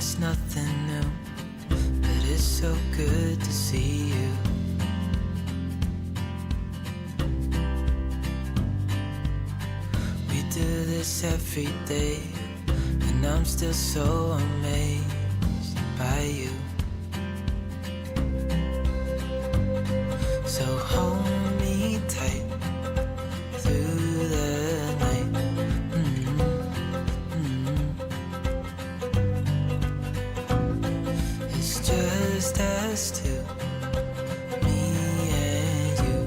There's nothing new, but it's so good to see you. We do this every day, and I'm still so amazed by you. So hold me tight through the night. It's just us two, me and you.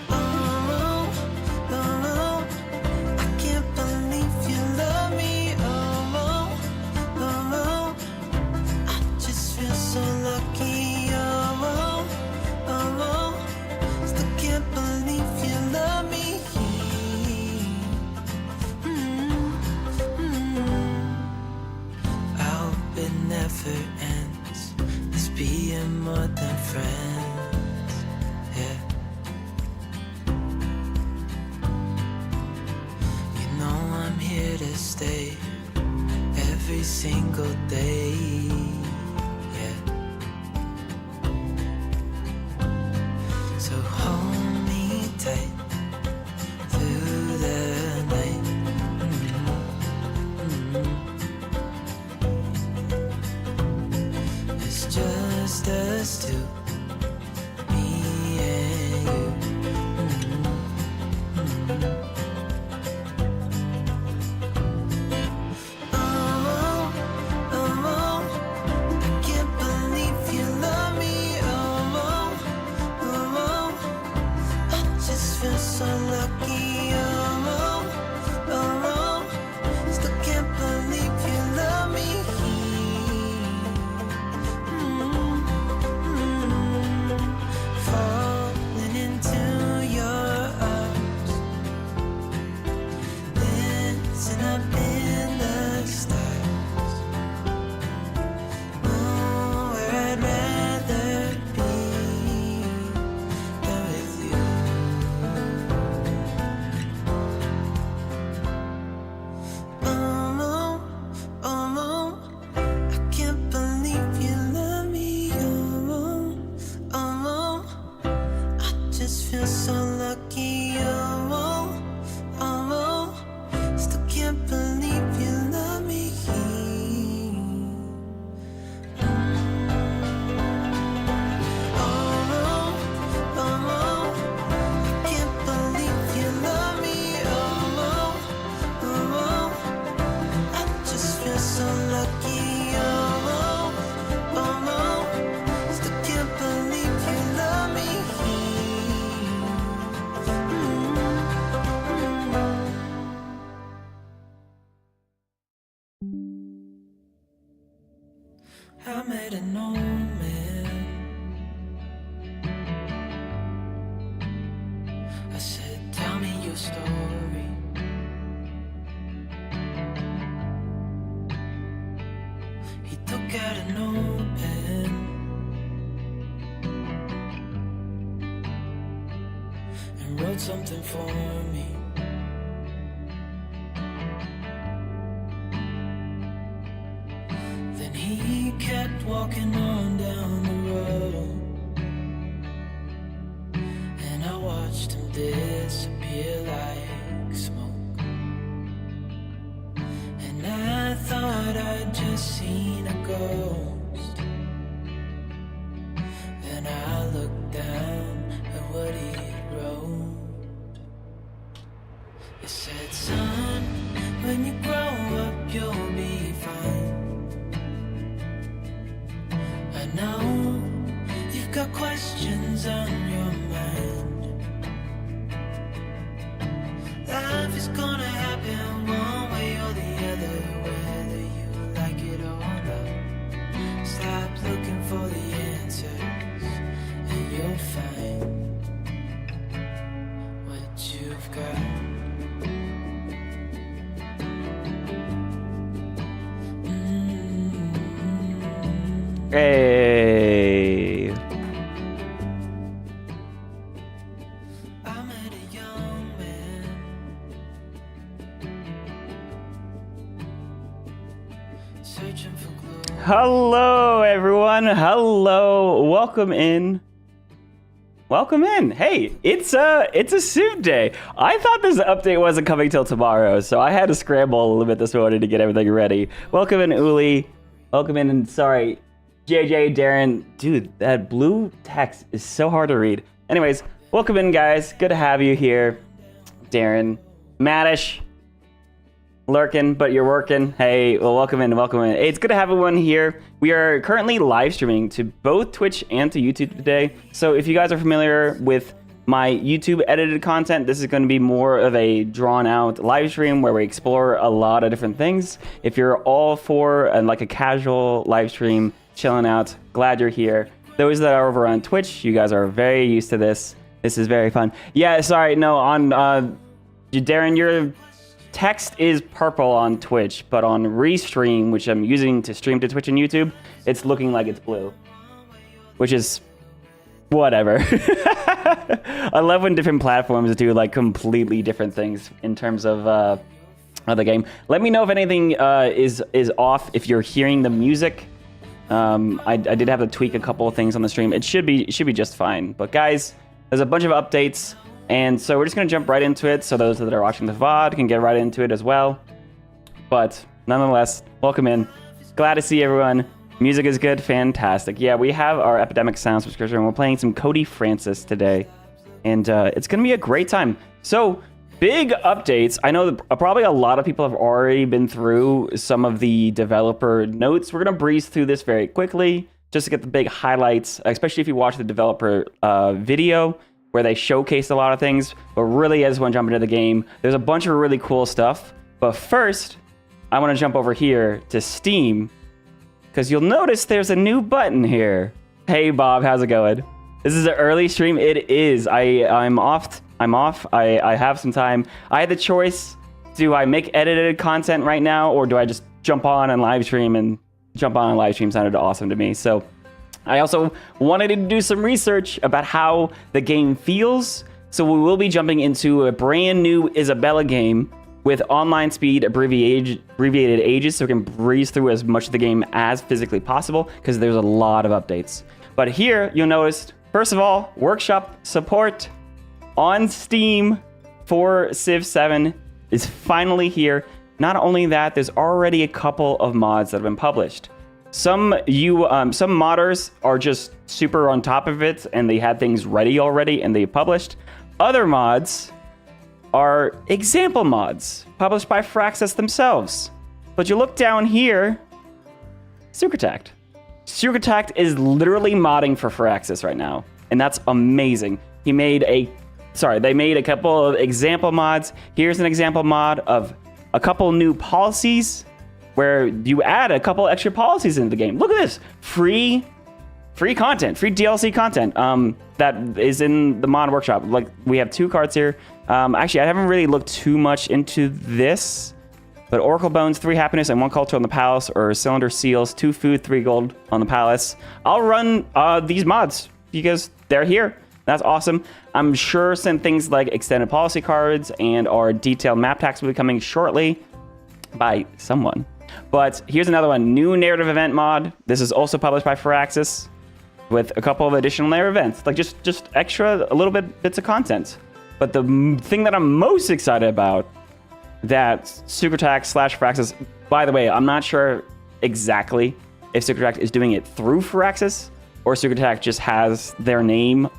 Oh, I can't believe you love me. Oh, I just feel so lucky. Still can't believe you love me. I hope it never ends. This being more than friends. Yeah. You know I'm here to stay every single day. Yeah. So hold me tight through the night. It's just us two, me and you. Oh, I can't believe you love me. Oh, I just feel so lucky. Still can't believe you love me. Falling into your arms, dancing up in the stars. Oh, where I'd rather be than with you. I can't believe you love me. I just feel so lucky. Still can't believe you love me. I can't believe you love me. I just feel so lucky. Still can't believe you love me. I made an old man. I said, tell me your story. He took out a notepad and wrote something for me. Then he kept walking on down the road, and I watched him disappear like smoke. And I thought I'd just seen a ghost. Then I looked down at what he wrote. It said, son, when you grow up you'll be fine. I know you've got questions on your mind. Life is gonna happen one way or the other, whether you like it or not. Stop looking for the answers and you'll find what you've got. Hey. I met a young man. Hello, everyone. Hello. Welcome in. Welcome in. Hey, it's a suit day. I thought this update wasn't coming till tomorrow, so I had to scramble a little bit this morning to get everything ready. Welcome in, Uli. Welcome in, and sorry, JJ, Darren. Dude, that blue text is so hard to read. Anyways, welcome in, guys. Good to have you here. Darren, Maddish, lurking, but you're working. Hey, well, welcome in, welcome in. Hey, it's good to have everyone here. We are currently live streaming to both Twitch and to YouTube today. So if you guys are familiar with my YouTube edited content, this is going to be more of a drawn out live stream where we explore a lot of different things. If you're all for like a casual live stream, chilling out, glad you're here. Those that are over on Twitch, you guys are very used to this. This is very fun. Yeah, sorry, no, on Darren, your text is purple on Twitch, but on Restream, which I'm using to stream to Twitch and YouTube, it's looking like it's blue, which is whatever. I love when different platforms do like completely different things in terms of the game. Let me know if anything is off. If you're hearing the music, I did have to tweak a couple of things on the stream. It should be just fine. But guys, there's a bunch of updates. And so we're just going to jump right into it so those that are watching the VOD can get right into it as well. But nonetheless, welcome in. Glad to see everyone. Music is good. Fantastic. Yeah, we have our Epidemic Sound subscription. We're playing some Cody Francis today. And it's going to be a great time. So big updates. I know that probably a lot of people have already been through some of the developer notes. We're going to breeze through this very quickly just to get the big highlights, especially if you watch the developer video, where they showcase a lot of things, but really I just want to jump into the game. There's a bunch of really cool stuff, but first, I want to jump over here to Steam, because you'll notice there's a new button here. Hey Bob, how's it going? This is an early stream. It is. I'm off. I have some time. I had the choice. Do I make edited content right now, or do I just jump on and live stream? And jump on and live stream sounded awesome to me. So I also wanted to do some research about how the game feels. So we will be jumping into a brand new Isabella game with online speed abbreviated ages, so we can breeze through as much of the game as physically possible, because there's a lot of updates. But here, you'll notice, first of all, workshop support on Steam for Civ 7 is finally here. Not only that, there's already a couple of mods that have been published. Some modders are just super on top of it and they had things ready already and they published. Other mods are example mods published by Firaxis themselves. But you look down here, Sucretact. Sucretact is literally modding for Firaxis right now, and that's amazing. They made a couple of example mods. Here's an example mod of a couple new policies, where you add a couple extra policies into the game. Look at this, free content, free DLC content that is in the mod workshop. Like, we have 2 cards here. Actually, I haven't really looked too much into this, but Oracle Bones, 3 happiness and 1 culture on the palace, or cylinder seals, 2 food, 3 gold on the palace. I'll run these mods because they're here. That's awesome. I'm sure some things like extended policy cards and our detailed map packs will be coming shortly by someone. But here's another one, new narrative event mod. This is also published by Firaxis with a couple of additional narrative events, like just extra, a little bits of content. But the thing that I'm most excited about, that Sucretact / Firaxis, by the way, I'm not sure exactly if Sucretact is doing it through Firaxis or Sucretact just has their name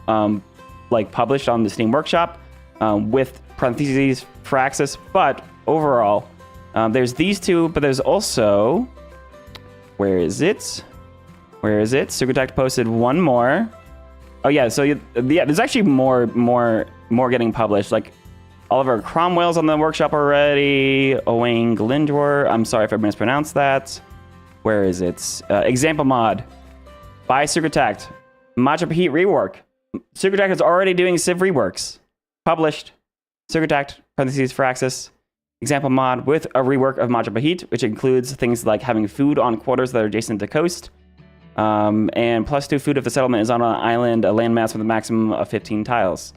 like published on the Steam Workshop with parentheses Firaxis, but overall, there's these 2, but there's also, where is it? Sucretact posted 1 more. Oh yeah, so yeah, there's actually more getting published. Like Oliver Cromwell's on the workshop already. Owain Glindor. I'm sorry if I mispronounced that. Where is it? Example mod by Sucretact. Matcha Heat rework. Sucretact is already doing Civ reworks. Published. Sucretact, parentheses, Firaxis. Example mod with a rework of Matcha Heat, which includes things like having food on quarters that are adjacent to coast. And +2 food if the settlement is on an island, a landmass with a maximum of 15 tiles.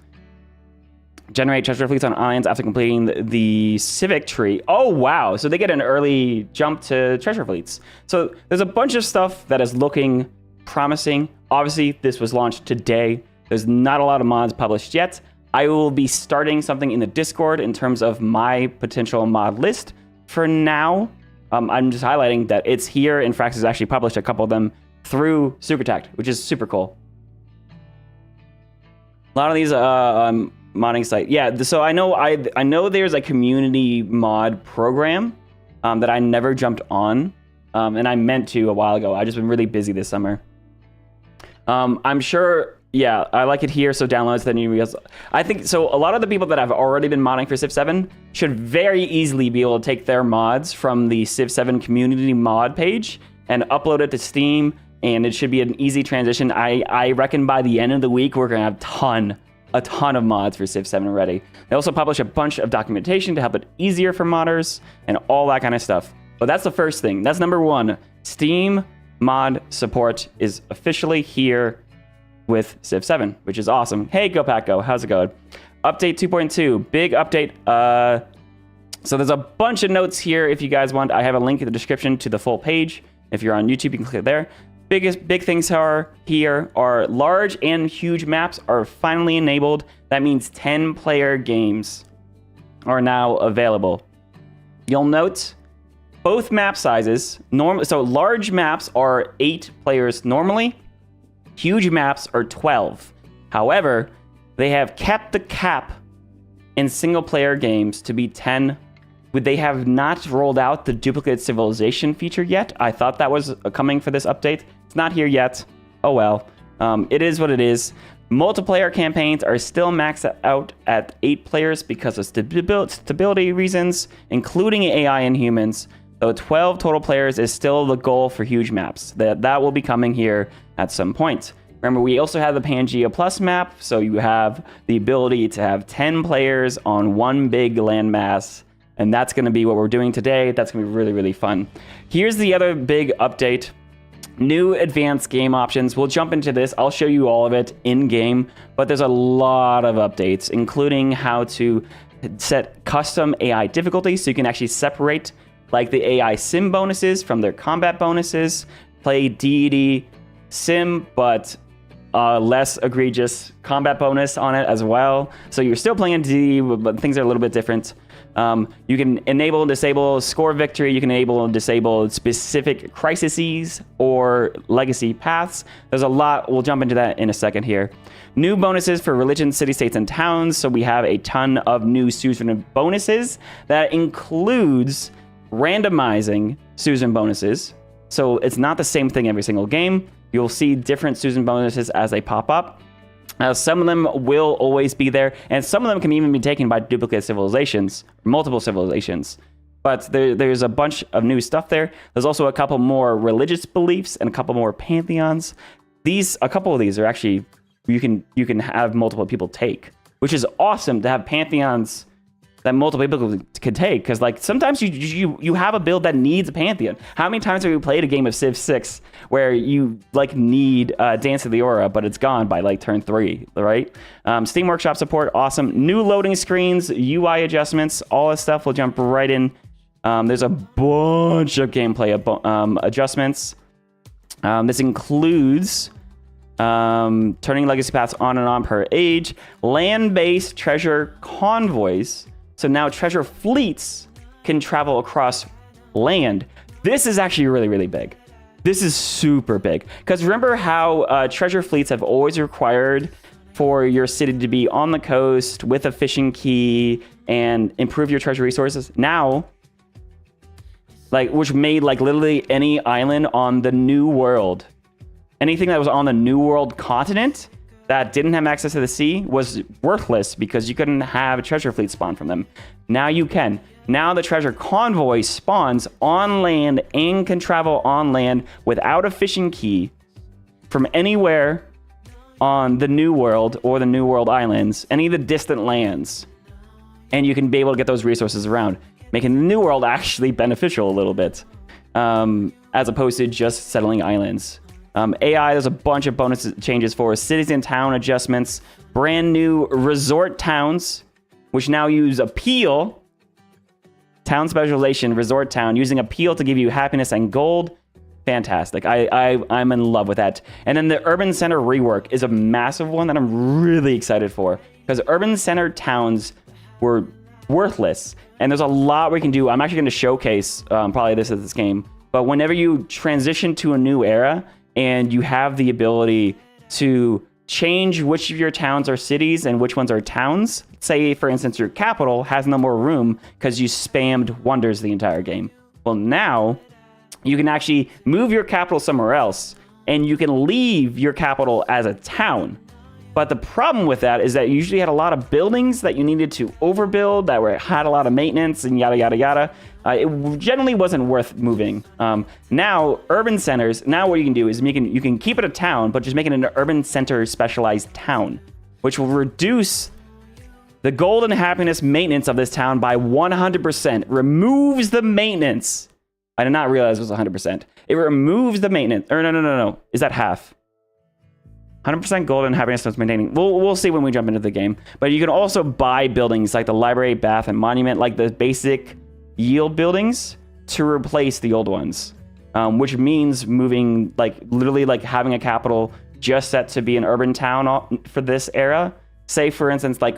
Generate treasure fleets on islands after completing the civic tree. Oh, wow. So they get an early jump to treasure fleets. So there's a bunch of stuff that is looking promising. Obviously, this was launched today. There's not a lot of mods published yet. I will be starting something in the Discord in terms of my potential mod list. For now, I'm just highlighting that it's here, and Frax has actually published a couple of them through SuperTact, which is super cool. A lot of these modding site. Yeah, so I know there's a community mod program that I never jumped on, and I meant to a while ago. I've just been really busy this summer. I'm sure, yeah, I like it here, so downloads the new reels. I think, so a lot of the people that have already been modding for Civ 7 should very easily be able to take their mods from the Civ 7 community mod page and upload it to Steam, and it should be an easy transition. I reckon by the end of the week, we're gonna have a ton of mods for Civ 7 already. They also publish a bunch of documentation to help it easier for modders and all that kind of stuff. But that's the first thing. That's number one. Steam mod support is officially here with Civ 7, which is awesome. Hey, Go Pack Go, how's it going? Update 2.2, big update. So there's a bunch of notes here if you guys want. I have a link in the description to the full page. If you're on YouTube, you can click there. Big things are here are large and huge maps are finally enabled. That means 10-player games are now available. You'll note both map sizes. So large maps are 8 players normally. Huge maps are 12. However, they have kept the cap in single-player games to be 10. They have not rolled out the duplicate civilization feature yet. I thought that was coming for this update. It's not here yet. Oh well. It is what it is. Multiplayer campaigns are still maxed out at 8 players because of stability reasons, including AI and humans. Though 12 total players is still the goal for huge maps. That will be coming here at some point. Remember, we also have the Pangea Plus map, so you have the ability to have 10 players on one big landmass. And that's going to be what we're doing today. That's going to be really, really fun. Here's the other big update. New advanced game options. We'll jump into this. I'll show you all of it in-game. But there's a lot of updates, including how to set custom AI difficulty so you can actually separate like the AI sim bonuses from their combat bonuses. Play deity sim, but less egregious combat bonus on it as well. So you're still playing deity, but things are a little bit different. You can enable and disable score victory. You can enable and disable specific crises or legacy paths. There's a lot. We'll jump into that in a second here. New bonuses for religion, city, states, and towns. So we have a ton of new Susan bonuses that includes randomizing Susan bonuses. So it's not the same thing every single game. You'll see different Susan bonuses as they pop up. Some of them will always be there, and some of them can even be taken by duplicate civilizations, multiple civilizations. But there's a bunch of new stuff there. There's also a couple more religious beliefs and a couple more pantheons. A couple of these are actually you can have multiple people take, which is awesome to have pantheons that multiple people could take. Because like sometimes you have a build that needs a pantheon. How many times have we played a game of Civ 6 where you like need Dance of the Aura, but it's gone by like turn 3, right? Steam Workshop support, awesome. New loading screens, UI adjustments, all this stuff. We'll jump right in. There's a bunch of gameplay adjustments. This includes turning legacy paths on and on per age, land-based treasure convoys. So now treasure fleets can travel across land. This is actually really, really big. This is super big. Because remember how treasure fleets have always required for your city to be on the coast with a fishing key and improve your treasure resources? Now, which made literally any island on the New World, anything that was on the New World continent that didn't have access to the sea was worthless because you couldn't have a treasure fleet spawn from them. Now you can. Now the treasure convoy spawns on land and can travel on land without a fishing key from anywhere on the New World or the New World Islands, any of the distant lands. And you can be able to get those resources around, making the New World actually beneficial a little bit, as opposed to just settling islands. AI, there's a bunch of bonus changes for cities and town adjustments, brand new resort towns which now use appeal, town specialization, resort town, using appeal to give you happiness and gold. Fantastic. I'm in love with that. And then the urban center rework is a massive one that I'm really excited for, because urban center towns were worthless, and there's a lot we can do. I'm actually going to showcase probably this game, but whenever you transition to a new era and you have the ability to change which of your towns are cities and which ones are towns, say for instance your capital has no more room because you spammed wonders the entire game. Well, now you can actually move your capital somewhere else, and you can leave your capital as a town. But the problem with that is that you usually had a lot of buildings that you needed to overbuild that had a lot of maintenance and yada, yada, yada. It generally wasn't worth moving. Now, urban centers, now what you can do is you can keep it a town, but just make it an urban center specialized town, which will reduce the gold and happiness maintenance of this town by 100%. Removes the maintenance. I did not realize it was 100%. It removes the maintenance. Or no. Is that half? 100% gold and happiness that's maintaining. We'll see when we jump into the game. But you can also buy buildings like the library, bath, and monument, like the basic yield buildings, to replace the old ones. Which means moving, like literally like having a capital just set to be an urban town for this era. Say for instance, like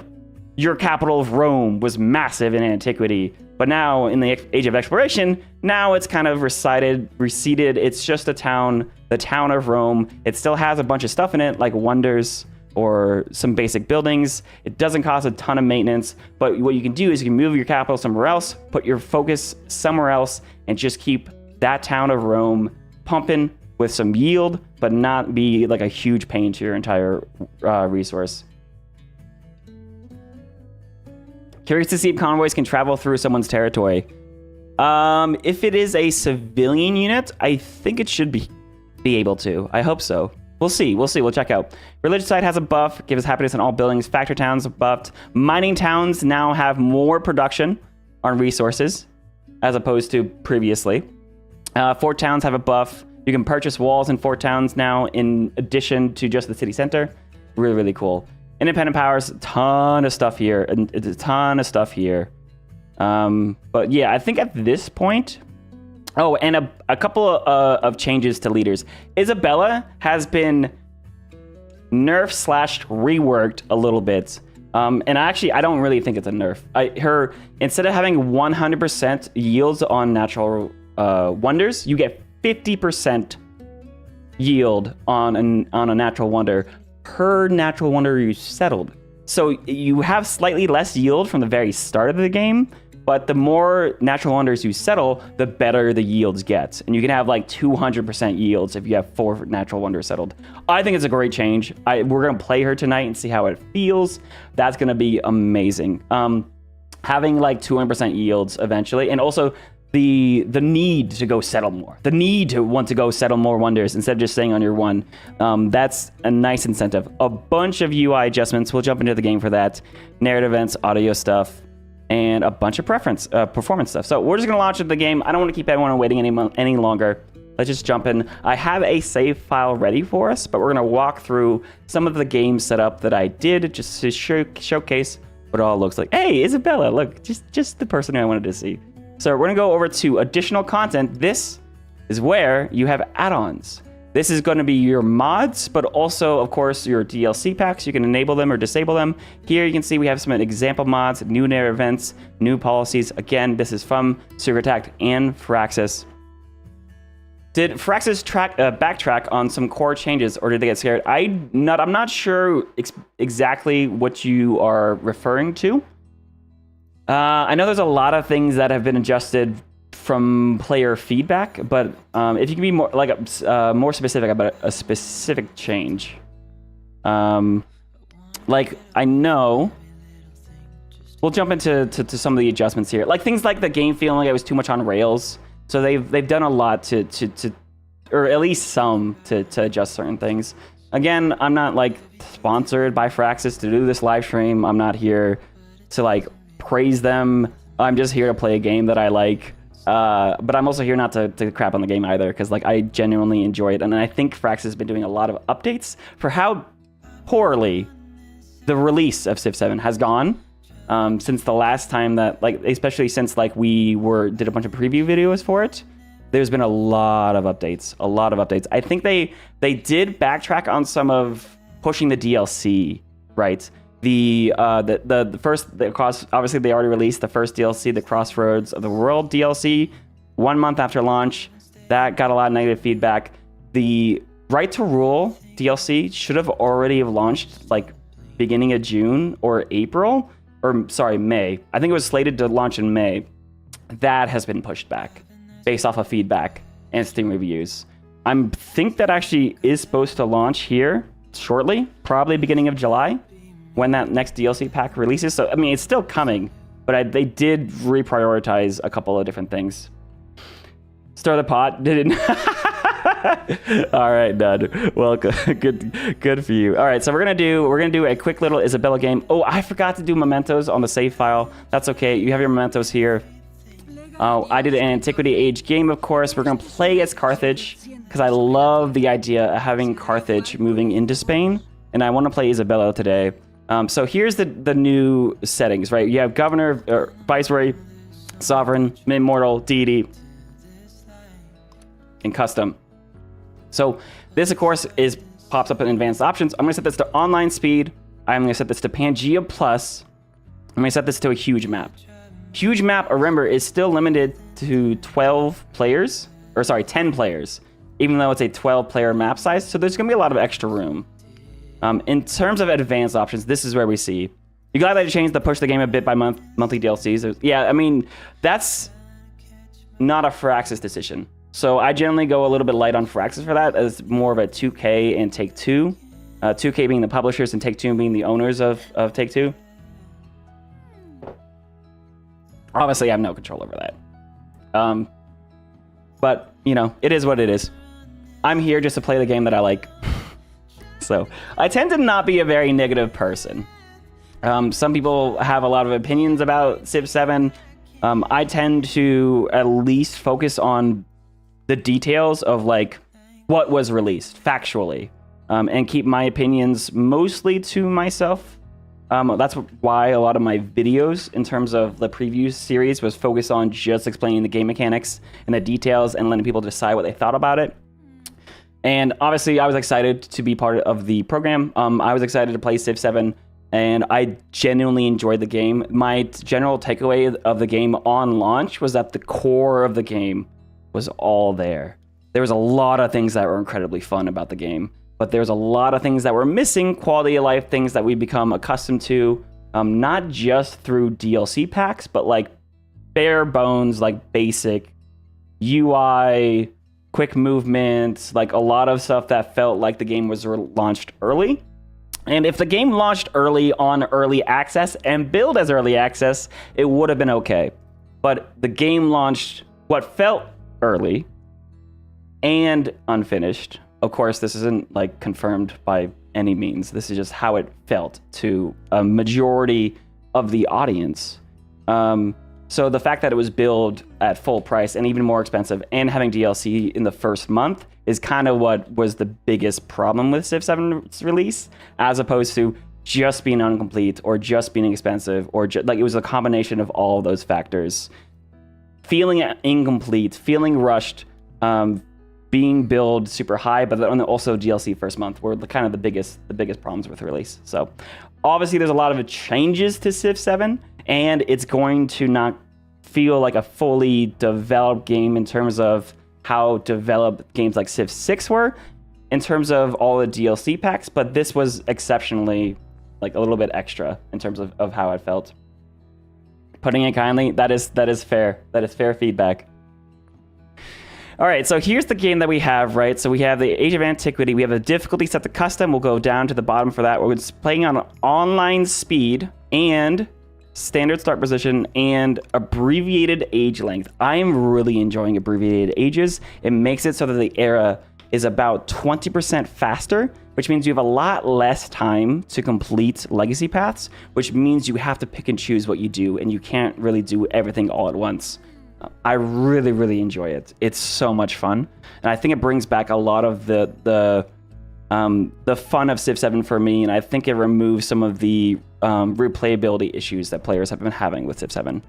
your capital of Rome was massive in antiquity, but now in the age of exploration, now it's kind of receded. It's just a town, the town of Rome. It still has a bunch of stuff in it, like wonders or some basic buildings. It doesn't cost a ton of maintenance, but what you can do is you can move your capital somewhere else, put your focus somewhere else, and just keep that town of Rome pumping with some yield, but not be like a huge pain to your entire resource. Curious to see if convoys can travel through someone's territory. If it is a civilian unit, I think it should be able to. I hope so. We'll see. We'll check out. Religious side has a buff. Gives happiness in all buildings. Factor towns buffed. Mining towns now have more production on resources as opposed to previously. Fort towns have a buff. You can purchase walls in fort towns now in addition to just the city center. Really, really cool. Independent powers, a ton of stuff here. But yeah, I think at this point... Oh, and a couple of changes to leaders. Isabella has been nerfed/reworked a little bit. And I don't really think it's a nerf. Instead of having 100% yields on natural wonders, you get 50% yield on a natural wonder per natural wonder you settled. So you have slightly less yield from the very start of the game, but the more natural wonders you settle, the better the yields get. And you can have like 200% yields if you have 4 natural wonders settled. I think it's a great change. We're gonna play her tonight and see how it feels. That's gonna be amazing. Having like 200% yields eventually, and also the need to go settle more. The need to want to go settle more wonders instead of just staying on your one. That's a nice incentive. A bunch of UI adjustments. We'll jump into the game for that. Narrative events, audio stuff, and a bunch of performance stuff. So we're just gonna launch into the game. I don't want to keep everyone waiting any longer. Let's just jump in. I have a save file ready for us, but we're gonna walk through some of the game setup that I did just to showcase what it all looks like. Hey, Isabella, look, just the person I wanted to see. So we're gonna go over to additional content. This is where you have add-ons. This is going to be your mods, but also, of course, your DLC packs. You can enable them or disable them. Here you can see we have some example mods, new narrative events, new policies. Again, this is from Secret Attack and Firaxis. Did Firaxis backtrack on some core changes, or did they get scared? I'm not sure exactly what you are referring to. I know there's a lot of things that have been adjusted from player feedback, but if you can be more more specific about a specific change, like I know, we'll jump into some of the adjustments here, like things like the game feeling like it was too much on rails. So they've done a lot to or at least some to adjust certain things. Again, I'm not like sponsored by Firaxis to do this live stream. I'm not here to like praise them. I'm just here to play a game that I like. But I'm also here not to crap on the game either, because like I genuinely enjoy it, and I think Firaxis has been doing a lot of updates for how poorly the release of Civ 7 has gone. since the last time that, like, especially since like we did a bunch of preview videos for it. There's been a lot of updates. I think they did backtrack on some of pushing the DLC, right? The first, obviously they already released the first DLC, the Crossroads of the World DLC, 1 month after launch. That got a lot of negative feedback. The Right to Rule DLC should have already launched like beginning of June or April, or sorry, May. I think it was slated to launch in May. That has been pushed back based off of feedback and Steam reviews. I think that actually is supposed to launch here shortly, probably beginning of July, when that next DLC pack releases. So, I mean, it's still coming, but they did reprioritize a couple of different things. Stir the pot, didn't. All right, Dud. Welcome. Good for you. All right, so we're gonna do a quick little Isabella game. Oh, I forgot to do mementos on the save file. That's okay. You have your mementos here. I did an Antiquity Age game, of course. We're going to play as Carthage because I love the idea of having Carthage moving into Spain, and I want to play Isabella today. So here's the new settings, right? You have Governor, or Viceroy, Sovereign, Immortal, Deity, and Custom. So this, of course, pops up in Advanced Options. I'm going to set this to Online Speed. I'm going to set this to Pangea Plus. I'm going to set this to a Huge Map. Huge Map, remember, is still limited to 12 players, or sorry, 10 players, even though it's a 12-player map size, so there's going to be a lot of extra room. In terms of advanced options, this is where we see. You glad that you changed the push the game a bit by monthly DLCs? Yeah, I mean, that's not a Firaxis decision. So I generally go a little bit light on Firaxis for that, as more of a 2K and Take-Two. 2K being the publishers and Take-Two being the owners of Take-Two. Obviously, I have no control over that. But, you know, it is what it is. I'm here just to play the game that I like. So, I tend to not be a very negative person. Some people have a lot of opinions about Civ 7. I tend to at least focus on the details of, like, what was released, factually. And keep my opinions mostly to myself. That's why a lot of my videos in terms of the preview series was focused on just explaining the game mechanics and the details and letting people decide what they thought about it. And obviously, I was excited to be part of the program. I was excited to play Civ 7, and I genuinely enjoyed the game. My general takeaway of the game on launch was that the core of the game was all there. There was a lot of things that were incredibly fun about the game. But there's a lot of things that were missing, quality of life things that we become accustomed to, not just through DLC packs, but like bare bones, like basic UI, quick movement, like a lot of stuff that felt like the game was launched early. And if the game launched early on early access and billed as early access, it would have been okay. But the game launched what felt early and unfinished. Of course, this isn't like confirmed by any means. This is just how it felt to a majority of the audience. So the fact that it was billed at full price and even more expensive and having DLC in the first month is kind of what was the biggest problem with Civ 7's release, as opposed to just being incomplete or just being expensive, or like it was a combination of all of those factors. Feeling incomplete, feeling rushed, being billed super high, but then also DLC first month were kind of the biggest problems with release. So obviously there's a lot of changes to Civ 7, and it's going to not feel like a fully developed game in terms of how developed games like Civ 6 were, in terms of all the DLC packs, but this was exceptionally like a little bit extra in terms of how it felt. Putting it kindly, that is fair. That is fair feedback. All right, so here's the game that we have, right? So we have the Age of Antiquity. We have a difficulty set to custom. We'll go down to the bottom for that. We're playing on online speed and standard start position and abbreviated age length. I am really enjoying abbreviated ages. It makes it so that the era is about 20% faster, which means you have a lot less time to complete legacy paths, which means you have to pick and choose what you do, and you can't really do everything all at once. I really, really enjoy it. It's so much fun. And I think it brings back a lot of the the fun of Civ 7 for me, and I think it removes some of the replayability issues that players have been having with Civ 7.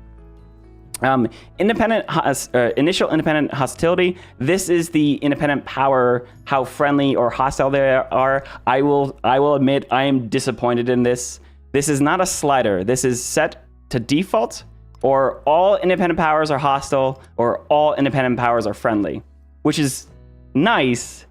Initial independent hostility. This is the independent power, how friendly or hostile they are. I will admit I am disappointed in this. This is not a slider. This is set to default, or all independent powers are hostile, or all independent powers are friendly, which is nice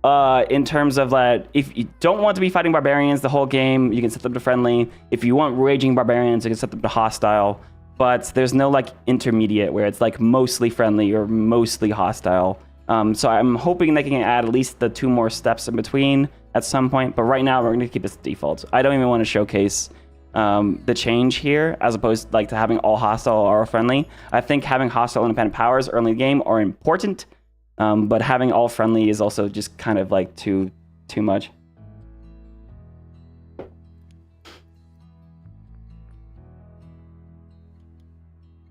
in terms of that. If you don't want to be fighting barbarians the whole game, you can set them to friendly. If you want raging barbarians, you can set them to hostile. But there's no like intermediate where it's like mostly friendly or mostly hostile. So I'm hoping they can add at least the 2 more steps in between at some point. But right now we're going to keep this default. I don't even want to showcase the change here as opposed like to having all hostile or friendly. I think having hostile independent powers early in the game are important, but having all friendly is also just kind of like too much.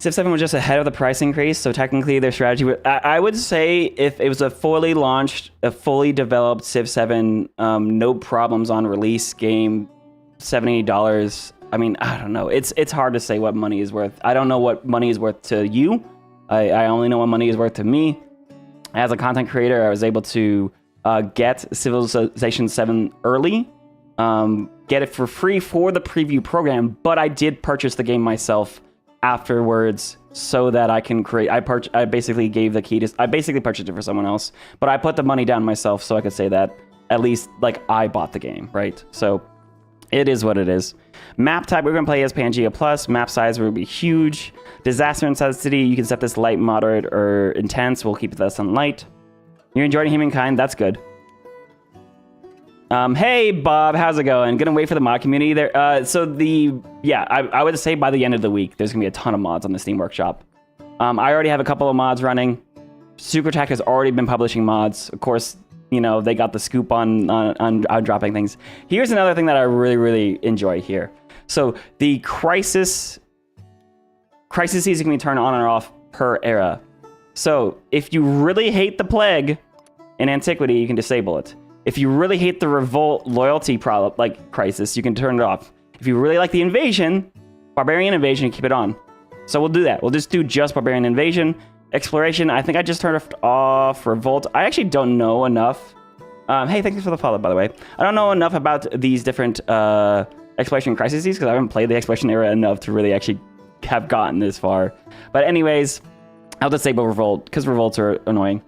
Civ 7 was just ahead of the price increase, so technically their strategy would, I would say if it was a fully launched, a fully developed Civ 7, no problems on release game, $70. I mean, I don't know. It's hard to say what money is worth. I don't know what money is worth to you. I only know what money is worth to me. As a content creator, I was able to get Civilization 7 early, get it for free for the preview program, but I did purchase the game myself afterwards so that I can create. I basically gave the key to. I basically purchased it for someone else, but I put the money down myself so I could say that at least like I bought the game, right? So it is what it is. Map type we're gonna play as Pangea Plus. Map size will be huge. Disaster intensity you can set this light, moderate, or intense. We'll keep this on light. You're enjoying humankind. That's good. Hey Bob, how's it going? Gonna wait for the mod community there. I would say by the end of the week, there's gonna be a ton of mods on the Steam Workshop. I already have a couple of mods running. SuperTech has already been publishing mods. Of course, you know, they got the scoop on dropping things. Here's another thing that I really, really enjoy here. So the crises can be turned on or off per era. So if you really hate the plague in antiquity, you can disable it. If you really hate the revolt loyalty problem, like crisis, you can turn it off. If you really like the invasion, barbarian invasion, keep it on. So we'll do that. We'll just do barbarian invasion. Exploration, I think I just turned off revolt. I actually don't know enough. Hey, thank you for the follow, by the way. I don't know enough about these different exploration crises because I haven't played the exploration era enough to really actually have gotten this far. But anyways, I'll disable revolt because revolts are annoying.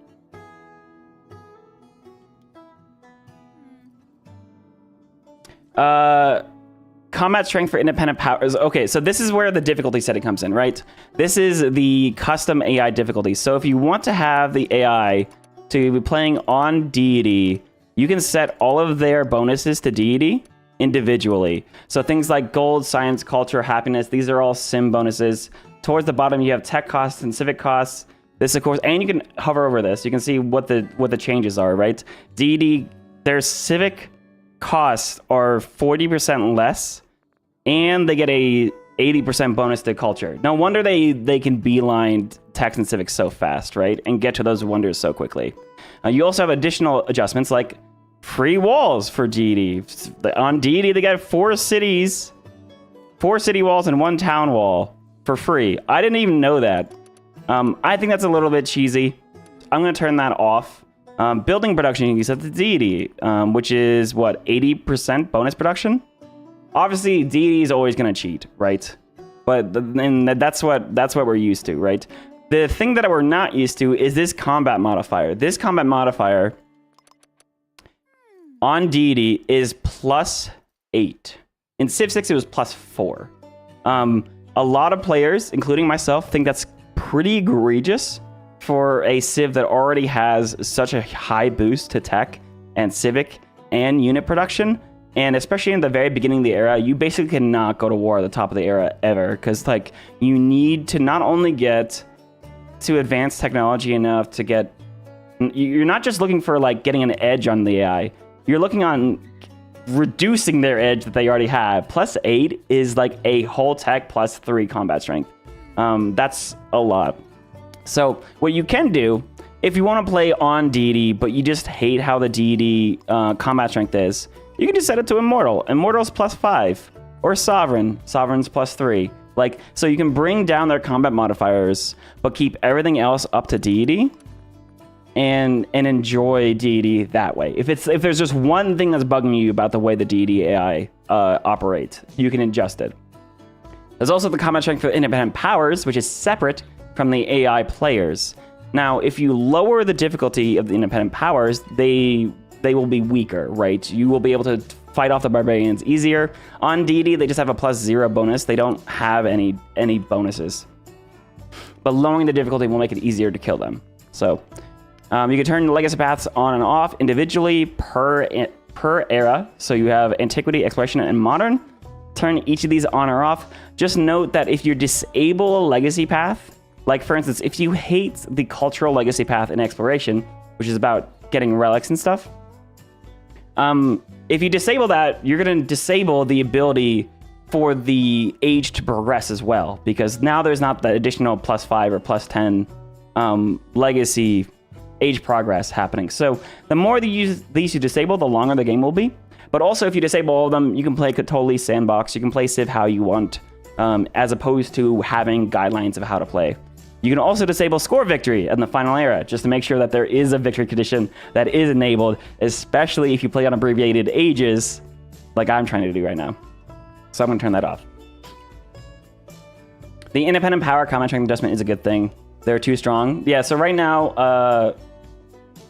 Combat strength for independent powers. Okay, so this is where the difficulty setting comes in, right? This is the custom AI difficulty. So if you want to have the AI to be playing on deity, you can set all of their bonuses to deity individually. So things like gold, science, culture, happiness, these are all sim bonuses. Towards the bottom, you have tech costs and civic costs. This, of course, and you can hover over this. You can see what the changes are, right? Deity, their civic costs are 40% less, and they get a 80% bonus to culture. No wonder they can beeline tech and civics so fast, right? And get to those wonders so quickly. You also have additional adjustments like free walls for deity. On deity, they get 4 city walls and 1 town wall for free. I didn't even know that. I think that's a little bit cheesy. I'm going to turn that off. Building production, you can set the deity, which is what, 80% bonus production? Obviously, deity is always going to cheat, right? But that's what we're used to, right? The thing that we're not used to is this combat modifier. This combat modifier on deity is +8. In Civ 6, it was +4. A lot of players, including myself, think that's pretty egregious for a Civ that already has such a high boost to tech and civic and unit production. And especially in the very beginning of the era, you basically cannot go to war at the top of the era ever, because like you need to not only get to advanced technology enough to get, you're not just looking for like getting an edge on the AI, you're looking on reducing their edge that they already have. +8 is like a whole tech +3 combat strength. That's a lot. So what you can do if you want to play on deity, but you just hate how the deity combat strength is, you can just set it to immortal. Immortal's +5, or sovereign. Sovereign's +3. Like, so you can bring down their combat modifiers, but keep everything else up to deity, and enjoy deity that way. If there's just one thing that's bugging you about the way the deity AI operate, you can adjust it. There's also the combat strength for independent powers, which is separate from the AI players. Now, if you lower the difficulty of the independent powers, they will be weaker, right? You will be able to fight off the barbarians easier. On deity, they just have a +0 bonus. They don't have any bonuses. But lowering the difficulty will make it easier to kill them. So you can turn the legacy paths on and off individually per era. So you have antiquity, exploration, and modern. Turn each of these on or off. Just note that if you disable a legacy path, like for instance, if you hate the cultural legacy path in exploration, which is about getting relics and stuff, if you disable that, you're going to disable the ability for the age to progress as well, because now there's not that additional +5 or +10 legacy age progress happening. So the more these you disable, the longer the game will be. But also, if you disable all of them, you can play totally sandbox. You can play Civ how you want, as opposed to having guidelines of how to play. You can also disable score victory in the final era, just to make sure that there is a victory condition that is enabled, especially if you play on Abbreviated Ages, like I'm trying to do right now. So I'm going to turn that off. The independent power combat strength adjustment is a good thing. They're too strong. Yeah, so right now,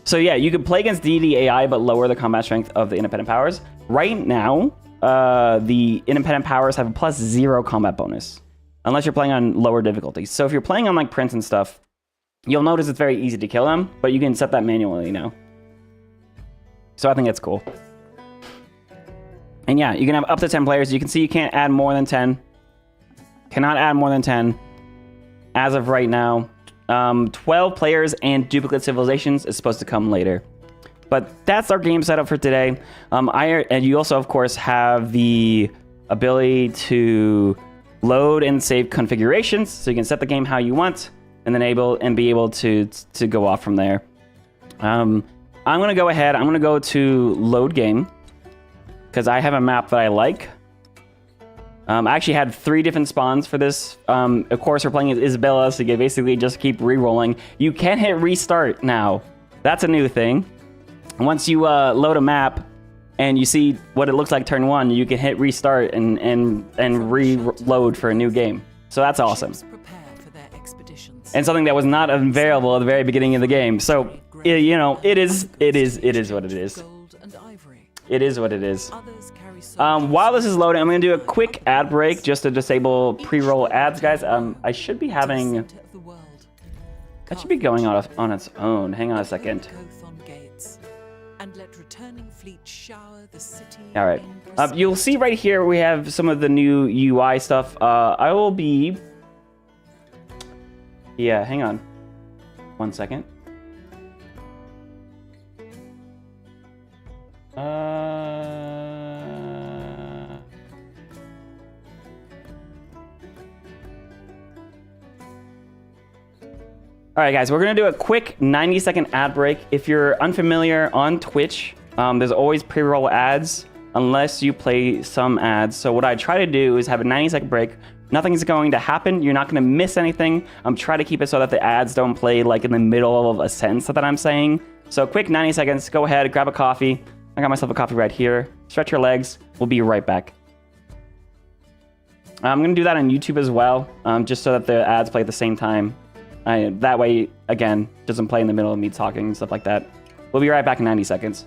so yeah, you can play against DD AI, but lower the combat strength of the independent powers. Right now, the independent powers have a +0 combat bonus, unless you're playing on lower difficulties. So if you're playing on like Prince and stuff, you'll notice it's very easy to kill them, but you can set that manually now. So I think that's cool. And yeah, you can have up to 10 players. You can see you can't add more than 10. Cannot add more than 10 as of right now. 12 players and duplicate civilizations is supposed to come later. But that's our game setup for today. And you also, of course, have the ability to load and save configurations, so you can set the game how you want, and then be able to go off from there. I'm gonna go ahead. I'm gonna go to load game because I have a map that I like. I actually had 3 different spawns for this. Of course, we're playing as Isabella, so you basically just keep re-rolling. You can hit restart now. That's a new thing. Once you load a map and you see what it looks like turn 1, you can hit restart and reload for a new game. So that's awesome. And something that was not available at the very beginning of the game. So you know, it is what it is. It is what it is. While this is loading, I'm going to do a quick ad break just to disable pre-roll ads, guys. I should be having... That should be going on its own. Hang on a second. All right. You'll see right here we have some of the new UI stuff. I will be... Yeah, hang on. 1 second. All right, guys, we're going to do a quick 90-second ad break. If you're unfamiliar on Twitch, there's always pre-roll ads unless you play some ads. So what I try to do is have a 90-second break. Nothing's going to happen. You're not going to miss anything. I'm trying to keep it so that the ads don't play like in the middle of a sentence that I'm saying. So quick 90 seconds. Go ahead, grab a coffee. I got myself a coffee right here. Stretch your legs. We'll be right back. I'm going to do that on YouTube as well, just so that the ads play at the same time. That way, again, doesn't play in the middle of me talking and stuff like that. We'll be right back in 90 seconds.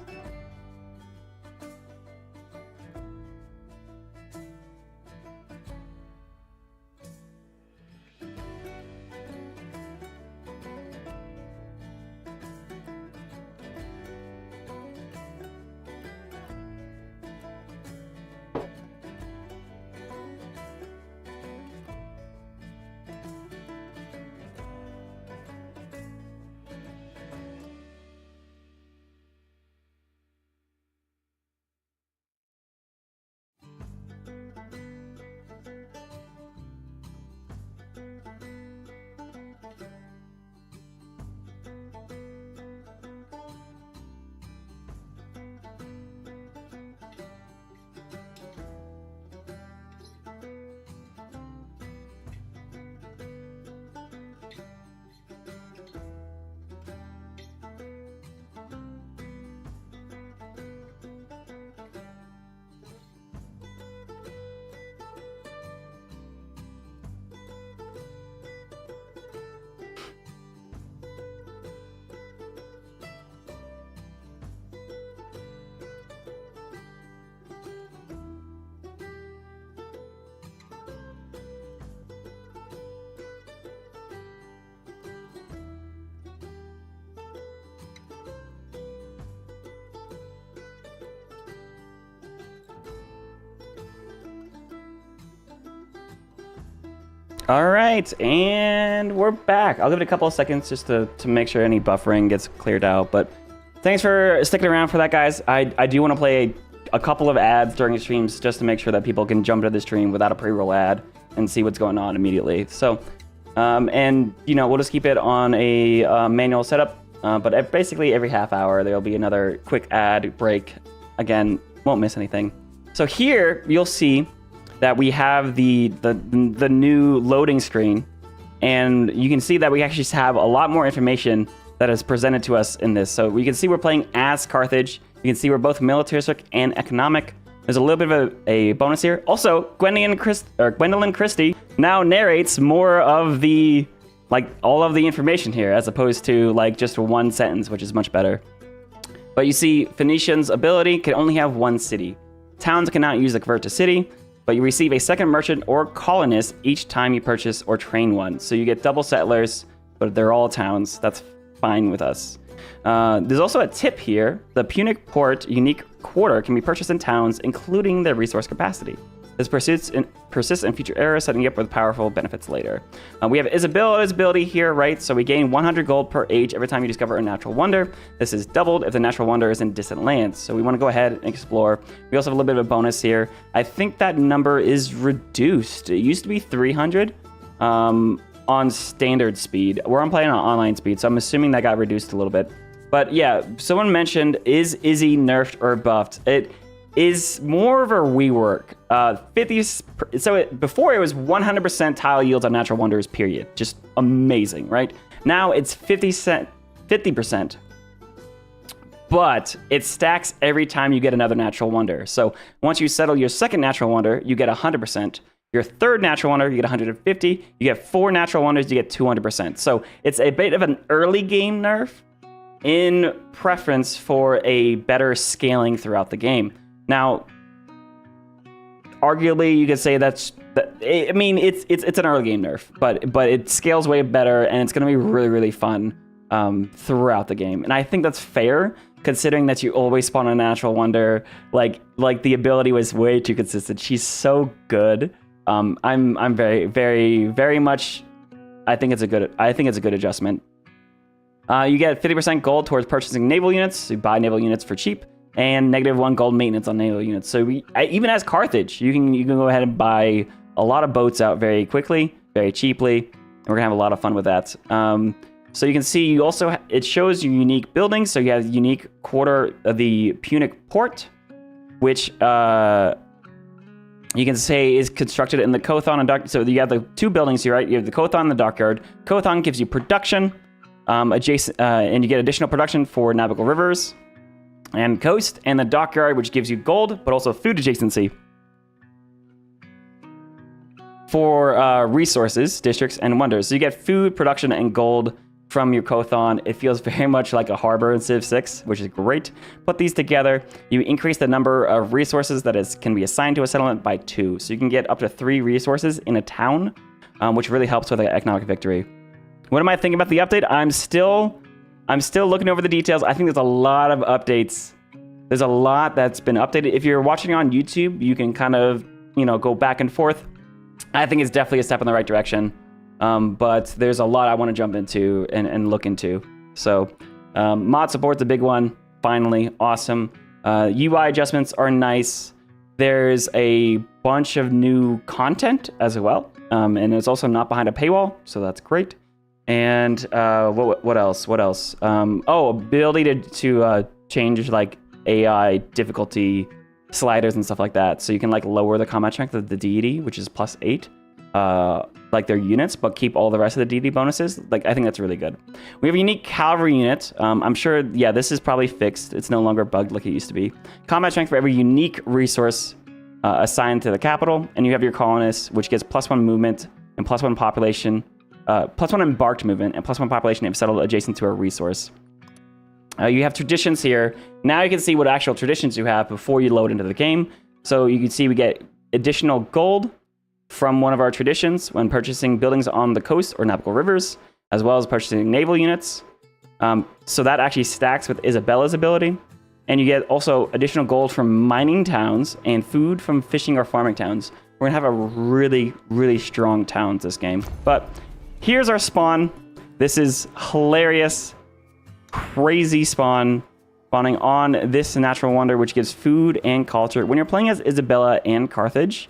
All right, and we're back. I'll give it a couple of seconds just to make sure any buffering gets cleared out. But thanks for sticking around for that, guys. I do want to play a couple of ads during the streams just to make sure that people can jump into the stream without a pre-roll ad and see what's going on immediately. So, and we'll just keep it on a manual setup. But basically every half hour there'll be another quick ad break. Again, won't miss anything. So here you'll see that we have the new loading screen, and you can see that we actually have a lot more information that is presented to us in this. So we can see we're playing as Carthage. You can see we're both militaristic and economic. There's a little bit of a bonus here. Also, Gwendolyn Christie now narrates more of the all of the information here, as opposed to just one sentence, which is much better. But you see, Phoenician's ability can only have one city. Towns cannot use the convert to city, but you receive a second merchant or colonist each time you purchase or train one. So you get double settlers, but they're all towns. That's fine with us. There's also a tip here. The Punic Port unique quarter can be purchased in towns, including their resource capacity. This persists in future eras, setting you up with powerful benefits later. We have Isabella's ability here, right? So we gain 100 gold per age every time you discover a natural wonder. This is doubled if the natural wonder is in distant lands. So we want to go ahead and explore. We also have a little bit of a bonus here. I think that number is reduced. It used to be 300 on standard speed. I'm playing on online speed, so I'm assuming that got reduced a little bit. But yeah, someone mentioned, is Izzy nerfed or buffed? It is more of a rework. Before it was 100% tile yields on natural wonders, period. Just amazing, right? Now it's 50%, but it stacks every time you get another natural wonder. So once you settle your second natural wonder, you get 100%. Your third natural wonder, you get 150. You get 4 natural wonders, you get 200%. So it's a bit of an early game nerf in preference for a better scaling throughout the game. Now, arguably, you could say it's an early game nerf, but it scales way better, and it's going to be really, really fun throughout the game. And I think that's fair, considering that you always spawn a natural wonder. Like the ability was way too consistent. She's so good. I'm very, very, very much. I think it's a good adjustment. You get 50% gold towards purchasing naval units. You buy naval units for cheap, and -1 gold maintenance on naval units. So even as Carthage, you can go ahead and buy a lot of boats out very quickly, very cheaply, and we're gonna have a lot of fun with that. So you can see it shows you unique buildings. So you have unique quarter of the Punic Port, which you can say is constructed in the Kothon and Dock. So you have the 2 buildings here, right? You have the Kothon and the Dockyard. Kothon gives you production, and you get additional production for navigable rivers and coast, and the Dockyard, which gives you gold, but also food adjacency for resources, districts, and wonders. So you get food, production, and gold from your Kothon. It feels very much like a harbor in Civ 6, which is great. Put these together, you increase the number of resources that can be assigned to a settlement by 2. So you can get up to 3 resources in a town, which really helps with the economic victory. What am I thinking about the update? I'm still looking over the details. I think there's a lot of updates. There's a lot that's been updated. If you're watching on YouTube, you can kind of, go back and forth. I think it's definitely a step in the right direction. But there's a lot I want to jump into and look into. So mod support's a big one. Finally, awesome. UI adjustments are nice. There's a bunch of new content as well. And it's also not behind a paywall, so that's great. And what else? Ability to change AI difficulty sliders and stuff like that. So you can lower the combat strength of the deity, which is +8, their units, but keep all the rest of the deity bonuses. I think that's really good. We have a unique cavalry unit. I'm sure, this is probably fixed. It's no longer bugged like it used to be. Combat strength for every unique resource assigned to the capital, and you have your colonists, which gets +1 movement and +1 population. +1 embarked movement and +1 population if settled adjacent to a resource. You have traditions here. Now you can see what actual traditions you have before you load into the game. So you can see we get additional gold from one of our traditions when purchasing buildings on the coast or navigable rivers, as well as purchasing naval units. So that actually stacks with Isabella's ability. And you get also additional gold from mining towns and food from fishing or farming towns. we're gonna have a really, really strong towns this game. But here's our spawn. This is hilarious, crazy spawning on this natural wonder, which gives food and culture. When you're playing as Isabella and Carthage,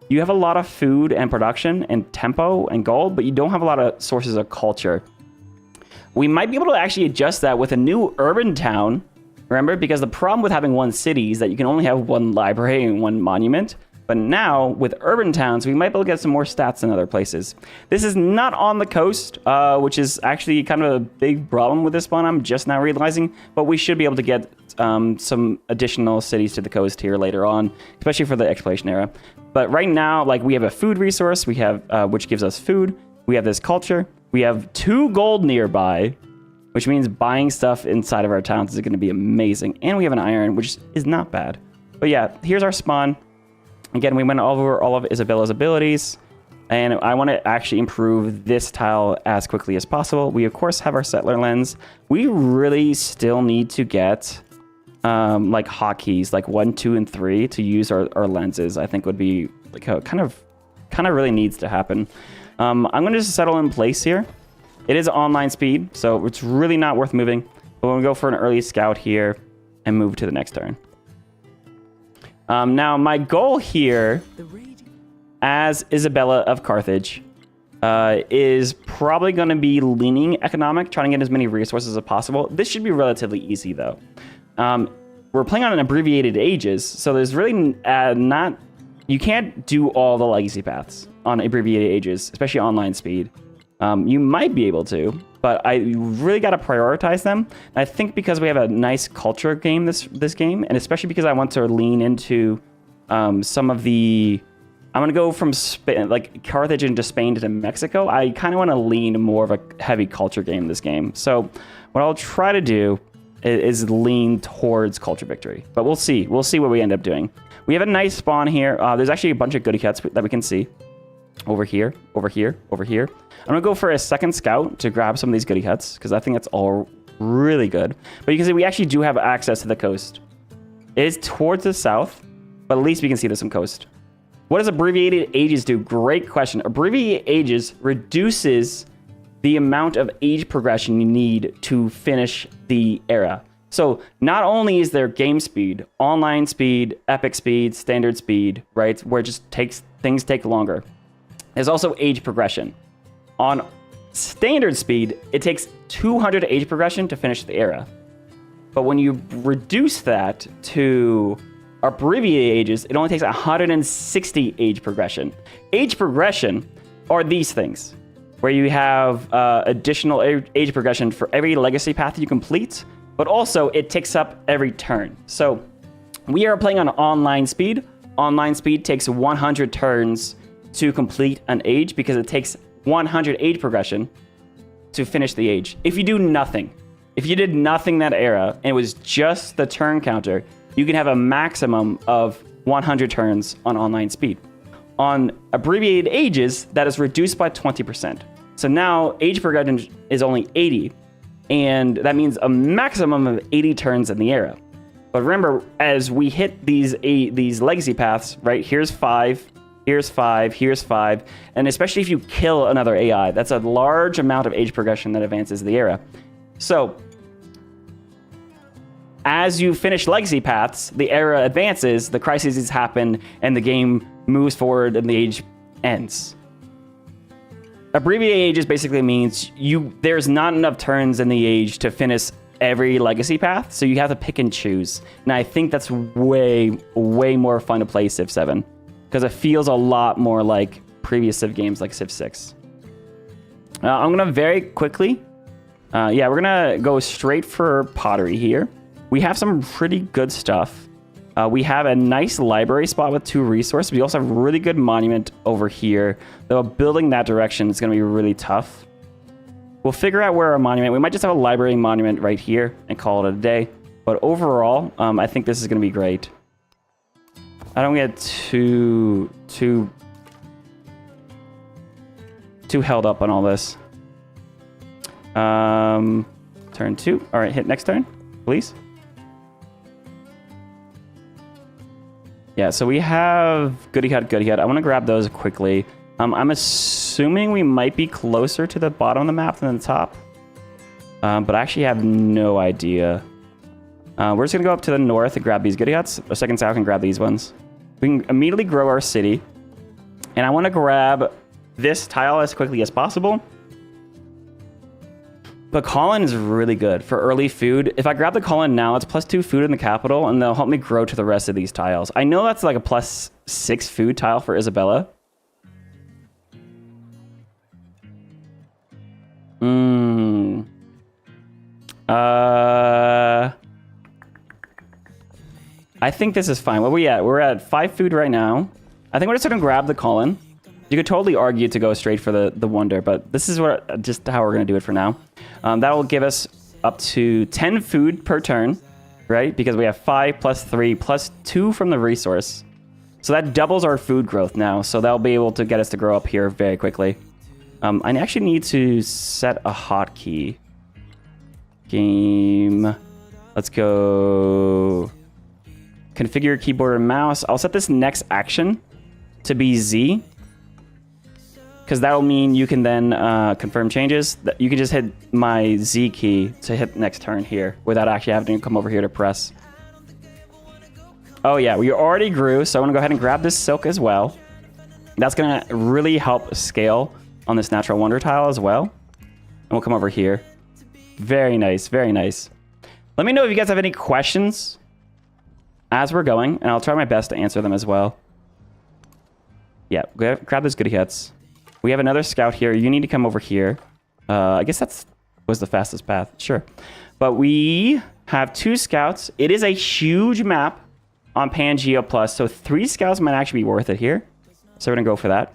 you have a lot of food and production and tempo and gold, but you don't have a lot of sources of culture. We might be able to actually adjust that with a new urban town. Remember, because the problem with having one city is that you can only have one library and one monument. But now, with urban towns, we might be able to get some more stats in other places. This is not on the coast, which is actually kind of a big problem with this spawn, I'm just now realizing. But we should be able to get some additional cities to the coast here later on, especially for the exploration era. But right now, like, we have a food resource, we have which gives us food. We have this culture. We have 2 gold nearby, which means buying stuff inside of our towns is going to be amazing. And we have an iron, which is not bad. But yeah, here's our spawn. Again, we went over all of Isabella's abilities, and I want to actually improve this tile as quickly as possible. We, of course, have our settler lens. We really still need to get like hotkeys, like 1, 2, and 3 to use our lenses. I think would be like a kind of really needs to happen. I'm going to just settle in place here. It is online speed, so it's really not worth moving. But we'll go for an early scout here and move to the next turn. Now, my goal here as Isabella of Carthage is probably going to be leaning economic, trying to get as many resources as possible. This should be relatively easy, though. We're playing on an Abbreviated Ages, so there's really not... You can't do all the legacy paths on Abbreviated Ages, especially online speed. You might be able to, but I really got to prioritize them. And I think because we have a nice culture game this game, and especially because I want to lean into some of the... I'm going to go from Spain, like Carthage into Spain to Mexico. I kind of want to lean more of a heavy culture game this game. So what I'll try to do is lean towards culture victory. But we'll see. We'll see what we end up doing. We have a nice spawn here. There's actually a bunch of goody cuts that we can see. Over here, over here, over here. I'm going to go for a second scout to grab some of these goody cuts, because I think that's all really good. But you can see we actually do have access to the coast. It is towards the south, but at least we can see there's some coast. What does Abbreviated Ages do? Great question. Abbreviated Ages reduces the amount of age progression you need to finish the era. So not only is there game speed, online speed, epic speed, standard speed, right? Where it just things take longer. There's also age progression. On standard speed, it takes 200 age progression to finish the era. But when you reduce that to Abbreviated Ages, it only takes 160 age progression. Age progression are these things, where you have additional age progression for every legacy path you complete, but also it ticks up every turn. So we are playing on online speed. Online speed takes 100 turns to complete an age, because it takes 100 age progression to finish the age. If you do nothing, if you did nothing that era and it was just the turn counter, you can have a maximum of 100 turns on online speed. On Abbreviated Ages, that is reduced by 20%. So now age progression is only 80, and that means a maximum of 80 turns in the era. But remember, as we hit these legacy paths, right? Here's 5. Here's 5, here's 5, and especially if you kill another AI, that's a large amount of age progression that advances the era. So, as you finish legacy paths, the era advances, the crises happen, and the game moves forward and the age ends. Abbreviated Ages basically means there's not enough turns in the age to finish every legacy path, so you have to pick and choose. And I think that's way, way more fun to play Civ 7. Because it feels a lot more like previous Civ games like Civ 6. I'm going to very quickly... we're going to go straight for pottery here. We have some pretty good stuff. We have a nice library spot with 2 resources. We also have a really good monument over here. Though building that direction is going to be really tough. We'll figure out where our monument... We might just have a library monument right here and call it a day. But overall, I think this is going to be great. I don't get too held up on all this. Turn 2. All right, hit next turn, please. Yeah, so we have goody hut, goody hut. I want to grab those quickly. I'm assuming we might be closer to the bottom of the map than the top. But I actually have no idea. We're just going to go up to the north and grab these goody huts. Or second south and grab these ones. We can immediately grow our city. And I want to grab this tile as quickly as possible. But Colin is really good for early food. If I grab the Colin now, it's +2 food in the capital, and they'll help me grow to the rest of these tiles. I know that's like a +6 food tile for Isabella. I think this is fine. Where are we at? We're at 5 food right now. I think we're just gonna grab the Colin. You could totally argue to go straight for the wonder, but this is just how we're gonna do it for now. That will give us up to 10 food per turn, right? Because we have 5 + 3 + 2 from the resource. So that doubles our food growth now. So that'll be able to get us to grow up here very quickly. I actually need to set a hotkey. Game. Let's go. Configure keyboard and mouse. I'll set this next action to be Z. Because that will mean you can then confirm changes. You can just hit my Z key to hit next turn here without actually having to come over here to press. Oh yeah, we already grew, so I want to go ahead and grab this silk as well. That's going to really help scale on this natural wonder tile as well. And we'll come over here. Very nice, very nice. Let me know if you guys have any questions as we're going, and I'll try my best to answer them as well. Yeah, grab those goody hits. We have another scout here. You need to come over here. I guess was the fastest path. Sure. But we have 2 scouts. It is a huge map on Pangea Plus, so 3 scouts might actually be worth it here. So we're going to go for that.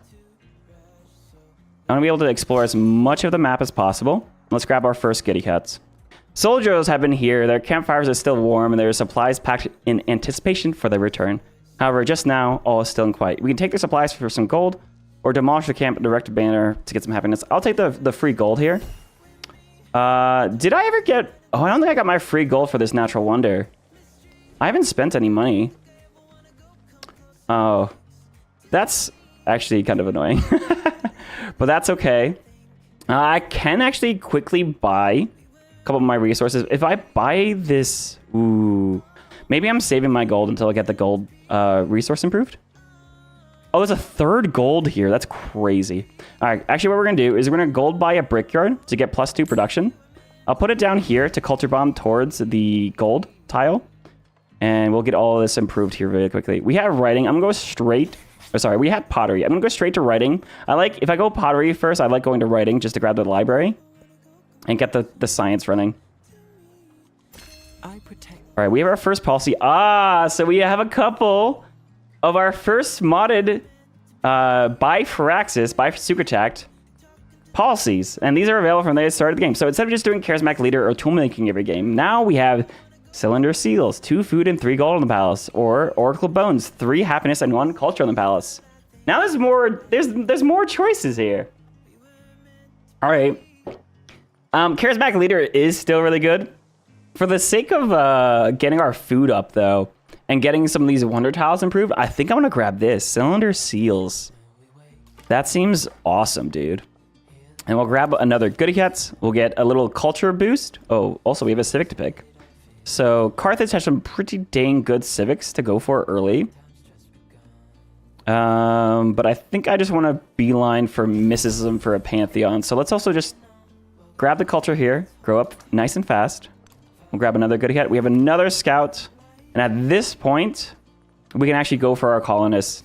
I want to be able to explore as much of the map as possible. Let's grab our first goody huts. Soldiers have been here. Their campfires are still warm, and their supplies packed in anticipation for their return. However, just now, all is still and quiet. We can take their supplies for some gold, or demolish the camp and direct a banner to get some happiness. I'll take the free gold here. Did I ever get... Oh, I don't think I got my free gold for this natural wonder. I haven't spent any money. Oh. That's actually kind of annoying. But that's okay. I can actually quickly buy a couple of my resources. If I buy this... Ooh. Maybe I'm saving my gold until I get the gold resource improved. Oh, there's a 3rd gold here. That's crazy. All right. Actually, what we're going to do is we're going to gold buy a brickyard to get +2 production. I'll put it down here to culture bomb towards the gold tile. And we'll get all of this improved here really quickly. We have writing. I'm going to go straight. Oh, sorry. We had pottery. I'm going to go straight to writing. If I go pottery first, I like going to writing just to grab the library and get the science running. All right. We have our first policy. So we have a couple of our first modded by Firaxis, by Sucretact policies. And these are available from the start of the game. So instead of just doing charismatic leader or tool making every game, now we have cylinder seals, 2 food and 3 gold in the palace, or oracle bones, 3 happiness and 1 culture in the palace. Now there's more choices here. All right. Charismatic leader is still really good. For the sake of getting our food up though, and getting some of these wonder tiles improved, I think I'm gonna grab this. Cylinder seals. That seems awesome, dude. And we'll grab another goody hats. We'll get a little culture boost. Oh, also we have a civic to pick. So Carthage has some pretty dang good civics to go for early. But I think I just want to beeline for mysticism for a pantheon. So let's also just grab the culture here, grow up nice and fast. We'll grab another goody hat. We have another scout. And at this point, we can actually go for our colonists.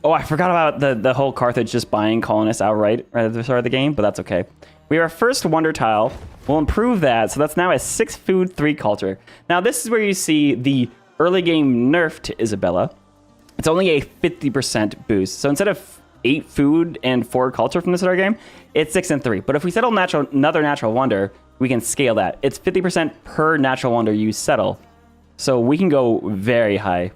Oh, I forgot about the whole Carthage just buying colonists outright right at the start of the game, but that's okay. We have our first wonder tile. We'll improve that. So that's now a 6 food, 3 culture. Now, this is where you see the early game nerf to Isabella. It's only a 50% boost. So instead of 8 food and 4 culture from the start of the game, it's 6 and 3. But if we settle another natural wonder, we can scale that. It's 50% per natural wonder you settle. So we can go very high.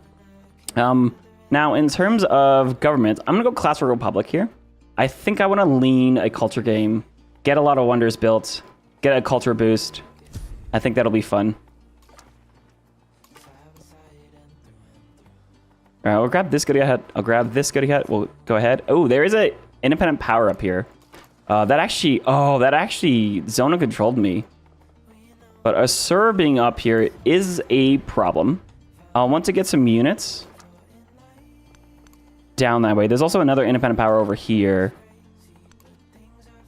Now, in terms of government, I'm going to go Classical Republic here. I think I want to lean a culture game, get a lot of wonders built, get a culture boost. I think that'll be fun. All right, we'll grab this goody hut. I'll grab this goody hut. We'll go ahead. Oh, there is a independent power up here. That actually zona controlled me. But a Sur being up here is a problem. I'll want to get some units down that way. There's also another independent power over here.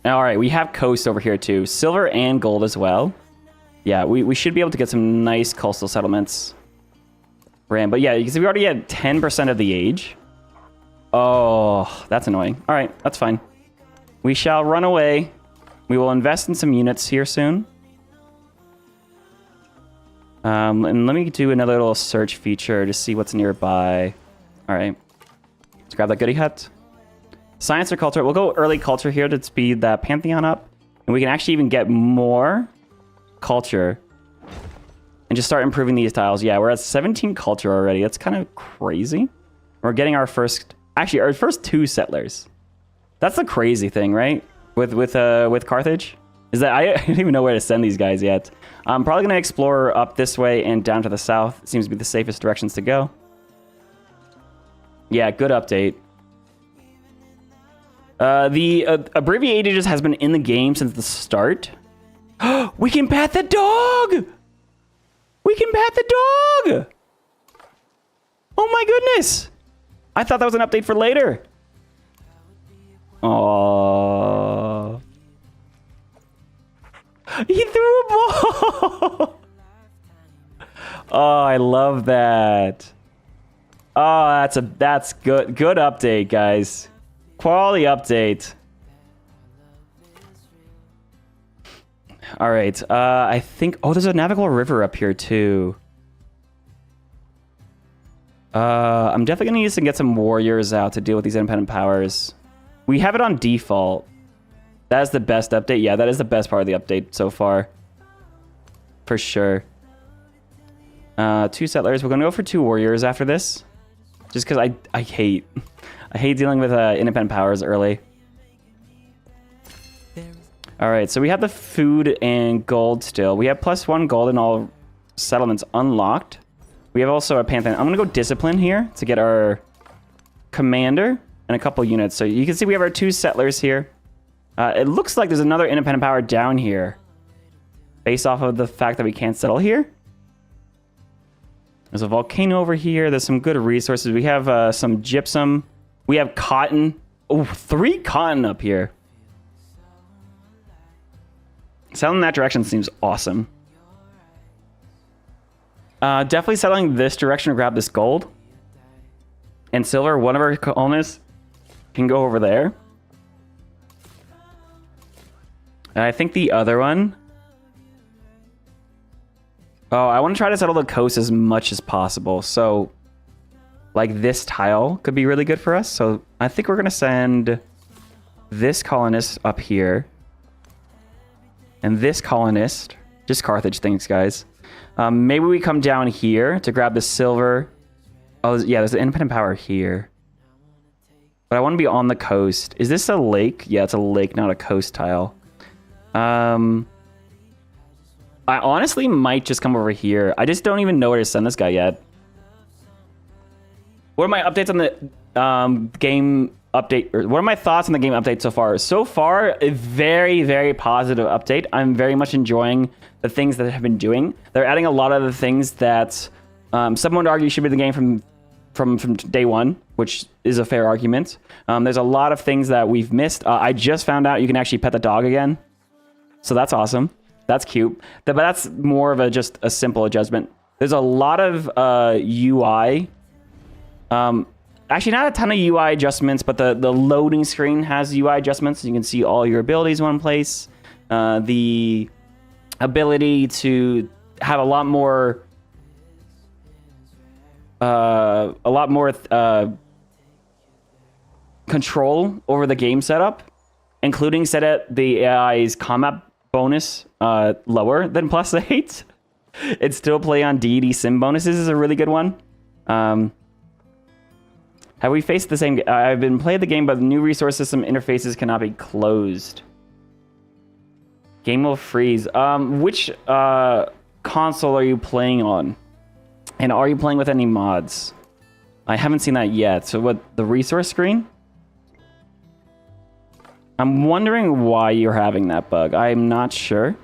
All right, we have coast over here too. Silver and gold as well. Yeah, we should be able to get some nice coastal settlements. But yeah, you can see we already had 10% of the age. Oh, that's annoying. All right, that's fine. We shall run away. We will invest in some units here soon. And let me do another little search feature to see what's nearby. All right. Let's grab that goody hut. Science or culture. We'll go early culture here to speed that Pantheon up. And we can actually even get more culture. And just start improving these tiles. Yeah, we're at 17 culture already. That's kind of crazy. We're getting our first... Actually, our first 2 settlers. That's the crazy thing, right? With Carthage, is that I don't even know where to send these guys yet. I'm probably gonna explore up this way and down to the south. It seems to be the safest directions to go. Yeah, good update. The Abbreviated Ages has been in the game since the start. We can pat the dog. We can pat the dog. Oh my goodness! I thought that was an update for later. Oh, he threw a ball. Oh, I love that. Oh, that's good. Good update, guys. Quality update. All right. I think. Oh, there's a navigable river up here too. I'm definitely gonna use to get some warriors out to deal with these independent powers. We have it on default. That is the best update. Yeah, that is the best part of the update so far. For sure. 2 settlers. We're going to go for 2 warriors after this. Just because I hate dealing with independent powers early. All right, so we have the food and gold still. We have +1 gold in all settlements unlocked. We have also a Pantheon. I'm going to go discipline here to get our commander and a couple units. So you can see we have our 2 settlers here. It looks like there's another independent power down here. Based off of the fact that we can't settle here. There's a volcano over here. There's some good resources. We have some gypsum. We have cotton. Oh, 3 cotton up here. Settling in that direction seems awesome. Definitely settling this direction to grab this gold. And silver. One of our colonists can go over there. And I think the other one... Oh, I want to try to settle the coast as much as possible. So, like, this tile could be really good for us. So, I think we're going to send this colonist up here. And this colonist. Just Carthage, thanks, guys. Maybe we come down here to grab the silver. Oh, yeah, there's an independent power here. But I want to be on the coast. Is this a lake? Yeah, it's a lake, not a coast tile. I honestly might just come over here. I just don't even know where to send this guy yet. What are my updates on the game update? Or what are my thoughts on the game update so far? So far, a very, very positive update. I'm very much enjoying the things that they've been doing. They're adding a lot of the things that some would argue should be the game from day one, which is a fair argument. There's a lot of things that we've missed. I just found out you can actually pet the dog again. So that's awesome. That's cute. But that's more of just a simple adjustment. There's a lot of UI. Actually, not a ton of UI adjustments, but the loading screen has UI adjustments. You can see all your abilities in one place. The ability to have a lot more control over the game setup, including set the AI's combat bonus lower than +8. It's still play on deity sim bonuses is a really good one. Have we faced the same? I've been playing the game, but the new resource system interfaces cannot be closed. Game will freeze. Which console are you playing on? And are you playing with any mods? I haven't seen that yet. So what, the resource screen? I'm wondering why you're having that bug. I'm not sure.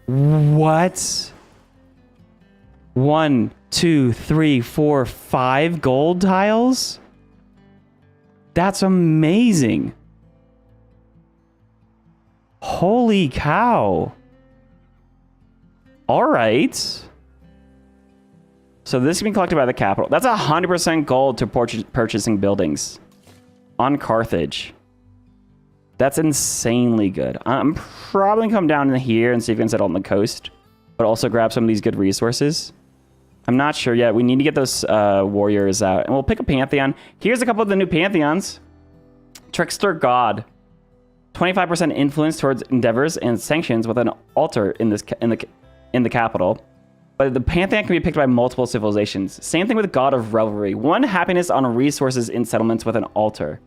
What? 1, 2, 3, 4, 5 gold tiles? That's amazing. Holy cow. All right. So this can be collected by the capital. That's 100% gold to purchasing buildings on Carthage. That's insanely good. I'm probably gonna come down in here and see if we can settle on the coast, but also grab some of these good resources. I'm not sure yet. We need to get those warriors out, and we'll pick a pantheon. Here's a couple of the new pantheons. Trickster God, 25% influence towards endeavors and sanctions with an altar in the capital. But the pantheon can be picked by multiple civilizations. Same thing with God of Revelry. 1 happiness on resources in settlements with an altar.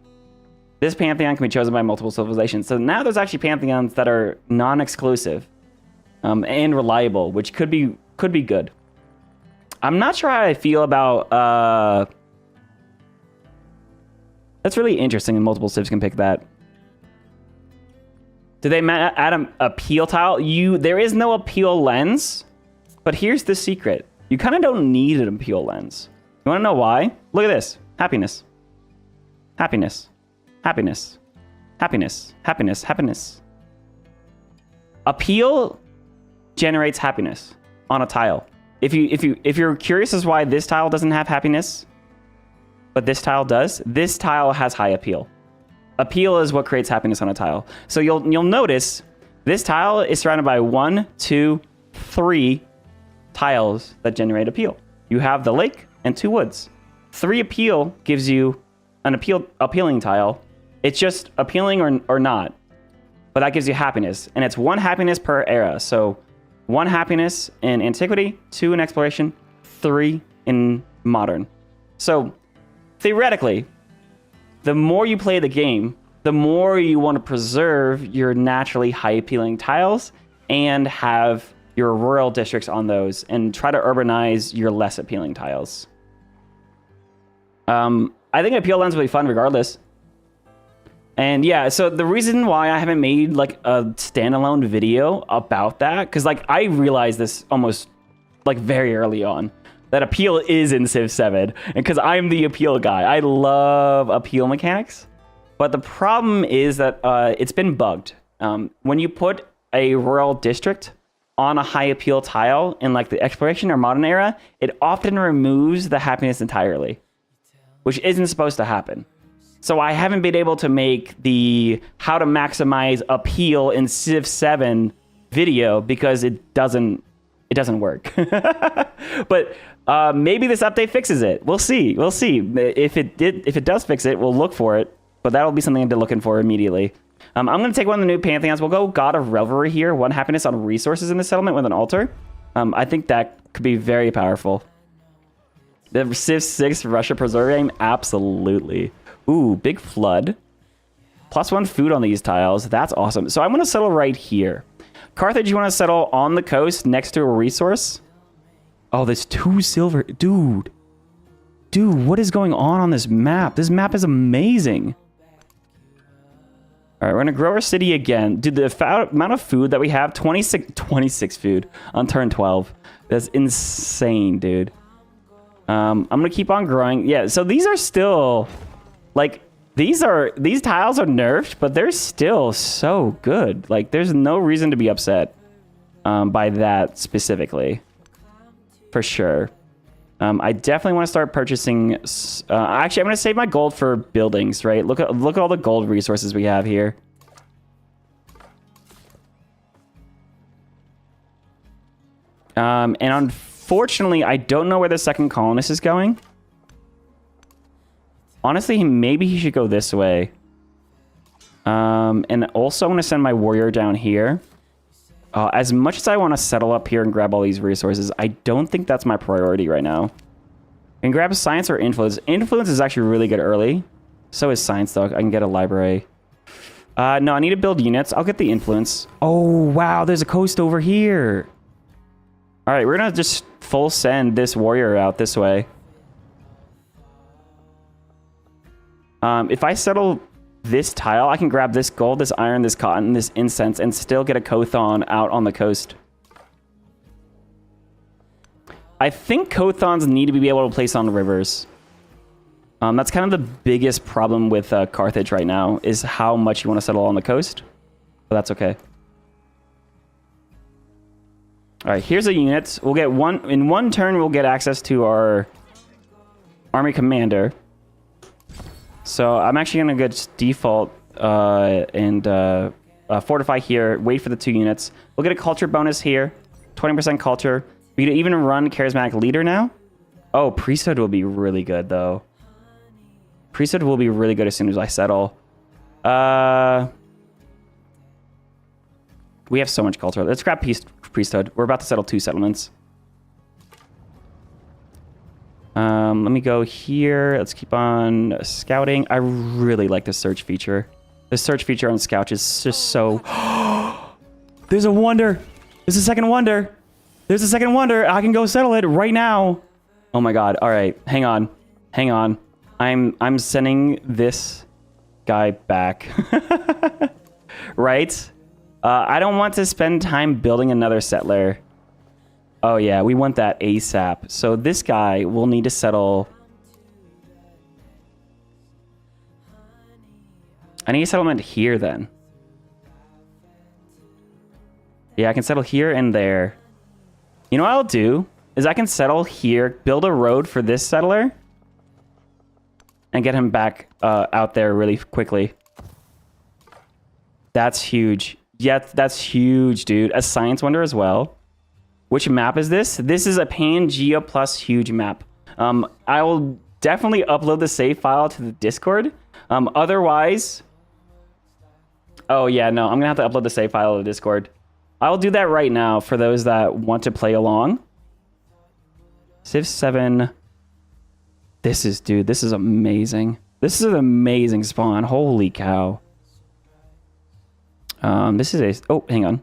This pantheon can be chosen by multiple civilizations. So now there's actually pantheons that are non-exclusive and reliable, which could be good. I'm not sure how I feel about... That's really interesting, and multiple civs can pick that. Did they add an appeal tile? There is no appeal lens, but here's the secret. You kind of don't need an appeal lens. You want to know why? Look at this. Happiness. Happiness. Happiness. Happiness. Happiness. Happiness. Appeal generates happiness on a tile. If you're curious as why this tile doesn't have happiness, but this tile does, this tile has high appeal. Appeal is what creates happiness on a tile. So you'll notice this tile is surrounded by 1, 2, 3 tiles that generate appeal. You have the lake and 2 woods. 3 appeal gives you an appealing tile. It's just appealing or not, but that gives you happiness, and it's 1 happiness per era. So 1 happiness in antiquity, 2 in exploration, 3 in modern. So theoretically, the more you play the game, the more you want to preserve your naturally high appealing tiles and have your rural districts on those and try to urbanize your less appealing tiles. I think appeal lens will be fun regardless. And yeah, so the reason why I haven't made like a standalone video about that, because like I realized this almost like very early on, that appeal is in Civ 7, and because I'm the appeal guy. I love appeal mechanics, but the problem is that it's been bugged. When you put a rural district on a high appeal tile in like the exploration or modern era, it often removes the happiness entirely, which isn't supposed to happen. So I haven't been able to make the how to maximize appeal in Civ 7 video because it doesn't work. But maybe this update fixes it. We'll see. We'll see. If it does fix it, we'll look for it. But that'll be something to look in for immediately. I'm going to take one of the new pantheons. We'll go God of Revelry here. 1 happiness on resources in the settlement with an altar. I think that could be very powerful. The Civ 6 Russia Preserve aim? Absolutely. Ooh, big flood. +1 food on these tiles. That's awesome. So I'm going to settle right here. Carthage, you want to settle on the coast next to a resource? Oh, there's 2 silver. Dude, what is going on this map? This map is amazing. All right, we're going to grow our city again. Dude, the amount of food that we have, 26 food on turn 12. That's insane, dude. I'm going to keep on growing. Yeah, so these are still... Like, these tiles are nerfed, but they're still so good. Like, there's no reason to be upset by that specifically. For sure. I definitely want to start purchasing... actually, I'm going to save my gold for buildings, right? Look at all the gold resources we have here. And unfortunately, I don't know where the second colonist is going. Honestly, maybe he should go this way. And also, I'm going to send my warrior down here. As much as I want to settle up here and grab all these resources, I don't think that's my priority right now. I can grab science or influence. Influence is actually really good early. So is science, though. I can get a library. No, I need to build units. I'll get the influence. Oh, wow. There's a coast over here. All right, we're gonna just full send this warrior out this way. If I settle this tile, I can grab this gold, this iron, this cotton, this incense, and still get a Kothon out on the coast. I think Kothons need to be able to place on rivers. That's kind of the biggest problem with Carthage right now, is how much you want to settle on the coast. But that's okay. All right, here's a unit. We'll get in one turn, we'll get access to our army commander. So I'm actually going to just default and fortify here, wait for the 2 units. We'll get a culture bonus here, 20% culture. We can even run charismatic leader now. Oh, priesthood will be really good, though. Priesthood will be really good as soon as I settle. We have so much culture. Let's grab priesthood. We're about to settle 2 settlements. Let me go here. Let's keep on scouting. I really like the search feature. The search feature on Scout is just so... There's a wonder. There's a second wonder. There's a second wonder. I can go settle it right now. Oh my god. All right. Hang on. Hang on. I'm sending this guy back. Right? I don't want to spend time building another settler. Oh yeah, we want that ASAP. So this guy will need to settle... I need a settlement here then. Yeah, I can settle here and there. You know what I'll do? Is I can settle here, build a road for this settler, and get him back out there really quickly. That's huge. Yeah, that's huge, dude. A science wonder as well. Which map is this? This is a Pangea Plus huge map. I will definitely upload the save file to the Discord. Otherwise... Oh, yeah, no. I'm going to have to upload the save file to the Discord. I'll do that right now for those that want to play along. Civ 7. This is amazing. This is an amazing spawn. Holy cow. This is a... Oh, hang on.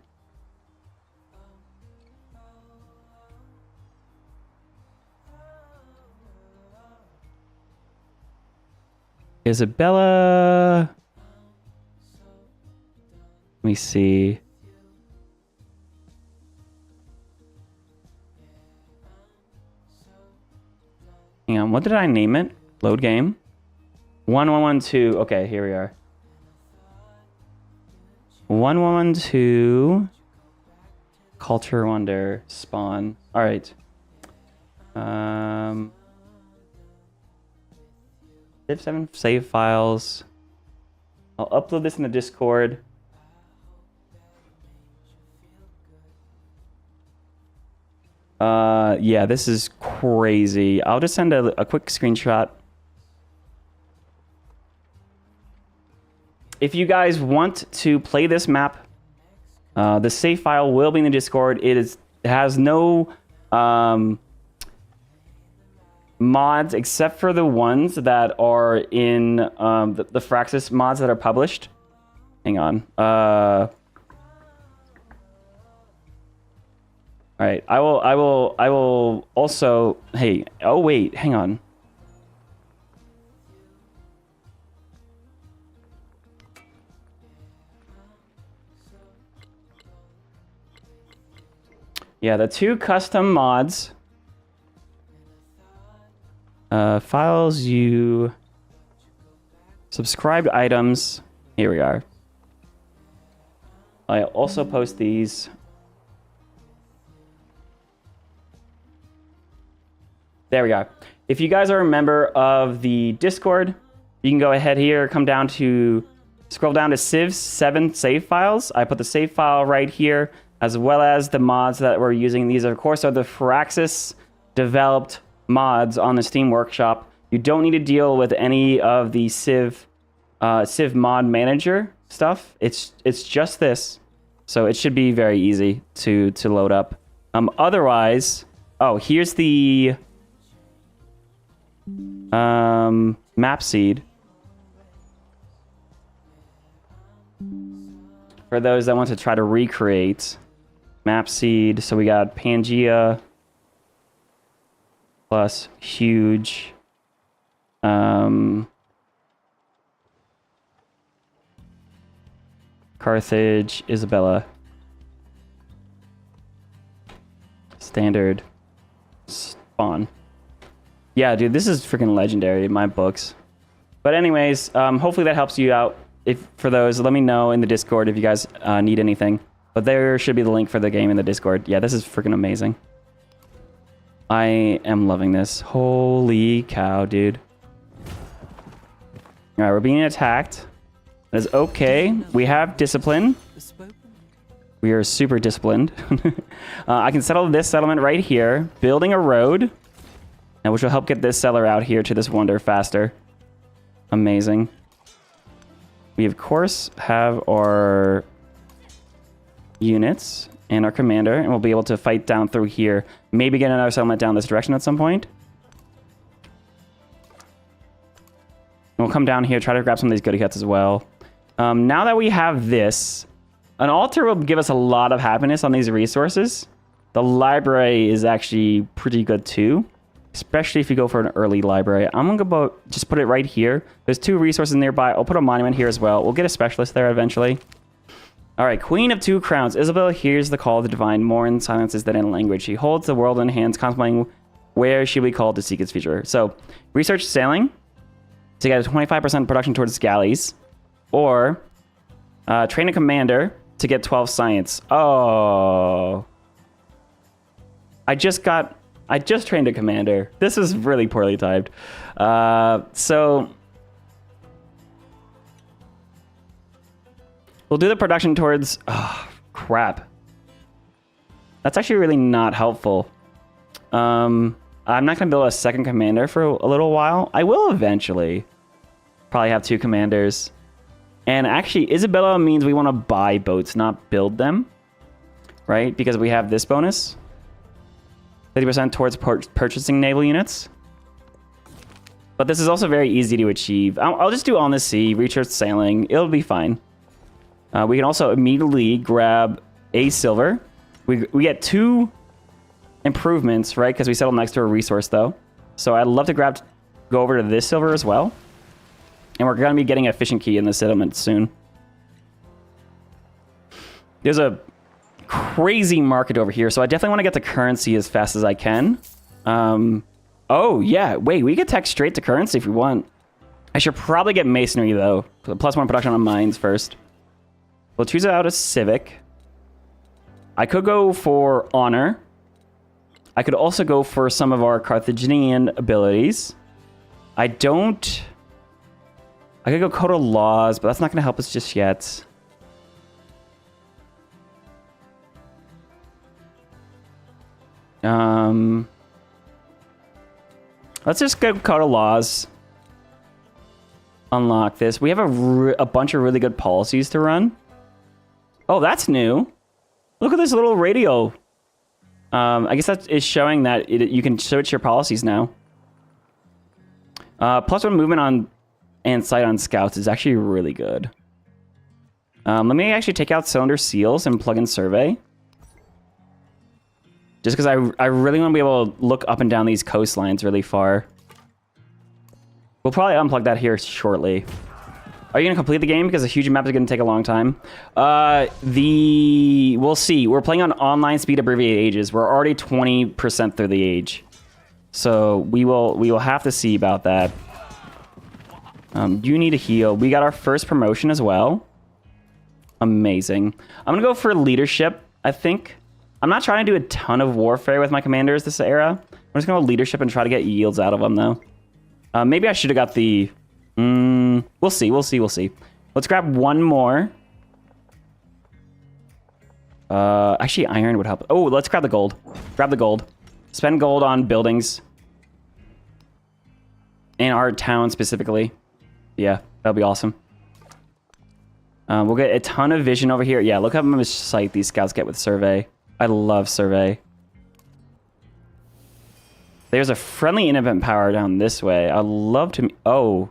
Isabella. Let me see. Hang on, what did I name it? Load game. 1112. Okay, here we are. 1112. Culture Wonder. Spawn. All right. Civ 7 save files. I'll upload this in the Discord. Yeah, this is crazy. I'll just send a quick screenshot. If you guys want to play this map, the save file will be in the Discord. It has no mods except for the ones that are in the Firaxis mods that are published. Hang on. All right, I will also, hey, oh wait, hang on. Yeah, the 2 custom mods. Files, you subscribed items. Here we are. I also post these. There we go. If you guys are a member of the Discord, you can go ahead here, scroll down to Civ 7 save files. I put the save file right here, as well as the mods that we're using. These, of course, are the Firaxis developed mods on the Steam Workshop. You don't need to deal with any of the Civ mod manager stuff. It's just this, so it should be very easy to load up. Otherwise, oh, here's the map seed for those that want to try to recreate. Map seed. So we got Pangea Plus, huge. Carthage, Isabella. Standard. Spawn. Yeah, dude, this is freaking legendary in my books. But anyways, hopefully that helps you out. If for those, let me know in the Discord if you guys need anything. But there should be the link for the game in the Discord. Yeah, this is freaking amazing. I am loving this. Holy cow, dude. All right, we're being attacked. That is okay. We have discipline. We are super disciplined. I can settle this settlement right here, building a road, and which will help get this settler out here to this wonder faster. Amazing. We, of course, have our units and our commander, and we'll be able to fight down through here. Maybe get another settlement down this direction at some point. And we'll come down here, try to grab some of these goody cuts as well. Now that we have this, an altar will give us a lot of happiness on these resources. The library is actually pretty good too, especially if you go for an early library. I'm gonna just put it right here. There's 2 resources nearby. I'll put a monument here as well. We'll get a specialist there eventually. All right, Queen of 2 Crowns. Isabella hears the call of the divine more in silences than in language. She holds the world in hands, contemplating where she will be called to seek its future. So, research sailing to get a 25% production towards galleys, or train a commander to get 12 science. Oh, I just trained a commander. This is really poorly timed. So we'll do the production towards... Oh, crap. That's actually really not helpful. I'm not going to build a second commander for a little while. I will eventually. Probably have 2 commanders. And actually, Isabella means we want to buy boats, not build them. Right? Because we have this bonus. 50% towards purchasing naval units. But this is also very easy to achieve. I'll just do on the sea, research sailing. It'll be fine. We can also immediately grab a silver. We get 2 improvements, right? Because we settle next to a resource, though. So I'd love to go over to this silver as well. And we're going to be getting a fishing key in the settlement soon. There's a crazy market over here, so I definitely want to get the currency as fast as I can. Oh, yeah. Wait, we can tech straight to currency if we want. I should probably get masonry, though. +1 production on mines first. We'll choose out a civic. I could go for honor. I could also go for some of our Carthaginian abilities. I could go code of laws, but that's not going to help us just yet. Let's just go code of laws. Unlock this. We have a bunch of really good policies to run. Oh, that's new. Look at this little radio. I guess that is showing that you can switch your policies now. +1 movement on and sight on scouts is actually really good. Let me actually take out cylinder seals and plug in survey. Just because I really want to be able to look up and down these coastlines really far. We'll probably unplug that here shortly. Are you going to complete the game? Because a huge map is going to take a long time. We'll see. We're playing on online speed abbreviated ages. We're already 20% through the age. So we will have to see about that. You need a heal. We got our first promotion as well. Amazing. I'm going to go for leadership, I think. I'm not trying to do a ton of warfare with my commanders this era. I'm just going to go leadership and try to get yields out of them, though. Maybe I should have got the... We'll see. Let's grab one more. Actually, iron would help. Oh, let's grab the gold. Grab the gold. Spend gold on buildings. And our town specifically. Yeah, that'll be awesome. We'll get a ton of vision over here. Yeah, look how much sight these scouts get with survey. I love survey. There's a friendly innovate power down this way. I'd love to... Oh,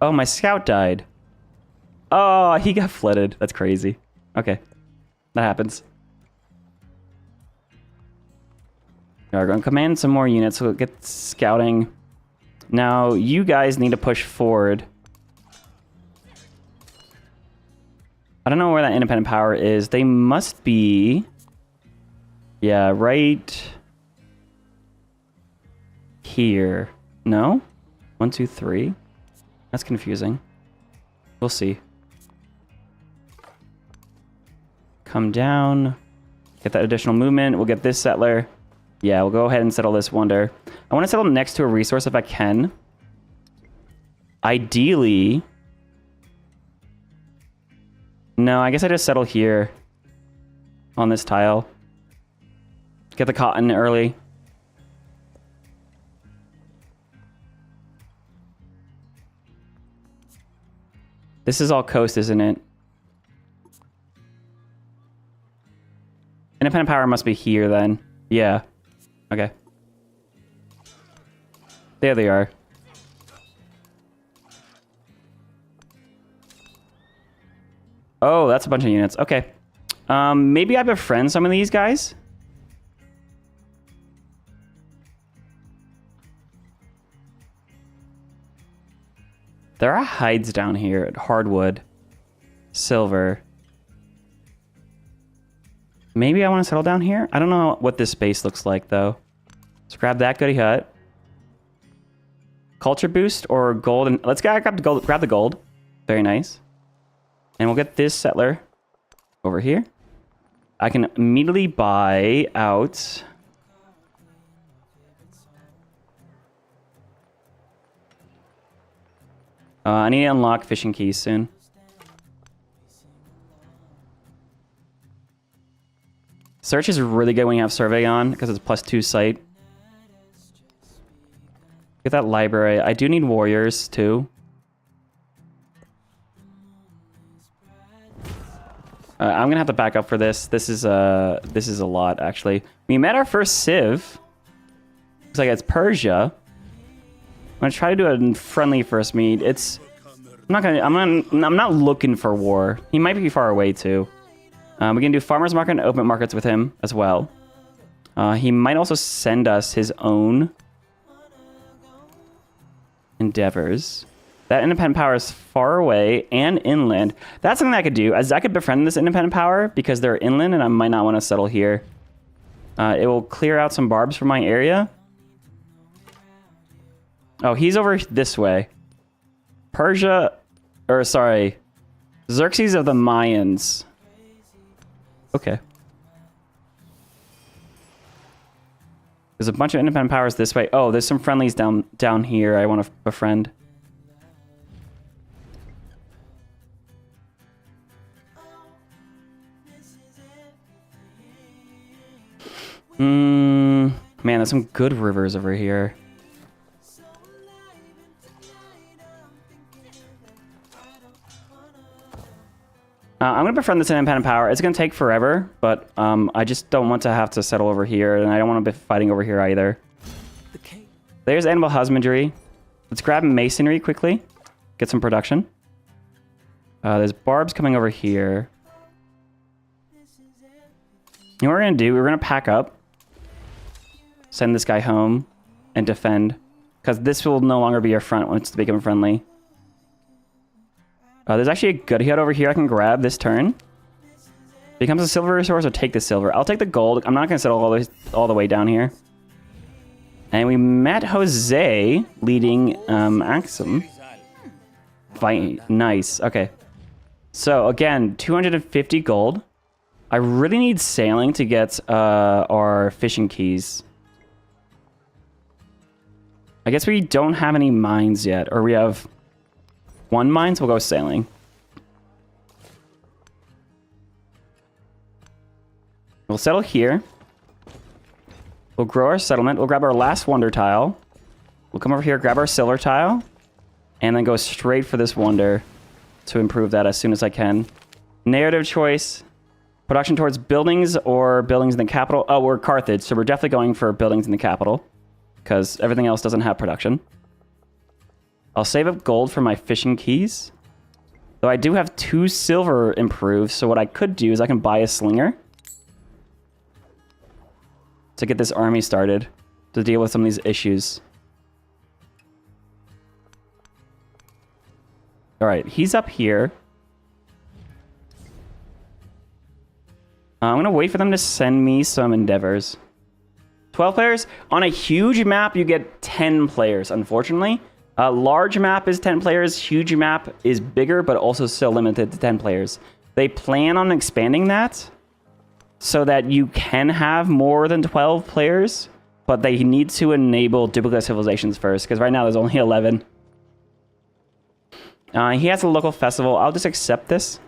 my scout died. Oh, he got flooded. That's crazy. Okay. That happens. We're going to command some more units. We'll get scouting. Now, you guys need to push forward. I don't know where that independent power is. They must be... Yeah, right... here. No? 1, 2, 3? That's confusing. We'll see. Come down. Get that additional movement. We'll get this settler. Yeah, we'll go ahead and settle this wonder. I want to settle next to a resource if I can. Ideally... No, I guess I just settle here. On this tile. Get the cotton early. This is all coast, isn't it? Independent power must be here then. Yeah. Okay. There they are. Oh, that's a bunch of units. Okay. Maybe I befriend some of these guys? There are hides down here at hardwood. Silver. Maybe I want to settle down here? I don't know what this space looks like, though. Let's grab that goody hut. Culture boost or gold? And let's grab the gold. Grab the gold. Very nice. And we'll get this settler over here. I can immediately buy out... I need to unlock fishing keys soon. Search is really good when you have survey on because it's +2 sight. Get that library. I do need warriors too. I'm gonna have to back up for this. This is a lot actually. We met our first civ. Looks like it's Persia. I'm gonna try to do a friendly first meet. I'm not looking for war. He might be far away too. We can do farmers market and open markets with him as well. He might also send us his own endeavors. That independent power is far away and inland. That's something I could do. As I could befriend this independent power because they're inland and I might not want to settle here. It will clear out some barbs from my area. Oh, he's over this way. Persia, or sorry, Xerxes of the Mayans. Okay. There's a bunch of independent powers this way. Oh, there's some friendlies down here I want to befriend. Man, there's some good rivers over here. I'm going to befriend this independent power. It's going to take forever, but I just don't want to have to settle over here, and I don't want to be fighting over here either. There's animal husbandry. Let's grab masonry quickly. Get some production. There's barbs coming over here. You know what we're going to do? We're going to pack up. Send this guy home. And defend. Because this will no longer be our front once it's become friendly. There's actually a good hut over here I can grab this turn. Becomes a silver resource or take the silver. I'll take the gold. I'm not going to settle all the way down here. And we met Jose leading Axum. Nice. Okay. So again, 250 gold. I really need sailing to get our fishing keys. I guess we don't have any mines yet. Or we have... 1 mine, so we'll go sailing. We'll settle here. We'll grow our settlement. We'll grab our last wonder tile. We'll come over here, grab our silver tile. And then go straight for this wonder to improve that as soon as I can. Narrative choice. Production towards buildings or buildings in the capital. Oh, we're Carthage, so we're definitely going for buildings in the capital. Because everything else doesn't have production. I'll save up gold for my fishing keys. Though I do have 2 silver improved, so what I could do is I can buy a slinger. to get this army started to deal with some of these issues. All right, he's up here. I'm going to wait for them to send me some endeavors. 12 players. On a huge map, you get 10 players, unfortunately. A large map is 10 players. Huge map is bigger, but also still limited to 10 players. They plan on expanding that so that you can have more than 12 players, but they need to enable duplicate civilizations first, because right now there's only 11. He has a local festival. I'll just accept this.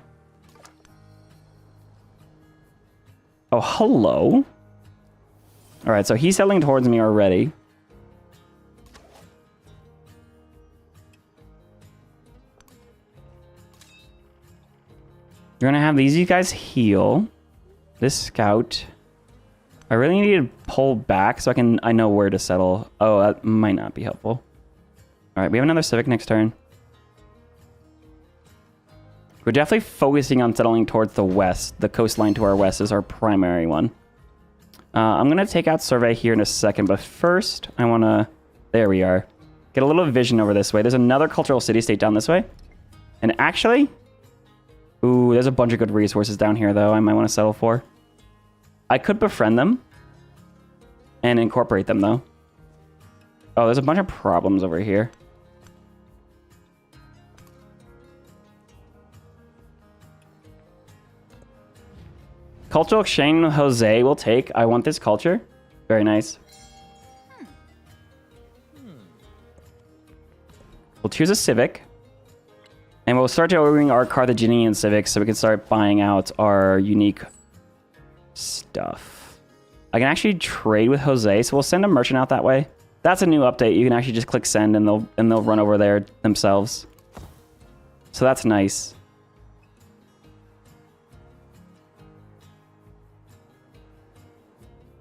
Oh, hello. All right, so he's settling towards me already. You're gonna have these guys heal. This scout. I really need to pull back so I know where to settle. Oh, that might not be helpful. All right, we have another civic next turn. We're definitely focusing on settling towards the west. The coastline to our west is our primary one. I'm going to take out survey here in a second, but first I want to... There we are. Get a little vision over this way. There's another cultural city-state down this way. And actually... Ooh, there's a bunch of good resources down here, though, I might want to settle for. I could befriend them and incorporate them, though. Oh, there's a bunch of problems over here. Cultural exchange with Jose will take. I want this culture. Very nice. We'll choose a civic. And we'll start ordering our Carthaginian civics so we can start buying out our unique stuff. I can actually trade with Jose, so we'll send a merchant out that way. That's a new update. You can actually just click send and they'll run over there themselves. So that's nice.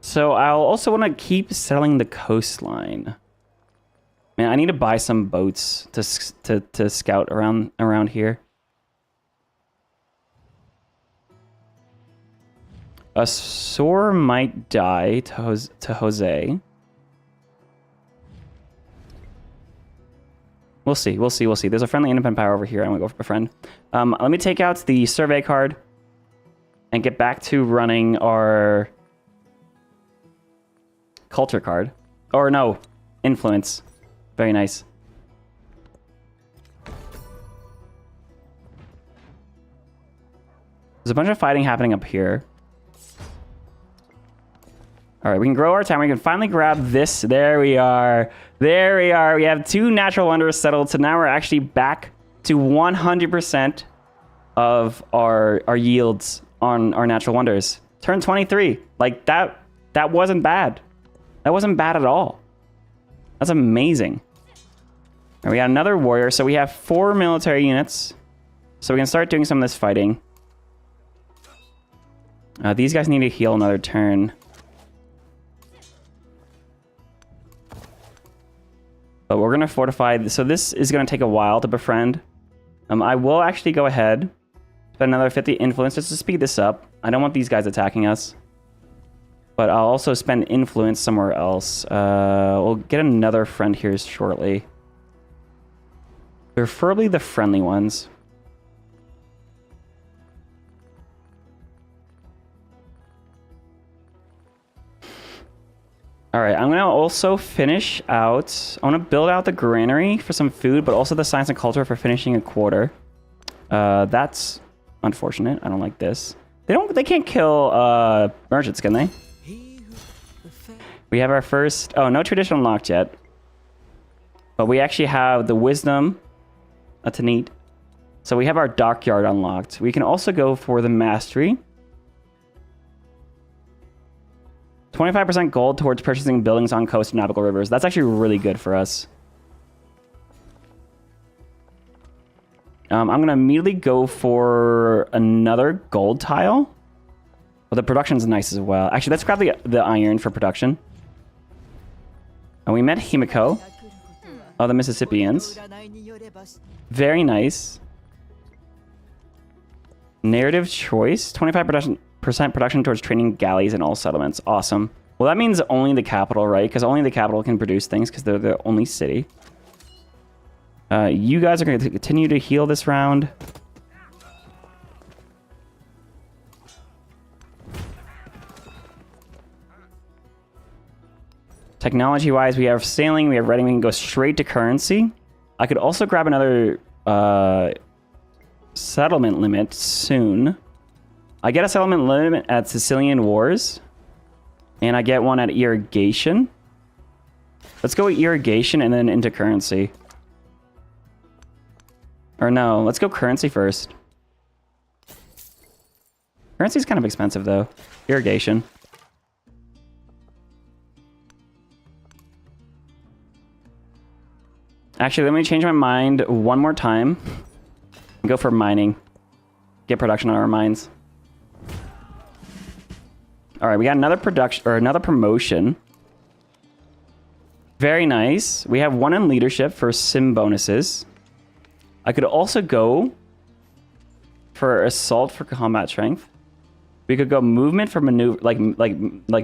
So I'll also want to keep selling the coastline. Man, I need to buy some boats to scout around here. A Soar might die to Jose. We'll see. There's a friendly independent power over here. I'm gonna go for a friend. Let me take out the survey card and get back to running our culture card. Or no, influence. Very nice. There's a bunch of fighting happening up here. All right, we can grow our time. We can finally grab this. There we are. There we are. We have 2 natural wonders settled. So now we're actually back to 100% of our yields on our natural wonders. Turn 23. Like that wasn't bad. That wasn't bad at all. That's amazing. And we got another warrior. So we have 4 military units. So we can start doing some of this fighting. These guys need to heal another turn. But we're going to fortify. So this is going to take a while to befriend. I will actually go ahead. Spend another 50 influence just to speed this up. I don't want these guys attacking us. But I'll also spend influence somewhere else. We'll get another friend here shortly. Preferably the friendly ones. All right, I'm going to also finish out... I want to build out the granary for some food, but also the science and culture for finishing a quarter. That's unfortunate. I don't like this. They can't kill merchants, can they? We have our first... Oh, no tradition unlocked yet. But we actually have the wisdom. That's neat. So we have our dockyard unlocked. We can also go for the mastery. 25% gold towards purchasing buildings on coast and navigable rivers. That's actually really good for us. I'm going to immediately go for another gold tile. Well, the production's nice as well. Actually, let's grab the iron for production. And we met Himiko of the Mississippians. Very nice. Narrative choice. 25% production towards training galleys in all settlements. Awesome. Well, that means only the capital, right? Because only the capital can produce things because they're the only city. You guys are going to continue to heal this round. Technology-wise, we have sailing, we have writing, we can go straight to currency. I could also grab another settlement limit soon. I get a settlement limit at Sicilian Wars. And I get one at irrigation. Let's go with irrigation and then into currency. Or no, let's go currency first. Currency's kind of expensive though. Irrigation. Actually, let me change my mind one more time. Go for mining. Get production on our mines. All right, we got another production or another promotion. Very nice. We have one in leadership for sim bonuses. I could also go for assault for combat strength. We could go movement for maneuver, like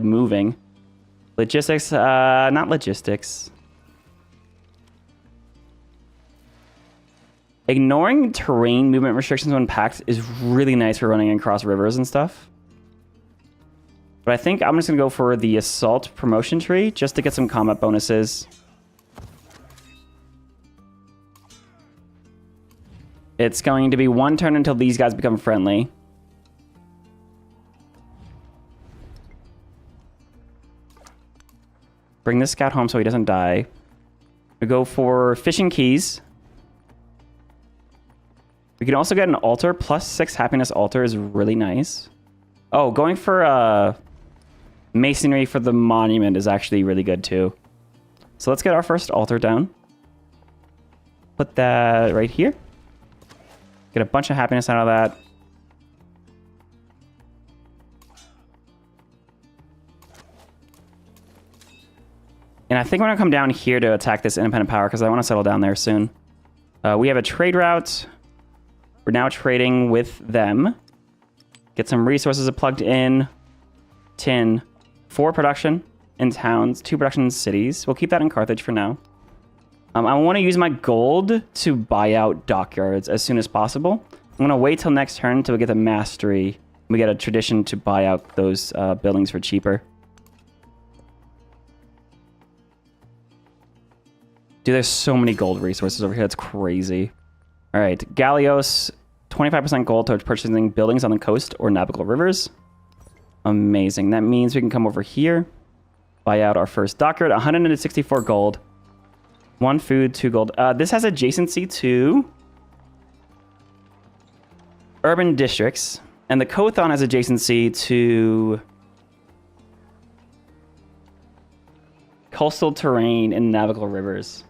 moving. Logistics, not logistics. Ignoring terrain movement restrictions when packed is really nice for running across rivers and stuff. But I think I'm just going to go for the assault promotion tree just to get some combat bonuses. It's going to be one turn until these guys become friendly. Bring this scout home so he doesn't die. We go for fishing keys. We can also get an altar. +6 happiness altar is really nice. Oh, going for masonry for the monument is actually really good too. So let's get our first altar down. Put that right here. Get a bunch of happiness out of that. And I think I'm going to come down here to attack this independent power because I want to settle down there soon. We have a trade route. We're now trading with them. Get some resources plugged in. Tin. 4 production in towns, 2 production in cities. We'll keep that in Carthage for now. I want to use my gold to buy out dockyards as soon as possible. I'm going to wait till next turn until we get the mastery. We get a tradition to buy out those buildings for cheaper. Dude, there's so many gold resources over here. That's crazy. All right, Gallios, 25% gold towards purchasing buildings on the coast or navigable rivers. Amazing. That means we can come over here, buy out our first dockyard. 164 gold. 1 food, 2 gold. This has adjacency to urban districts, and the Kothon has adjacency to coastal terrain and navigable rivers.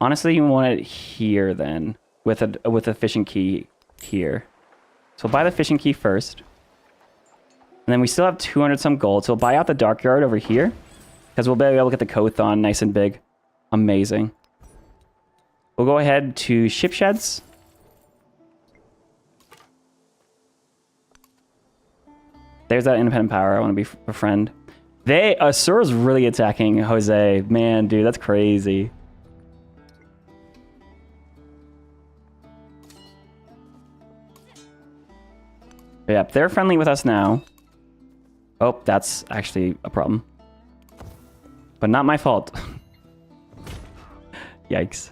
Honestly, you want it here then, with a fishing key here. So we'll buy the fishing key first. And then we still have 200 some gold. So we'll buy out the dockyard over here. Because we'll be able to get the Kothon nice and big. Amazing. We'll go ahead to ship sheds. There's that independent power I want to be a friend. Asura's really attacking Jose. Man, dude, that's crazy. Yeah, they're friendly with us now. Oh, that's actually a problem. But not my fault. Yikes.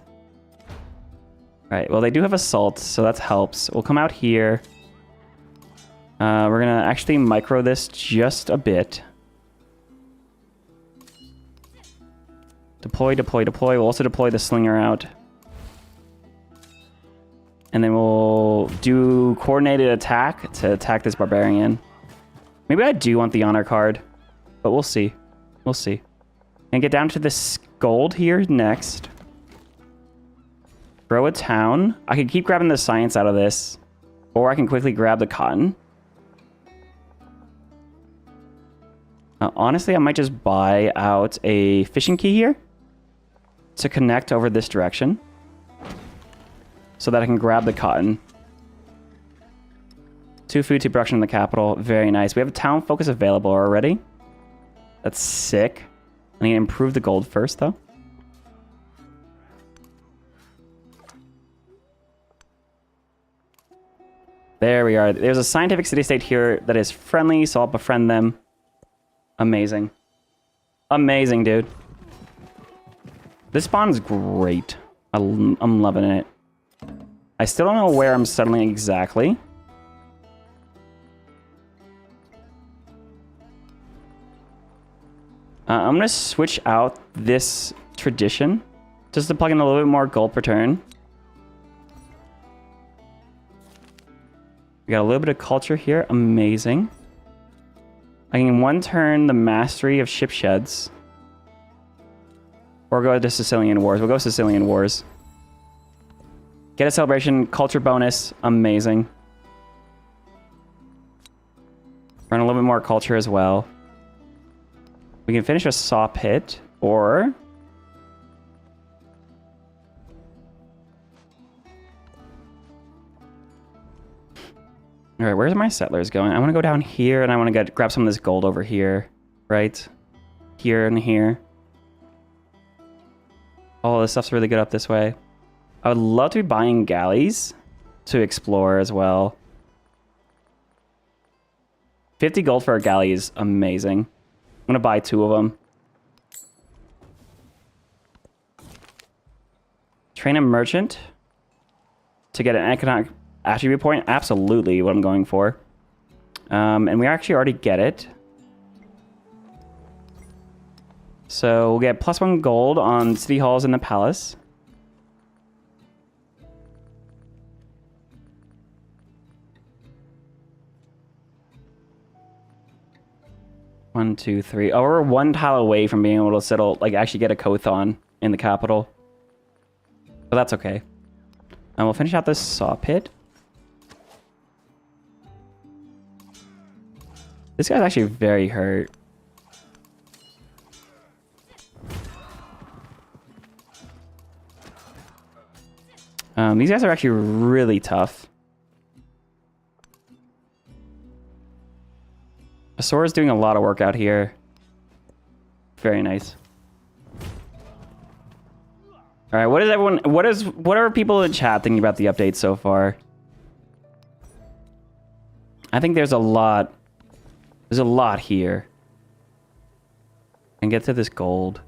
Alright, well, they do have assault, so that helps. We'll come out here. We're going to actually micro this just a bit. Deploy, deploy, deploy. We'll also deploy the slinger out. And then we'll do coordinated attack to attack this barbarian. Maybe I do want the honor card, but we'll see. We'll see. And get down to this gold here next. Grow a town. I can keep grabbing the science out of this, or I can quickly grab the cotton. Honestly, I might just buy out a fishing key here to connect over this direction, so that I can grab the cotton 2 food, 2 production in the capital. Very nice. We have a town focus available already. That's sick. I need to improve the gold first, though. There we are. There's a scientific city-state here that is friendly, so I'll befriend them. Amazing. Amazing, dude. This spawn is great. I'm loving it. I still don't know where I'm settling exactly. I'm going to switch out this tradition just to plug in a little bit more gold per turn. We got a little bit of culture here. Amazing. I can 1 turn the mastery of ship sheds. Or go to Sicilian Wars. We'll go Sicilian Wars. Get a celebration, culture bonus. Amazing. Run a little bit more culture as well. We can finish a saw pit, or... Alright, where's my settlers going? I want to go down here, and I want to grab some of this gold over here. Right? Here and here. Oh, this stuff's really good up this way. I would love to be buying galleys to explore as well. 50 gold for a galley is amazing. I'm going to buy 2 of them. Train a merchant to get an economic attribute point. Absolutely what I'm going for. And we actually already get it. So we'll get +1 gold on city halls in the palace. One, 2, 3. Oh, we're 1 tile away from being able to settle, like, actually get a Kothon in the capital. But that's okay. And we'll finish out this saw pit. This guy's actually very hurt. These guys are actually really tough. Sora's doing a lot of work out here. Very nice. All right, what is everyone? What are people in chat thinking about the update so far? I think there's a lot. There's a lot here. And get to this gold.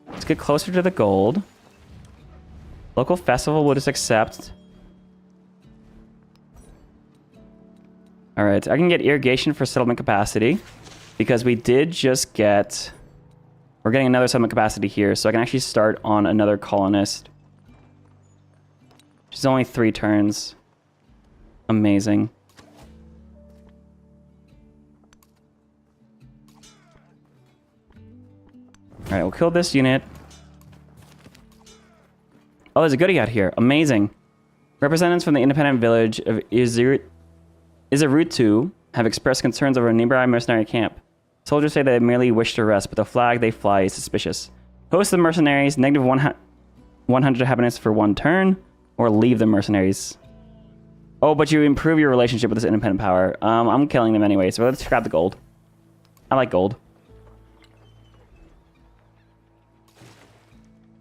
Let's get closer to the gold. Local festival will just accept. All right, I can get irrigation for settlement capacity because we did just get... We're getting another settlement capacity here, so I can actually start on another colonist. Which is only 3 turns. Amazing. All right, we'll kill this unit. Oh, there's a goodie out here. Amazing. Representatives from the independent village of Izarutu have expressed concerns over a nearby mercenary camp. Soldiers say they merely wish to rest, but the flag they fly is suspicious. Host the mercenaries, negative 100 happiness for 1 turn, or leave the mercenaries. Oh, but you improve your relationship with this independent power. I'm killing them anyway, so let's grab the gold. I like gold.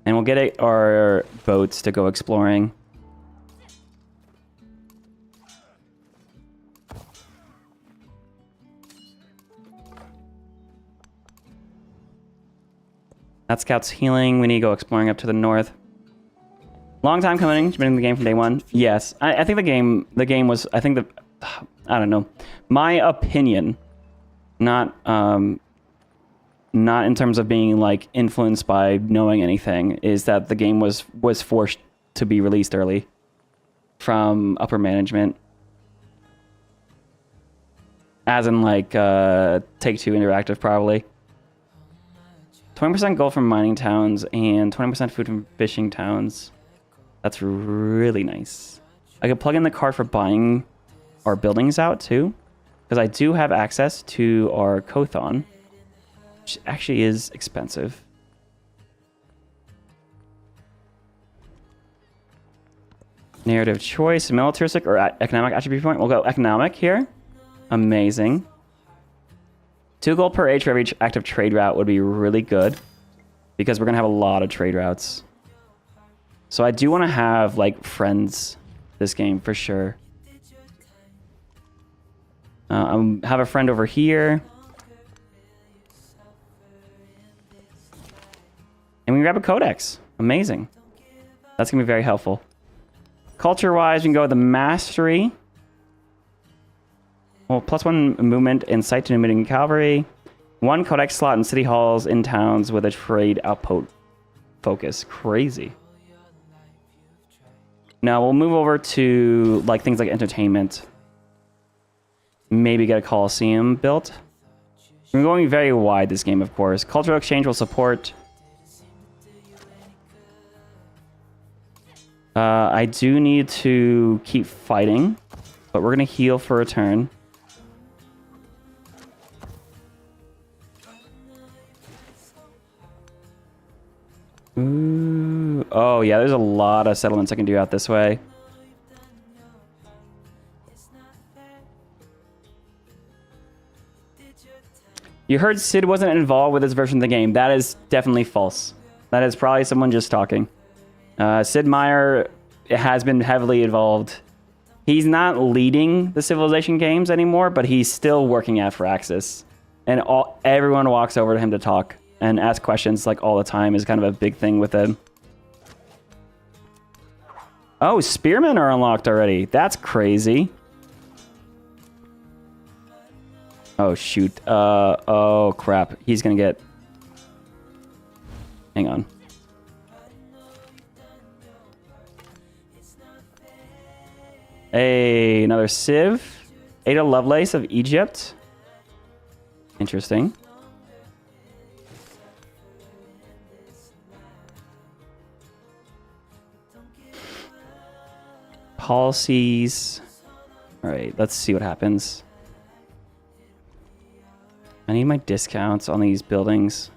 And we'll get our boats to go exploring. That scout's healing. We need to go exploring up to the north. Long time coming. It's been in the game from day 1. Yes, I think the game was. I think I don't know. My opinion, not in terms of being like influenced by knowing anything, is that the game was forced to be released early from upper management, as in like Take-Two Interactive probably. 20% gold from mining towns and 20% food from fishing towns. That's really nice. I could plug in the card for buying our buildings out too, because I do have access to our Kothon, which actually is Narrative choice, militaristic or economic attribute point? We'll go economic here. Amazing. 2 gold per age for every active trade route would be really good because we're going to have a lot of trade routes. So I do want to have like friends this game for sure. I have a friend over here. And we grab a codex. Amazing. That's going to be very helpful. Culture-wise, we can go with the mastery. Well, +1 movement and sight to moving cavalry. 1 codex slot in city halls in towns with a trade outpost focus. Crazy. Now we'll move over to like things like entertainment. Maybe get a Coliseum built. We're going very wide this game, of course. Cultural exchange will support. I do need to keep fighting, but we're going to heal for a turn. Ooh. Oh, yeah, there's a lot of settlements I can do out this way. You heard Sid wasn't involved with this version of the game. That is definitely false. That is probably someone just talking. Sid Meier has been heavily involved. He's not leading the Civilization games anymore, but he's still working at Firaxis. And everyone walks over to him to talk and ask questions like all the time is kind of a big thing with him. Oh, Spearmen are unlocked already. That's crazy. Oh, shoot. Oh, crap. He's gonna get... Hang on. Hey, another Civ. Ada Lovelace of Egypt. Interesting. Policies. All right, let's see what happens. I need my discounts on these buildings.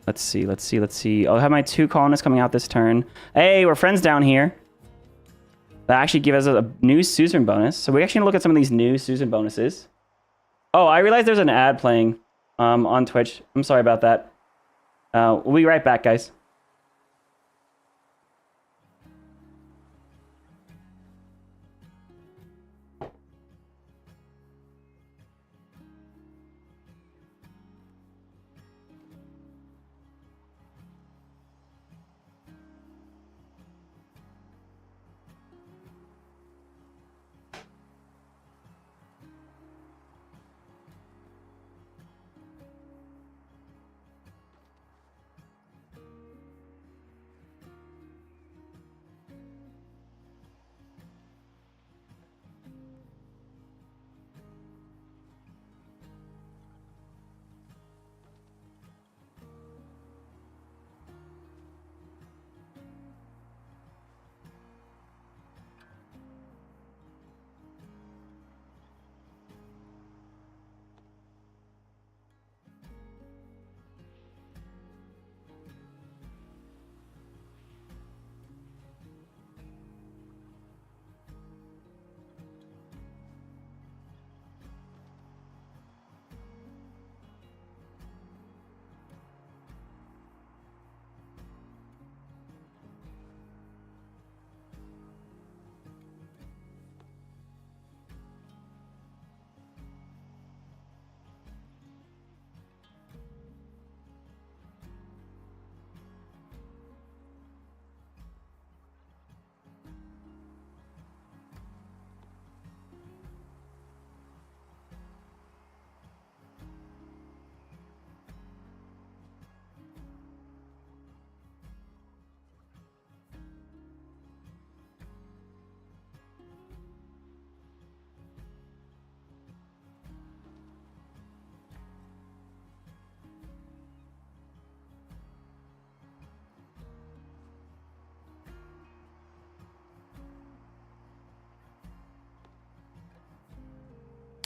Let's see, let's see, let's see. I'll have my 2 colonists coming out this turn. Hey, we're friends down here. That actually gives us a new Suzerain bonus. So we actually look at some of these new Suzerain bonuses. Oh, I realized there's an ad playing on Twitch. I'm sorry about that. We'll be right back, guys.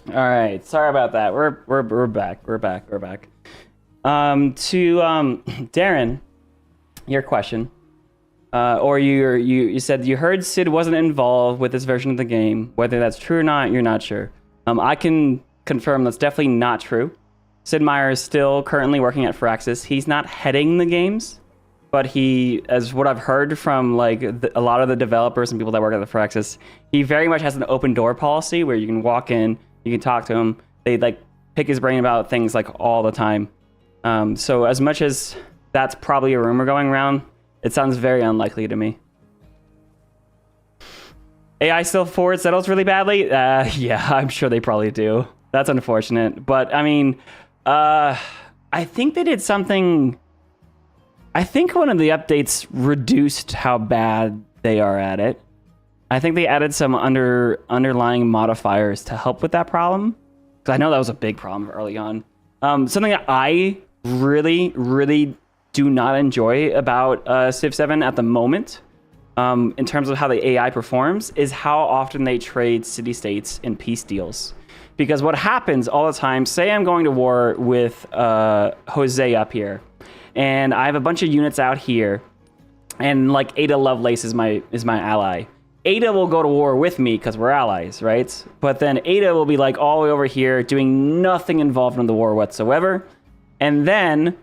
All right, sorry about that. We're back. We're back. To Darren, your question. or you said you heard Sid wasn't involved with this version of the game. Whether that's true or not, you're not sure. I can confirm that's definitely not true. Sid Meier is still currently working at Firaxis. He's not heading the games, but he, as what I've heard from like a lot of the developers and people that work at the Firaxis, he very much has an open door policy where you can walk in, you can talk to him. They like pick his brain about things like all the time. So as much as that's probably a rumor going around, it sounds very unlikely to me. AI still forward settles really badly? Yeah, I'm sure they probably do. That's unfortunate. But I mean, I think they did something. I think one of the updates reduced how bad they are at it. I think they added some underlying modifiers to help with that problem. Because I know that was a big problem early on. Something that I really do not enjoy about Civ 7 at the moment, in terms of how the AI performs, is how often they trade city-states in peace deals. Because what happens all the time, say I'm going to war with Jose up here, and I have a bunch of units out here, and like Ada Lovelace is my ally. Ada will go to war with me because we're allies, right? But then Ada will be like all the way over here doing nothing involved in the war whatsoever. And then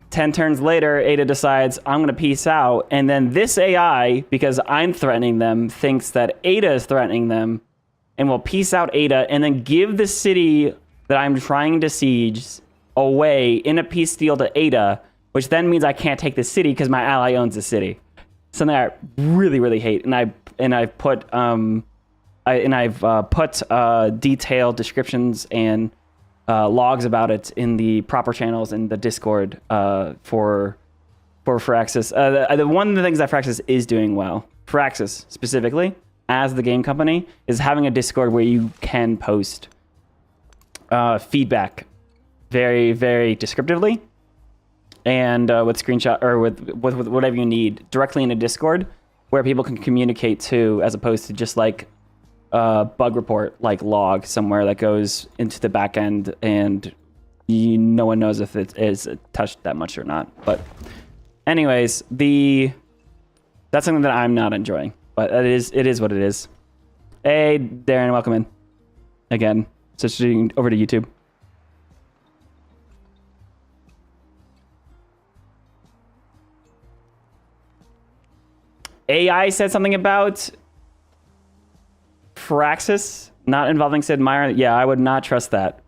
10 turns later, Ada decides I'm going to peace out. And then this AI, because I'm threatening them, thinks that Ada is threatening them and will peace out Ada and then give the city that I'm trying to siege away in a peace deal to Ada, which then means I can't take the city because my ally owns the city. Something I really hate. And I've put detailed descriptions and logs about it in the proper channels in the Discord for Firaxis. One of the things that Firaxis is doing well, Firaxis specifically, as the game company, is having a Discord where you can post feedback very descriptively and with screenshot or with whatever you need directly in a Discord where people can communicate to, as opposed to just like bug report like log somewhere that goes into the back end and no one knows if it is touched that much or not. But anyways, that's something that I'm not enjoying, but it is what it is. Hey Darren, welcome in again. Switching over to YouTube. AI said something about Firaxis not involving Sid Meier. Yeah, I would not trust that.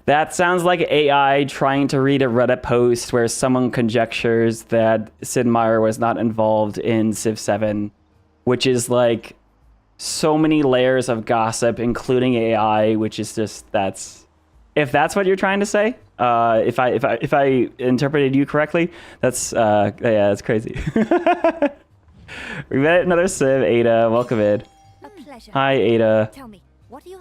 That sounds like AI trying to read a Reddit post where someone conjectures that Sid Meier was not involved in Civ 7, which is like so many layers of gossip, including AI, which is just if that's what you're trying to say. If I interpreted you correctly, that's that's crazy. We met another Civ, Ada. Welcome in. A pleasure. Hi, Ada. Tell me, what are your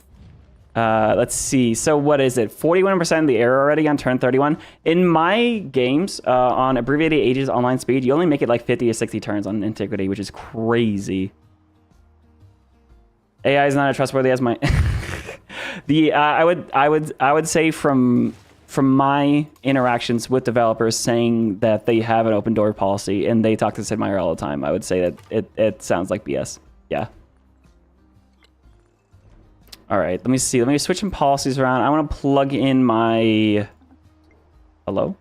let's see. So what is it? 41% of the error already on turn 31. In my games, on Abbreviated Ages online speed, you only make it like 50 to 60 turns on Antiquity, which is crazy. AI is not as trustworthy as my. I would say from my interactions with developers saying that they have an open door policy and they talk to Sid Meier all the time, I would say that it sounds like BS. Yeah. All right, let me see. Let me switch some policies around. I want to plug in my... Hello?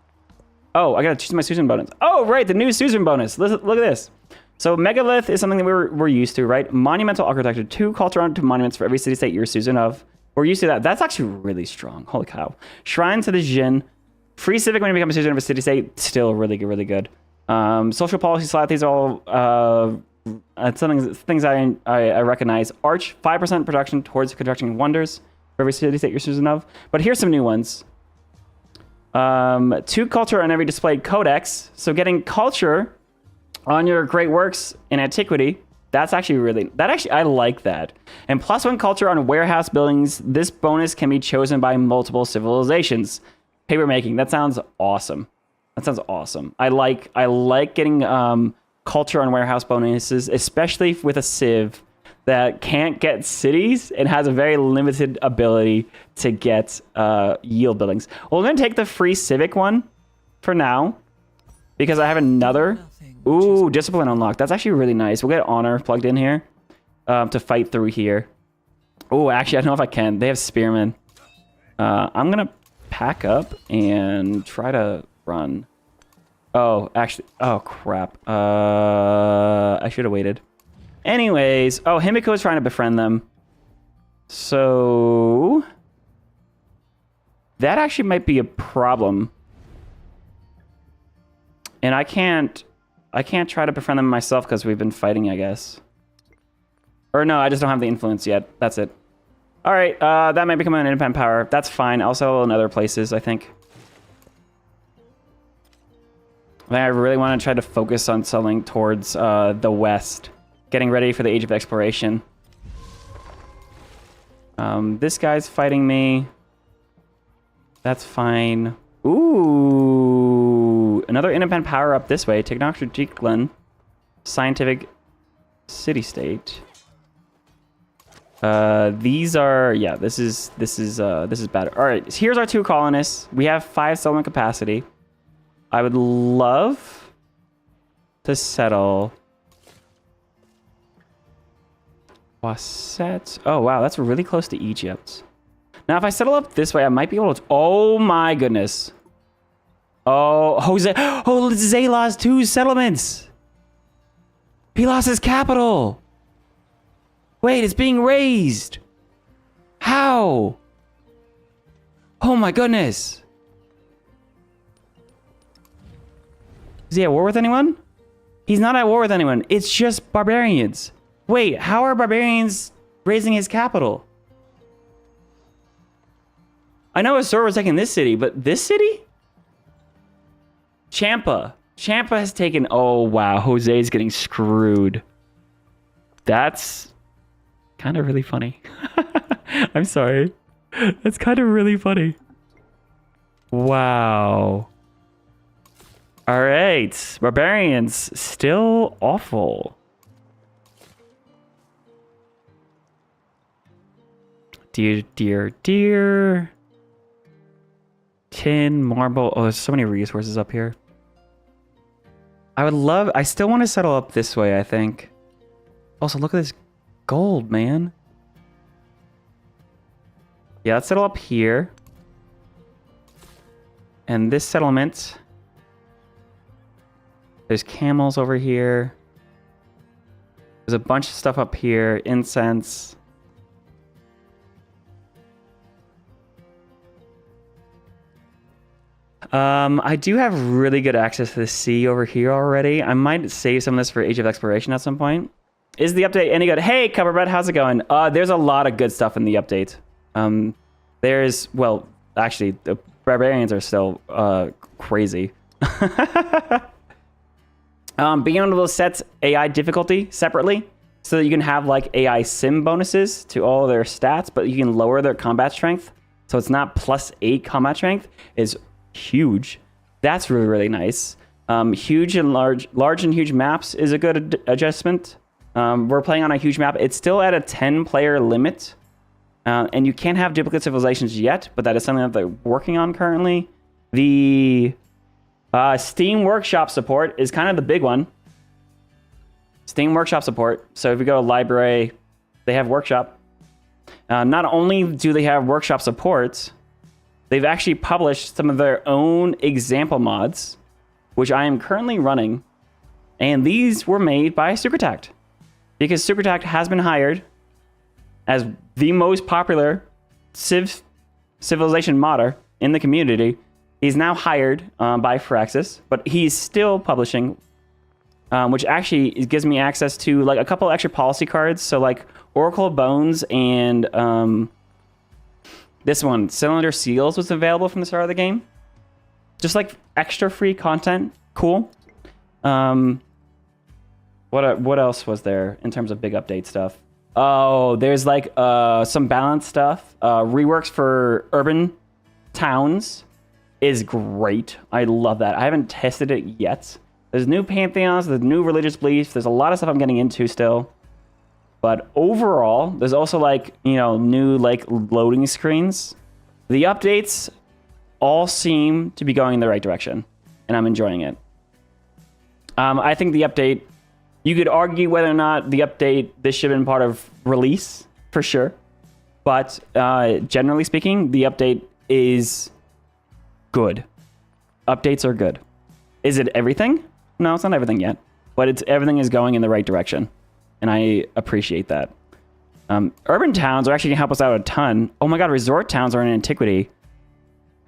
Oh, I got to choose my Susan bonus. Oh, right, the new Susan bonus. Look at this. So Megalith is something that we're used to, right? Monumental architecture, 2 culture onto monuments for every city-state you're Susan of. We're used to that. That's actually really strong. Holy cow. Shrine to the Jin. Free civic when you become a Susan of a city-state. Still really good. Social policy slot. These are all things I recognize. Arch, 5% production towards construction wonders for every city-state you're Susan of. But here's some new ones. 2 culture on every displayed codex. So getting culture on your great works in antiquity. That's actually I like that. And +1 culture on warehouse buildings. This bonus can be chosen by multiple civilizations. Papermaking. That sounds awesome. I like getting culture on warehouse bonuses, especially with a civ that can't get cities and has a very limited ability to get yield buildings. Well, we're gonna take the free civic one for now because I have another Ooh, discipline unlocked. That's actually really nice. We'll get honor plugged in here to fight through here. Oh, actually, I don't know if I can. They have spearmen. I'm going to pack up and try to run. Oh, actually. Oh, crap. I should have waited. Anyways. Oh, Himiko is trying to befriend them. So that actually might be a problem. And I can't try to befriend them myself because we've been fighting, I guess. Or no, I just don't have the influence yet. That's it. All right, that might become an independent power. That's fine. I'll sell in other places, I think. I really want to try to focus on selling towards the west. Getting ready for the Age of Exploration. This guy's fighting me. That's fine. Ooh, another independent power up this way. Technological Glen, Scientific City-State. These are this is bad. All right, here's our 2 colonists. We have 5 settlement capacity. I would love to settle Wasset. Oh wow, that's really close to Egypt. Now, if I settle up this way, I might be able to... Oh, my goodness. Oh, Jose... Oh, Zay lost 2 settlements. He lost his capital. Wait, it's being raised. How? Oh, my goodness. Is he at war with anyone? He's not at war with anyone. It's just barbarians. Wait, how are barbarians raising his capital? I know Asura was taking this city, but this city? Champa. Champa has taken... Oh, wow. Jose's getting screwed. That's kind of really funny. I'm sorry. That's kind of really funny. Wow. All right. Barbarians. Still awful. Dear, dear, dear. Tin, marble. Oh, there's so many resources up here. I still want to settle up this way, I think. Also, look at this gold, man. Yeah, let's settle up here. And this settlement. There's camels over here. There's a bunch of stuff up here. Incense. I do have really good access to the sea over here already. I might save some of this for Age of Exploration at some point. Is the update any good? Hey, Coverbread, how's it going? There's a lot of good stuff in the update. Well, actually, the barbarians are still crazy. Being able to set AI difficulty separately so that you can have like AI sim bonuses to all their stats, but you can lower their combat strength. So it's not +8 combat strength is huge. That's really, really nice. Huge and large and huge maps is a good adjustment. We're playing on a huge map. It's still at a 10-player limit. And you can't have duplicate civilizations yet, but that is something that they're working on currently. The Steam Workshop support is kind of the big one. Steam Workshop support. So if you go to library, they have Workshop. Not only do they have Workshop support, they've actually published some of their own example mods, which I am currently running. And these were made by Sucretact. Because Sucretact has been hired as the most popular civilization modder in the community. He's now hired by Firaxis, but he's still publishing, which actually gives me access to like a couple extra policy cards. So like Oracle of Bones and this one, Cylinder Seals, was available from the start of the game. Just like extra free content. Cool. What else was there in terms of big update stuff? Oh, there's like some balance stuff. Reworks for urban towns is great. I love that. I haven't tested it yet. There's new pantheons, there's new religious beliefs. There's a lot of stuff I'm getting into still. But overall, there's also like, you know, new like loading screens. The updates all seem to be going in the right direction, and I'm enjoying it. I think the update, you could argue whether or not the update, this should have been part of release, for sure. But generally speaking, the update is good. Updates are good. Is it everything? No, it's not everything yet. But everything is going in the right direction. And I appreciate that. Urban towns are actually going to help us out a ton. Oh my god, resort towns are in antiquity.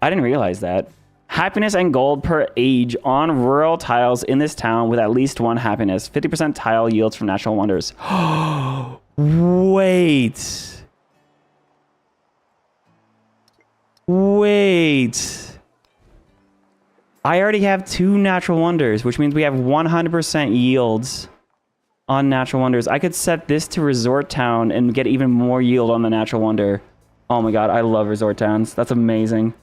I didn't realize that. Happiness and gold per age on rural tiles in this town with at least one happiness. 50% tile yields from natural wonders. Wait. Wait. I already have 2 natural wonders, which means we have 100% yields on natural wonders. I could set this to resort town and get even more yield on the natural wonder. Oh my god, I love resort towns. That's amazing.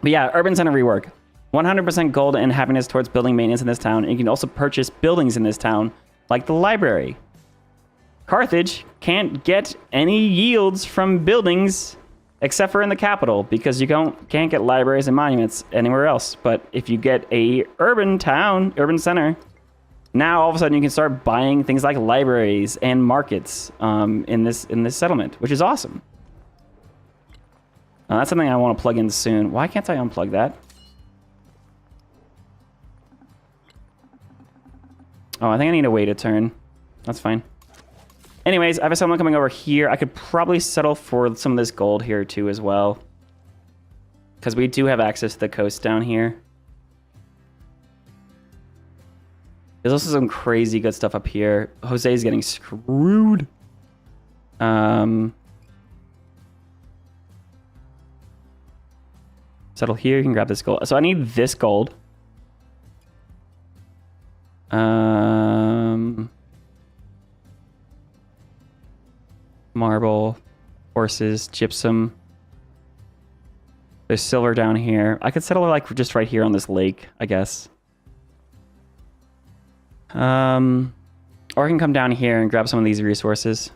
But yeah, urban center rework. 100% gold and happiness towards building maintenance in this town. And you can also purchase buildings in this town, like the library. Carthage can't get any yields from buildings except for in the capital, because you can't get libraries and monuments anywhere else. But if you get a urban town, urban center, now all of a sudden you can start buying things like libraries and markets in this settlement, which is awesome. That's something I want to plug in soon. Why can't I unplug that? Oh, I think I need to wait a turn. That's fine. Anyways, I have someone coming over here. I could probably settle for some of this gold here too as well, because we do have access to the coast down here. There's also some crazy good stuff up here. Jose's getting screwed. Settle here. You can grab this gold. So I need this gold. Marble, horses, gypsum. There's silver down here. I could settle like just right here on this lake, I guess. Or I can come down here and grab some of these resources.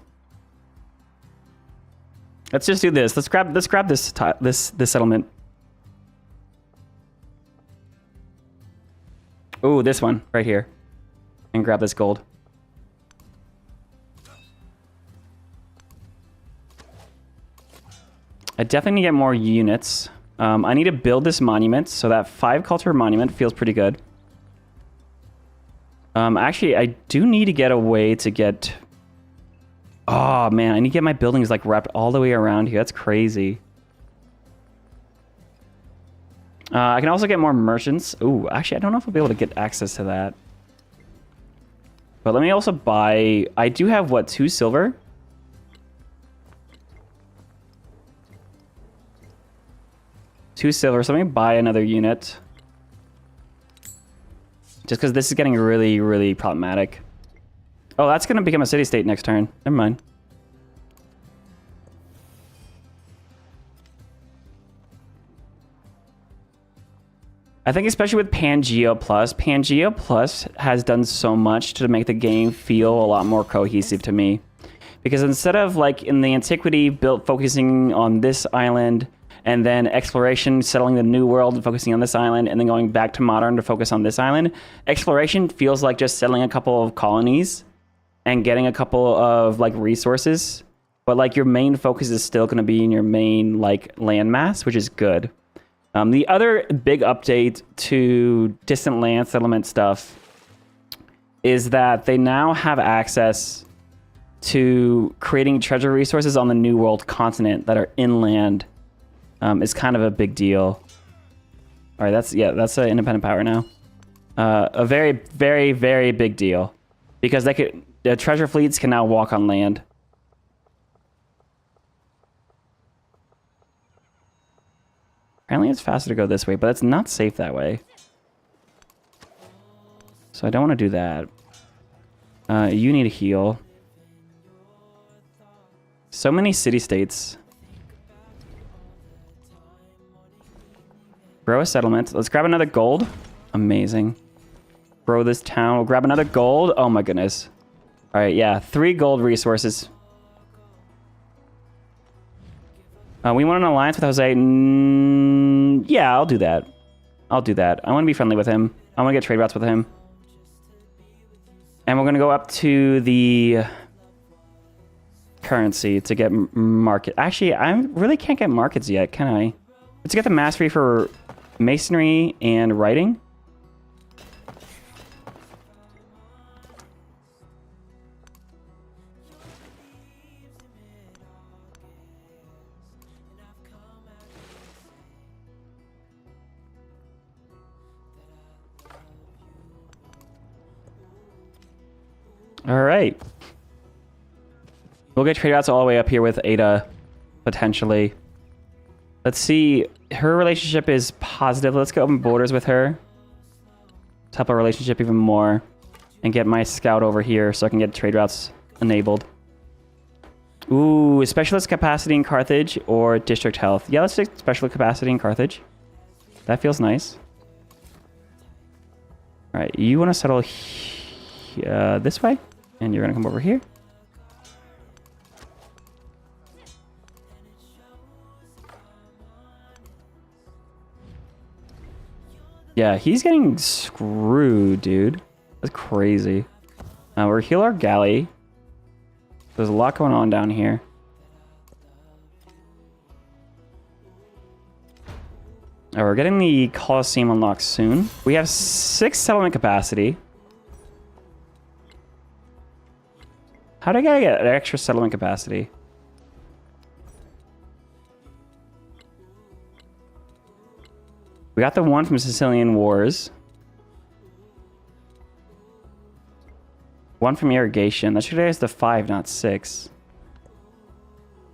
Let's just do this. Let's grab this settlement. Ooh, this one right here. And grab this gold. I definitely need to get more units. I need to build this monument, so that 5 culture monument feels pretty good. Actually, I do need to get a way to get... Oh, man, I need to get my buildings, like, wrapped all the way around here. That's crazy. I can also get more merchants. Ooh, actually, I don't know if I'll be able to get access to that. But let me also buy... I do have, what, 2 silver? Two silver, so let me buy another unit. Just because this is getting really, really problematic. Oh, that's going to become a city-state next turn. Never mind. I think especially with Pangea Plus has done so much to make the game feel a lot more cohesive to me. Because instead of, like, in the Antiquity, focusing on this island... and then exploration, settling the new world and focusing on this island, and then going back to modern to focus on this island. Exploration feels like just settling a couple of colonies and getting a couple of like resources. But like your main focus is still going to be in your main like landmass, which is good. The other big update to distant land settlement stuff is that they now have access to creating treasure resources on the New World continent that are inland. Is kind of a big deal. All right, that's an independent power now. A very, very, very big deal, because the treasure fleets can now walk on land. Apparently, it's faster to go this way, but it's not safe that way. So I don't want to do that. You need a heal. So many city-states. Grow a settlement. Let's grab another gold. Amazing. Grow this town. We'll grab another gold. Oh my goodness. All right, yeah. 3 gold resources. We want an alliance with Jose. Yeah, I'll do that. I'll do that. I want to be friendly with him. I want to get trade routes with him. And we're going to go up to the currency to get market. Actually, I really can't get markets yet, can I? Let's get the mastery for masonry and writing. All right. We'll get trade routes all the way up here with Ada, potentially. Let's see. Her relationship is positive. Let's go open borders with her to help our relationship even more and get my scout over here so I can get trade routes enabled. Ooh, specialist capacity in Carthage or district health. Yeah, let's take special capacity in Carthage. That feels nice. All right, you want to settle this way? And you're going to come over here. Yeah, he's getting screwed, dude. That's crazy. We're heal our galley. There's a lot going on down here. We're getting the Colosseum unlocked soon. We have 6 settlement capacity. How do I get an extra settlement capacity? We got the one from Sicilian Wars. One from irrigation. That should get us to 5, not 6.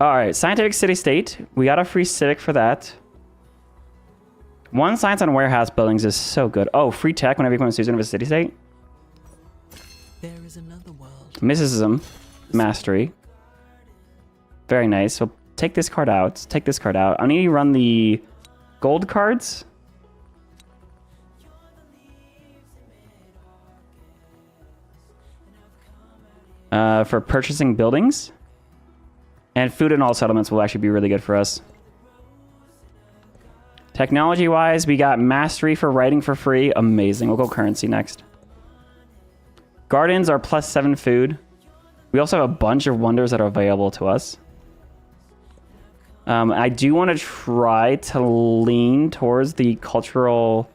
Alright, scientific city-state. We got a free civic for that. 1 science on warehouse buildings is so good. Oh, free tech whenever you come to Susan of a city-state. There is another world. Mysticism. Mastery. Very nice. So take this card out. Take this card out. I need to run the gold cards. For purchasing buildings. And food in all settlements will actually be really good for us. Technology-wise, we got mastery for writing for free. Amazing. We'll go currency next. Gardens are +7 food. We also have a bunch of wonders that are available to us. I do want to try to lean towards the cultural...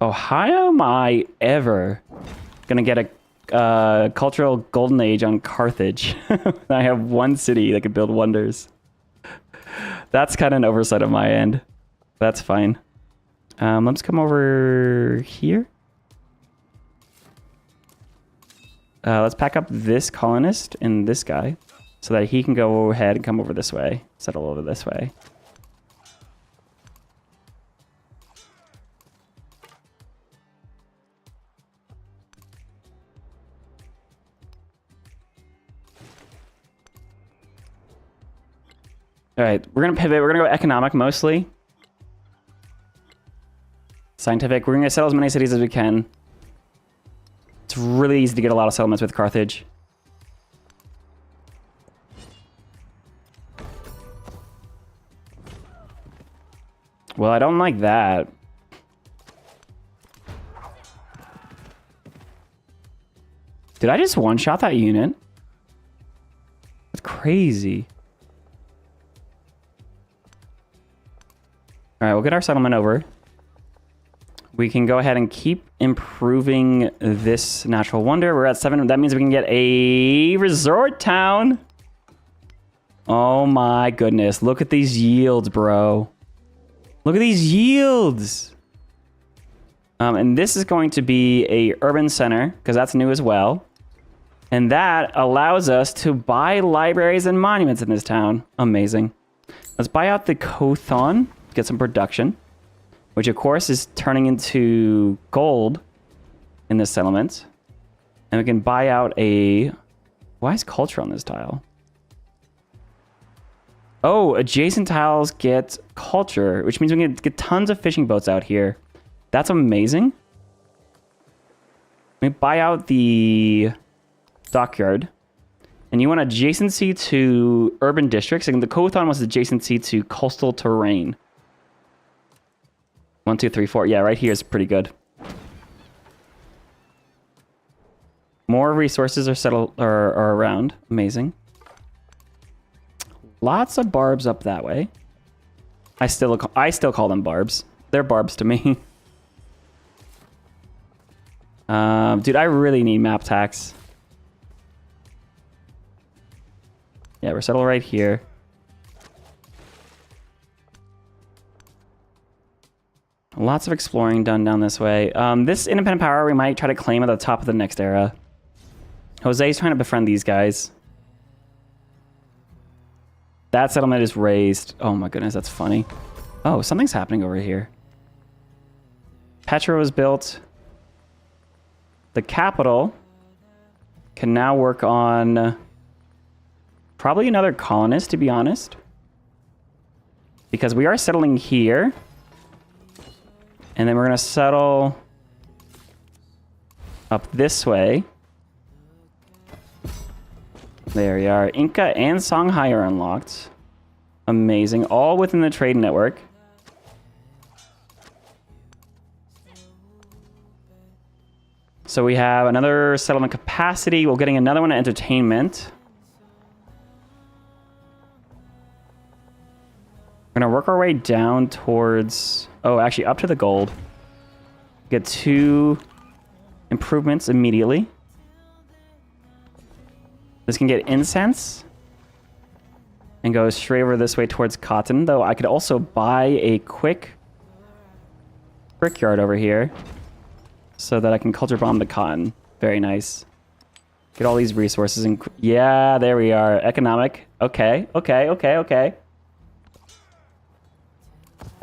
Oh, how am I ever gonna get a cultural golden age on Carthage? I have 1 city that can build wonders. That's kind of an oversight on my end. That's fine. Let's come over here. Let's pack up this colonist and this guy so that he can go ahead and come over this way. Settle over this way. All right, we're going to pivot. We're going to go economic mostly. Scientific. We're going to settle as many cities as we can. It's really easy to get a lot of settlements with Carthage. Well, I don't like that. Did I just one-shot that unit? That's crazy. All right, we'll get our settlement over. We can go ahead and keep improving this natural wonder. We're at 7. That means we can get a resort town. Oh my goodness. Look at these yields, bro. Look at these yields. And this is going to be a urban center because that's new as well. And that allows us to buy libraries and monuments in this town. Amazing. Let's buy out the Kothon. Get some production, which of course is turning into gold in this settlement. And we can buy out a... Why is culture on this tile? Oh, adjacent tiles get culture, which means we can get tons of fishing boats out here. That's amazing. We buy out the dockyard. And you want adjacency to urban districts. And the Kothon was adjacency to coastal terrain. 1, 2, 3, 4. Yeah, right here is pretty good. More resources are around. Amazing. Lots of barbs up that way. I still call them barbs. They're barbs to me. Dude, I really need map tax. Yeah, we're settled right here. Lots of exploring done down this way. This independent power we might try to claim at the top of the next era. Jose's trying to befriend these guys. That settlement is raised. Oh my goodness, that's funny. Oh, something's happening over here. Petra was built. The capital can now work on probably another colonist, to be honest. Because we are settling here. And then we're going to settle up this way. There we are. Inca and Songhai are unlocked. Amazing. All within the trade network. So we have another settlement capacity. We're getting another one at entertainment. We're going to work our way down towards... Oh, actually, up to the gold. Get 2 improvements immediately. This can get incense. And go straight over this way towards cotton. Though I could also buy a quick brickyard over here. So that I can culture bomb the cotton. Very nice. Get all these resources. Yeah, there we are. Economic. Okay.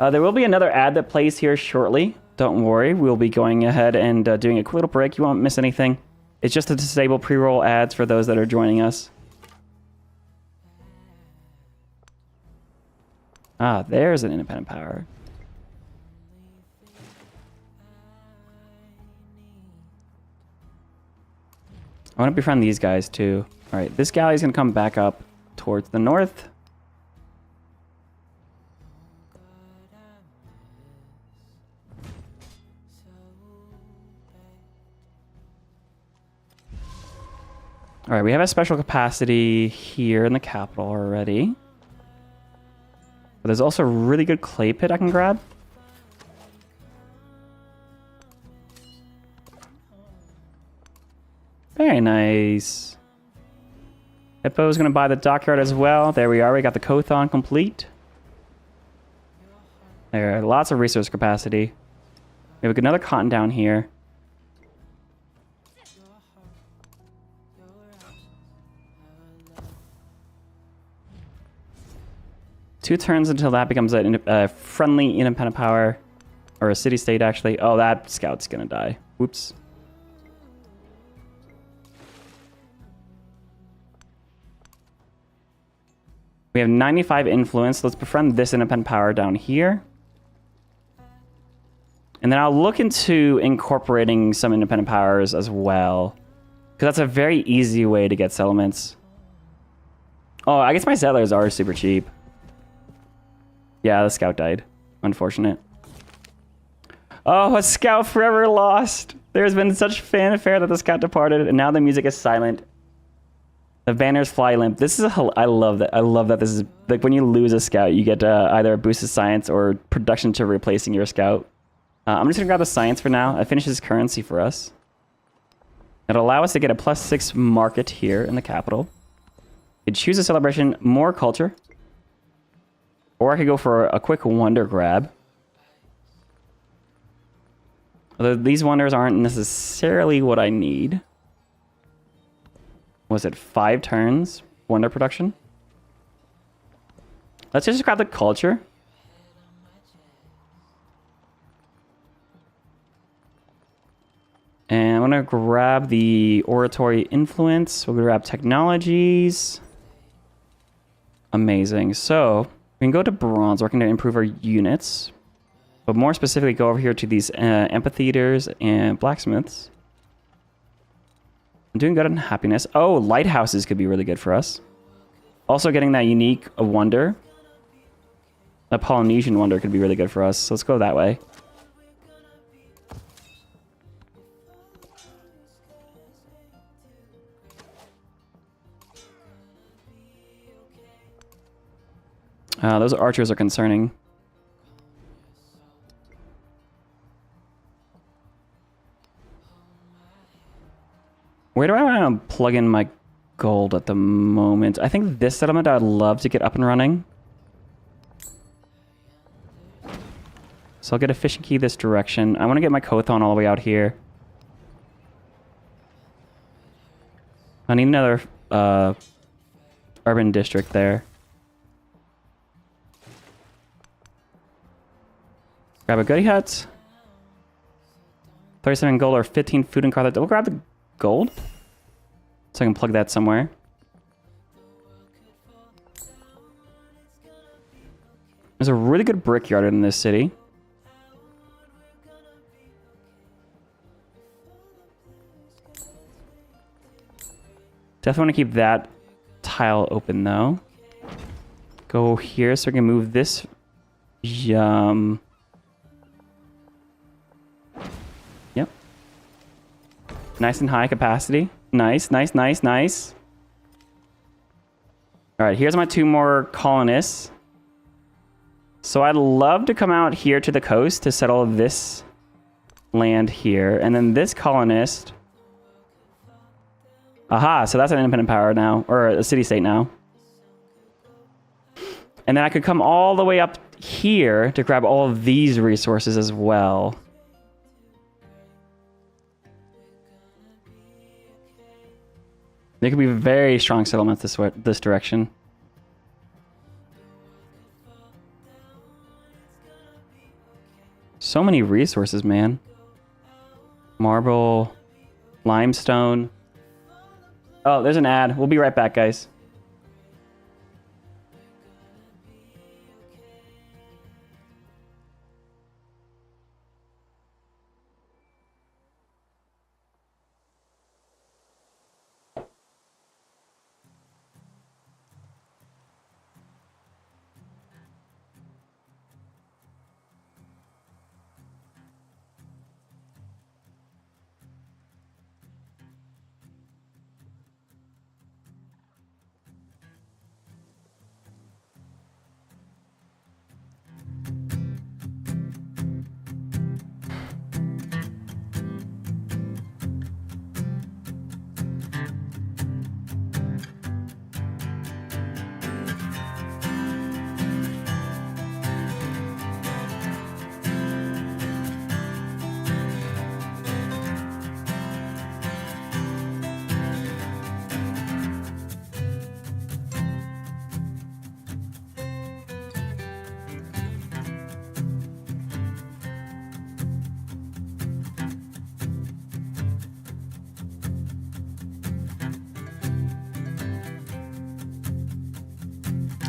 There will be another ad that plays here shortly. Don't worry. We'll be going ahead and doing a quick little break. You won't miss anything. It's just to disable pre-roll ads for those that are joining us. Ah, there's an independent power. I want to befriend these guys too. All right, this galley is going to come back up towards the north. All right, we have a special capacity here in the capital already. But there's also a really good clay pit I can grab. Very nice. Hippo's going to buy the dockyard as well. There we are. We got the Kothon complete. There are lots of resource capacity. We have another cotton down here. Two turns until that becomes a friendly independent power. Or a city-state, actually. Oh, that scout's going to die. Whoops. We have 95 influence. Let's befriend this independent power down here. And then I'll look into incorporating some independent powers as well. Because that's a very easy way to get settlements. Oh, I guess my settlers are super cheap. Yeah, the scout died. Unfortunate. Oh, a scout forever lost. There's been such fanfare that the scout departed, and now the music is silent. The banners fly limp. This is I love that. I love that this is like when you lose a scout, you get either a boost of science or production to replacing your scout. I'm just gonna grab the science for now. It finishes currency for us. It'll allow us to get a +6 market here in the capital. You'd choose a celebration, more culture. Or I could go for a quick wonder grab. Although these wonders aren't necessarily what I need. Was it 5 turns? Wonder production? Let's just grab the culture. And I'm going to grab the oratory influence. We'll grab technologies. Amazing. So we can go to bronze. We're going to improve our units. But more specifically, go over here to these amphitheaters and blacksmiths. I'm doing good on happiness. Oh, lighthouses could be really good for us. Also getting that unique wonder. A Polynesian wonder could be really good for us. So let's go that way. Those archers are concerning. Where do I want to plug in my gold at the moment? I think this settlement I'd love to get up and running. So I'll get a fishing key this direction. I want to get my Kothon all the way out here. I need another urban district there. Grab a goodie hut. 37 gold or 15 food and Carthage. We'll grab the gold. So I can plug that somewhere. There's a really good brickyard in this city. Definitely want to keep that tile open though. Go here so we can move this. Yep. Nice and high capacity. Nice, nice, nice, nice. All right, here's my 2 more colonists. So I'd love to come out here to the coast to settle this land here. And then this colonist. Aha, so that's an independent power now, or a city-state now. And then I could come all the way up here to grab all of these resources as well. There could be very strong settlements this direction. So many resources, man. Marble, limestone. Oh, there's an ad. We'll be right back, guys.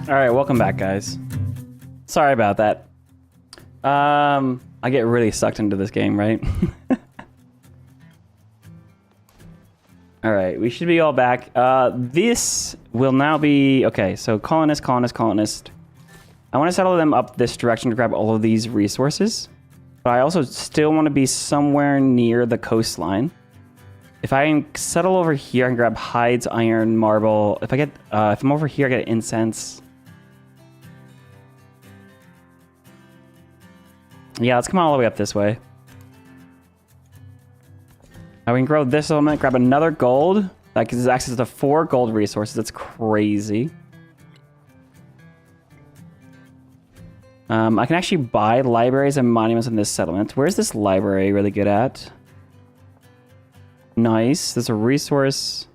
All right, welcome back, guys. Sorry about that. I get really sucked into this game, right? All right, we should be all back. This will now be... Okay, so colonist, colonist, colonist. I want to settle them up this direction to grab all of these resources. But I also still want to be somewhere near the coastline. If I can settle over here, I can grab hides, iron, marble. If I'm over here, I get incense. Yeah, let's come all the way up this way. Now we can grow this element, grab another gold. That gives us access to 4 gold resources. That's crazy. I can actually buy libraries and monuments in this settlement. Where's this library really good at? Nice. There's a resource.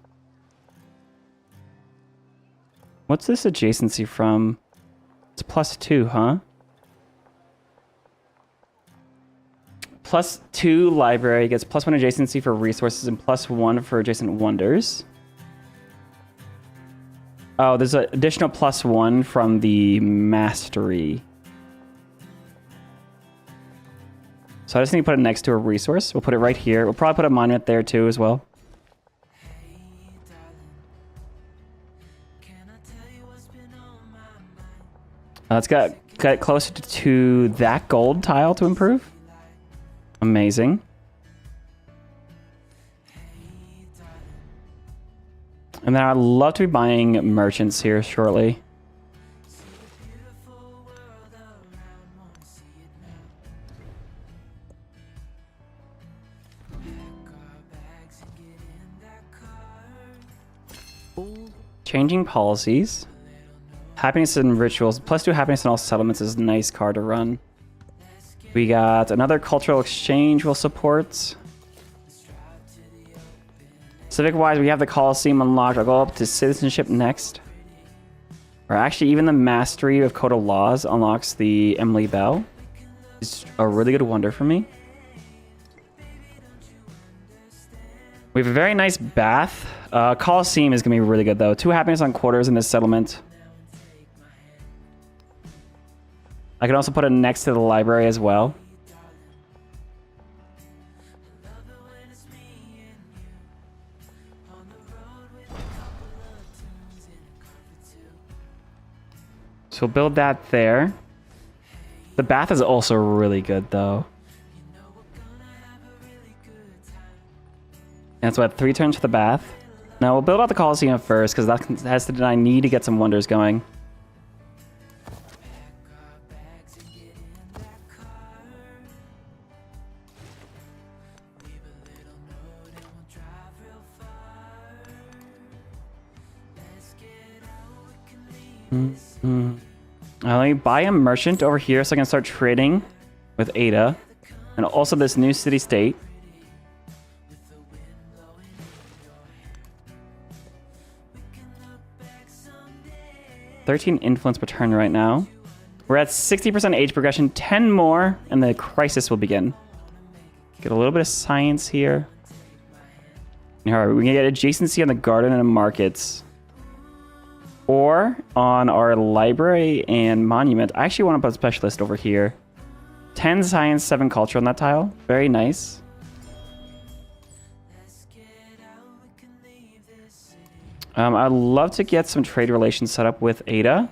What's this adjacency from? It's +2, huh? +2 library gets +1 adjacency for resources and +1 for adjacent wonders. Oh, there's an additional +1 from the mastery. So I just need to put it next to a resource. We'll put it right here. We'll probably put a monument there too as well. Let's get closer to that gold tile to improve. Amazing. And then I'd love to be buying merchants here shortly. Changing policies. Happiness and rituals. +2 happiness in all settlements is a nice card to run. We got another cultural exchange we'll support. Civic-wise, we have the Colosseum unlocked. I'll go up to citizenship next. Or actually, even the mastery of Code of Laws unlocks the Emily Bell. It's a really good wonder for me. We have a very nice bath. Colosseum is going to be really good, though. 2 happiness on quarters in this settlement. I can also put it next to the library as well. So we'll build that there. The bath is also really good, though. And so I have 3 turns for the bath. Now we'll build out the Colosseum first, because that has to I need to get some wonders going. Let me buy a merchant over here so I can start trading with Ada. And also this new city-state. $13 influence per turn right now. We're at 60% age progression. 10 more and the crisis will begin. Get a little bit of science here. Alright, we can get adjacency on the garden and markets. Or on our library and monument. I actually want to put specialist over here. 10 science, 7 culture on that tile. Very nice. I'd love to get some trade relations set up with Ada.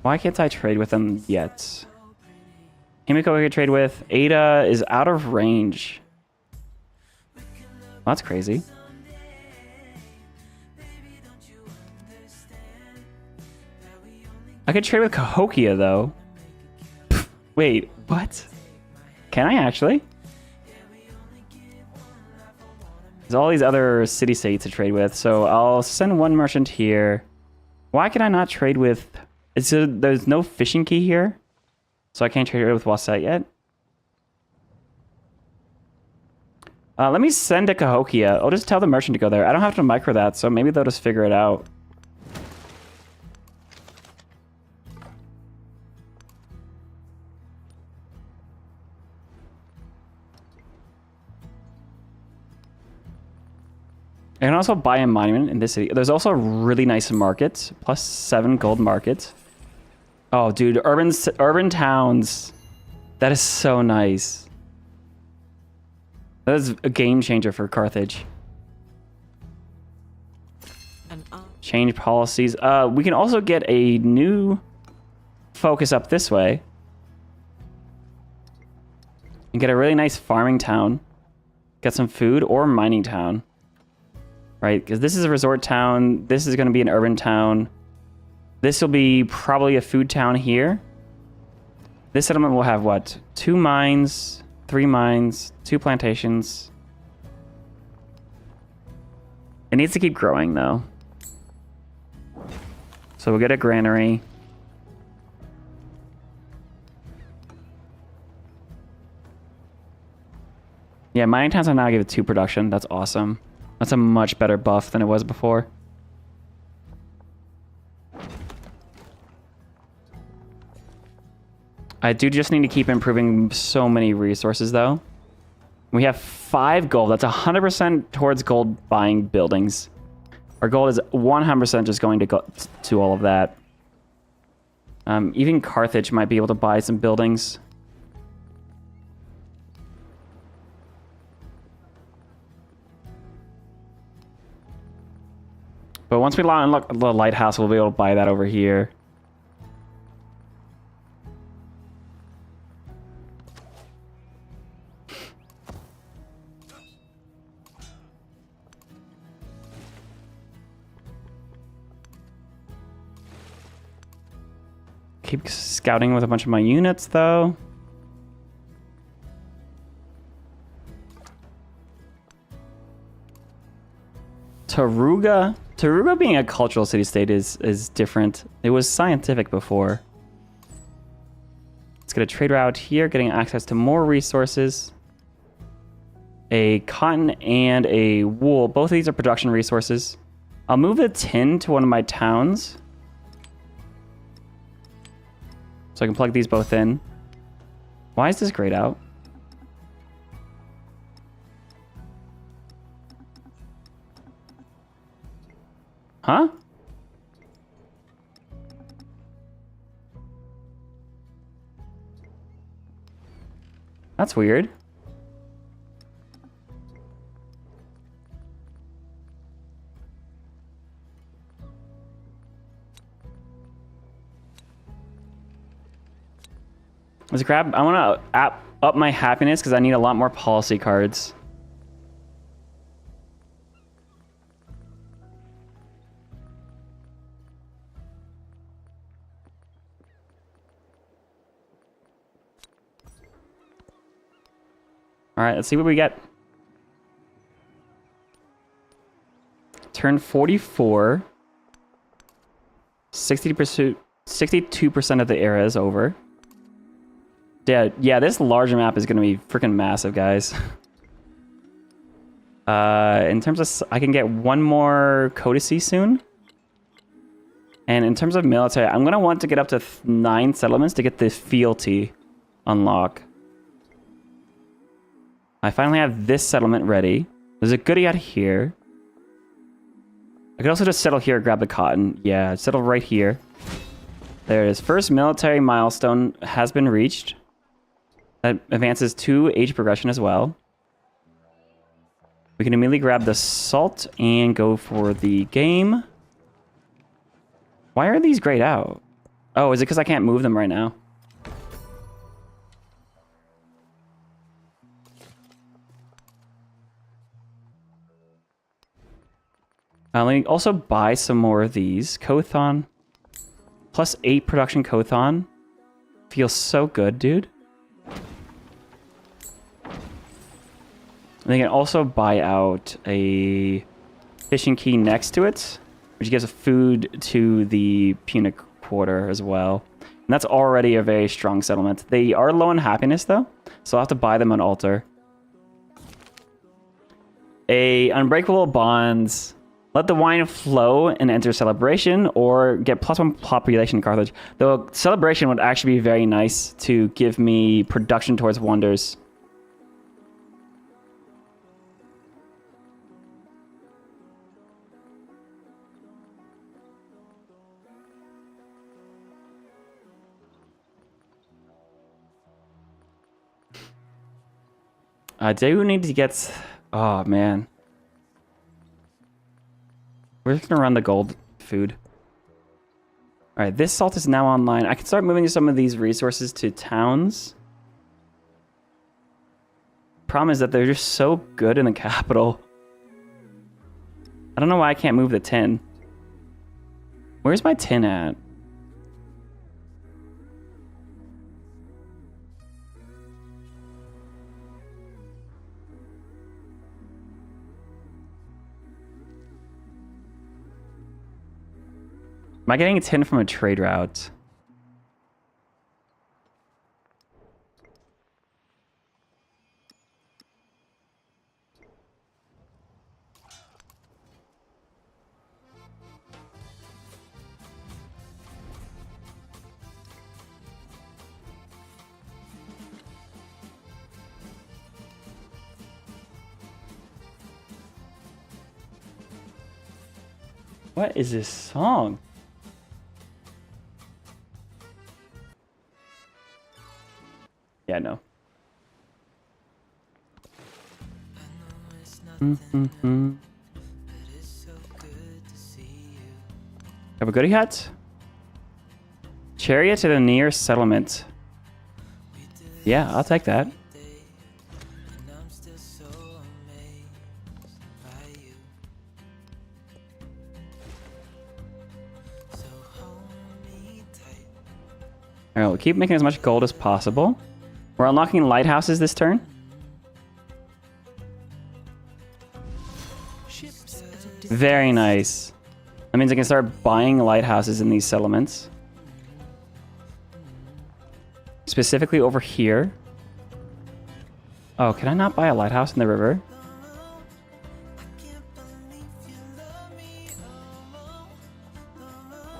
Why can't I trade with them yet? Himiko I could trade with. Ada is out of range. Well, that's crazy. I could trade with Cahokia, though. Wait, what? Can I actually? There's all these other city-states to trade with, so I'll send 1 merchant here. Why can I not trade with... there's no fishing key here, so I can't trade with Wasset yet. Let me send to Cahokia. I'll just tell the merchant to go there. I don't have to micro that, so maybe they'll just figure it out. I can also buy a monument in this city. There's also a really nice market. +7 gold market. Oh, dude. Urban towns. That is so nice. That is a game changer for Carthage. Change policies. We can also get a new focus up this way. And get a really nice farming town. Get some food or mining town. Right, because this is a resort town. This is going to be an urban town. This will be probably a food town here. This settlement will have what? 2 mines, 3 mines, 2 plantations. It needs to keep growing, though. So we'll get a granary. Yeah, mining towns will now give it 2 production. That's awesome. That's a much better buff than it was before. I do just need to keep improving so many resources, though. We have 5 gold. That's 100% towards gold buying buildings. Our gold is 100% just going to go to all of that. Even Carthage might be able to buy some buildings. But once we unlock the lighthouse, we'll be able to buy that over here. Keep scouting with a bunch of my units, though. Taruga. Taruga being a cultural city-state is different. It was scientific before. Let's get a trade route here, getting access to more resources. A cotton and a wool. Both of these are production resources. I'll move the tin to one of my towns. So I can plug these both in. Why is this grayed out? Huh? That's weird. Let's grab, I want to up my happiness because I need a lot more policy cards. All right, let's see what we get. Turn 44. 62% of the area is over. Yeah, this larger map is going to be freaking massive, guys. In terms of... I can get one more codicy soon. And in terms of military, I'm going to want to get up to 9 settlements to get the fealty unlock. I finally have this settlement ready. There's a goodie out here. I could also just settle here, grab the cotton. Yeah, settle right here. There it is. First military milestone has been reached. That advances 2 age progression as well. We can immediately grab the salt and go for the game. Why are these grayed out? Oh, is it because I can't move them right now? Let me also buy some more of these. Kothon. Plus 8 production Kothon. Feels so good, dude. And they can also buy out a fishing key next to it, which gives food to the Punic Quarter as well. And that's already a very strong settlement. They are low on happiness, though, so I'll have to buy them an altar. A Unbreakable Bonds. Let the wine flow and enter celebration, or get +1 population in Carthage. Though celebration would actually be very nice to give me production towards wonders. I do need to get... Oh, man. We're just gonna run the gold food. Alright, this salt is now online. I can start moving some of these resources to towns. Problem is that they're just so good in the capital. I don't know why I can't move the tin. Where's my tin at? Am I getting a tin from a trade route? What is this song? Yeah, no. Have a goodie hat? Chariot to the nearest settlement. Yeah, I'll take that. Alright, we'll keep making as much gold as possible. We're unlocking lighthouses this turn. Very nice. That means I can start buying lighthouses in these settlements. Specifically over here. Oh, can I not buy a lighthouse in the river?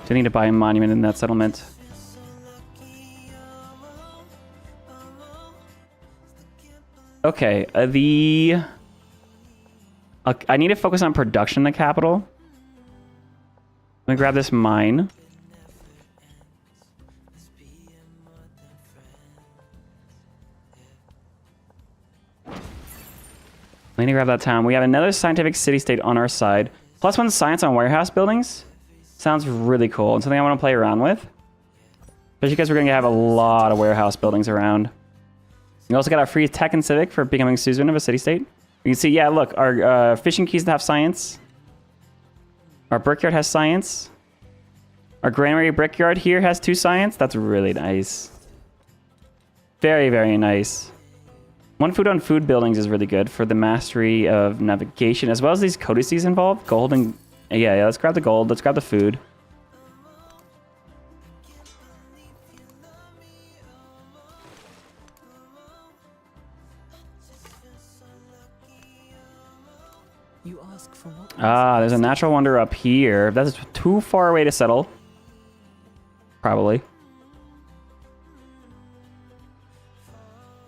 Do I need to buy a monument in that settlement? Okay, I need to focus on production in the capital. Let me grab this mine. I need to grab that town. We have another scientific city-state on our side. +1 science on warehouse buildings. Sounds really cool and something I want to play around with. Especially because we're going to have a lot of warehouse buildings around. We also got our free tech and civic for becoming suzerain of a city-state. You can see, yeah, look, our fishing keys have science. Our brickyard has science. Our granary brickyard here has 2 science. That's really nice. Very, very nice. 1 food on food buildings is really good for the mastery of navigation, as well as these codices involved. Gold and... Yeah, let's grab the gold. Let's grab the food. You ask for what? Ah, there's a natural wonder up here. That's too far away to settle. Probably.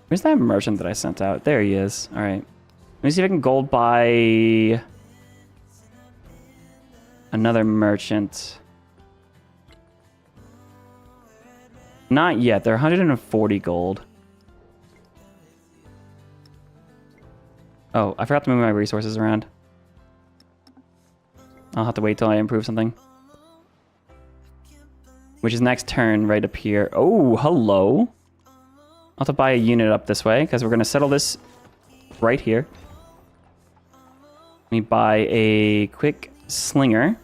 Where's that merchant that I sent out? There he is. All right. Let me see if I can gold buy another merchant. Not yet. They're 140 gold. Oh, I forgot to move my resources around. I'll have to wait till I improve something. Which is next turn right up here. Oh, hello. I'll have to buy a unit up this way because we're going to settle this right here. Let me buy a quick slinger.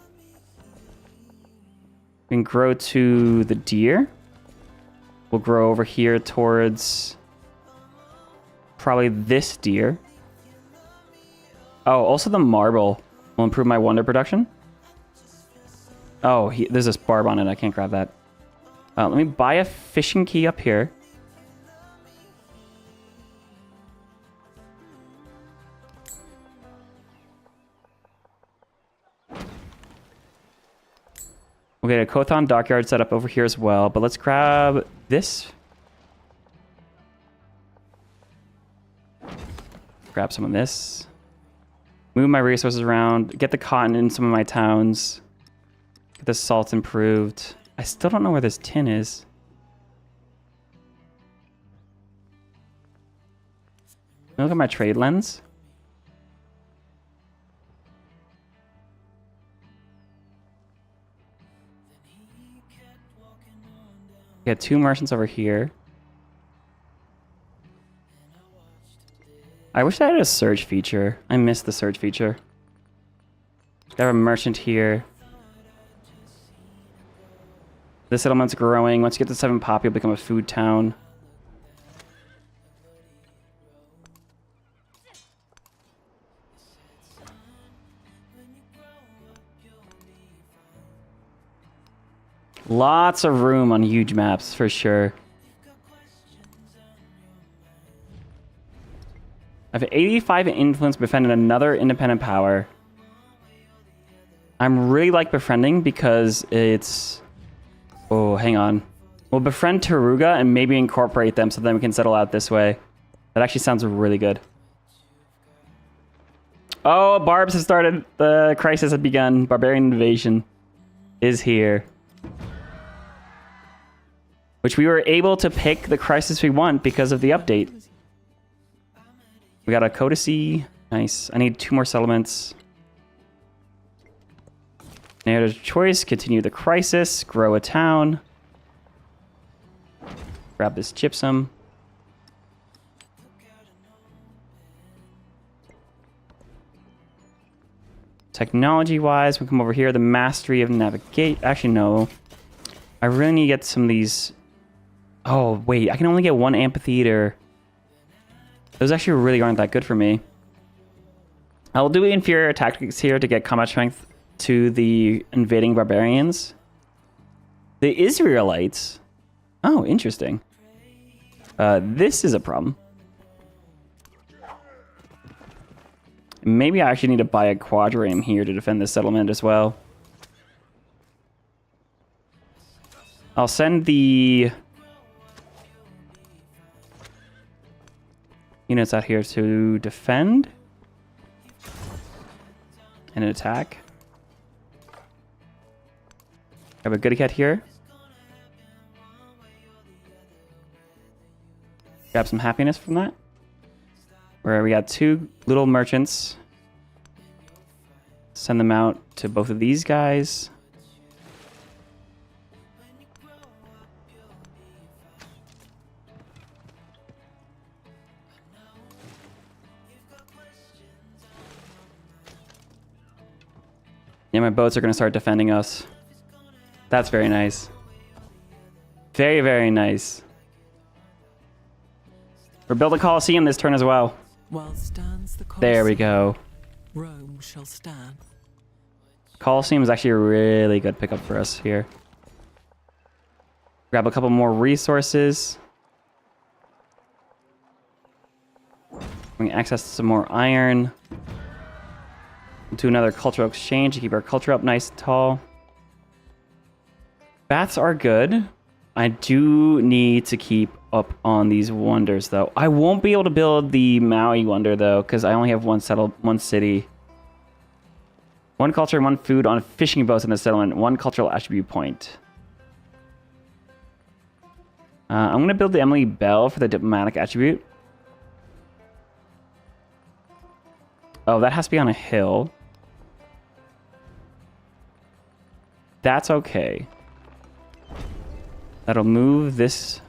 We can grow to the deer. We'll grow over here towards probably this deer. Oh, also the marble will improve my wonder production. Oh, there's this barb on it. I can't grab that. Let me buy a fishing key up here. We'll get a Kothon dockyard set up over here as well, but let's grab this. Grab some of this. Move my resources around. Get the cotton in some of my towns. Get the salt improved. I still don't know where this tin is. Look at my trade lens. Get 2 merchants over here. I wish I had a search feature. I missed the search feature. I have a merchant here. This settlement's growing. Once you get to 7 pop, you'll become a food town. Lots of room on huge maps, for sure. I have 85 influence befriending another independent power. I'm really like befriending because it's... Oh, hang on. We'll befriend Taruga and maybe incorporate them so then we can settle out this way. That actually sounds really good. Oh, Barbs have started. The crisis has begun. Barbarian invasion is here. Which we were able to pick the crisis we want because of the update. We got a codice. Nice. I need 2 more settlements. Narrative choice. Continue the crisis. Grow a town. Grab this gypsum. Technology-wise, we come over here. The mastery of navigate. Actually, no. I really need to get some of these... Oh, wait. I can only get 1 amphitheater. Those actually really aren't that good for me. I'll do inferior tactics here to get combat strength to the invading barbarians. The Israelites. Oh, interesting. This is a problem. Maybe I actually need to buy a quadrireme here to defend this settlement as well. I'll send the units out here to defend and attack. Have a good cat here. Grab some happiness from that. Where we got 2 little merchants. Send them out to both of these guys. Yeah, my boats are going to start defending us. That's very nice. Very, very nice. We're building a Colosseum this turn as well. While stands the There we go. Rome shall stand. Colosseum is actually a really good pickup for us here. Grab a couple more resources. Bring access to some more iron. Do another cultural exchange to keep our culture up nice and tall. Baths are good. I do need to keep up on these wonders, though. I won't be able to build the Maui wonder, though, because I only have one city. 1 culture and 1 food on fishing boats in the settlement. 1 cultural attribute point. I'm going to build the Emily Bell for the diplomatic attribute. Oh, that has to be on a hill. That's okay. That'll move this.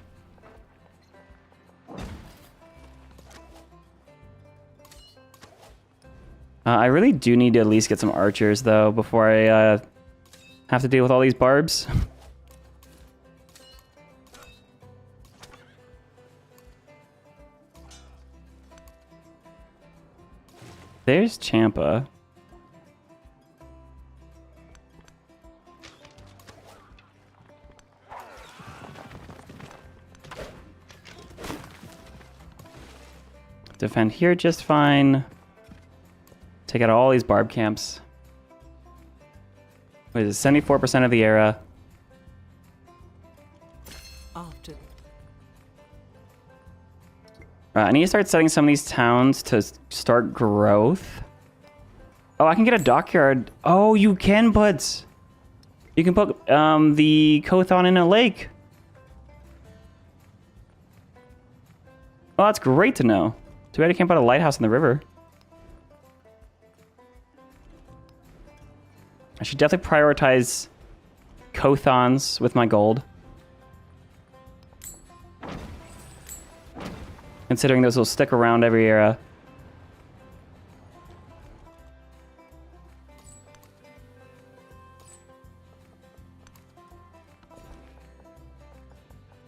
I really do need to at least get some archers, though, before I have to deal with all these barbs. There's Champa. Defend here just fine. Take out all these barb camps. What is it, 74% of the era. After. I need to start setting some of these towns to start growth. Oh, I can get a dockyard. Oh, you can put... You can put the Kothon in a lake. Oh, that's great to know. Too bad I can't put a lighthouse in the river. I should definitely prioritize Kothons with my gold. Considering those will stick around every era.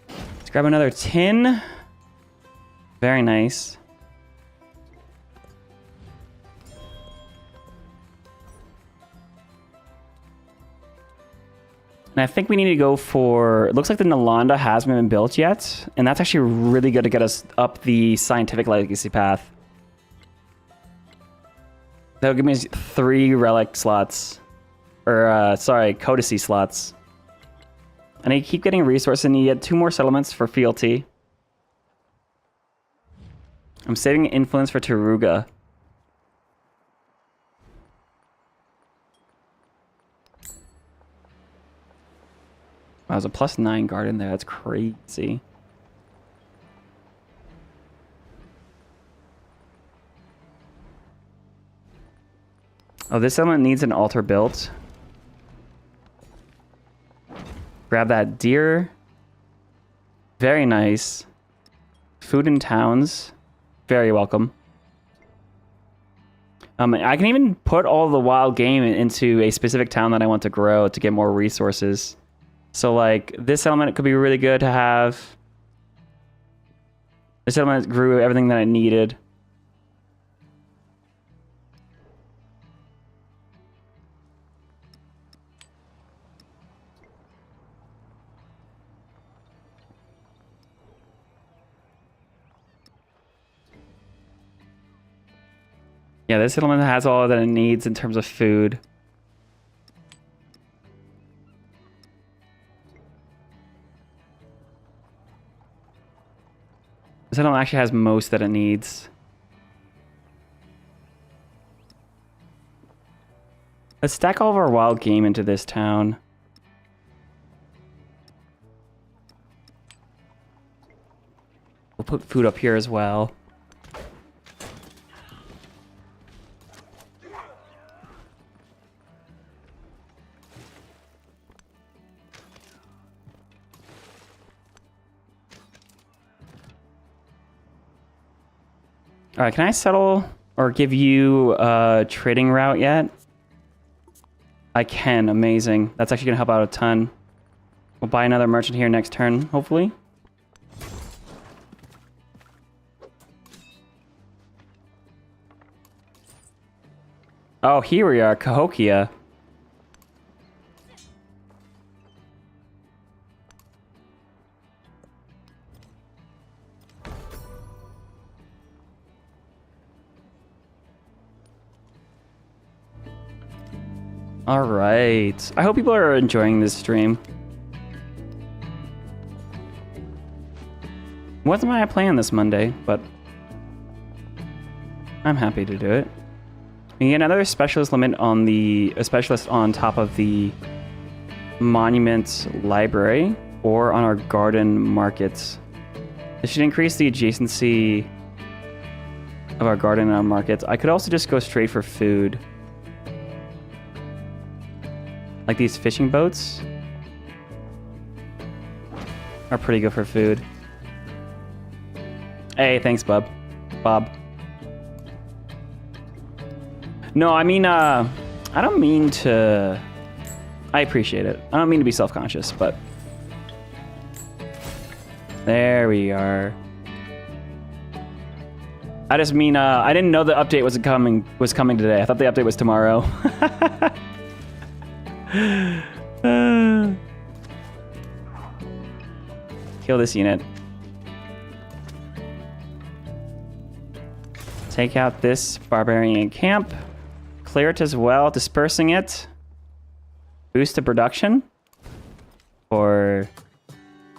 Let's grab another tin. Very nice. And I think we need to go for... It looks like the Nalanda hasn't been built yet. And that's actually really good to get us up the scientific legacy path. That'll give me 3 relic slots. Or, sorry, codicy slots. And I keep getting resources and you get 2 more settlements for fealty. I'm saving influence for Taruga. Wow, there's a +9 garden there. That's crazy. Oh, this settlement needs an altar built. Grab that deer. Very nice. Food in towns. Very welcome. I can even put all the wild game into a specific town that I want to grow to get more resources. So, like, this settlement could be really good to have. This settlement grew everything that I needed. Yeah, this settlement has all that it needs in terms of food. This settlement actually has most that it needs. Let's stack all of our wild game into this town. We'll put food up here as well. All right, can I settle or give you a trading route yet? I can, amazing. That's actually gonna help out a ton. We'll buy another merchant here next turn, hopefully. Oh, here we are, Cahokia. All right. I hope people are enjoying this stream. Wasn't my plan this Monday, but I'm happy to do it. We get another specialist limit on a specialist on top of the monument library or on our garden markets. This should increase the adjacency of our garden and our markets. I could also just go straight for food. Like these fishing boats are pretty good for food. Hey, thanks, Bob. No, I mean, I don't mean to... I appreciate it. I don't mean to be self-conscious, but... There we are. I just mean, I didn't know the update was coming today. I thought the update was tomorrow. Kill this unit. Take out this barbarian camp. Clear it as well, dispersing it. Boost the production. Or...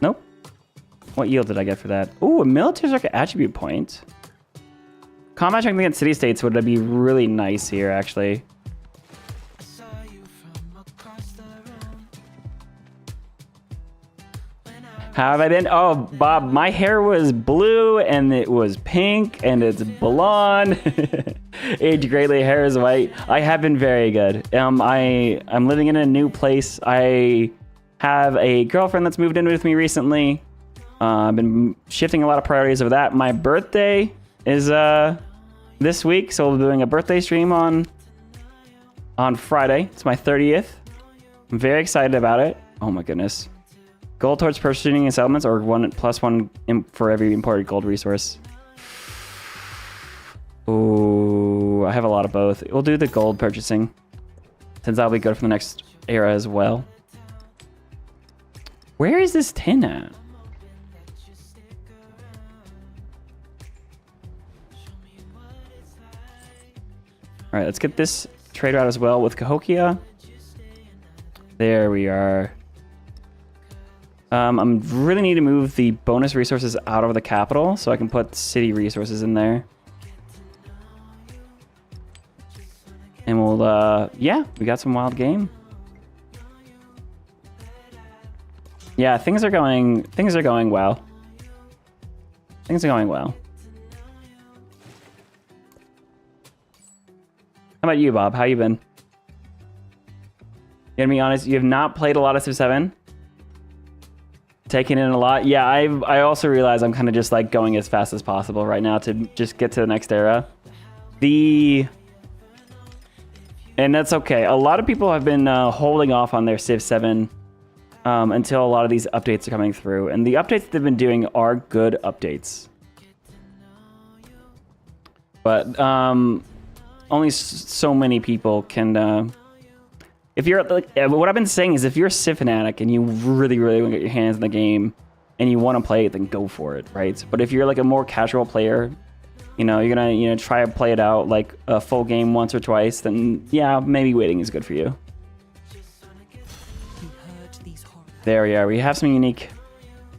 Nope. What yield did I get for that? Ooh, a military circuit attribute point. Combat checking against city-states would be really nice here, actually. How have I been? Oh, Bob, my hair was blue and it was pink and it's blonde. Age greatly, hair is white. I have been very good. I'm living in a new place. I have a girlfriend that's moved in with me recently. I've been shifting a lot of priorities over that. My birthday is this week, so we'll be doing a birthday stream on Friday. It's my 30th. I'm very excited about it. Oh my goodness. Gold towards purchasing and settlements, or +1 for every imported gold resource. Ooh, I have a lot of both. We'll do the gold purchasing, since that'll be good for the next era as well. Where is this tin at? All right, let's get this trade route as well with Cahokia. There we are. I really need to move the bonus resources out of the capital so I can put city resources in there. And we'll, yeah, we got some wild game. Yeah, things are going well. Things are going well. How about you, Bob? How you been? You gotta be honest, you have not played a lot of Civ 7? Taking in a lot. Yeah, I also realize I'm kind of just like going as fast as possible right now to just get to the next era. And that's okay. A lot of people have been holding off on their Civ 7 until a lot of these updates are coming through. And the updates they've been doing are good updates. But only so many people can... if you're like, what I've been saying is if you're a Civ fanatic and you really want to get your hands in the game and you want to play it, then go for it, right? But if you're like a more casual player, you know, you're gonna try to play it out like a full game once or twice, then yeah, maybe waiting is good for you. You heard these horrors. There we are. We have some unique.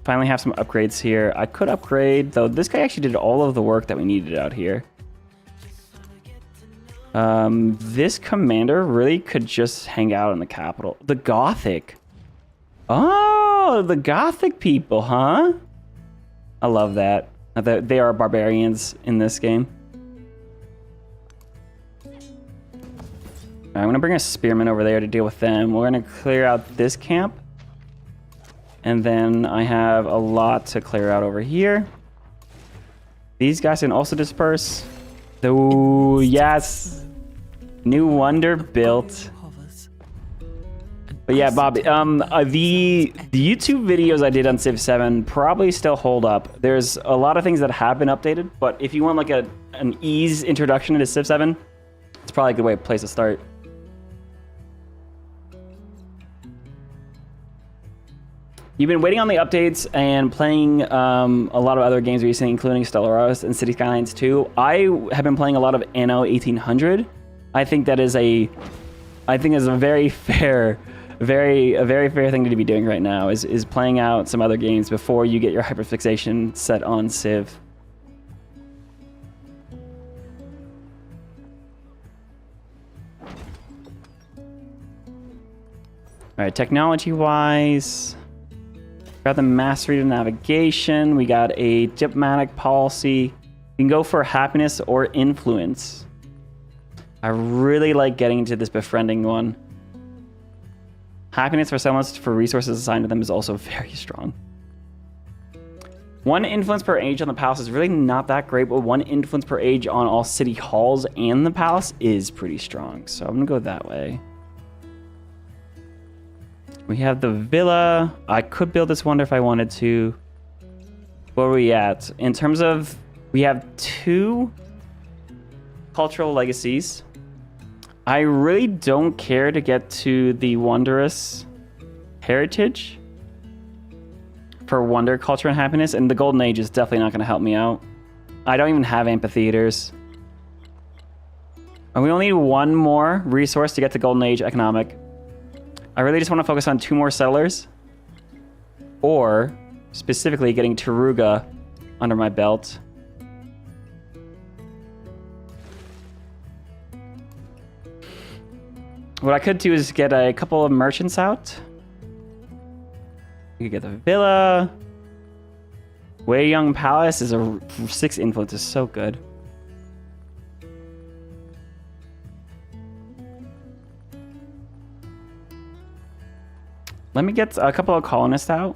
Finally have some upgrades here. I could upgrade, though this guy actually did all of the work that we needed out here. This commander really could just hang out in the capital. The Gothic. Oh, the Gothic people, huh? I love that. They are barbarians in this game. I'm going to bring a spearman over there to deal with them. We're going to clear out this camp. And then I have a lot to clear out over here. These guys can also disperse. Oh, yes. New wonder built. Hovers. But yeah, Bob, the YouTube videos I did on Civ 7 probably still hold up. There's a lot of things that have been updated, but if you want like an ease introduction into Civ 7, it's probably a good place to start. You've been waiting on the updates and playing a lot of other games recently, including Stellaris and City Skylines 2. I have been playing a lot of Anno 1800. I think that is a very fair, a very fair thing to be doing right now is playing out some other games before you get your hyperfixation set on Civ. All right, technology-wise. Got the mastery to navigation. We got a diplomatic policy. You can go for happiness or influence. I really like getting into this befriending one. Happiness for settlements for resources assigned to them is also very strong. 1 influence per age on the palace is really not that great, but 1 influence per age on all city halls and the palace is pretty strong. So I'm gonna go that way. We have the villa. I could build this wonder if I wanted to. Where are we at? In terms of, we have 2 cultural legacies. I really don't care to get to the wondrous heritage for wonder, culture, and happiness, and the Golden Age is definitely not going to help me out. I don't even have amphitheaters. And we only need 1 more resource to get to Golden Age economic. I really just want to focus on 2 more settlers, or specifically getting Taruga under my belt. What I could do is get a couple of merchants out. You could get the villa. Wei Young Palace is a 6 influence, is so good. Let me get a couple of colonists out.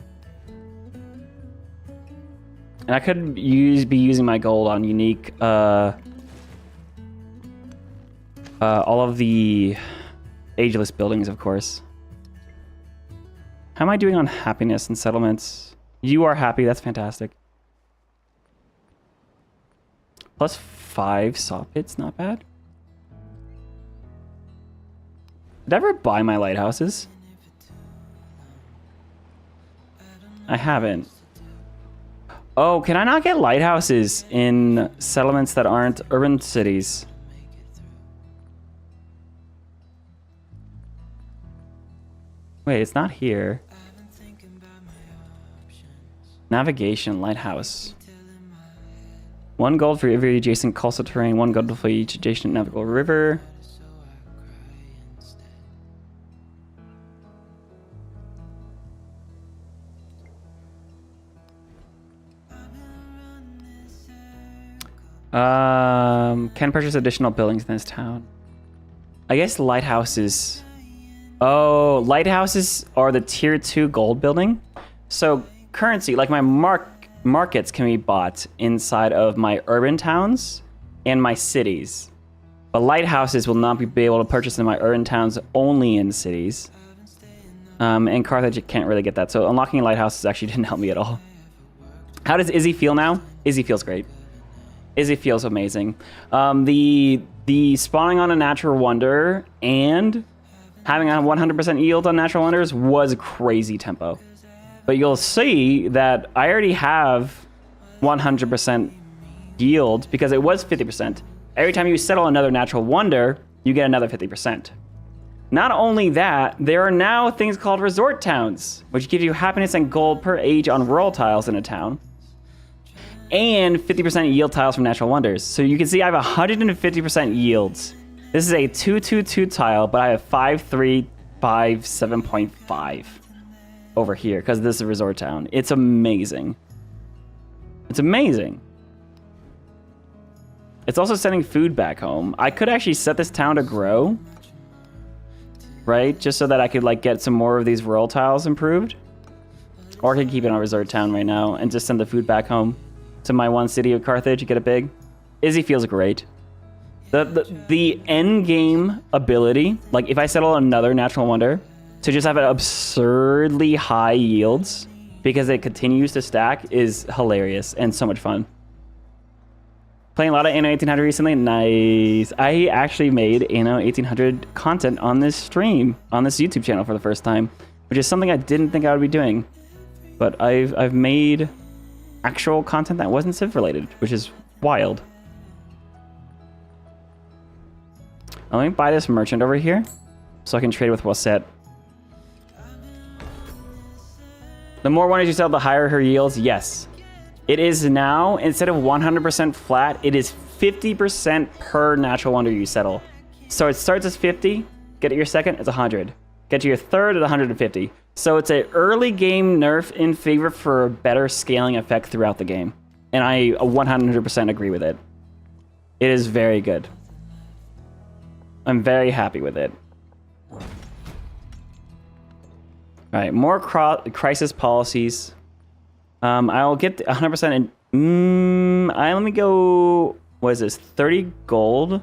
And I could be using my gold on unique, all of the ageless buildings, of course. How am I doing on happiness and settlements? You are happy, that's fantastic. +5 saw pits, not bad. Did I ever buy my lighthouses? I haven't. Oh, can I not get lighthouses in settlements that aren't urban cities? Wait, it's not here. Navigation, lighthouse. 1 gold for every adjacent coastal terrain, 1 gold for each adjacent navigable river. Can purchase additional buildings in this town. I guess lighthouses. Oh, lighthouses are the tier 2 gold building. So currency, like my markets can be bought inside of my urban towns and my cities. But lighthouses will not be able to purchase in my urban towns, only in cities. And Carthage can't really get that. So unlocking lighthouses actually didn't help me at all. How does Izzy feel now? Izzy feels great. Izzy feels amazing. The spawning on a natural wonder and having a 100% yield on natural wonders was crazy tempo. But you'll see that I already have 100% yield because it was 50%. Every time you settle another natural wonder, you get another 50%. Not only that, there are now things called resort towns, which give you happiness and gold per age on rural tiles in a town, and 50% yield tiles from natural wonders. So you can see I have 150% yields. This is a 222 tile, but I have 5357.5 over here because this is a resort town. It's amazing. It's amazing. It's also sending food back home. I could actually set this town to grow, right? Just so that I could like get some more of these rural tiles improved. Or I could keep it on a resort town right now and just send the food back home to my one city of Carthage and get it big. Izzy feels great. The end game ability, like if I settle another natural wonder, to just have an absurdly high yields because it continues to stack is hilarious and so much fun. Playing a lot of Anno 1800 recently, nice. I actually made Anno 1800 content on this stream, on this YouTube channel for the first time, which is something I didn't think I would be doing. But I've made actual content that wasn't Civ related, which is wild. Let me buy this merchant over here so I can trade with Wasset. The more wonders you sell, the higher her yields. Yes. It is now, instead of 100% flat, it is 50% per natural wonder you settle. So it starts as 50, get to your second, it's 100. Get to your third at 150. So it's an early game nerf in favor for a better scaling effect throughout the game. And I 100% agree with it. It is very good. I'm very happy with it. All right, more crisis policies. I'll get 100% in. Let me go. What is this? 30 gold.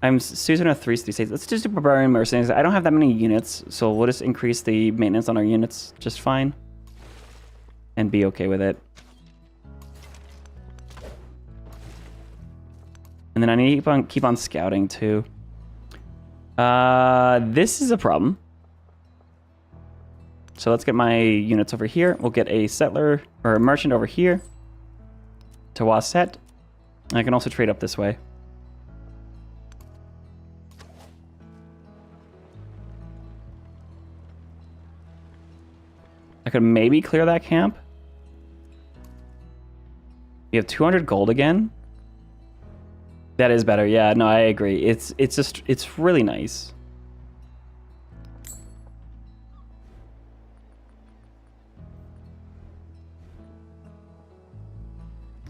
I'm Susan of 3 states. Let's just do barbarian mercenaries. I don't have that many units, so we'll just increase the maintenance on our units just fine, and be okay with it. And then I need to keep on scouting too. This is a problem. So let's get my units over here. We'll get a settler or a merchant over here to Wasset. I can also trade up this way. I could maybe clear that camp. You have 200 gold again. That is better. Yeah, no, I agree. It's really nice.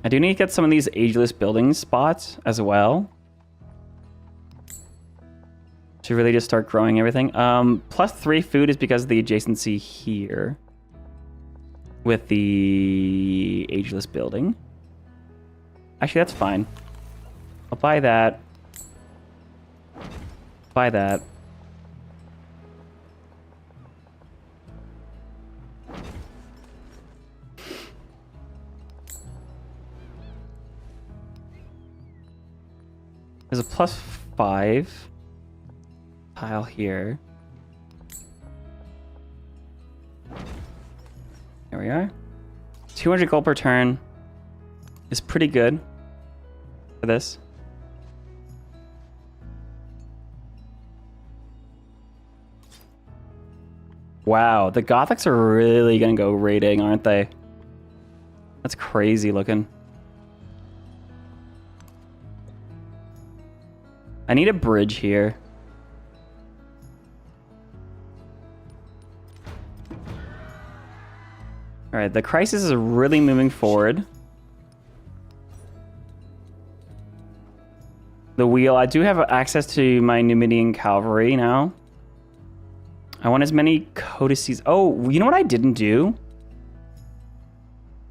I do need to get some of these ageless building spots as well to really just start growing everything. +3 food is because of the adjacency here with the ageless building. Actually, that's fine. I'll buy that. Buy that. There's a +5 tile here. There we are. 200 gold per turn is pretty good for this. Wow, the Gothics are really gonna go raiding, aren't they? That's crazy looking. I need a bridge here. All right, the crisis is really moving forward. The wheel, I do have access to my Numidian cavalry now. I want as many codices. Oh, you know what I didn't do?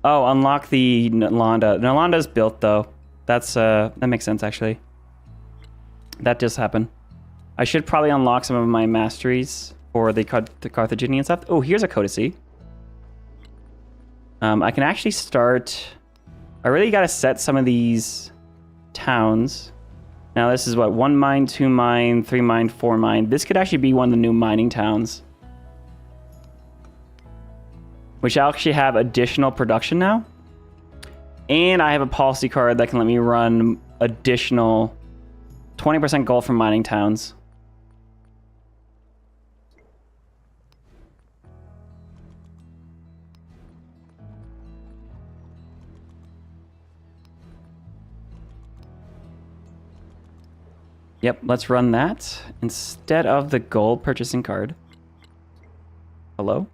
Oh, unlock the Nalanda. Nalanda's built though. That's that makes sense actually. That just happened. I should probably unlock some of my masteries for the Carthaginian stuff. Oh, here's a codice. I can actually start. I really got to set some of these towns. Now this is what, 1 mine, 2 mine, 3 mine, 4 mine. This could actually be one of the new mining towns, which actually have additional production now. And I have a policy card that can let me run additional 20% gold from mining towns. Yep, let's run that instead of the gold purchasing card. Hello?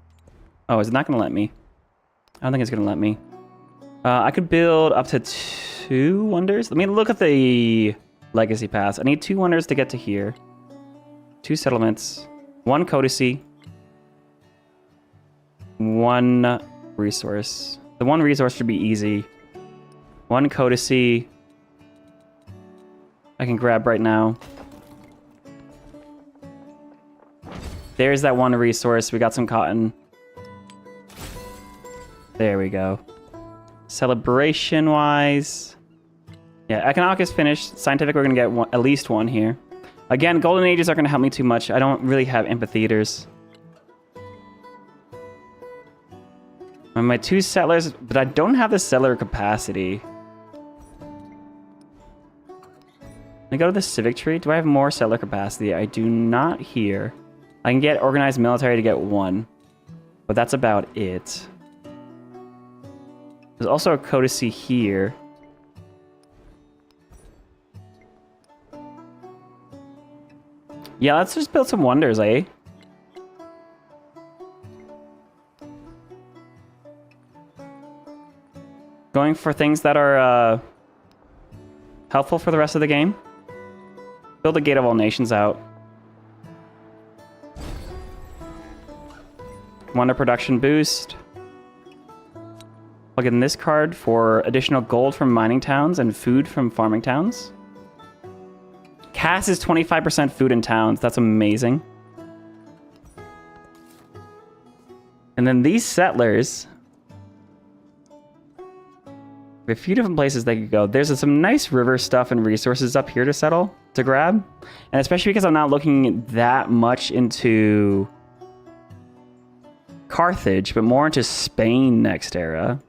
Oh, is it not going to let me? I don't think it's going to let me. I could build up to 2 wonders. Let me look at the legacy pass. I need 2 wonders to get to here. 2 settlements. 1 codicy. 1 resource. The 1 resource should be easy. 1 codicy. I can grab right now. There's that 1 resource. We got some cotton. There we go. Celebration-wise... Yeah, economic is finished. Scientific, we're going to get at least 1 here. Again, golden ages aren't going to help me too much. I don't really have amphitheaters. And my 2 settlers, but I don't have the settler capacity. I go to the civic tree. Do I have more settler capacity? I do not here. I can get organized military to get 1. But that's about it. There's also a codicy here. Yeah, let's just build some wonders, eh? Going for things that are helpful for the rest of the game. Build the Gate of All Nations out. Wonder production boost. Plug in this card for additional gold from mining towns and food from farming towns. Cass is 25% food in towns. That's amazing. And then these settlers... a few different places they could go. There's some nice river stuff and resources up here to settle, to grab. And especially because I'm not looking that much into Carthage, but more into Spain next era.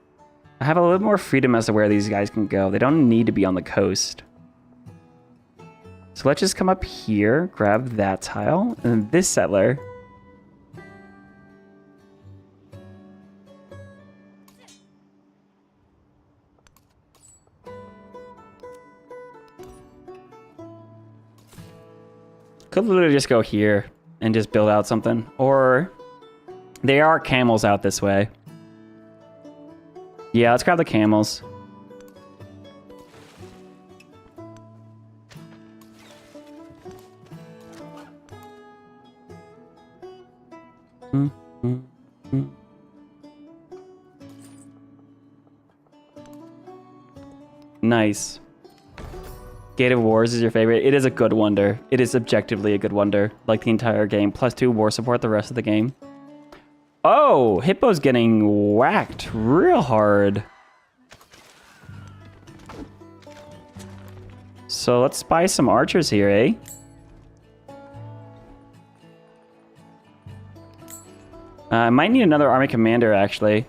I have a little more freedom as to where these guys can go. They don't need to be on the coast. So let's just come up here, grab that tile, and then this settler. Could literally just go here and just build out something. Or there are camels out this way. Yeah, let's grab the camels. Nice. Gate of Wars is your favorite. It is a good wonder. It is objectively a good wonder. Like the entire game. +2 war support the rest of the game. Oh, Hippo's getting whacked real hard. So let's buy some archers here, eh? I might need another army commander, actually.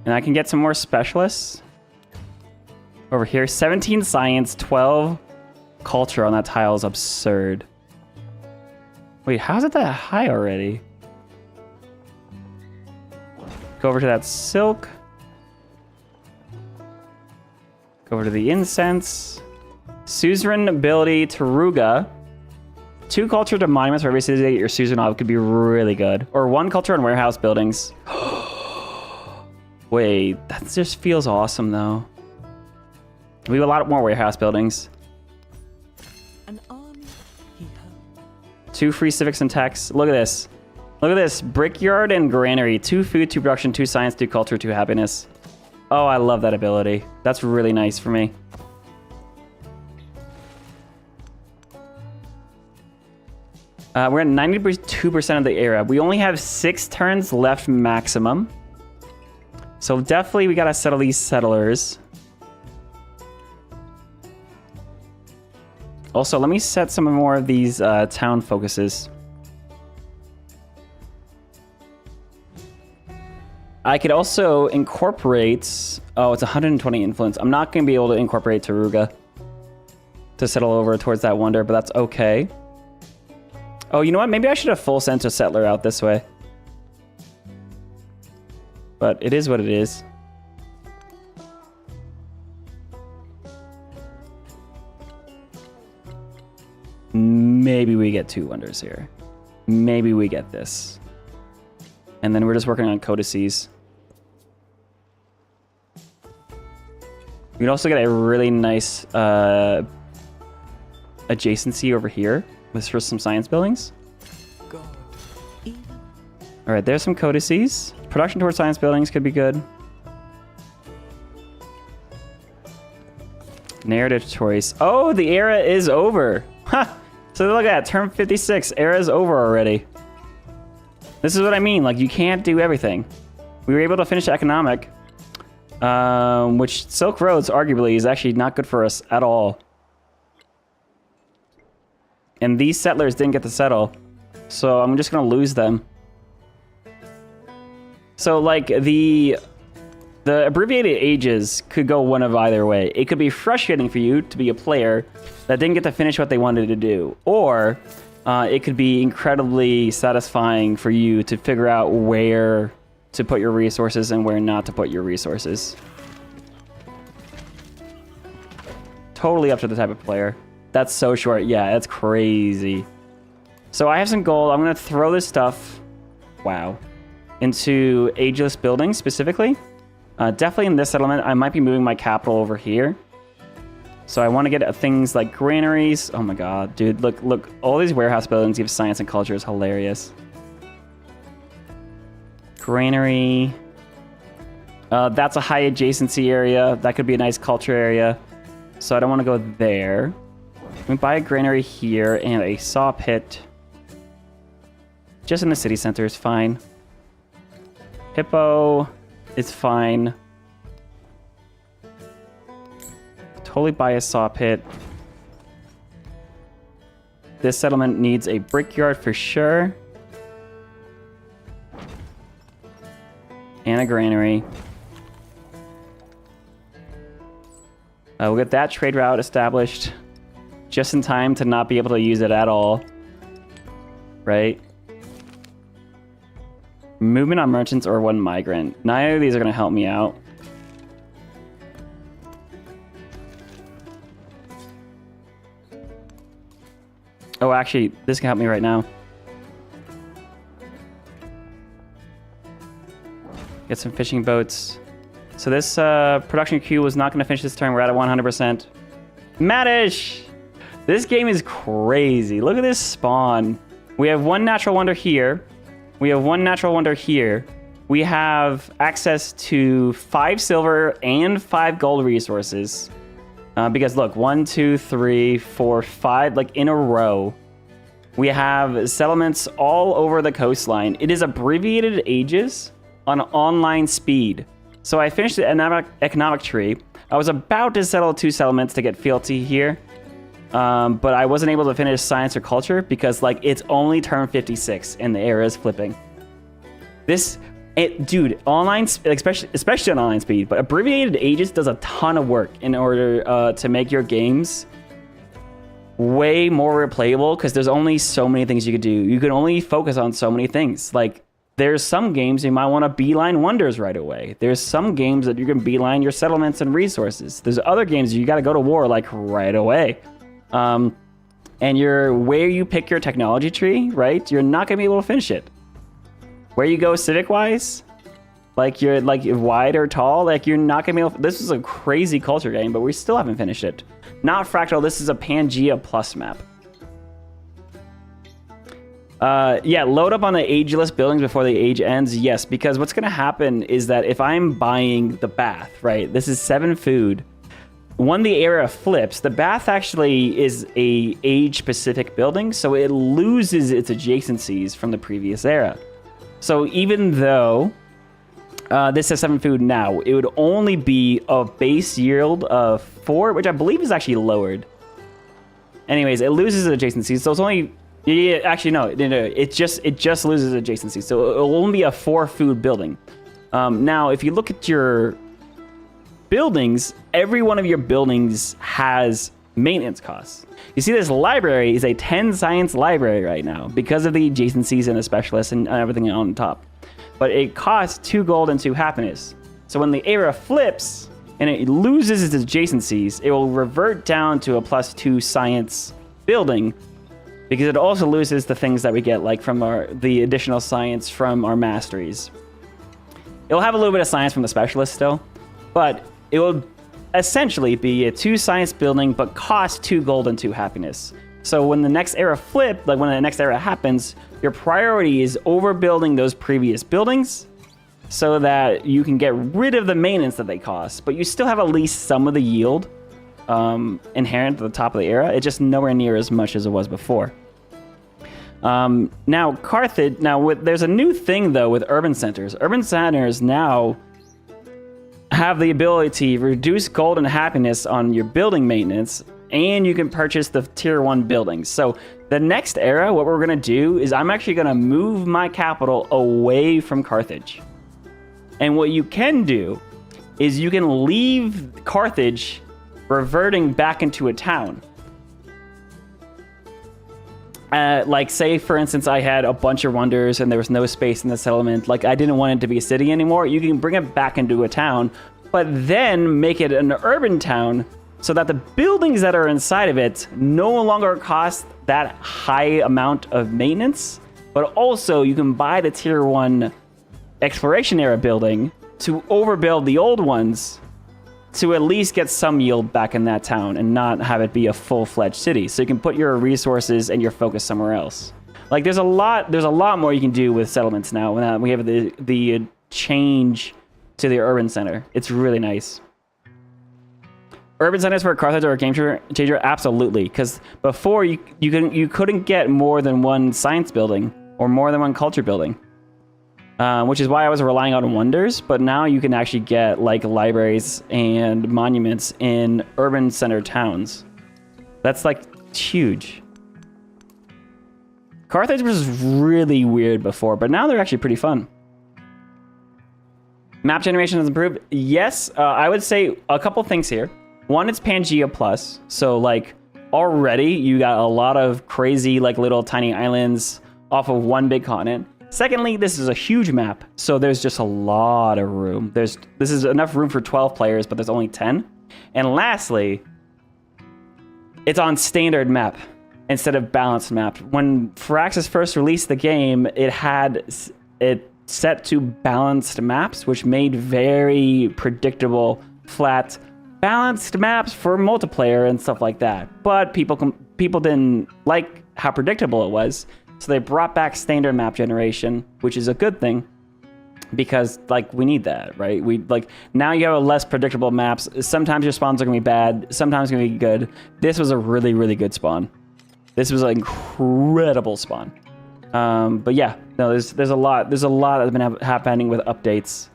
And I can get some more specialists. Over here, 17 science, 12 culture on that tile is absurd. Wait, how's it that high already? Go over to that silk. Go over to the incense. Suzerain ability, Taruga. 2 culture to monuments for every city that your suzerain of could be really good. Or 1 culture on warehouse buildings. Wait, that just feels awesome though. We have a lot more warehouse buildings. An army he held. 2 free civics and techs. Look at this. Look at this. Brickyard and granary. 2 food, 2 production, 2 science, 2 culture, 2 happiness. Oh, I love that ability. That's really nice for me. We're at 92% of the era. We only have 6 turns left maximum. So definitely we gotta settle these settlers. Also, let me set some more of these town focuses. I could also incorporate... Oh, it's 120 influence. I'm not going to be able to incorporate Taruga to settle over towards that wonder, but that's okay. Oh, you know what? Maybe I should have full sent a settler out this way. But it is what it is. Maybe we get 2 wonders here. Maybe we get this. And then we're just working on codices. We can also get a really nice adjacency over here for some science buildings. God, even All right, there's some codices. Production towards science buildings could be good. Narrative choice. Oh, the era is over. Ha! So look at that, turn 56, era is over already. This is what I mean, like you can't do everything. We were able to finish economic, which Silk Roads arguably is actually not good for us at all. And these settlers didn't get to settle, so I'm just gonna lose them. So like the Abbreviated Ages could go one of either way. It could be frustrating for you to be a player that didn't get to finish what they wanted to do, or it could be incredibly satisfying for you to figure out where to put your resources and where not to put your resources. Totally up to the type of player. That's so short. Yeah, that's crazy. So I have some gold. I'm going to throw this stuff, wow, into ageless buildings specifically. Definitely in this settlement, I might be moving my capital over here. So I want to get things like granaries. Oh my god, dude, look. All these warehouse buildings give science and culture is hilarious. Granary. That's a high adjacency area. That could be a nice culture area. So I don't want to go there. We buy a granary here and a saw pit. Just in the city center is fine. Hippo is fine. Totally buy a saw pit. This settlement needs a brickyard for sure. And a granary. We'll get that trade route established just in time to not be able to use it at all. Right? Movement on merchants or one migrant. Neither of these are going to help me out. Oh, actually, this can help me right now. Get some fishing boats. So this production queue was not going to finish this turn. We're at 100%. Madish! This game is crazy. Look at this spawn. We have one natural wonder here. We have one natural wonder here. We have access to 5 silver and 5 gold resources. Because look, 1, 2, 3, 4, 5, like in a row. We have settlements all over the coastline. It is Abbreviated Ages on online speed. So I finished the economic tree. I was about to settle 2 settlements to get fealty here. But I wasn't able to finish science or culture because like it's only turn 56 and the era is flipping. Dude, online, especially on online speed, but Abbreviated Ages does a ton of work in order to make your games way more replayable because there's only so many things you could do. You can only focus on so many things. Like there's some games you might want to beeline wonders right away. There's some games that you can beeline your settlements and resources. There's other games you got to go to war like right away. And where you pick your technology tree, right? You're not gonna be able to finish it. Where you go civic-wise, like you're like wide or tall, like you're not gonna be able. This is a crazy culture game, but we still haven't finished it. Not Fractal. This is a Pangea Plus map. Yeah, load up on the ageless buildings before the age ends. Yes, because what's gonna happen is that if I'm buying the bath, right? This is 7 food. When the era flips, the bath actually is a age-specific building, so it loses its adjacencies from the previous era. So even though this has 7 food now, it would only be a base yield of 4, which I believe is actually lowered. Anyways, it loses its adjacencies, so it's only... Yeah, actually, no, it just loses adjacencies, so it'll only be a 4 food building. Now, if you look at your buildings, every one of your buildings has maintenance costs. You see, this library is a 10 science library right now because of the adjacencies and the specialists and everything on top. But it costs 2 gold and 2 happiness. So when the era flips and it loses its adjacencies, it will revert down to a +2 science building, because it also loses the things that we get, like from the additional science from our masteries. It'll have a little bit of science from the specialist still, but it will essentially be a 2 science building, but cost 2 gold and 2 happiness. So when the next era flip, like when the next era happens, your priority is overbuilding those previous buildings so that you can get rid of the maintenance that they cost, but you still have at least some of the yield inherent at the top of the era. It's just nowhere near as much as it was before. Now Carthage, there's a new thing though with urban centers. Urban centers now have the ability to reduce gold and happiness on your building maintenance, and you can purchase the tier 1 buildings. So the next era, what we're gonna do is I'm actually gonna move my capital away from Carthage. And what you can do is you can leave Carthage reverting back into a town. Like, say, for instance, I had a bunch of wonders and there was no space in the settlement. Like, I didn't want it to be a city anymore. You can bring it back into a town, but then make it an urban town so that the buildings that are inside of it no longer cost that high amount of maintenance, but also you can buy the tier 1 exploration era building to overbuild the old ones to at least get some yield back in that town and not have it be a full-fledged city. So you can put your resources and your focus somewhere else. Like, there's a lot more you can do with settlements now. Now we have the change to the urban center. It's really nice. Urban centers for Carthage are a game changer, absolutely. Because before you couldn't get more than 1 science building or more than 1 culture building. Which is why I was relying on wonders, but now you can actually get like libraries and monuments in urban center towns. That's like huge. Carthage was really weird before, but now they're actually pretty fun. Map generation has improved. Yes, I would say a couple things here. One, it's Pangea Plus. So like already you got a lot of crazy like little tiny islands off of 1 big continent. Secondly, this is a huge map, so there's just a lot of room. This is enough room for 12 players, but there's only 10. And lastly, it's on standard map instead of balanced map. When Firaxis first released the game, it had it set to balanced maps, which made very predictable, flat, balanced maps for multiplayer and stuff like that. But people didn't like how predictable it was. So they brought back standard map generation, which is a good thing because like we need that, right? We like now you have less predictable maps. Sometimes your spawns are gonna be bad, sometimes gonna be good. This was a really, really good spawn. This was an incredible spawn. But yeah, no, there's a lot that's been happening with updates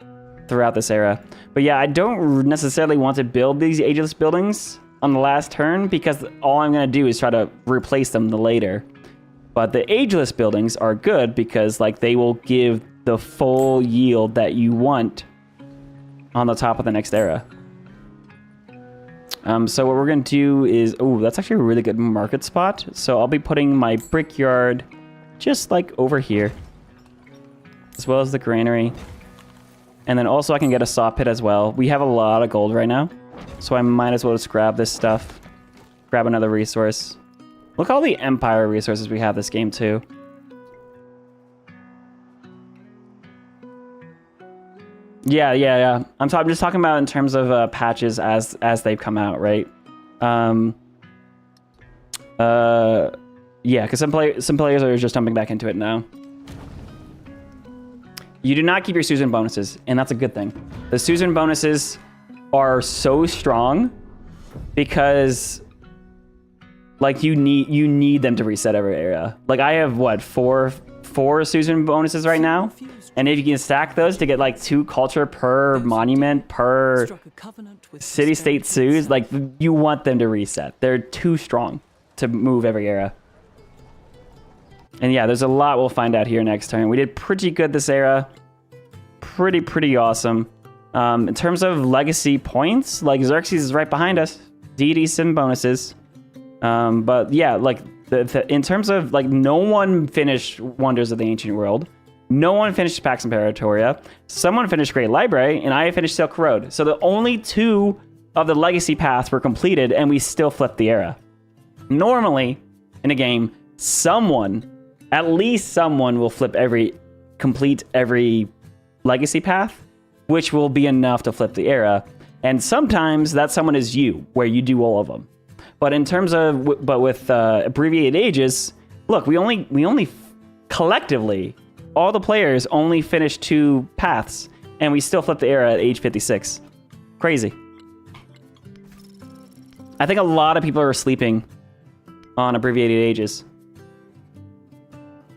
throughout this era. But yeah, I don't necessarily want to build these ageless buildings on the last turn because all I'm gonna do is try to replace them later. But the ageless buildings are good because like they will give the full yield that you want on the top of the next era. So what we're gonna do is, oh, that's actually a really good market spot. So I'll be putting my brickyard just like over here, as well as the granary. And then also I can get a saw pit as well. We have a lot of gold right now, so I might as well just grab this stuff, grab another resource. Look at all the Empire resources we have this game too. Yeah. I'm just talking about in terms of patches as they've come out, right? Yeah, because some players are just jumping back into it now. You do not keep your Susan bonuses, and that's a good thing. The Susan bonuses are so strong because like you need them to reset every area. Like I have what, four Susan bonuses right now, and if you can stack those to get like 2 culture per monument per city-state Sus, like you want them to reset. They're too strong to move every era. And yeah, there's a lot we'll find out here next turn. We did pretty good this era. pretty awesome. In terms of legacy points, like Xerxes is right behind us. Deity sim bonuses. But yeah, like in terms of like no one finished Wonders of the Ancient World. No one finished Pax Imperatoria. Someone finished Great Library, and I finished Silk Road. So the only 2 of the legacy paths were completed, and we still flipped the era. Normally, in a game, at least someone will complete every legacy path, which will be enough to flip the era. And sometimes that someone is you, where you do all of them. But in terms of, with Abbreviated Ages, look, we only collectively, all the players only finished 2 paths, and we still flipped the era at age 56. Crazy. I think a lot of people are sleeping on Abbreviated Ages.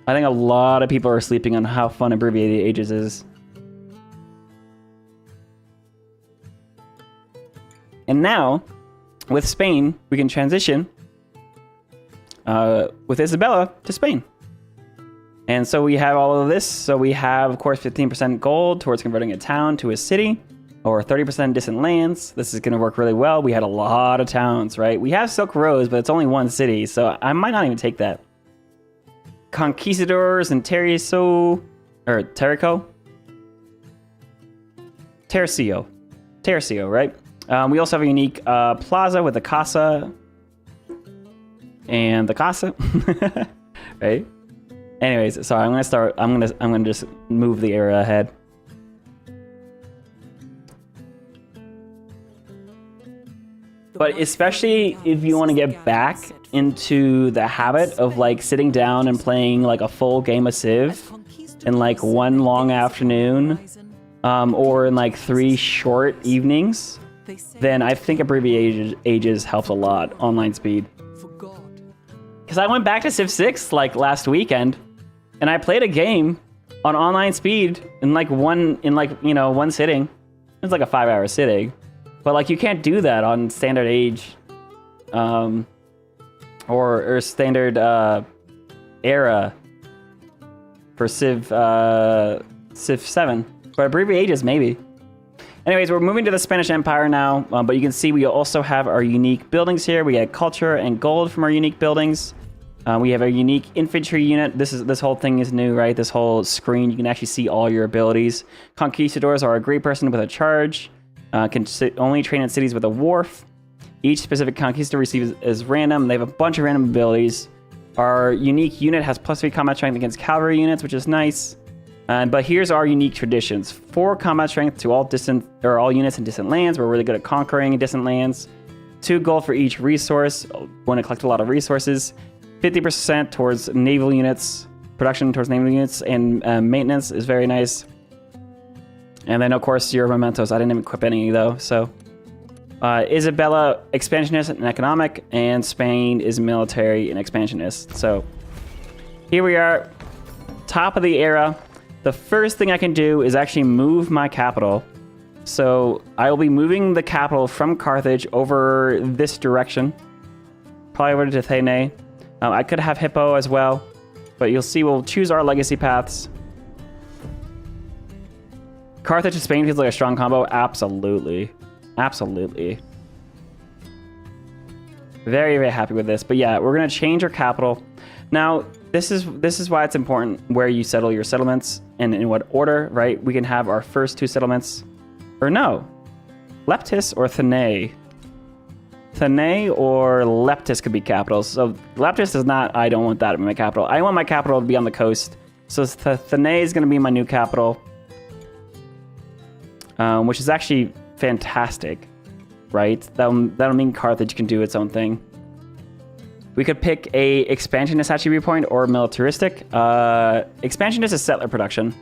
I think a lot of people are sleeping on how fun Abbreviated Ages is. And now, with Spain, we can transition with Isabella to Spain. And so we have all of this. So we have, of course, 15% gold towards converting a town to a city, or 30% distant lands. This is going to work really well. We had a lot of towns, right? We have Silk Road, but it's only 1 city, so I might not even take that. Conquistadors and Tercio. Tercio, right? We also have a unique plaza with the Casa and the Casa, right? Anyways, sorry, I'm gonna just move the era ahead. But especially if you want to get back into the habit of like sitting down and playing like a full game of Civ in like 1 long afternoon, or in like 3 short evenings, then I think Abbreviated Ages helps a lot online speed. Because I went back to Civ 6 like last weekend, and I played a game on online speed in like one sitting. It was like a 5-hour sitting, but like you can't do that on standard age, or standard era for Civ 7. But Abbreviated Ages maybe. Anyways, we're moving to the Spanish Empire now, but you can see we also have our unique buildings here. We get culture and gold from our unique buildings. We have a unique infantry unit. This whole thing is new, right? This whole screen, you can actually see all your abilities. Conquistadors are a great person with a charge. Can only train in cities with a wharf. Each specific conquistador receives is random. They have a bunch of random abilities. Our unique unit has +3 combat strength against cavalry units, which is nice. But here's our unique traditions. 4 combat strength to all units in distant lands. We're really good at conquering distant lands. 2 gold for each resource. Want to collect a lot of resources. 50% towards naval units. Production towards naval units and maintenance is very nice. And then, of course, your mementos. I didn't even equip any, though. So, Isabella, expansionist and economic. And Spain is military and expansionist. So, here we are. Top of the era. The first thing I can do is actually move my capital. So I will be moving the capital from Carthage over this direction. Probably over to Athene. I could have Hippo as well. But you'll see we'll choose our legacy paths. Carthage to Spain feels like a strong combo. Absolutely. Absolutely. Very, very happy with this. But yeah, we're going to change our capital. Now, this is why it's important where you settle your settlements and in what order, right? We can have our first 2 settlements. Or no. Leptis or Athene. Athene or Leptis could be capitals. So Leptis is not, I don't want that in my capital. I want my capital to be on the coast. So Athene is going to be my new capital. Which is actually fantastic, right? That'll mean Carthage can do its own thing. We could pick a expansionist attribute point or militaristic. Expansionist is settler production.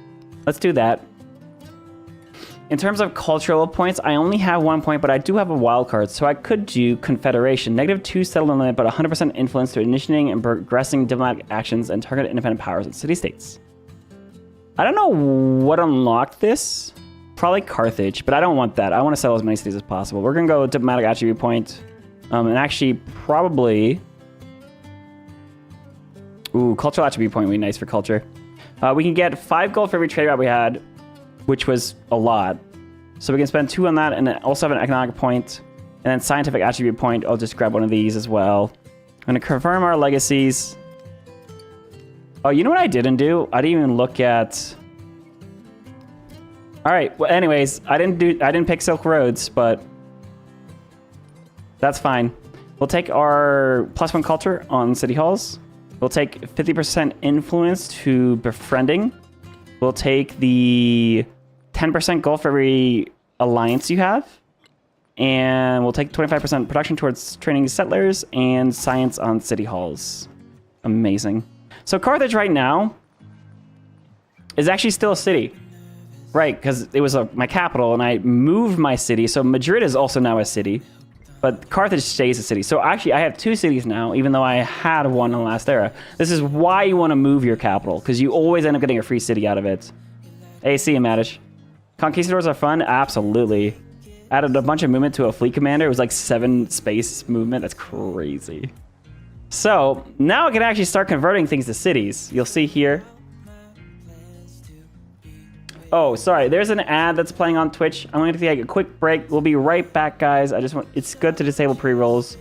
Let's do that. In terms of cultural points, I only have 1 point, but I do have a wild card, so I could do confederation. -2 settlement limit, but 100% influence to initiating and progressing diplomatic actions and target independent powers and city-states. I don't know what unlocked this. Probably Carthage, but I don't want that. I want to settle as many cities as possible. We're going to go diplomatic attribute point. And actually, probably... Ooh, cultural attribute point would be nice for culture. We can get 5 gold for every trade route we had. which was a lot. So we can spend 2 on that, and then also have an economic point, and then scientific attribute point. I'll just grab one of these as well. I'm gonna confirm our legacies. Oh, you know what I didn't do? I didn't even look at. All right. Well, anyways, I didn't pick Silk Roads, but that's fine. We'll take our +1 culture on city halls. We'll take 50% influence to befriending. We'll take the 10% gold for every alliance you have. And we'll take 25% production towards training settlers and science on city halls. Amazing. So Carthage right now is actually still a city. Right, because it was my capital and I moved my city. So Madrid is also now a city. But Carthage stays a city. So actually I have 2 cities now, even though I had one in the last era. This is why you want to move your capital, because you always end up getting a free city out of it. Hey, see you, Madish. Conquistadors are fun? Absolutely. Added a bunch of movement to a fleet commander. It was like 7 space movement. That's crazy. So now I can actually start converting things to cities. You'll see here. Oh, sorry. There's an ad that's playing on Twitch. I'm going to take a quick break. We'll be right back, guys. It's good to disable pre-rolls.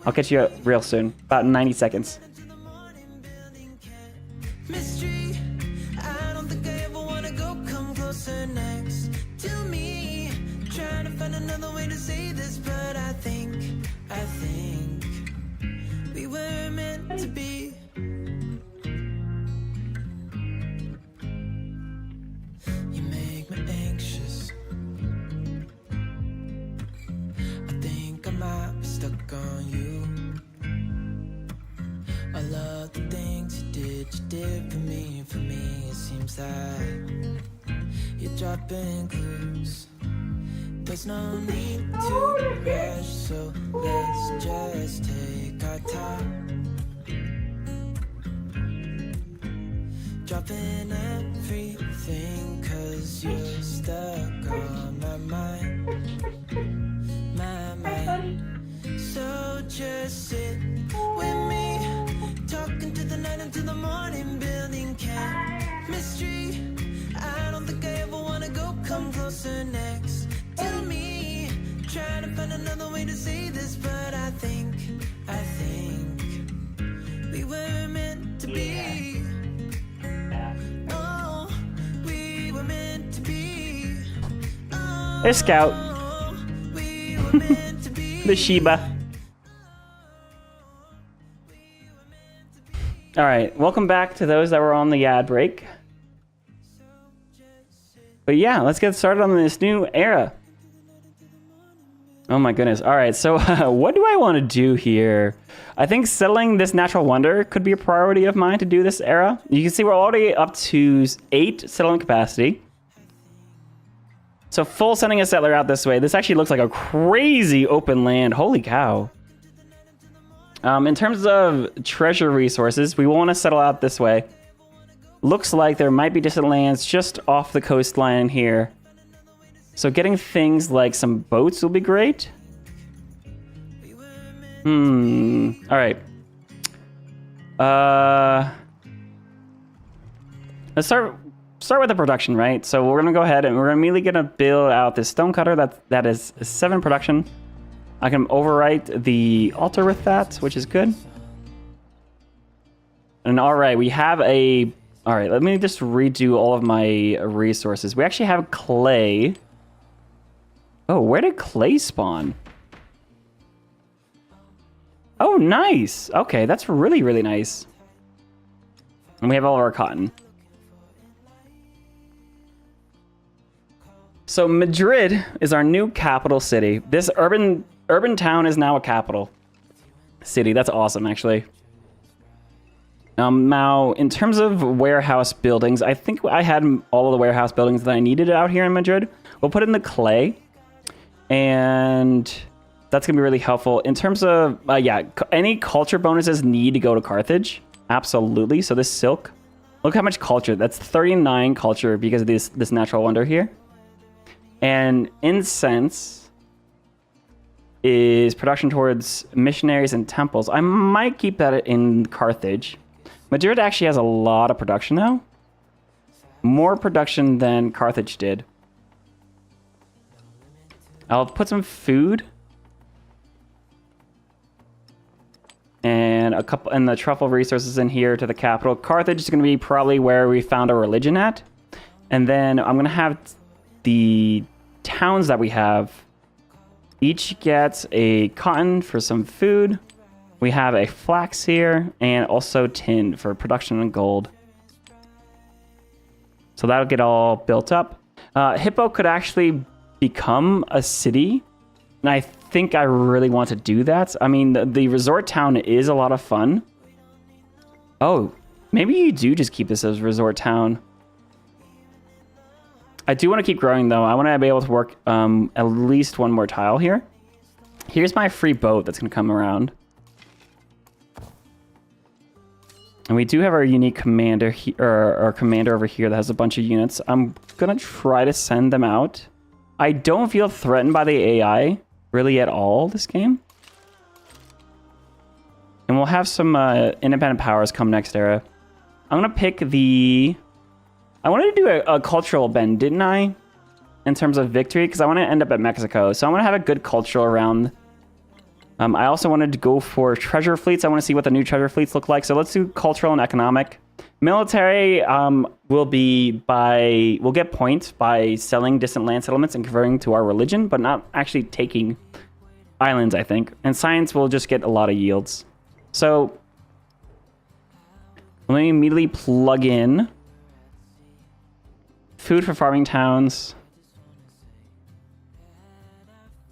I'll catch you real soon. About 90 seconds. Mystery. I don't think I ever wanna go come closer next to me. Trying to find another way to say this, but I think we were meant to be. You make me anxious. I think I might be stuck on you. I love the things you did for me. It seems like you're dropping clues. There's no need to rush, so let's just take our time. Dropping everything, cause you're stuck on my mind. My mind. So just sit with me, talking to the night until the morning, building chemistry. I don't think I ever wanna go come closer next to me. Trying to find another way to say this, but I think we were meant to be. Oh, we were meant to be. Oh, Hey, Scout. we were meant to be. The Sheba. All right, welcome back to those that were on the ad break. But yeah, let's get started on this new era. Oh my goodness. All right, so what do I want to do here? I think settling this natural wonder could be a priority of mine to do this era. You can see we're already up to 8 settlement capacity. So full sending a settler out this way. This actually looks like a crazy open land. Holy cow. In terms of treasure resources, we want to settle out this way. Looks like there might be distant lands just off the coastline here. So getting things like some boats will be great. All right. Let's start with the production, right? So we're gonna go ahead and we're immediately gonna build out this stonecutter that is 7 production. I can overwrite the altar with that, which is good. And all right, we have a... All right, let me just redo all of my resources. We actually have clay. Oh, where did clay spawn? Oh, nice. Okay, that's really, really nice. And we have all of our cotton. So Madrid is our new capital city. This urban town is now a capital city. That's awesome, actually. Now, in terms of warehouse buildings, I think I had all of the warehouse buildings that I needed out here in Madrid. We'll put in the clay, and that's going to be really helpful. In terms of, yeah, any culture bonuses need to go to Carthage. Absolutely. So this silk, look how much culture. That's 39 culture because of this natural wonder here. And incense is production towards missionaries and temples. I might keep that in Carthage. Madrid actually has a lot of production now. more production than Carthage did. I'll put some food and a couple and the truffle resources in here to the capital. Carthage is going to be probably where we found our religion at. And then I'm going to have the towns that we have each get a cotton for some food. We have a flax here and also tin for production of gold. So that'll get all built up. Hippo could actually become a city. And I think I really want to do that. I mean, the resort town is a lot of fun. Oh, maybe you do just keep this as resort town. I do want to keep growing, though. I want to be able to work at least one more tile here. Here's my free boat that's going to come around. And we do have our unique commander, our commander over here that has a bunch of units. I'm going to try to send them out. I don't feel threatened by the AI really at all this game. And we'll have some independent powers come next era. I'm going to pick the... I wanted to do a cultural bend, didn't I? In terms of victory, because I want to end up at Mexico. So I want to have a good cultural round. I also wanted to go for treasure fleets. I want to see what the new treasure fleets look like. So let's do cultural and economic. Military we'll get points by selling distant land settlements and converting to our religion, but not actually taking islands, I think. And science will just get a lot of yields. So let me immediately plug in food for farming towns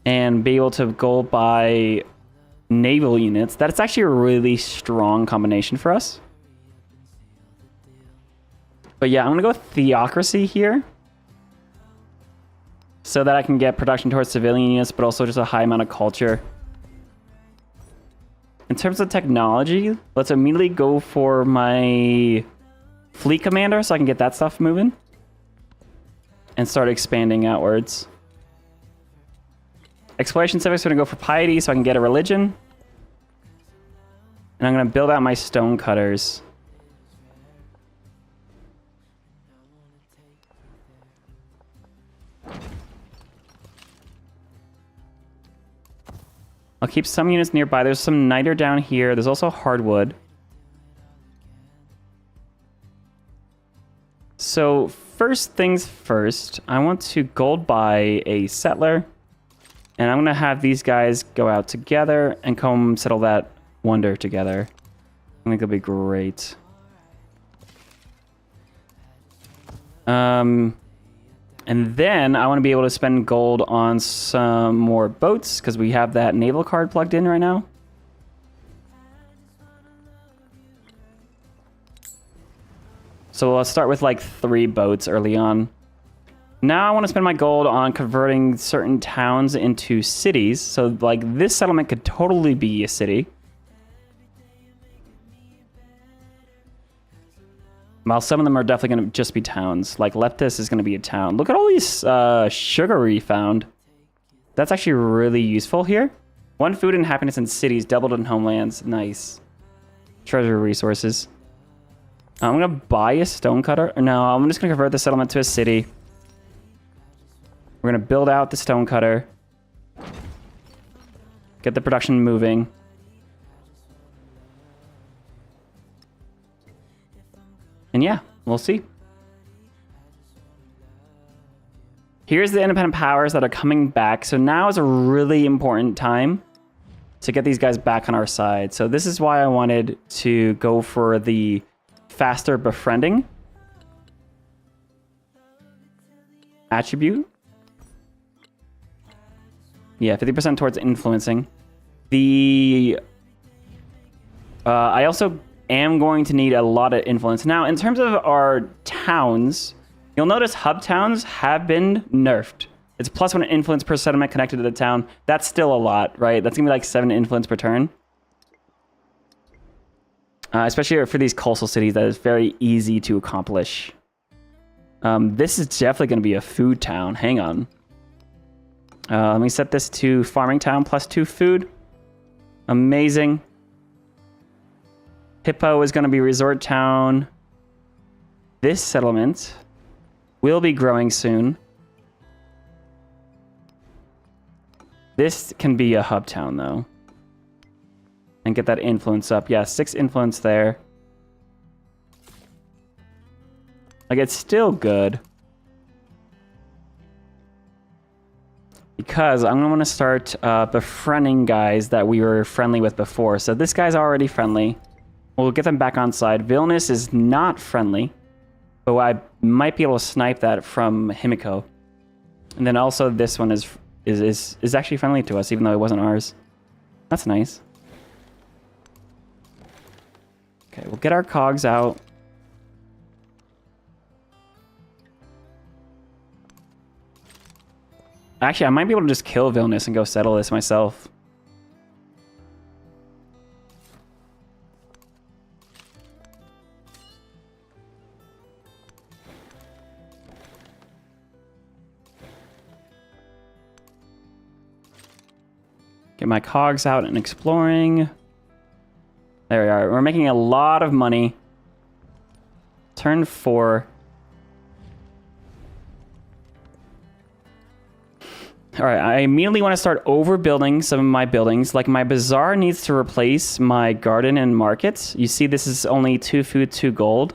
and be able to go buy naval units. That's actually a really strong combination for us. But yeah, I'm gonna go with theocracy here so that I can get production towards civilian units, but also just a high amount of culture. In terms of technology, let's immediately go for my fleet commander so I can get that stuff moving and start expanding outwards. Exploration civics are going to go for piety so I can get a religion. And I'm going to build out my stone cutters. I'll keep some units nearby. There's some niter down here. There's also hardwood. So first things first, I want to gold buy a settler. And I'm going to have these guys go out together and come settle that wonder together. I think it'll be great. And then I want to be able to spend gold on some more boats because we have that naval card plugged in right now. So let's start with like 3 boats early on. Now I want to spend my gold on converting certain towns into cities. So like this settlement could totally be a city. While some of them are definitely going to just be towns. Like Leptis is going to be a town. Look at all these sugar we found. That's actually really useful here. 1 food and happiness in cities, doubled in homelands. Nice. Treasure resources. I'm going to buy a stone cutter. No, I'm just going to convert the settlement to a city. We're going to build out the stone cutter. Get the production moving. And yeah, we'll see. Here's the independent powers that are coming back. So now is a really important time to get these guys back on our side. So this is why I wanted to go for the faster befriending attribute. Yeah, 50% towards influencing. I also am going to need a lot of influence. Now, in terms of our towns, you'll notice hub towns have been nerfed. It's +1 influence per settlement connected to the town. That's still a lot, right? That's gonna be like 7 influence per turn. Especially for these coastal cities, that is very easy to accomplish. This is definitely gonna be a food town. Hang on. Let me set this to farming town +2 food. Amazing. Hippo is going to be resort town. This settlement will be growing soon. This can be a hub town, though. And get that influence up. Yeah, 6 influence there. Like, it's still good. Because I'm going to want to start befriending guys that we were friendly with before. So this guy's already friendly. We'll get them back on side. Villainous is not friendly. But I might be able to snipe that from Himiko. And then also this one is actually friendly to us, even though it wasn't ours. That's nice. Okay, we'll get our cogs out. Actually, I might be able to just kill Villainous and go settle this myself. Get my cogs out and exploring. There we are. We're making a lot of money. Turn 4. All right, I immediately want to start overbuilding some of my buildings. Like, my bazaar needs to replace my garden and markets. You see, this is only 2 food, 2 gold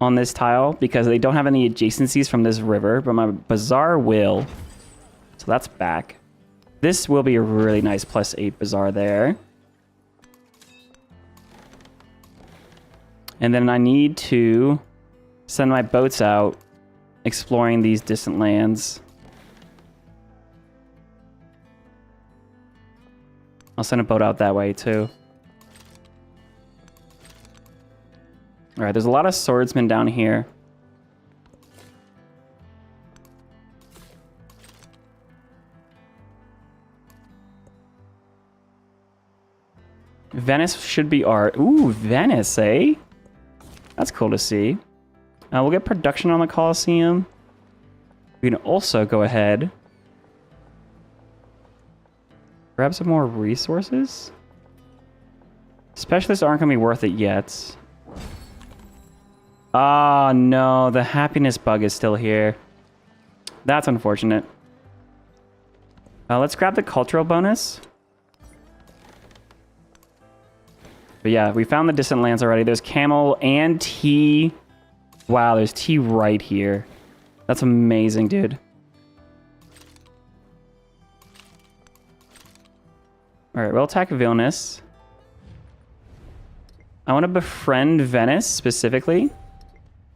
on this tile because they don't have any adjacencies from this river, but my bazaar will. So that's back. This will be a really nice +8 bazaar there. And then I need to send my boats out exploring these distant lands. I'll send a boat out that way too. All right, there's a lot of swordsmen down here. Venice should be our... Ooh, Venice, eh? That's cool to see. We'll get production on the Colosseum. We can also go ahead... grab some more resources. Specialists aren't going to be worth it yet. Ah, no. The happiness bug is still here. That's unfortunate. Let's grab the cultural bonus. But yeah, we found the distant lands already. There's camel and tea. Wow, there's tea right here. That's amazing, dude. All right, we'll attack Villainous. I want to befriend Venice specifically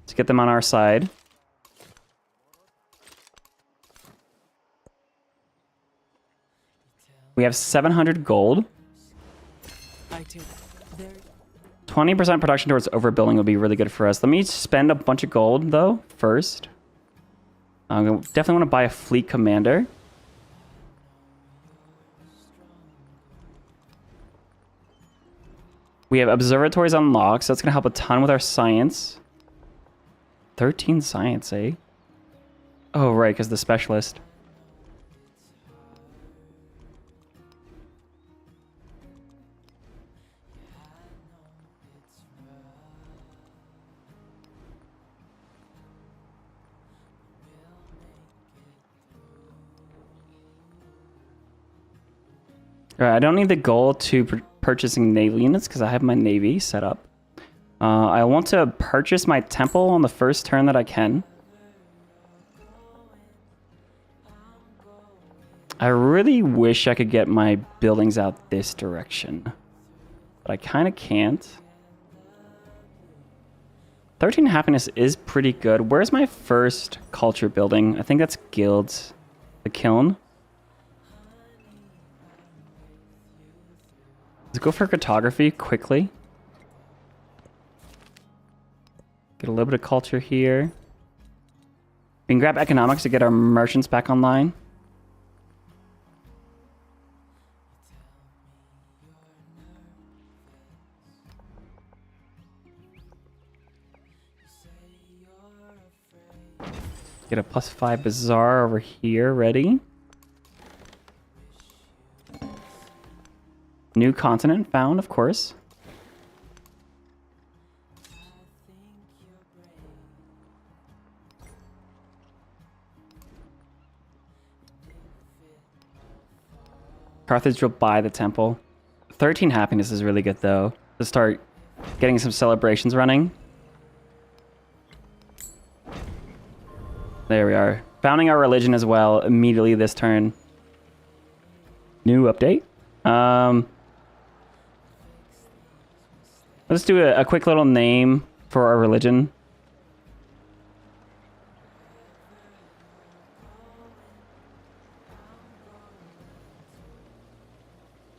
to get them on our side. We have 700 gold. 20% production towards overbuilding would be really good for us. Let me spend a bunch of gold, though, first. I definitely want to buy a fleet commander. We have observatories unlocked, so that's going to help a ton with our science. 13 science, eh? Oh, right, because the specialist. Alright, I don't need the gold to purchasing naval units because I have my navy set up. I want to purchase my temple on the first turn that I can. I really wish I could get my buildings out this direction, but I kind of can't. 13 happiness is pretty good. Where's my first culture building? I think that's guilds. The kiln. Let's go for cartography quickly. Get a little bit of culture here. We can grab economics to get our merchants back online. Get a +5 bazaar over here ready. New continent found, of course. Carthage will buy the temple. 13 happiness is really good, though, to start getting some celebrations running. There we are. Founding our religion as well immediately this turn. New update. Let's do a quick little name for our religion.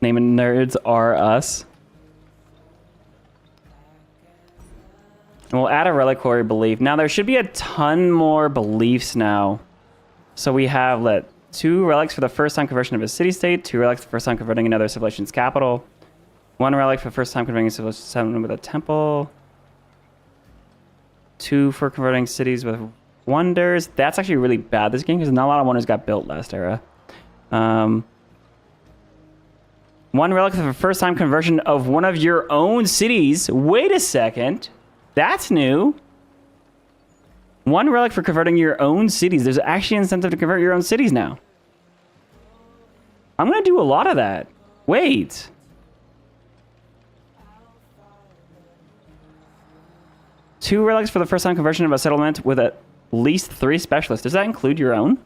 Name and nerds are us. And we'll add a reliquary belief. Now, there should be a ton more beliefs now. So we have 2 relics for the first time conversion of a city-state, 2 relics for the first time converting another civilization's capital, 1 relic for the first time converting a civilization with a temple, 2 for converting cities with wonders. That's actually really bad this game because not a lot of wonders got built last era. 1 relic for the first time conversion of one of your own cities. Wait a second. That's new. 1 relic for converting your own cities. There's actually an incentive to convert your own cities now. I'm going to do a lot of that. Wait. Two relics for the first time conversion of a settlement with at least 3 specialists. Does that include your own?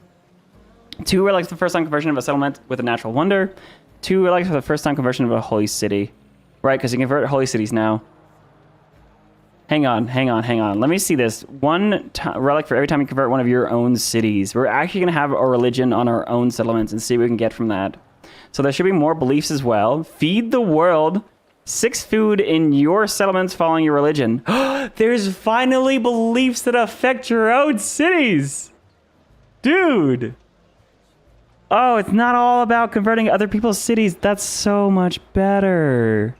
2 relics for the first time conversion of a settlement with a natural wonder. 2 relics for the first time conversion of a holy city. Right, because you can convert holy cities now. Hang on. Let me see this. 1 relic for every time you convert one of your own cities. We're actually going to have a religion on our own settlements and see what we can get from that. So there should be more beliefs as well. Feed the world. 6 food in your settlements following your religion. There's finally beliefs that affect your own cities. Dude. Oh, it's not all about converting other people's cities. That's so much better.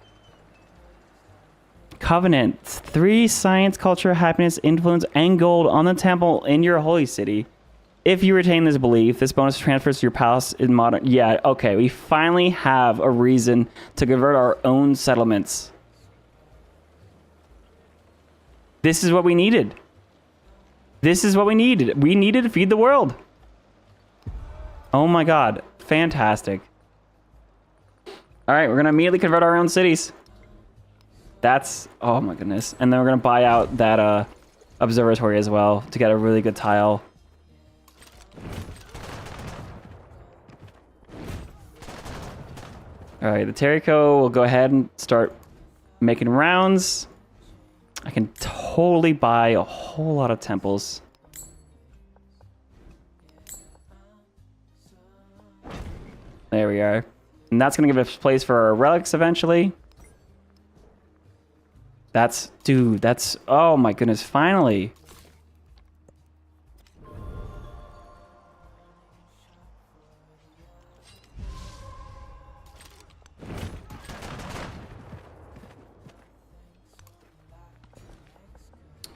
Covenant. 3 science, culture, happiness, influence, and gold on the temple in your holy city. If you retain this belief, this bonus transfers to your palace in modern... Yeah, okay. We finally have a reason to convert our own settlements. This is what we needed. This is what we needed. We needed to feed the world. Oh my god. Fantastic. All right, we're going to immediately convert our own cities. That's... Oh my goodness. And then we're going to buy out that observatory as well to get a really good tile. All right, the Terrico will go ahead and start making rounds. I can totally buy a whole lot of temples. There we are. And that's going to give us place for our relics eventually. That's... Dude, that's... Oh my goodness, finally.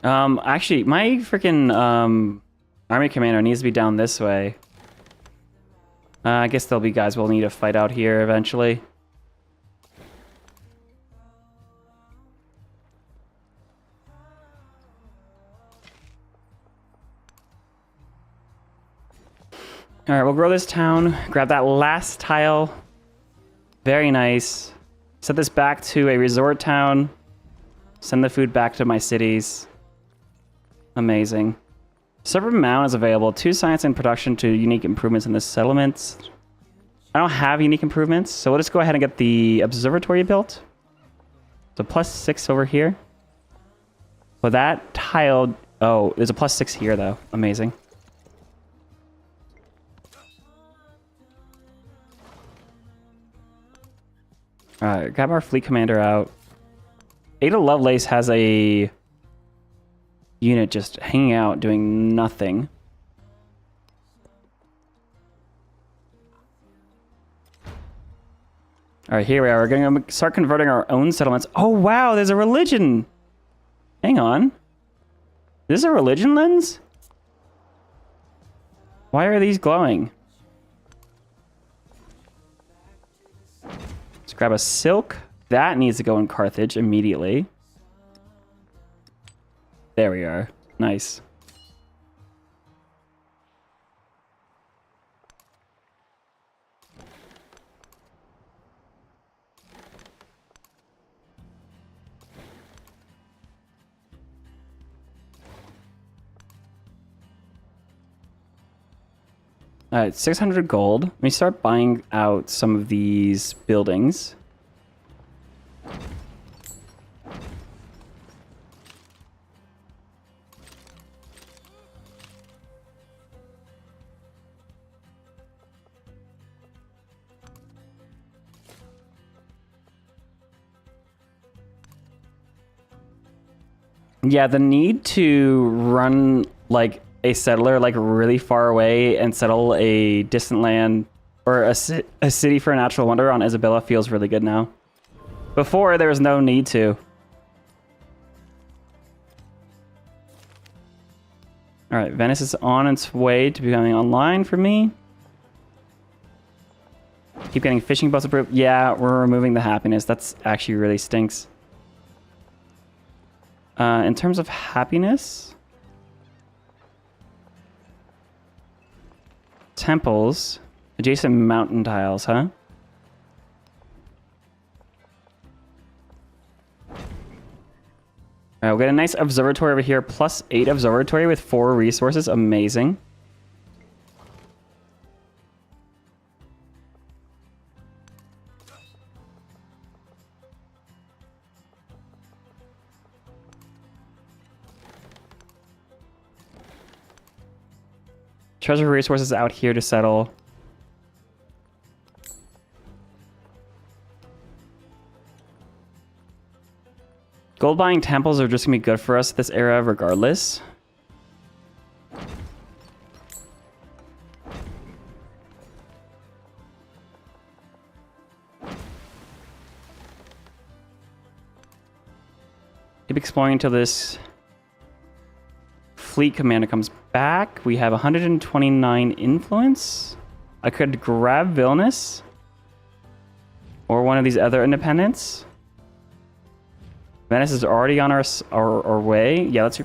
Actually, my freaking army commander needs to be down this way. I guess there'll be guys we'll need to fight out here eventually. All right, we'll grow this town. Grab that last tile. Very nice. Set this back to a resort town. Send the food back to my cities. Amazing. Server Mount is available. 2 science and production to unique improvements in the settlements. I don't have unique improvements, so we'll just go ahead and get the observatory built. So +6 over here. But that tile... Oh, there's a +6 here, though. Amazing. Alright, grab our fleet commander out. Ada Lovelace has a unit just hanging out doing nothing. Alright, here we are. We're going to start converting our own settlements. Oh, wow, there's a religion. Hang on. Is this a religion lens? Why are these glowing? Let's grab a silk. That needs to go in Carthage immediately. There we are. Nice. Alright, 600 gold. Let me start buying out some of these buildings. Yeah, the need to run like a settler like really far away and settle a distant land or a city for a natural wonder on Isabella feels really good now. Before, there was no need to. All right, Venice is on its way to becoming online for me. Keep getting fishing boats approved. Yeah, we're removing the happiness. That's actually really stinks. In terms of happiness, temples, adjacent mountain tiles, huh? All right, we'll get a nice observatory over here, +8 observatory with 4 resources. Amazing. Treasure resources out here to settle. Gold buying temples are just gonna be good for us this era regardless. Keep exploring until this fleet commander comes back. We have 129 influence. I could grab Vilnius or one of these other independents. Venice is already on our way. Yeah, let's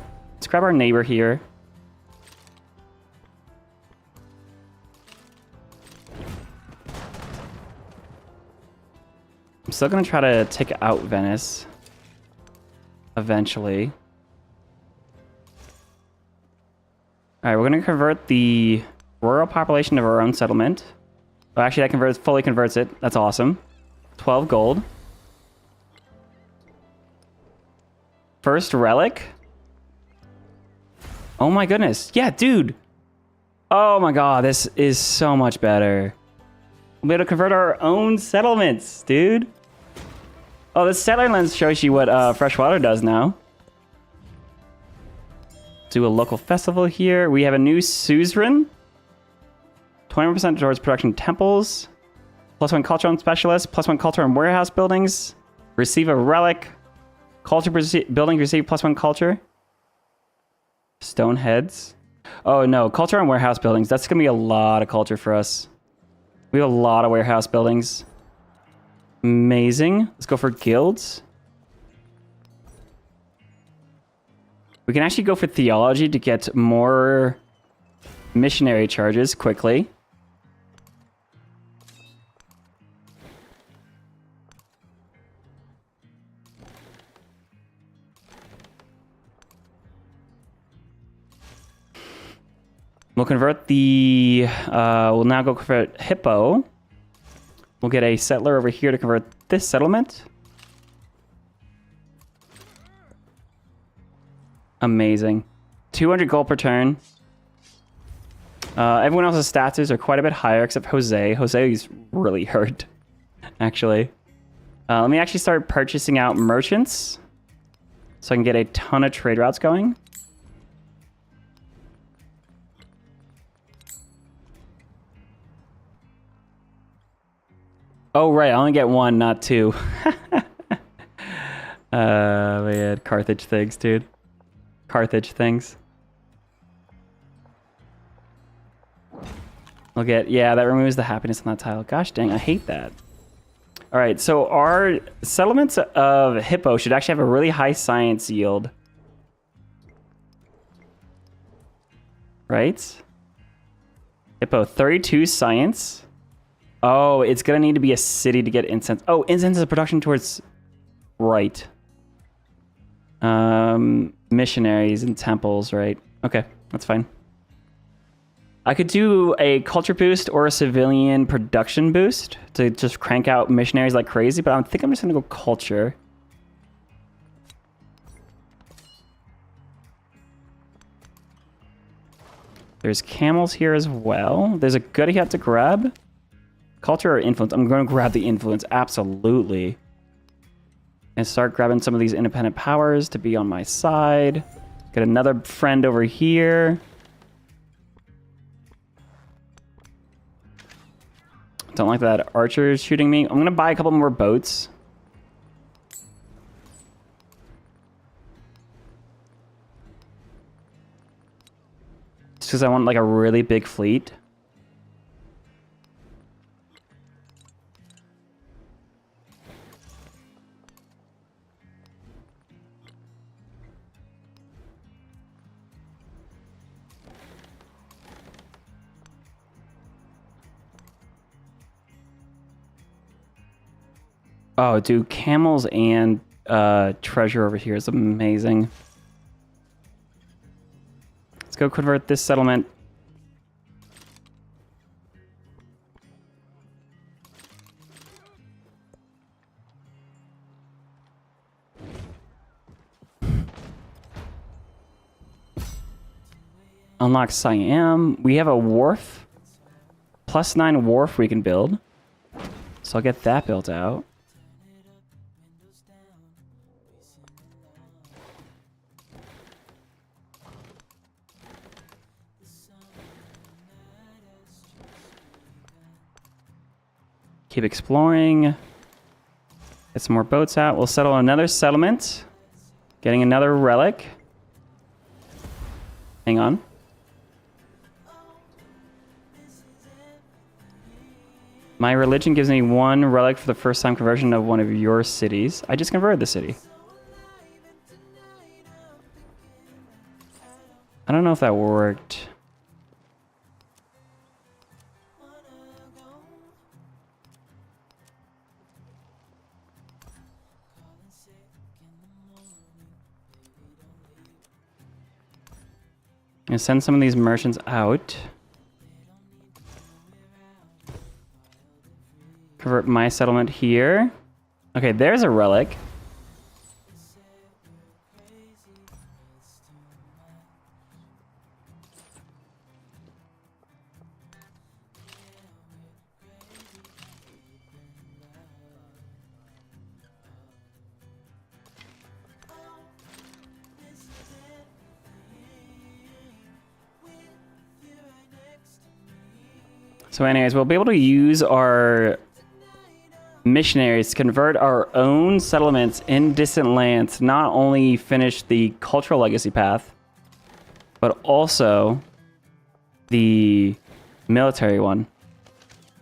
grab our neighbor here. I'm still gonna try to take out Venice eventually. All right, we're gonna convert the rural population of our own settlement. Oh, actually, that fully converts it. That's awesome. 12 gold. First relic. Oh my goodness. Yeah, dude. Oh my god, this is so much better. We'll be able to convert our own settlements, dude. Oh, this settler lens shows you what freshwater does now. Do a local festival here. We have a new suzerain. 21% towards production temples. +1 culture on specialists. +1 culture on warehouse buildings. Receive a relic. Culture buildings receive +1 culture. Stone heads. Oh no, culture on warehouse buildings. That's gonna be a lot of culture for us. We have a lot of warehouse buildings. Amazing. Let's go for guilds. We can actually go for theology to get more missionary charges quickly. We'll convert the, we'll now go convert Hippo. We'll get a settler over here to convert this settlement. Amazing. 200 gold per turn. Everyone else's stats are quite a bit higher except Jose. Jose is really hurt, actually. Let me actually start purchasing out merchants so I can get a ton of trade routes going. Oh, right. I only get 1, not 2. Man, Carthage things, dude. Carthage things. We'll get, yeah, that removes the happiness on that tile. Gosh dang, I hate that. All right, so our settlements of Hippo should actually have a really high science yield. Right? Hippo, 32 science. Oh, it's gonna need to be a city to get incense. Oh, incense is production towards right. Missionaries and temples, right? Okay, that's fine. I could do a culture boost or a civilian production boost to just crank out missionaries like crazy, but I think I'm just gonna go culture. There's camels here as well. There's a goodie hat to grab. Culture or influence? I'm gonna grab the influence, absolutely. And start grabbing some of these independent powers to be on my side. Get another friend over here. Don't like that archer shooting me. I'm gonna buy a couple more boats. Just because I want like a really big fleet. Oh, dude, camels and treasure over here is amazing. Let's go convert this settlement. Unlock Siam. We have a wharf. +9 wharf we can build. So I'll get that built out. Keep exploring. Get some more boats out. We'll settle another settlement. Getting another relic. Hang on. My religion gives me 1 relic for the first time conversion of one of your cities. I just converted the city. I don't know if that worked. I'm gonna send some of these merchants out. Convert my settlement here. Okay, there's a relic. So anyways, we'll be able to use our missionaries to convert our own settlements in distant lands to not only finish the cultural legacy path, but also the military one.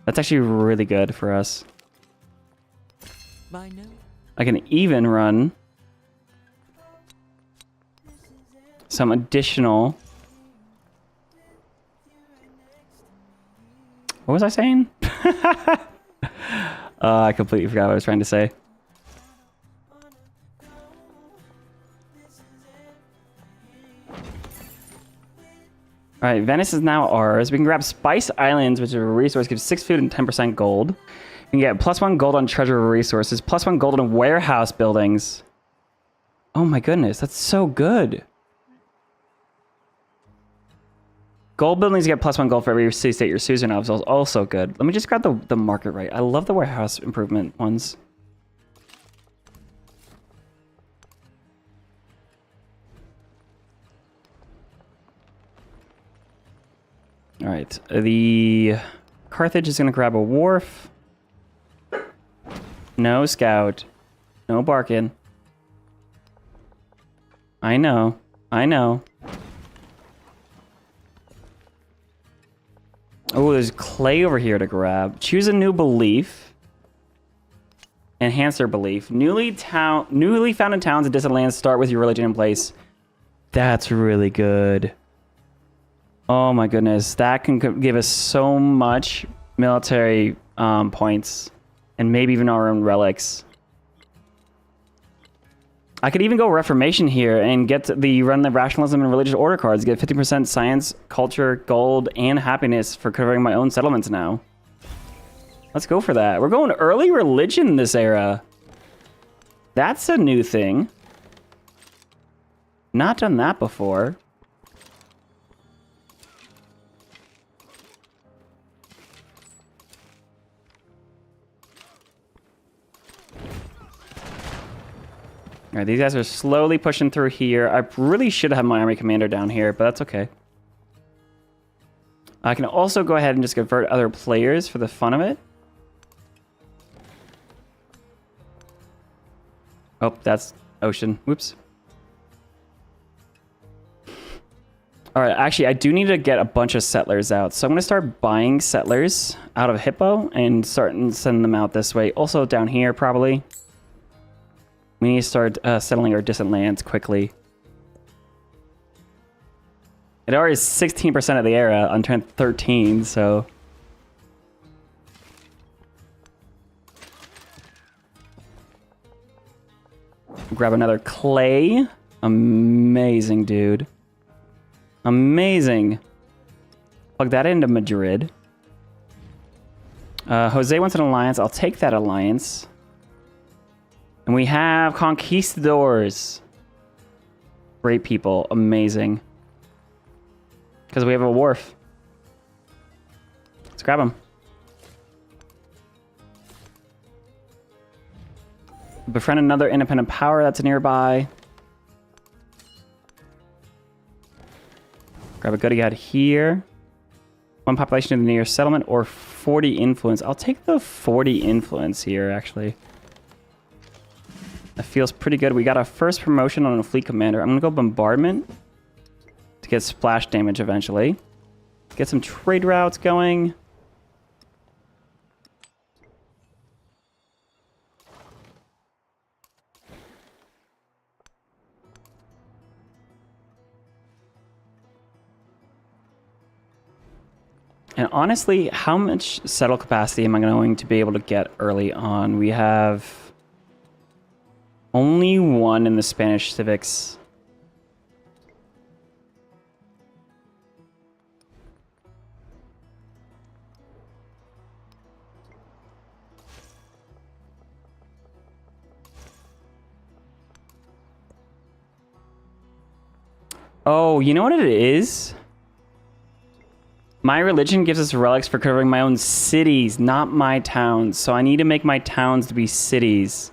That's actually really good for us. By no. I can even run some additional... What was I saying? I completely forgot what I was trying to say. Alright, Venice is now ours. We can grab Spice Islands, which is a resource, gives 6 food and 10% gold. We can get +1 gold on treasure resources, +1 gold on warehouse buildings. Oh my goodness, that's so good. Gold buildings get +1 gold for every city state your Susan of is also good. Let me just grab the market rate. I love the warehouse improvement ones. All right, the Carthage is gonna grab a wharf. No scout, no barking. I know, I know. Oh, there's clay over here to grab. Choose a new belief. Enhance their belief. Newly founded towns and distant lands start with your religion in place. That's really good. Oh my goodness. That can give us so much military points. And maybe even our own relics. I could even go Reformation here and get the run the rationalism and religious order cards. Get 50% science, culture, gold, and happiness for covering my own settlements now. Let's go for that. We're going early religion this era. That's a new thing. Not done that before. All right, these guys are slowly pushing through here. I really should have my army commander down here, but that's okay. I can also go ahead and just convert other players for the fun of it. Oh, that's ocean. Whoops. All right, actually, I do need to get a bunch of settlers out. So I'm going to start buying settlers out of Hippo and start and send them out this way. Also down here, probably. We need to start settling our distant lands quickly. It already is 16% of the area on turn 13, so... Grab another clay. Amazing, dude. Amazing. Plug that into Madrid. Jose wants an alliance. I'll take that alliance. And we have conquistadors. Great people. Amazing. Because we have a wharf. Let's grab them. Befriend another independent power that's nearby. Grab a goodie out here. 1 population in the nearest settlement or 40 influence. I'll take the 40 influence here, actually. That feels pretty good. We got our first promotion on a fleet commander. I'm going to go bombardment to get splash damage eventually. Get some trade routes going. And honestly, how much settle capacity am I going to be able to get early on? We have only 1 in the Spanish civics. Oh, you know what it is? My religion gives us relics for covering my own cities, not my towns. So I need to make my towns to be cities.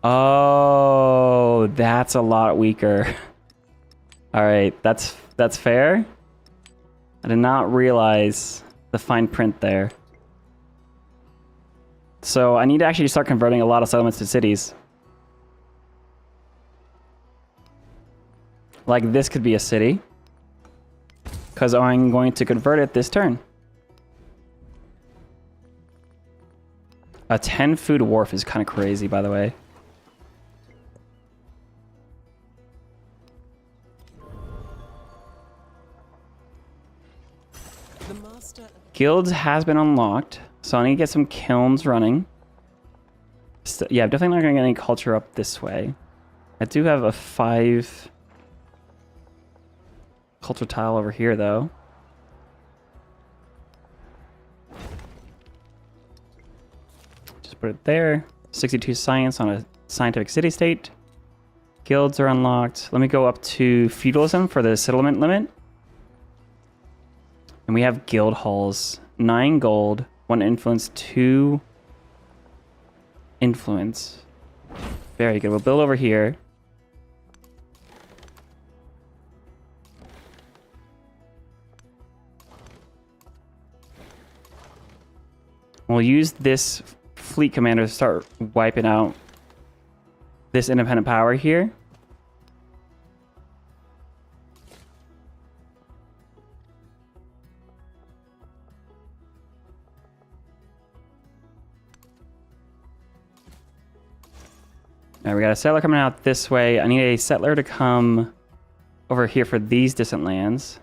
Oh, that's a lot weaker. All right, that's fair. I did not realize the fine print there. So I need to actually start converting a lot of settlements to cities. Like this could be a city. Because I'm going to convert it this turn. A 10 food wharf is kind of crazy, by the way. The master... Guilds has been unlocked, so I need to get some kilns running. Yeah, I'm definitely not going to get any culture up this way. I do have a 5 culture tile over here, though. Just put it there. 62 science on a scientific city-state. Guilds are unlocked. Let me go up to feudalism for the settlement limit. And we have guild halls. 9 gold, 1 influence, 2 influence. Very good. We'll build over here. We'll use this fleet commander to start wiping out this independent power here. Now we got a settler coming out this way. I need a settler to come over here for these distant lands.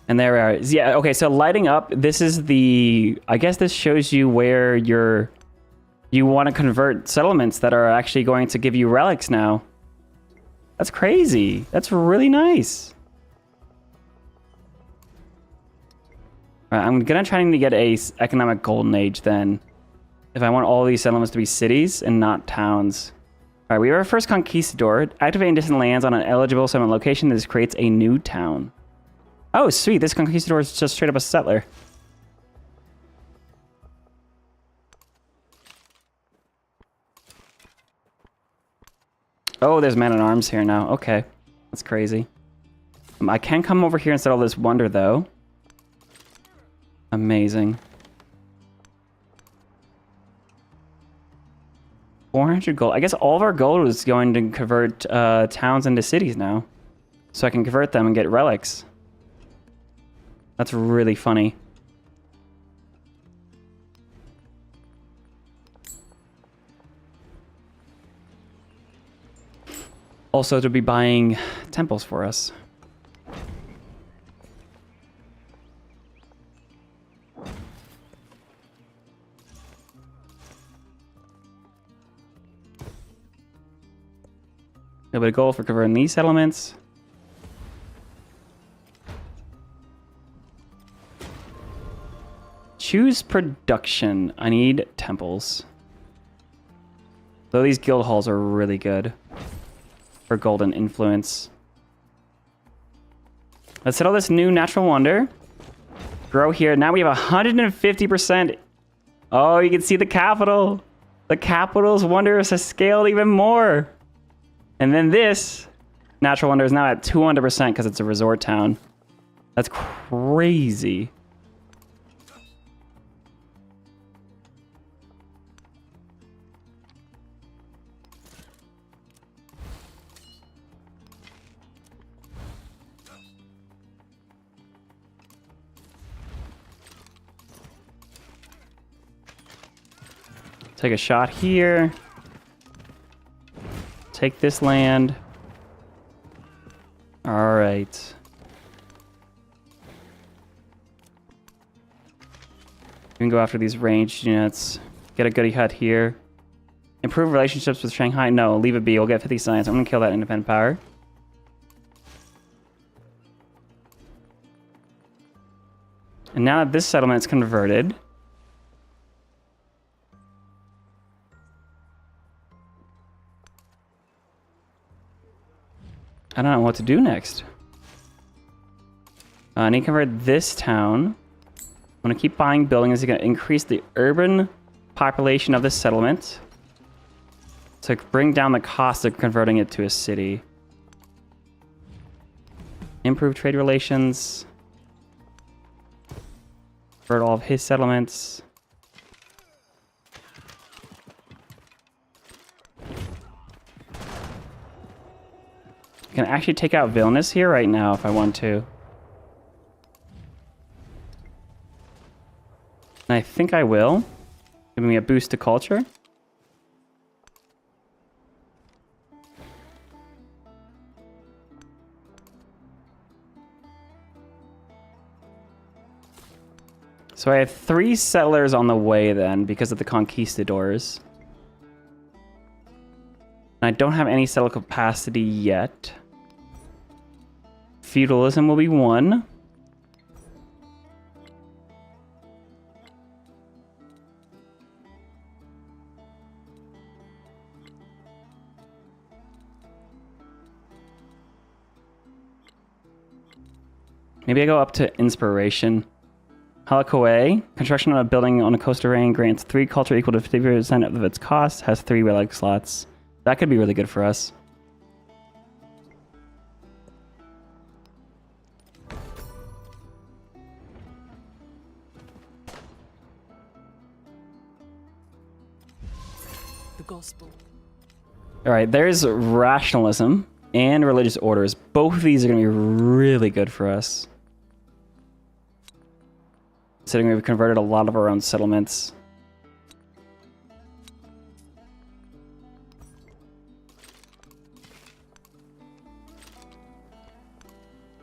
And there we are. Yeah, okay, so lighting up, this is the... I guess this shows you where your you want to convert settlements that are actually going to give you relics now. That's crazy. That's really nice. All right, I'm gonna try to get a economic golden age then, if I want all these settlements to be cities and not towns. All right, we have our first conquistador. Activate in distant lands on an eligible settlement location. This creates a new town. Oh, sweet. This conquistador is just straight up a settler. Oh, there's man-at-arms here now. Okay. That's crazy. I can come over here and settle this wonder, though. Amazing. 400 gold. I guess all of our gold is going to convert towns into cities now. So I can convert them and get relics. That's really funny. Also to be buying temples for us. A little bit of gold for converting these settlements. Choose production. I need temples. Though these guild halls are really good for golden influence. Let's settle this new natural wonder. Grow here. Now we have 150%. Oh, you can see the capital. The capital's wonder has scaled even more. And then this natural wonder is now at 200% because it's a resort town. That's crazy. Take a shot here. Take this land. All right. We can go after these ranged units. Get a goody hut here. Improve relationships with Shanghai. No, leave it be. We'll get 50 science. I'm gonna kill that independent power. And now that this settlement is converted, I don't know what to do next. I need to convert this town. I'm going to keep buying buildings. It's going to increase the urban population of this settlement to bring down the cost of converting it to a city. Improve trade relations. Convert all of his settlements. I can actually take out Vilnius here right now if I want to. And I think I will. Giving me a boost to culture. So I have 3 settlers on the way then because of the conquistadors. And I don't have any settle capacity yet. Feudalism will be 1. Maybe I go up to inspiration. Halakaway, construction on a building on a coastal terrain grants 3 culture equal to 50% of its cost, has 3 relic slots. That could be really good for us. The gospel. All right, there's rationalism and religious orders. Both of these are going to be really good for us. Considering we've converted a lot of our own settlements.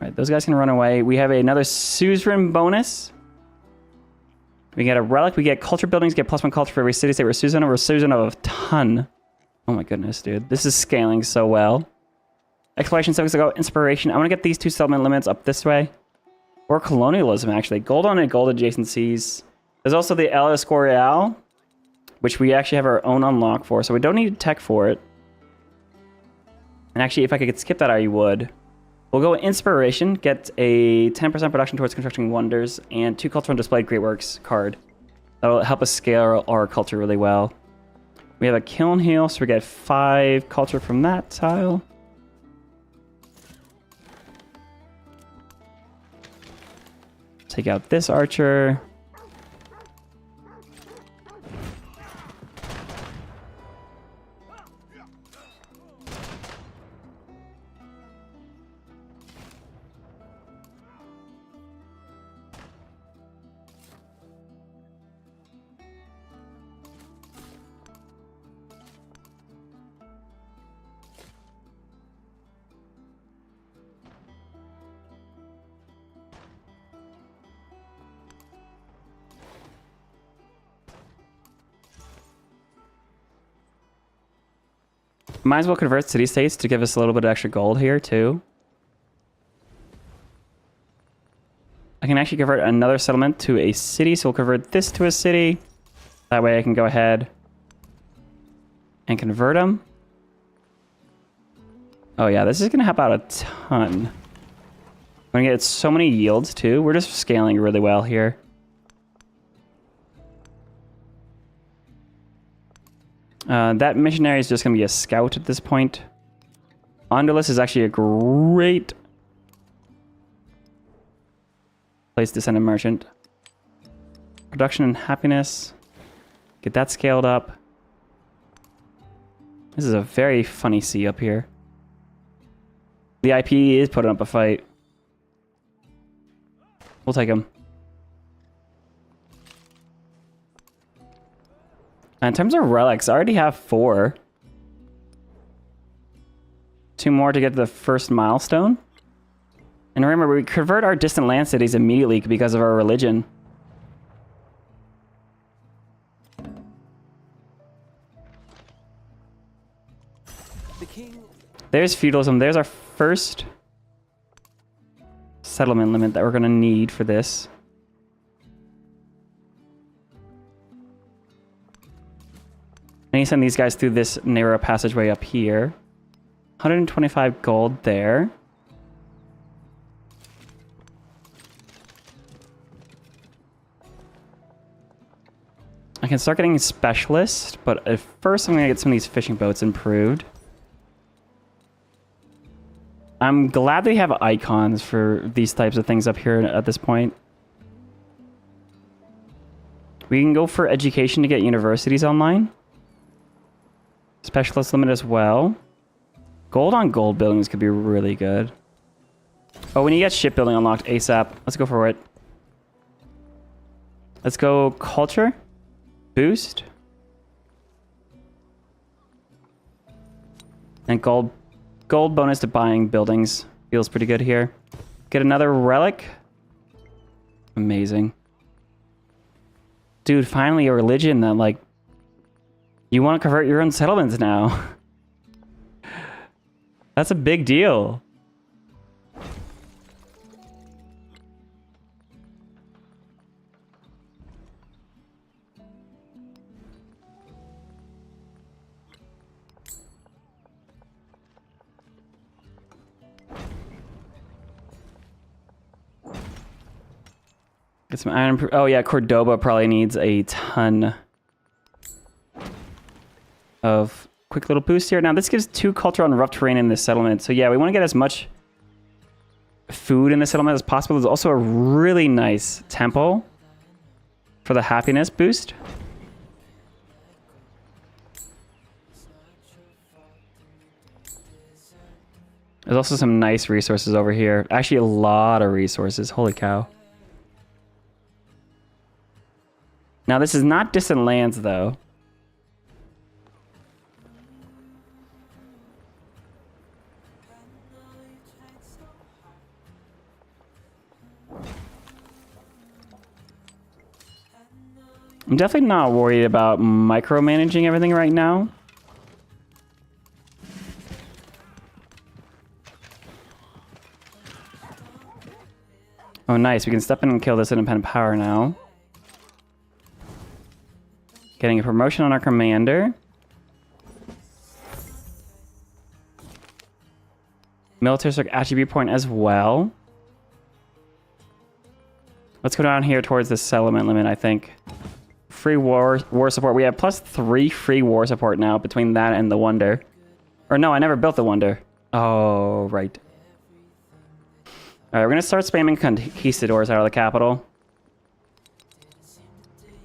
All right, those guys can run away. We have another suzerain bonus. We get a relic. We get culture buildings. Get +1 culture for every city state. We're Susan of a ton. Oh my goodness, dude. This is scaling so well. Exploration 7 ago. Inspiration. I want to get these 2 settlement limits up this way. Or colonialism, actually. Gold on and gold adjacencies. There's also the El Escorial, which we actually have our own unlock for, so we don't need tech for it. And actually, if I could skip that, I would. We'll go with inspiration, get a 10% production towards constructing wonders, and 2 culture on displayed great works card. That'll help us scale our culture really well. We have a kiln heal, so we get 5 culture from that tile. Take out this archer. Might as well convert city-states to give us a little bit of extra gold here, too. I can actually convert another settlement to a city, so we'll convert this to a city. That way I can go ahead and convert them. Oh yeah, this is going to help out a ton. We're going to get so many yields, too. We're just scaling really well here. That missionary is just going to be a scout at this point. Ondulus is actually a great place to send a merchant. Production and happiness. Get that scaled up. This is a very funny sea up here. The IP is putting up a fight. We'll take him. In terms of relics, I already have 4. 2 more to get to the first milestone. And remember, we convert our distant land cities immediately because of our religion. The king. There's feudalism. There's our first settlement limit that we're going to need for this. And you send these guys through this narrow passageway up here. 125 gold there. I can start getting specialists, but at first I'm going to get some of these fishing boats improved. I'm glad they have icons for these types of things up here at this point. We can go for education to get universities online. Specialist limit as well. Gold on gold buildings could be really good. Oh, when you get shipbuilding unlocked ASAP, let's go for it. Let's go culture. Boost. And gold bonus to buying buildings. Feels pretty good here. Get another relic. Amazing. Dude, finally a religion that, like, you want to convert your own settlements now. That's a big deal. Get some iron. Oh yeah, Cordoba probably needs a ton of quick little boost here. Now this gives 2 culture on rough terrain in this settlement. So yeah, we want to get as much food in the settlement as possible. There's also a really nice temple for the happiness boost. There's also some nice resources over here. Actually, a lot of resources. Holy cow. Now this is not distant lands though. I'm definitely not worried about micromanaging everything right now. Oh, nice. We can step in and kill this independent power now. Getting a promotion on our commander. Military circ attribute point as well. Let's go down here towards the settlement limit, I think. Free war support. We have +3 free war support now between that and the Wonder. Or no, I never built the Wonder. Oh, right. Alright, we're gonna start spamming conquistadors out of the capital.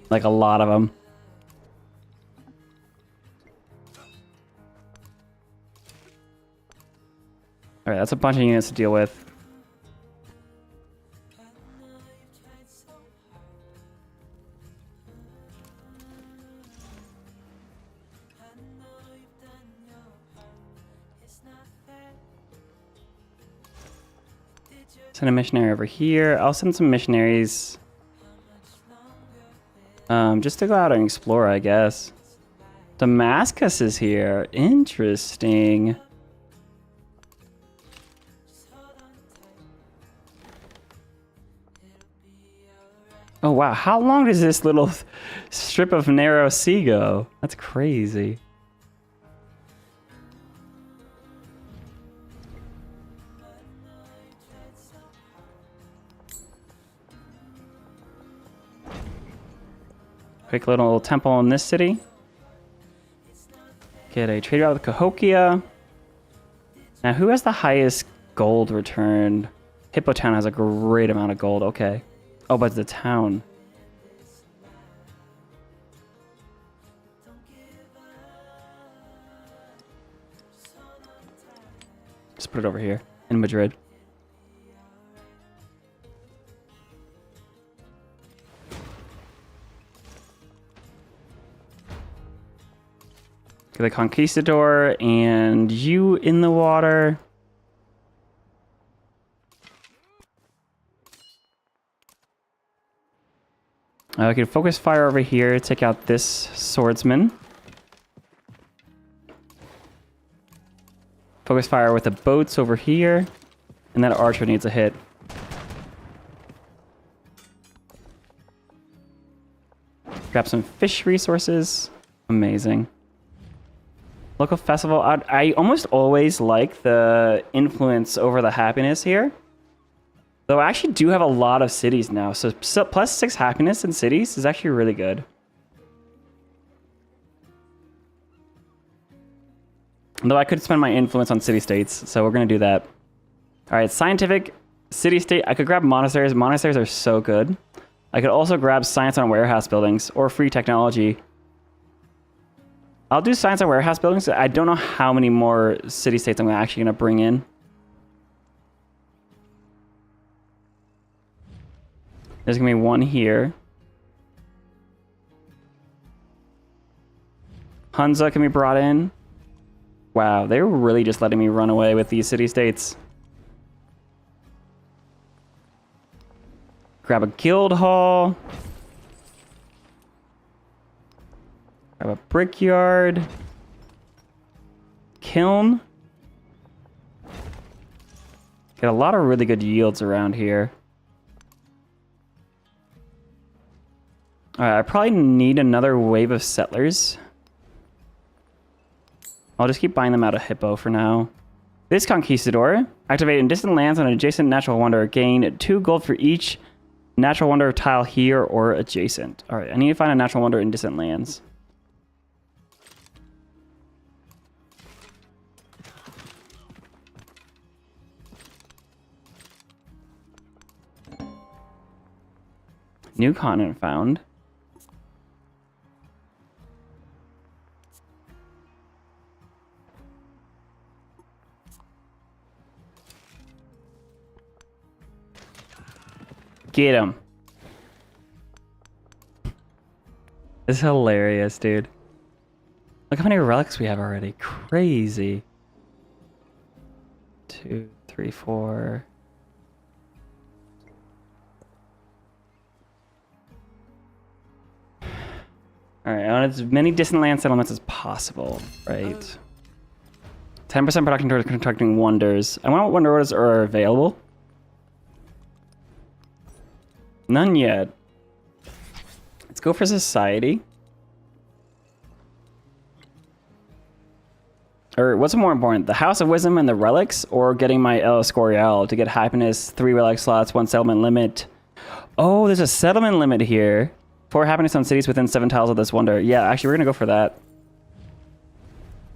Like a lot of them. Alright, that's a bunch of units to deal with. Send a missionary over here. I'll send some missionaries. Just to go out and explore, I guess. Damascus is here. Interesting. Oh, wow. How long does this little strip of narrow sea go? That's crazy. Quick little temple in this city. Get a trade route with Cahokia. Now, who has the highest gold return? Hippo Town has a great amount of gold. Okay. Oh, but it's the town. Just put it over here in Madrid. Get the Conquistador and you in the water. I can focus fire over here, take out this swordsman. Focus fire with the boats over here. And that archer needs a hit. Grab some fish resources. Amazing. Local festival. I almost always like the influence over the happiness here. Though I actually do have a lot of cities now. So +6 happiness in cities is actually really good. Though I could spend my influence on city-states. So we're going to do that. All right, scientific, city-state. I could grab monasteries. Monasteries are so good. I could also grab science on warehouse buildings or free technology. I'll do science on warehouse buildings. I don't know how many more city-states I'm actually going to bring in. There's going to be one here. Hunza can be brought in. Wow, they were really just letting me run away with these city-states. Grab a guild hall. Grab a brickyard. Kiln. Get a lot of really good yields around here. Alright, I probably need another wave of settlers. I'll just keep buying them out of Hippo for now. This Conquistador. Activate in distant lands on an adjacent natural wonder. Gain 2 gold for each natural wonder tile here or adjacent. Alright, I need to find a natural wonder in distant lands. New continent found. Get him. It's hilarious, dude. Look how many relics we have already. Crazy. 2, 3, 4. All right, I want as many distant land settlements as possible, right? 10% production towards constructing wonders. I wonder what wonder orders are available. None yet. Let's go for society. Or what's more important, the House of Wisdom and the relics, or getting my El Escorial to get happiness, 3 relic slots, 1 settlement limit. Oh, there's a settlement limit here. 4 happiness on cities within 7 tiles of this wonder. Yeah, actually, we're gonna go for that.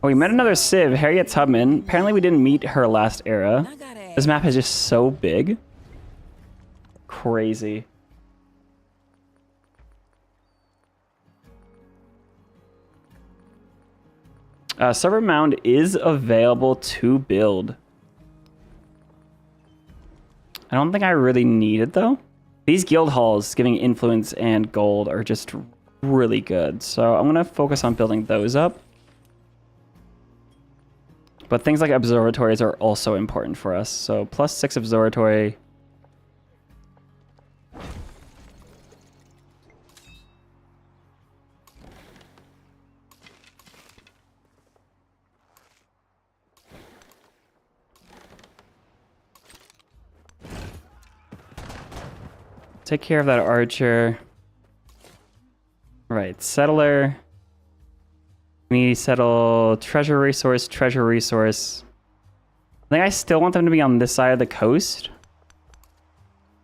Oh, we met another Civ, Harriet Tubman. Apparently, we didn't meet her last era. This map is just so big. Crazy. Server Mound is available to build. I don't think I really need it, though. These guild halls giving influence and gold are just really good. So I'm going to focus on building those up. But things like observatories are also important for us. So +6 observatory. Take care of that archer. Right, settler. We need to settle treasure resource, treasure resource. I think I still want them to be on this side of the coast,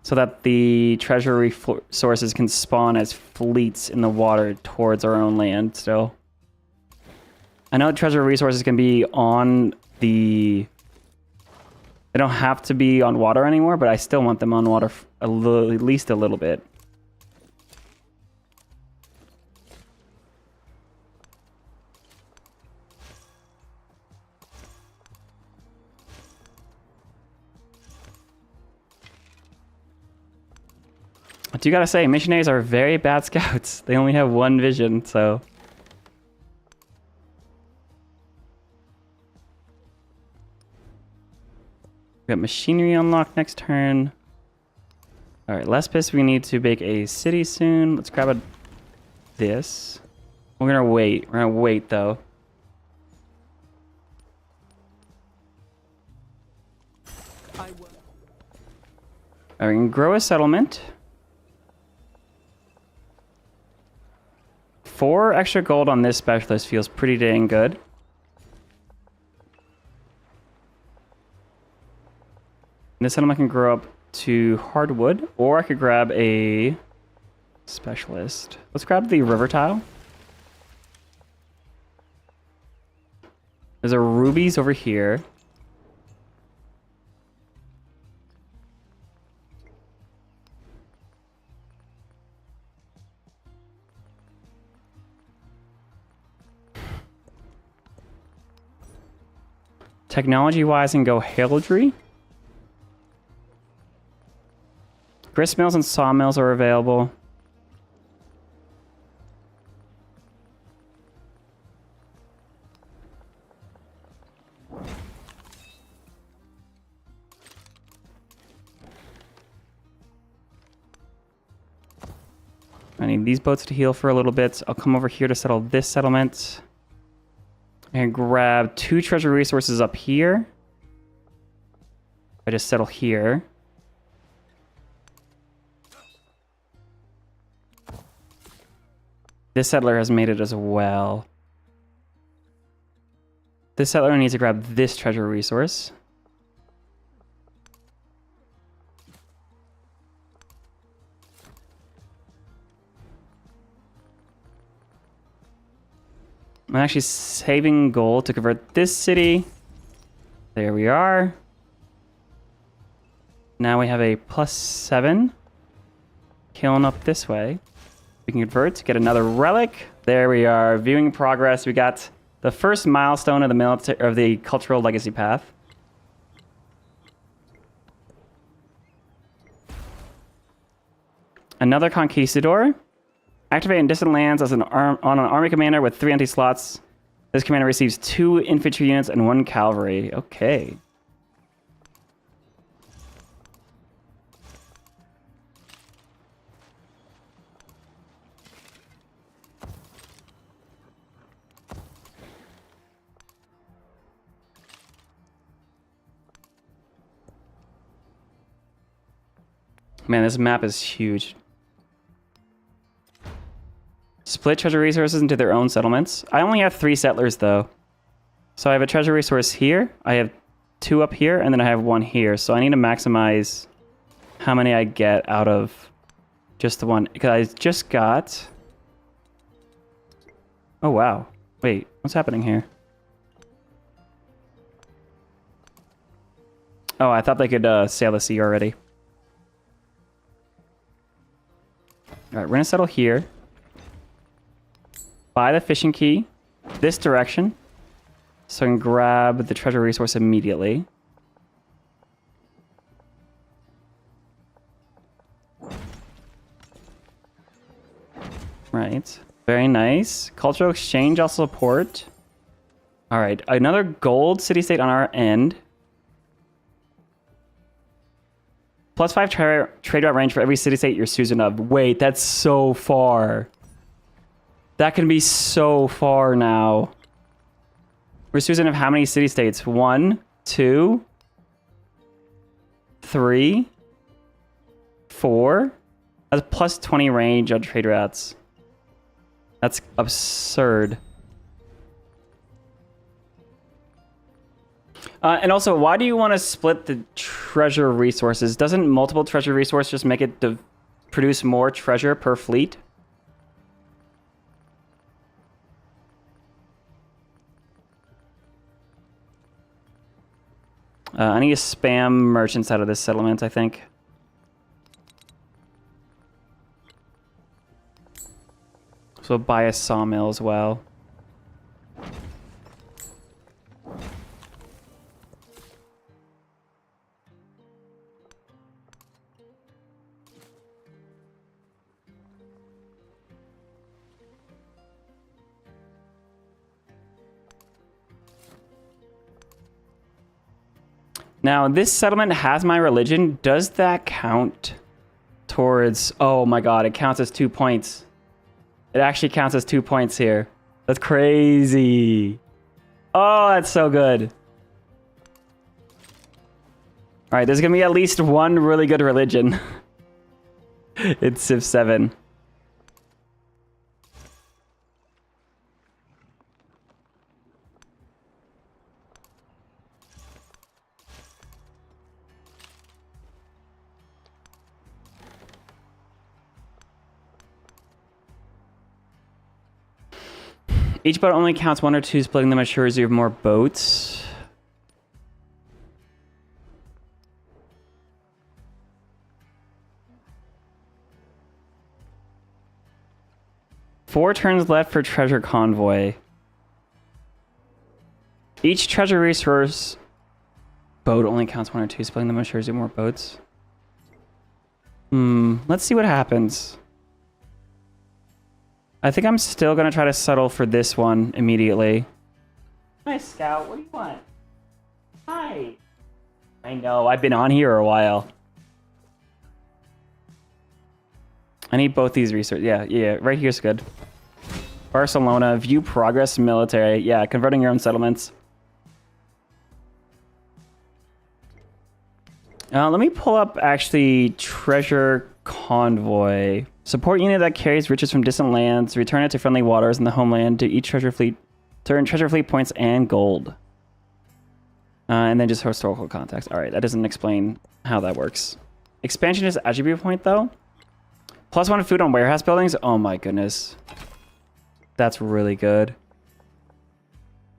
so that the treasure resources can spawn as fleets in the water towards our own land still. I know treasure resources can be on the... They don't have to be on water anymore, but I still want them on water at least a little bit. I do gotta say, missionaries are very bad scouts. They only have 1 vision, so... We got machinery unlocked next turn. Alright, Lespis, we need to make a city soon. Let's grab this. We're gonna wait. We're gonna wait, though. Alright, we can grow a settlement. 4 extra gold on this specialist feels pretty dang good. This settlement can grow up to hardwood, or I could grab a specialist. Let's grab the river tile. There's a rubies over here. Technology-wise, I can go heraldry. Grist mills and sawmills are available. I need these boats to heal for a little bit. I'll come over here to settle this settlement. And grab 2 treasure resources up here. I just settle here. This settler has made it as well. This settler needs to grab this treasure resource. I'm actually saving gold to convert this city. There we are. Now we have a +7. Killing up this way. We can convert to get another relic. There we are. Viewing progress. We got the first milestone of the military of the cultural legacy path. Another conquistador. Activate in distant lands as on an army commander with 3 empty slots. This commander receives 2 infantry units and 1 cavalry. Okay. Man, this map is huge. Split treasure resources into their own settlements. I only have 3 settlers though. So I have a treasure resource here. I have 2 up here, and then I have 1 here. So I need to maximize how many I get out of just the one. Because I just got... Oh, wow. Wait, what's happening here? Oh, I thought they could sail the sea already. Alright, we're gonna settle here. Buy the fishing key this direction. So I can grab the treasure resource immediately. Right. Very nice. Cultural exchange I'll support. Alright, another gold city-state on our end. +5 trade route range for every city-state you're Susan of. Wait, that's so far. That can be so far now. We're Susan of how many city-states? 1, 2, 3, 4. That's plus 20 range on trade routes. That's absurd. And also, why do you want to split the treasure resources? Doesn't multiple treasure resources just make it produce more treasure per fleet? I need to spam merchants out of this settlement, I think. So buy a sawmill as well. Now, this settlement has my religion. Does that count towards... Oh my god, it counts as 2 points. It actually counts as 2 points here. That's crazy. Oh, that's so good. Alright, there's gonna be at least one really good religion. It's Civ 7. Each boat only counts 1 or 2, splitting them assures you of more boats. Four turns left for treasure convoy. Each treasure resource boat only counts 1 or 2, splitting them assures you more boats. Let's see what happens. I think I'm still going to try to settle for this one immediately. Hi, Scout. What do you want? Hi. I know. I've been on here a while. I need both these resources. Yeah. Right here's good. Barcelona. View progress military. Yeah, converting your own settlements. Let me pull up, actually, treasure convoy. Support unit that carries riches from distant lands. Return it to friendly waters in the homeland to each treasure fleet. To earn treasure fleet points and gold. And then just historical context. All right, that doesn't explain how that works. Expansion is attribute point, though. +1 food on warehouse buildings. Oh my goodness. That's really good.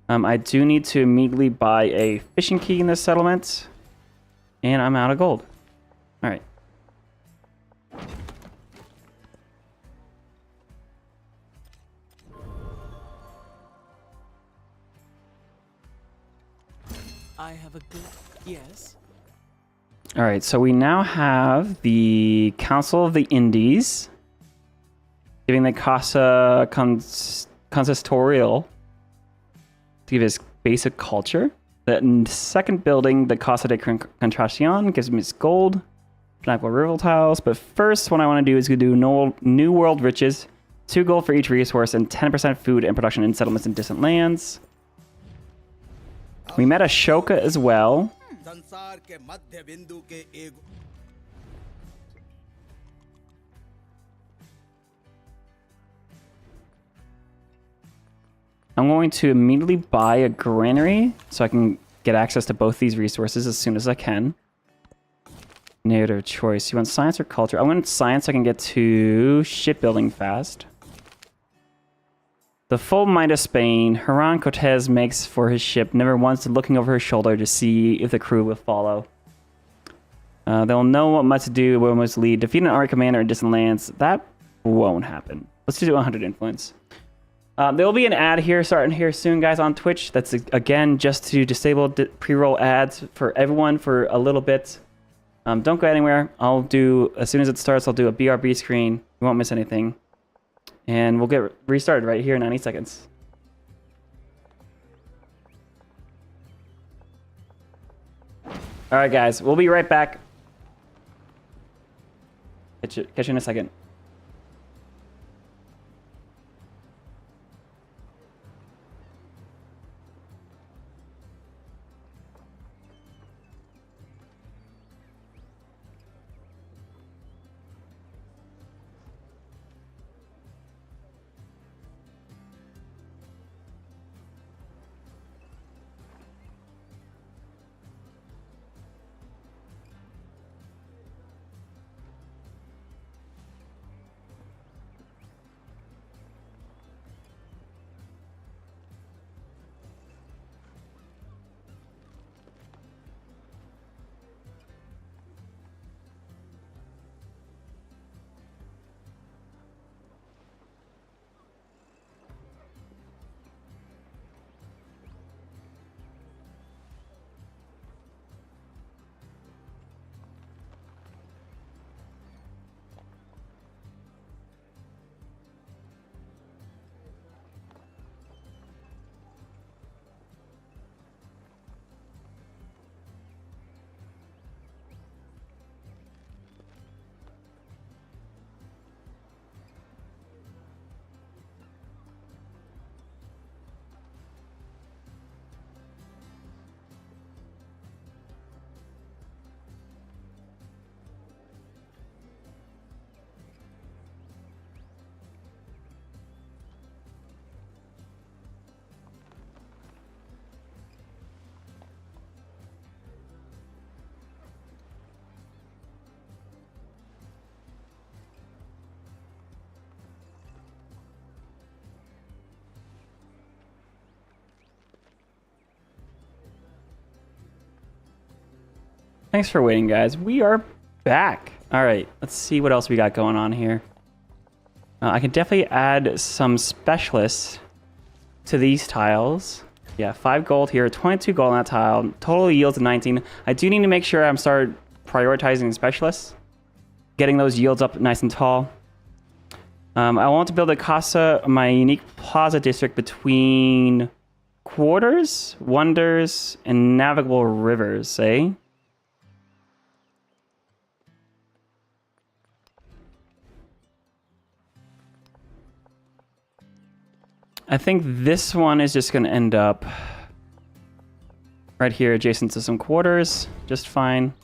I do need to immediately buy a fishing key in this settlement. And I'm out of gold. All right. I have a good... Yes? All right, so we now have the Council of the Indies giving the Casa Consistorial to give us basic culture. The second building, the Casa de Contracion, gives me its gold, Tranquil River tiles. But first, what I want to do is do New World Riches, 2 gold for each resource, and 10% food and production in settlements in distant lands. We met Ashoka as well. I'm going to immediately buy a granary so I can get access to both these resources as soon as I can. Narrative choice. You want science or culture? I want science so I can get to shipbuilding fast. The full might of Spain. Hernan Cortez makes for his ship, never once looking over his shoulder to see if the crew will follow. They'll know what must do, where must lead. Defeat an army commander in distant lands. That won't happen. Let's do 100 influence. There will be an ad here starting here soon, guys, on Twitch. That's, again, just to disable pre-roll ads for everyone for a little bit. Don't go anywhere. I'll do, as soon as it starts, I'll do a BRB screen. You won't miss anything. And we'll get restarted right here in 90 seconds. All right, guys, we'll be right back. Catch you in a second. Thanks for waiting, guys. We are back. All right, let's see what else we got going on here. I can definitely add some specialists to these tiles. Yeah, 5 gold here, 22 gold on that tile. Total yields of 19. I do need to make sure I'm start prioritizing specialists, getting those yields up nice and tall. I want to build a casa, my unique plaza district between quarters, wonders, and navigable rivers, eh? I think this one is just going to end up right here adjacent to some quarters. Just fine.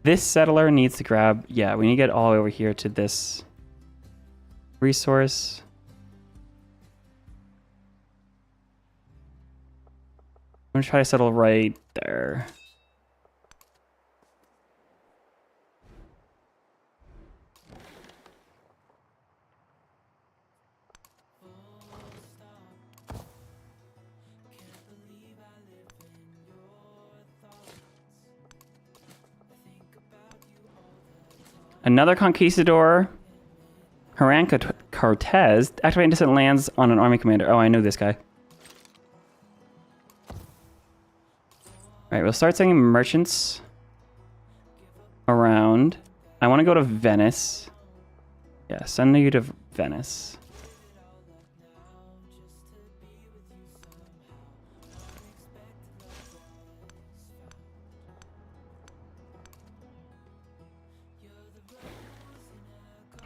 This settler needs to grab... Yeah, we need to get all over here to this resource. I'm going to try to settle right there. Another conquistador, Hernan Cortez, activating distant lands on an army commander. Oh, I know this guy. Alright, we'll start sending merchants around. I want to go to Venice. Yeah, send you to Venice.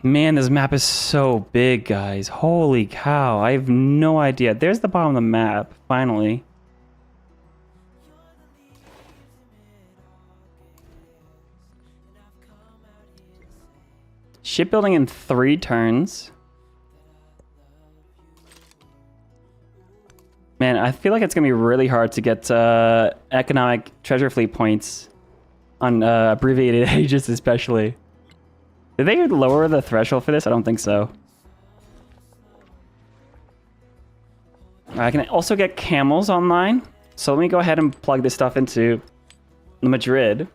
Man, this map is so big, guys. Holy cow. I have no idea. There's the bottom of the map, finally. Shipbuilding in 3 turns. Man, I feel like it's gonna be really hard to get economic treasure fleet points on abbreviated ages, especially. Did they lower the threshold for this? I don't think so. I can also get camels online. So let me go ahead and plug this stuff into Madrid.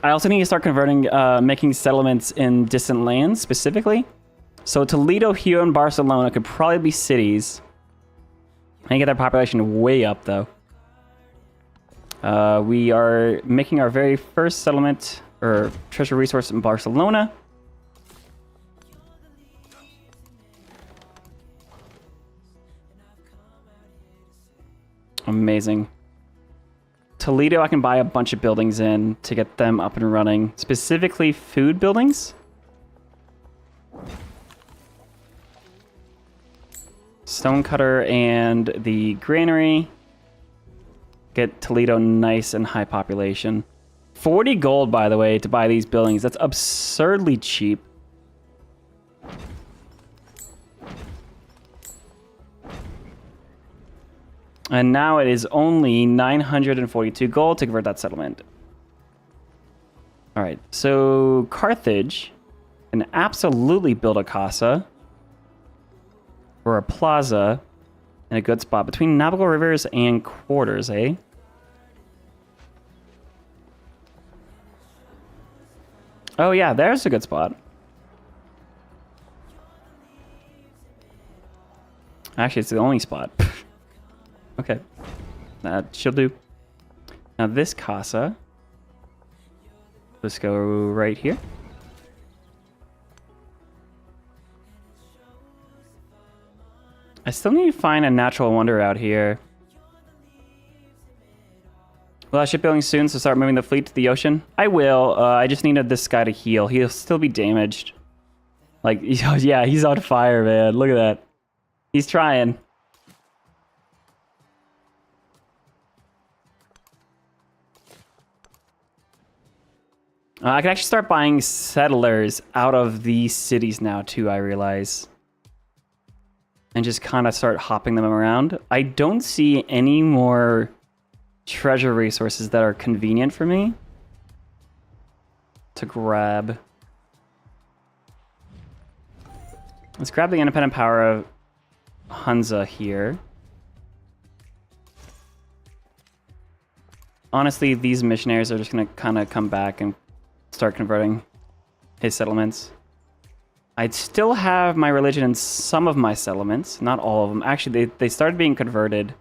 I also need to start converting, making settlements in distant lands specifically. So Toledo, Hugh, and Barcelona could probably be cities. I can get their population way up though. We are making our very first settlement or treasure resource in Barcelona. Amazing. Toledo, I can buy a bunch of buildings in to get them up and running. Specifically food buildings. Stonecutter and the granary. Get Toledo nice and high population. 40 gold, by the way, to buy these buildings. That's absurdly cheap. And now it is only 942 gold to convert that settlement. All right, so Carthage can absolutely build a casa or a plaza in a good spot between navigable rivers and quarters, eh? Oh yeah, there's a good spot. Actually, it's the only spot. Okay, that should do. Now this casa, let's go right here. I still need to find a natural wonder out here. Will I ship building soon, so start moving the fleet to the ocean? I will. I just needed this guy to heal. He'll still be damaged. Like, yeah, he's on fire, man. Look at that. He's trying. I can actually start buying settlers out of these cities now, too, I realize. And just kind of start hopping them around. I don't see any more treasure resources that are convenient for me to grab. Let's grab the independent power of Hunza here. Honestly, these missionaries are just going to kind of come back and start converting his settlements. I'd still have my religion in some of my settlements, not all of them. Actually, they started being converted.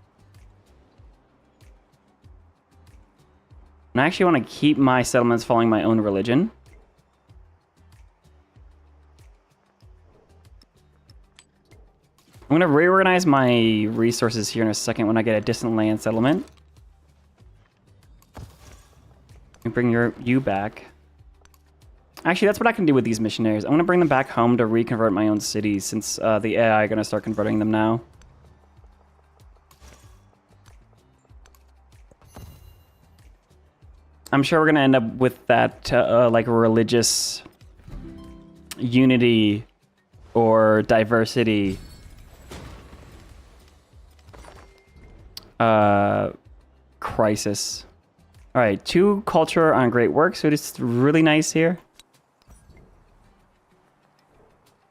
And I actually want to keep my settlements following my own religion. I'm going to reorganize my resources here in a second when I get a distant land settlement. And bring you back. Actually, that's what I can do with these missionaries. I'm going to bring them back home to reconvert my own cities since the AI are going to start converting them now. I'm sure we're going to end up with that like religious unity or diversity crisis. All right, 2 culture on great work, so it's really nice here.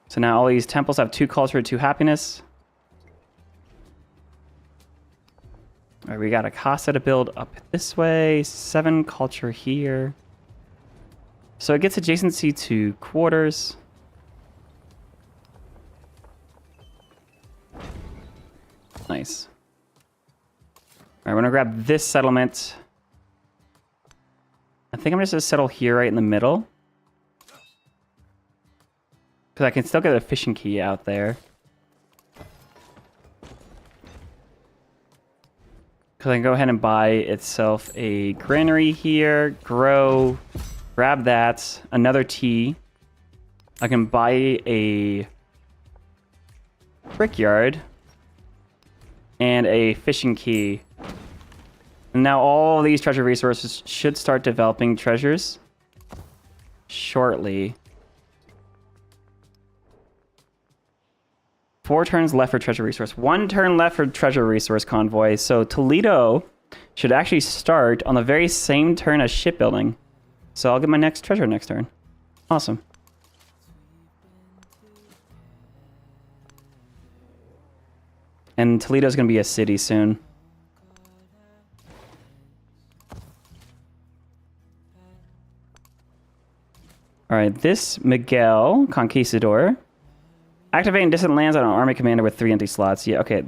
So now all these temples have 2 culture, 2 happiness. All right, we got a casa to build up this way, 7 culture here. So it gets adjacency to quarters. Nice. All right, we're gonna grab this settlement. I think I'm just gonna settle here right in the middle. Because I can still get a fishing key out there. Because I can go ahead and buy itself a granary here, grow, grab that, another tea. I can buy a brickyard and a fishing key. And now all these treasure resources should start developing treasures shortly. 4 turns left for treasure resource. 1 turn left for treasure resource convoy. So Toledo should actually start on the very same turn as shipbuilding. So I'll get my next treasure next turn. Awesome. And Toledo's going to be a city soon. All right, this Miguel Conquistador. Activating distant lands on an army commander with 3 empty slots. Yeah, okay,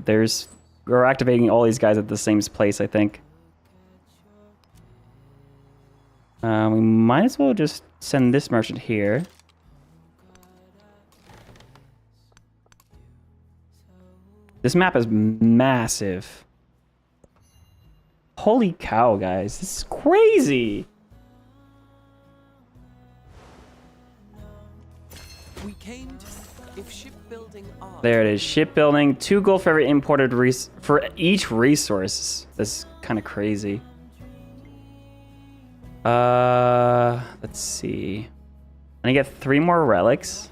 we're activating all these guys at the same place, I think. We might as well just send this merchant here. This map is massive. Holy cow, guys. This is crazy. We came to, if shipbuilding are... There it is. Shipbuilding. 2 gold for every imported for each resource. That's kind of crazy. Let's see. And I get 3 more relics.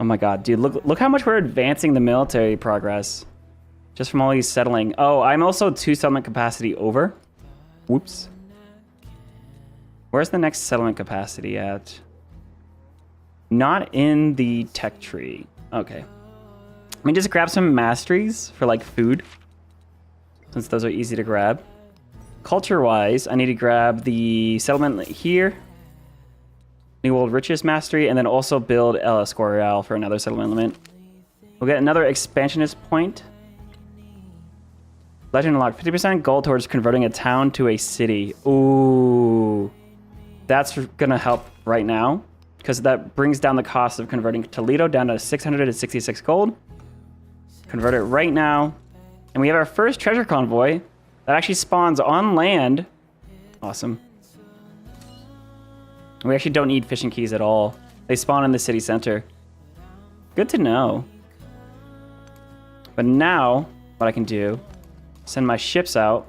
Oh my god, dude, look how much we're advancing the military progress. Just from all these settling. Oh, I'm also 2 settlement capacity over. Whoops. Where's the next settlement capacity at? Not in the tech tree. Okay. Let me just grab some masteries for like food, since those are easy to grab. Culture-wise, I need to grab the settlement here. New World Riches Mastery, and then also build El Escorial for another settlement limit. We'll get another expansionist point. Legend unlocked. 50% gold towards converting a town to a city. Ooh. That's gonna help right now, because that brings down the cost of converting Toledo down to 666 gold. Convert it right now. And we have our first treasure convoy that actually spawns on land. Awesome. We actually don't need fishing keys at all. They spawn in the city center. Good to know. But now, what I can do, send my ships out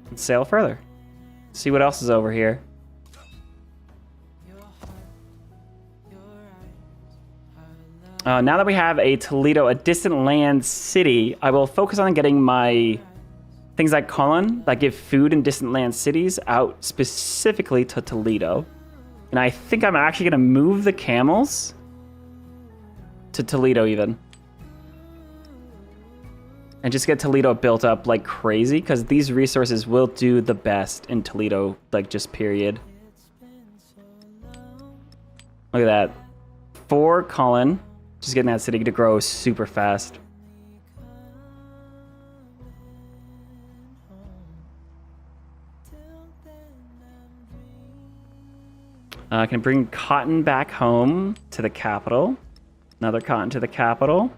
and sail further. See what else is over here. Now that we have a Toledo, a distant land city, I will focus on getting my things like Colin that give food in distant land cities out specifically to Toledo. And I think I'm actually going to move the camels to Toledo even. And just get Toledo built up like crazy, because these resources will do the best in Toledo, like just period. Look at that. 4 Colin. Just getting that city to grow super fast. I can bring cotton back home to the capital. Another cotton to the capital.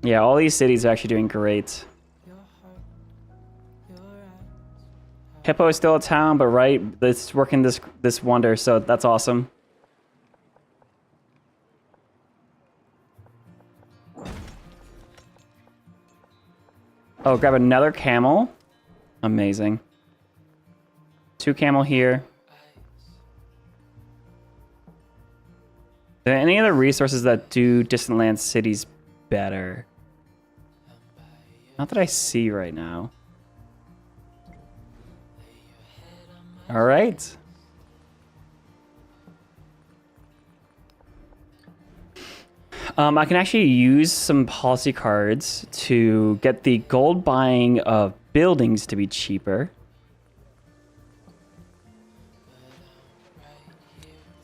Yeah, all these cities are actually doing great. Hippo is still a town, but right, it's working this wonder, so that's awesome. Oh, grab another camel. Amazing. 2 camel here. Are there any other resources that do distant land cities better? Not that I see right now. All right. I can actually use some policy cards to get the gold buying of buildings to be cheaper.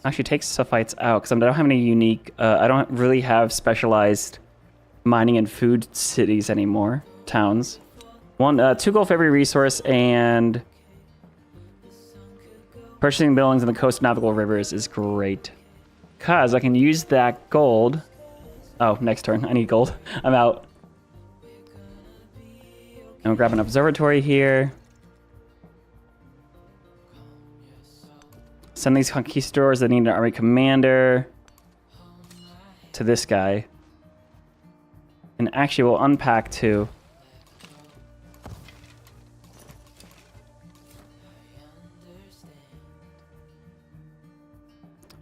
Actually, take Sulfites out because I don't have any unique. I don't really have specialized mining and food cities anymore. Towns. 2 gold for every resource, and purchasing buildings in the coast navigable rivers is great because I can use that gold. Oh, next turn. I need gold. I'm out. And we'll grab an observatory here. Send these conquistadors that need an army commander to this guy. And actually, we'll unpack 2.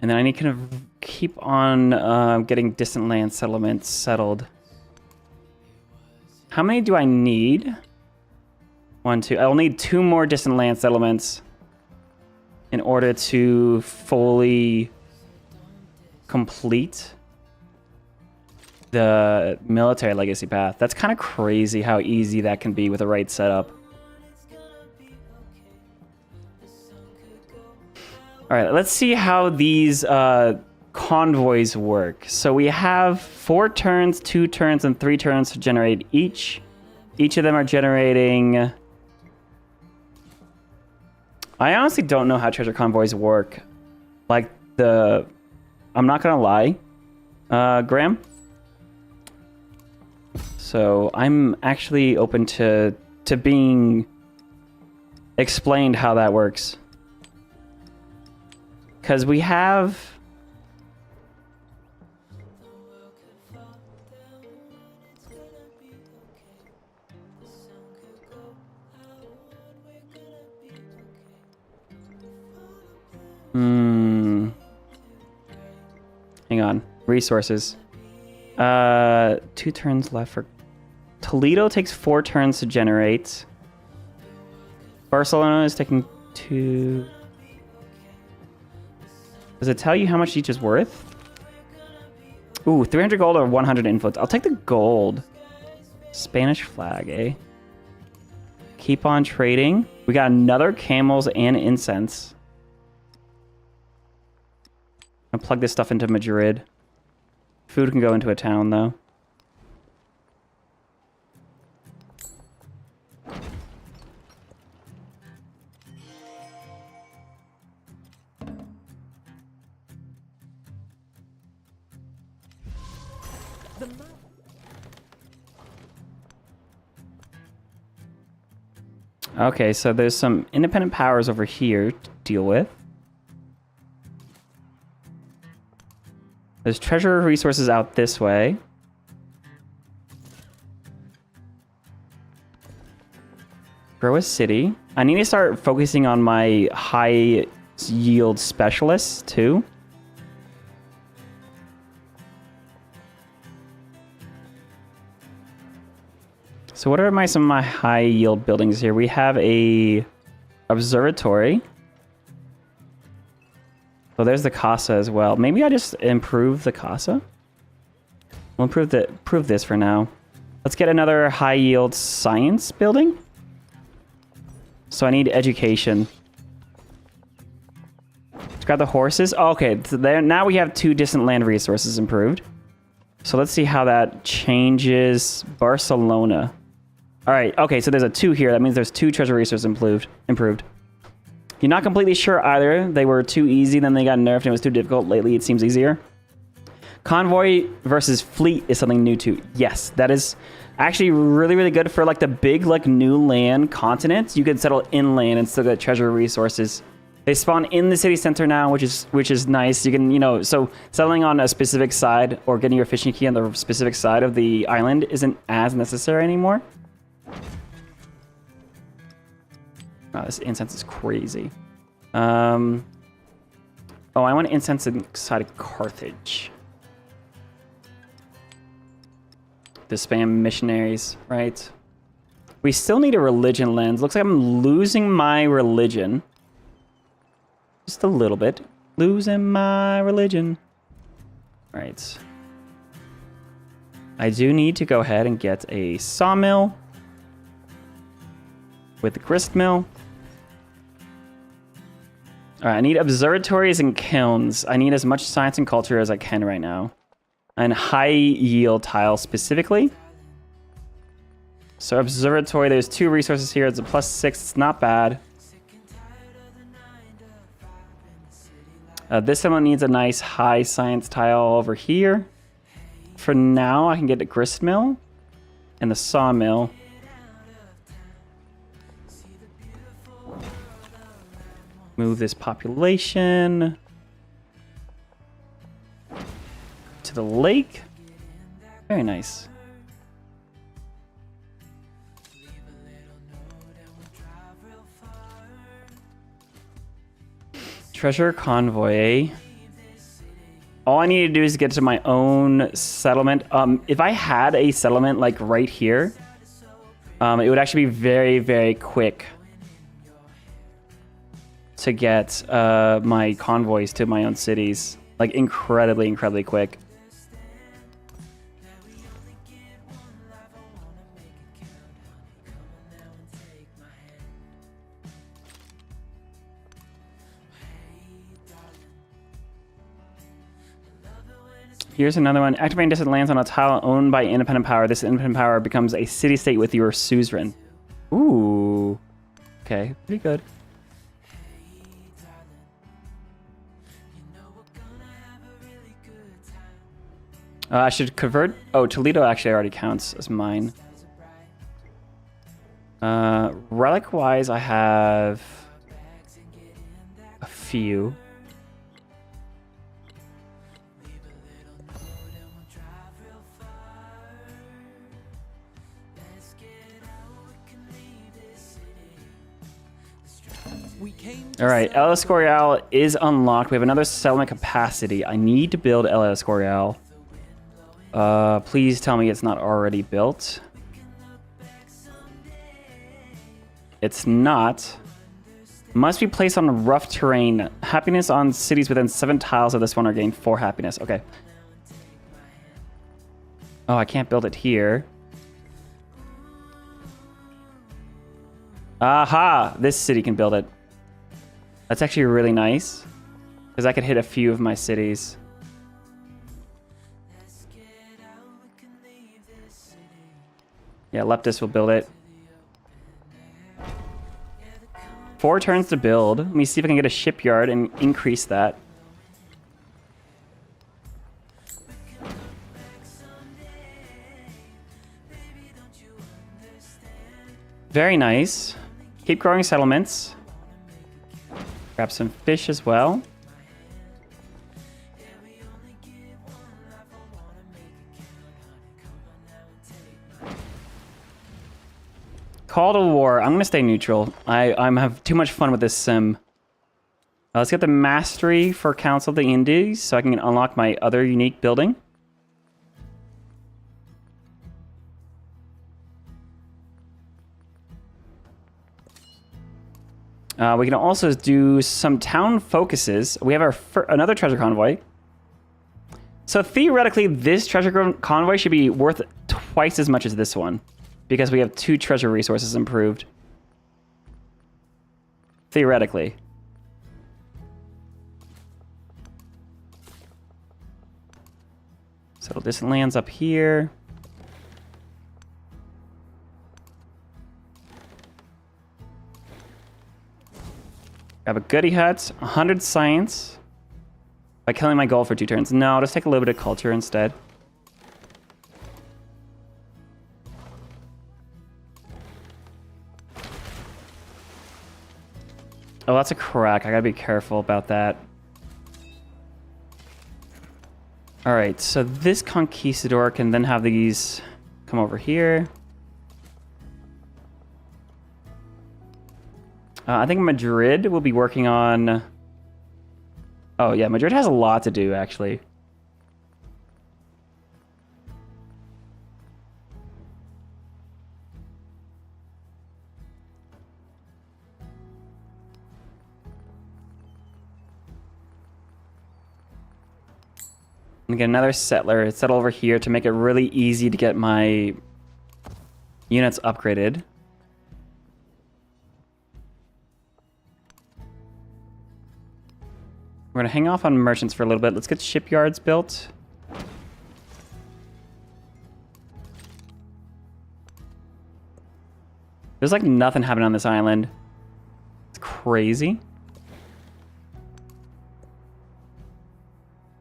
And then I need to kind of keep on getting distant land settlements settled. How many do I need? 1, 2. I'll need 2 more distant land settlements in order to fully complete the military legacy path. That's kind of crazy how easy that can be with the right setup. All right, let's see how these convoys work. So we have 4 turns, 2 turns, and 3 turns to generate each. Each of them are generating... I honestly don't know how treasure convoys work. Like I'm not gonna lie, Graham. So I'm actually open to being explained how that works. Because we have... Hang on. Resources. 2 turns left for... Toledo takes 4 turns to generate. Barcelona is taking 2... Does it tell you how much each is worth? Ooh, 300 gold or 100 influence. I'll take the gold. Spanish flag, eh? Keep on trading. We got another camels and incense. I'll plug this stuff into Madrid. Food can go into a town, though. Okay, so there's some independent powers over here to deal with. There's treasure resources out this way. Grow a city. I need to start focusing on my high yield specialists too. So what are some of my high yield buildings here? We have a observatory. So there's the casa as well. Maybe I just improve the casa. We'll improve this for now. Let's get another high yield science building. So I need education. Let's grab the horses. Oh, okay, so there, now we have 2 distant land resources improved. So let's see how that changes Barcelona. All right, okay, so there's a 2 here. That means there's 2 treasure resources improved. You're not completely sure either. They were too easy, then they got nerfed and it was too difficult. Lately, it seems easier. Convoy versus fleet is something new too. Yes, that is actually really, really good for like the big like new land continents. You can settle inland and still get treasure resources. They spawn in the city center now, which is nice. You can, you know, so settling on a specific side or getting your fishing key on the specific side of the island isn't as necessary anymore. Oh, this incense is crazy. Oh, I want incense inside of Carthage. To spam missionaries, right? We still need a religion lens. Looks like I'm losing my religion. Just a little bit. Losing my religion. All right. I do need to go ahead and get a sawmill with the grist mill. All right, I need observatories and kilns. I need as much science and culture as I can right now. And high yield tiles specifically. So observatory, there's 2 resources here. It's a +6, it's not bad. This one needs a nice high science tile over here. For now, I can get the grist mill and the sawmill. Move this population to the lake. Very nice. Treasure convoy. All I need to do is get to my own settlement. If I had a settlement like right here, it would actually be very, very quick to get my convoys to my own cities. Like incredibly, incredibly quick. Here's another one. Activating distant lands on a tile owned by independent power. This independent power becomes a city-state with your suzerain. Ooh. Okay, pretty good. I should convert... Oh, Toledo actually already counts as mine. Relic-wise, I have a few. All right, El Escorial is unlocked. We have another settlement capacity. I need to build El Escorial. Please tell me it's not already built. It's not. Must be placed on rough terrain. Happiness on cities within 7 tiles of this one are gained 4 happiness. Okay. Oh, I can't build it here. Aha! This city can build it. That's actually really nice, because I could hit a few of my cities. Yeah, Leptis will build it. 4 turns to build. Let me see if I can get a shipyard and increase that. Very nice. Keep growing settlements. Grab some fish as well. Call to war. I'm going to stay neutral. I have too much fun with this sim. Let's get the mastery for Council of the Indies so I can unlock my other unique building. We can also do some town focuses. We have another treasure convoy. So theoretically, this treasure convoy should be worth twice as much as this one, because we have 2 treasure resources improved. Theoretically. So this lands up here. Grab a goody hut, 100 science. By killing my gold for 2 turns. No, I'll just take a little bit of culture instead. Oh, that's a crack. I gotta be careful about that. Alright, so this conquistador can then have these come over here. I think Madrid will be working on... Oh, yeah, Madrid has a lot to do, actually. I'm gonna get another settler. Settle over here to make it really easy to get my units upgraded. We're gonna hang off on merchants for a little bit. Let's get shipyards built. There's like nothing happening on this island. It's crazy.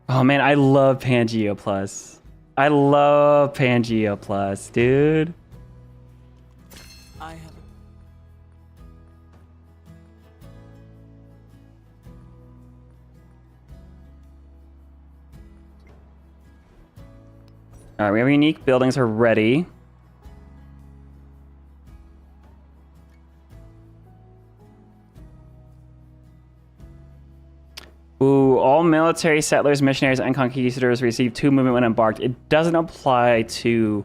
Oh man, I love Pangea Plus. I love Pangea Plus, dude. I have All right, we have unique buildings are ready. Ooh, all military settlers, missionaries, and conquistadors receive 2 movement when embarked. It doesn't apply to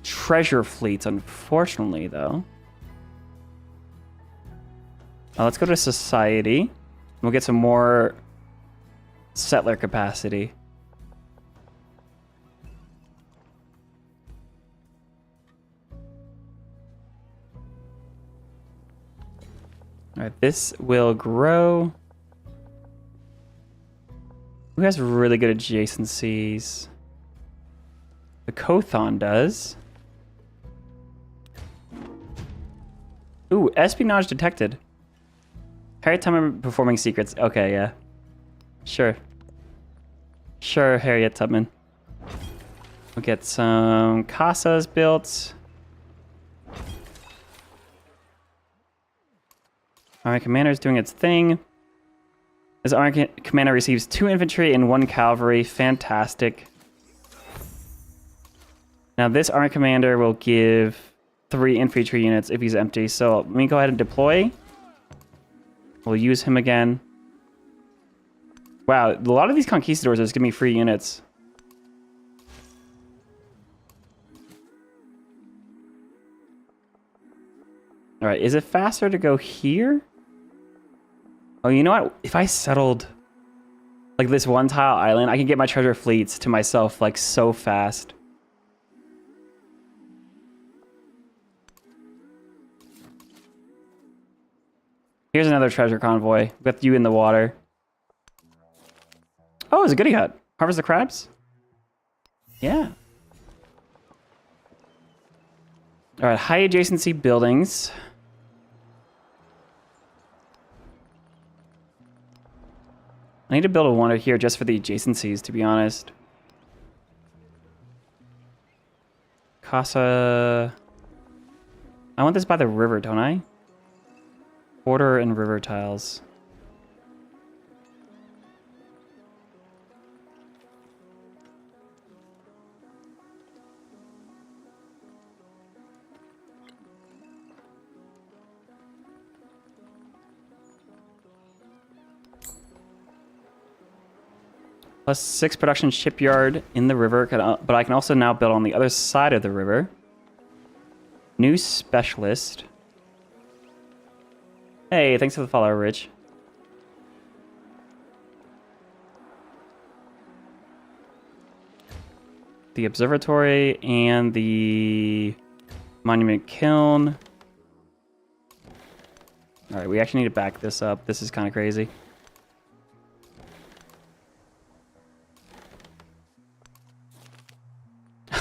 treasure fleets, unfortunately, though. Let's go to society. We'll get some more settler capacity. All right, this will grow. Who has really good adjacencies? The Kothon does. Ooh, espionage detected. Harriet Tubman performing secrets. Okay, yeah. Sure. Sure, Harriet Tubman. We'll get some casas built. Army commander is doing its thing. This army commander receives 2 infantry and 1 cavalry. Fantastic. Now this army commander will give 3 infantry units if he's empty. So let me go ahead and deploy. We'll use him again. Wow, a lot of these conquistadors are just giving me free units. All right, is it faster to go here? Oh, you know what? If I settled like this one tile island, I can get my treasure fleets to myself like so fast. Here's another treasure convoy with you in the water. Oh, it's a goodie hut. Harvest the crabs? Yeah. All right, high adjacency buildings. I need to build a one here just for the adjacencies, to be honest. Casa. I want this by the river, don't I? Border and river tiles. Plus 6 production shipyard in the river, but I can also now build on the other side of the river. New specialist. Hey, thanks for the follow, Rich. The observatory and the monument kiln. All right, we actually need to back this up. This is kind of crazy.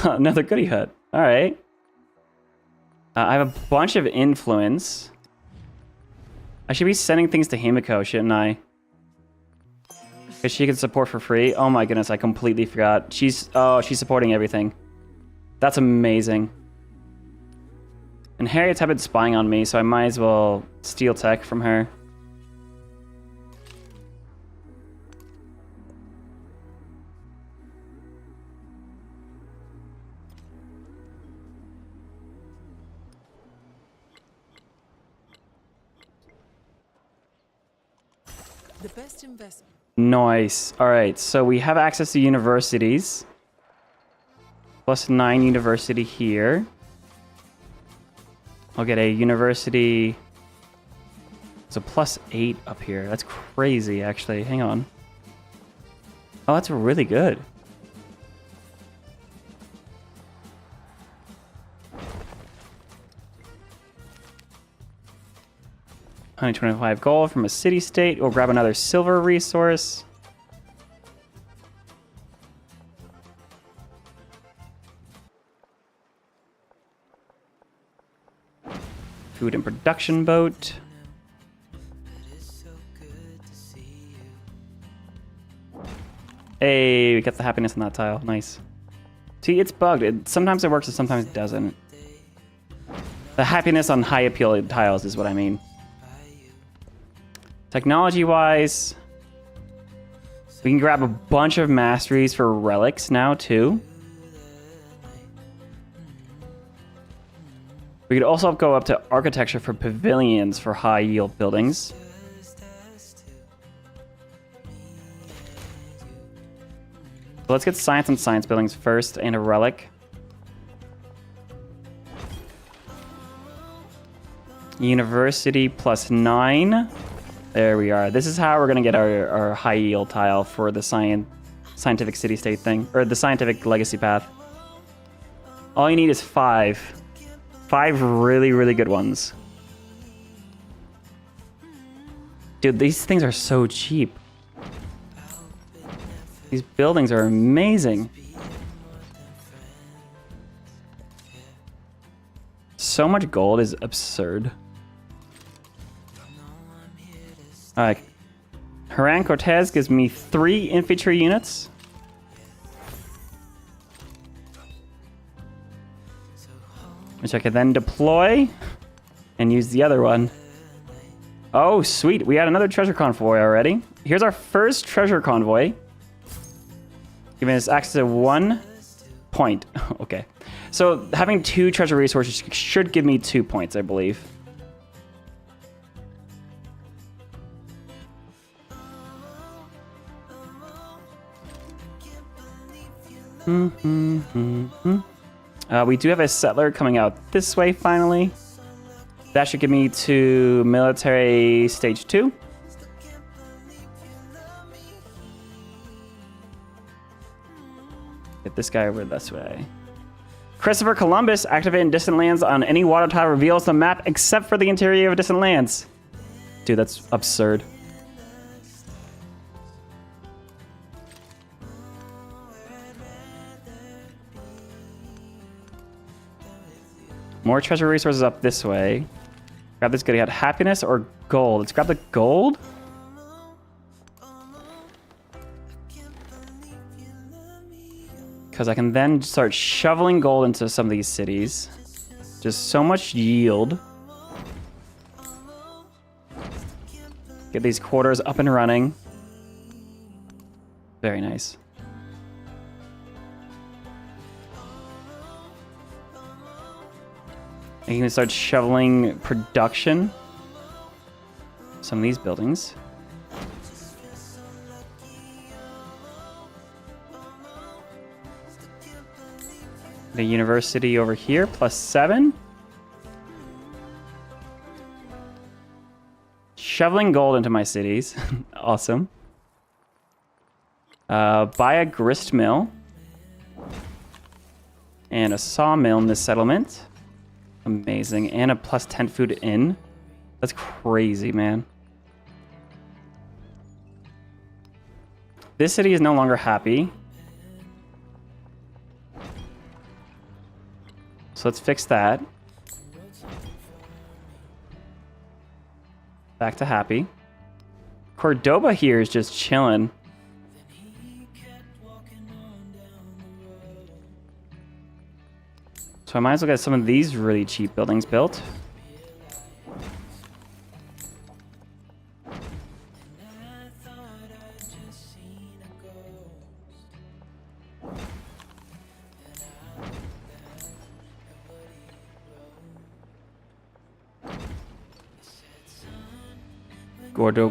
Another goodie hut. All right. I have a bunch of influence. I should be sending things to Himiko, shouldn't I? Because she can support for free. Oh my goodness, I completely forgot. She's supporting everything. That's amazing. And Harriet's been spying on me, so I might as well steal tech from her. The best investment. Nice. All right, so we have access to universities. Plus 9 university here. I'll get a university. It's a plus 8 up here. That's crazy, actually. Hang on. Oh, that's really good. $125 gold from a city-state. We'll grab another silver resource. Food and production boat. Hey, we got the happiness on that tile. Nice. See, it's bugged. Sometimes it works and sometimes it doesn't. The happiness on high appeal tiles is what I mean. Technology-wise, we can grab a bunch of masteries for relics now, too. We could also go up to architecture for pavilions for high-yield buildings. So let's get science and science buildings first and a relic. University +9. There we are. This is how we're going to get our high yield tile for the scientific city-state thing, or the scientific legacy path. All you need is 5. 5 really, really good ones. Dude, these things are so cheap. These buildings are amazing. So much gold is absurd. Alright. Haran Cortez gives me 3 infantry units. Which I can then deploy and use the other one. Oh, sweet. We had another treasure convoy already. Here's our first treasure convoy. Giving us access to 1 point. Okay. So having 2 treasure resources should give me 2 points, I believe. We do have a settler coming out this way finally. That should give me to military stage 2. Get this guy over this way. Christopher Columbus activating distant lands on any water tile reveals the map except for the interior of distant lands. Dude, that's absurd. More treasure resources up this way. Grab this good. He had happiness or gold. Let's grab the gold. Because I can then start shoveling gold into some of these cities. Just so much yield. Get these quarters up and running. Very nice. And you can start shoveling production. Some of these buildings. The university over here, +7. Shoveling gold into my cities. Awesome. Buy a grist mill. And a sawmill in this settlement. Amazing. And a +10 food inn. That's crazy, man. This city is no longer happy. So let's fix that. Back to happy. Cordoba here is just chilling. So I might as well get some of these really cheap buildings built.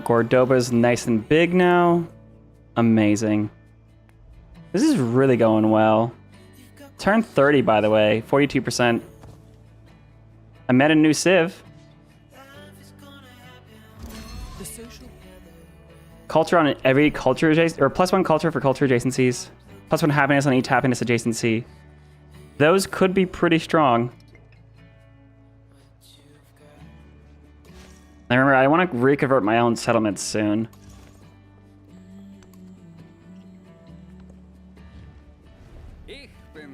Cordoba's nice and big now. Amazing. This is really going well. Turn 30, by the way. 42%. I met a new civ. Culture on every culture adjacent, or +1 culture for culture adjacencies. +1 happiness on each happiness adjacency. Those could be pretty strong. I remember, I want to reconvert my own settlements soon.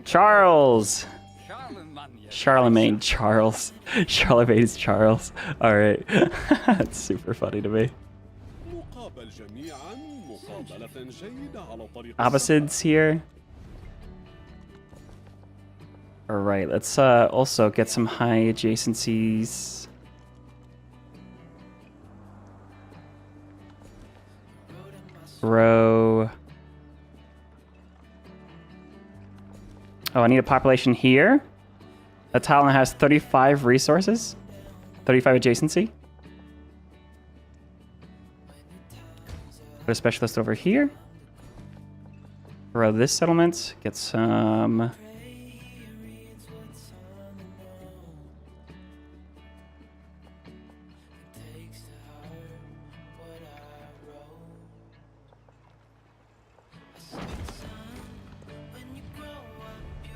Charles! Charlemagne Charles. Charlemagne's Charles. Alright. That's super funny to me. Abbasids here. Alright, let's also get some high adjacencies. Grow. Oh, I need a population here. That tile now has 35 resources. 35 adjacency. Put a specialist over here. Grow this settlement. Get some.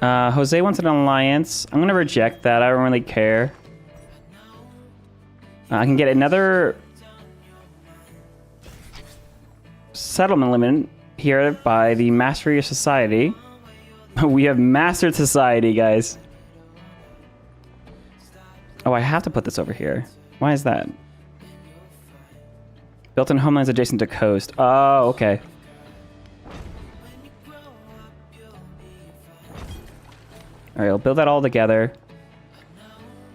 Jose wants an alliance. I'm gonna reject that. I don't really care. I can get another settlement limit here by the Mastery of Society. We have mastered society, guys. Oh, I have to put this over here. Why is that? Built in homelands adjacent to coast. Oh, okay. All right, I'll build that all together.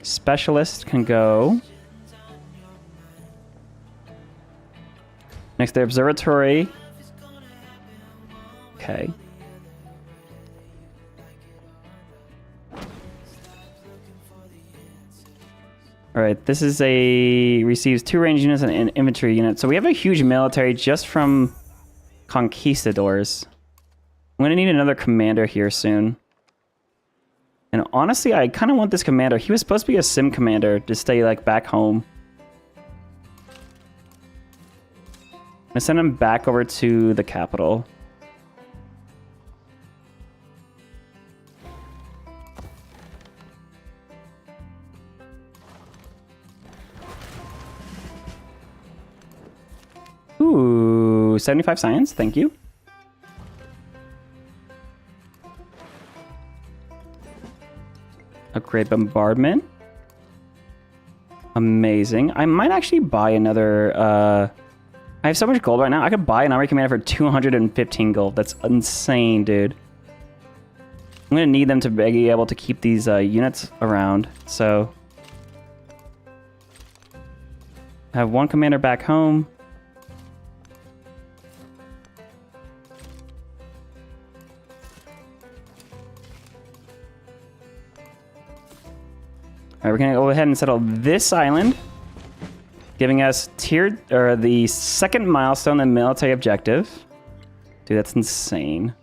Specialist can go next to the observatory. Okay. All right, this is receives 2 range units and an infantry unit. So we have a huge military just from conquistadors. I'm gonna need another commander here soon. And honestly, I kind of want this commander. He was supposed to be a sim commander to stay like back home. I'm gonna send him back over to the capital. Ooh, 75 science, thank you. Upgrade bombardment. Amazing. I might actually buy another, I have so much gold right now. I could buy an army commander for 215 gold. That's insane, dude. I'm gonna need them to be able to keep these units around, so. I have 1 commander back home. All right, we're gonna go ahead and settle this island, giving us the 2nd milestone in military objective. Dude, that's insane.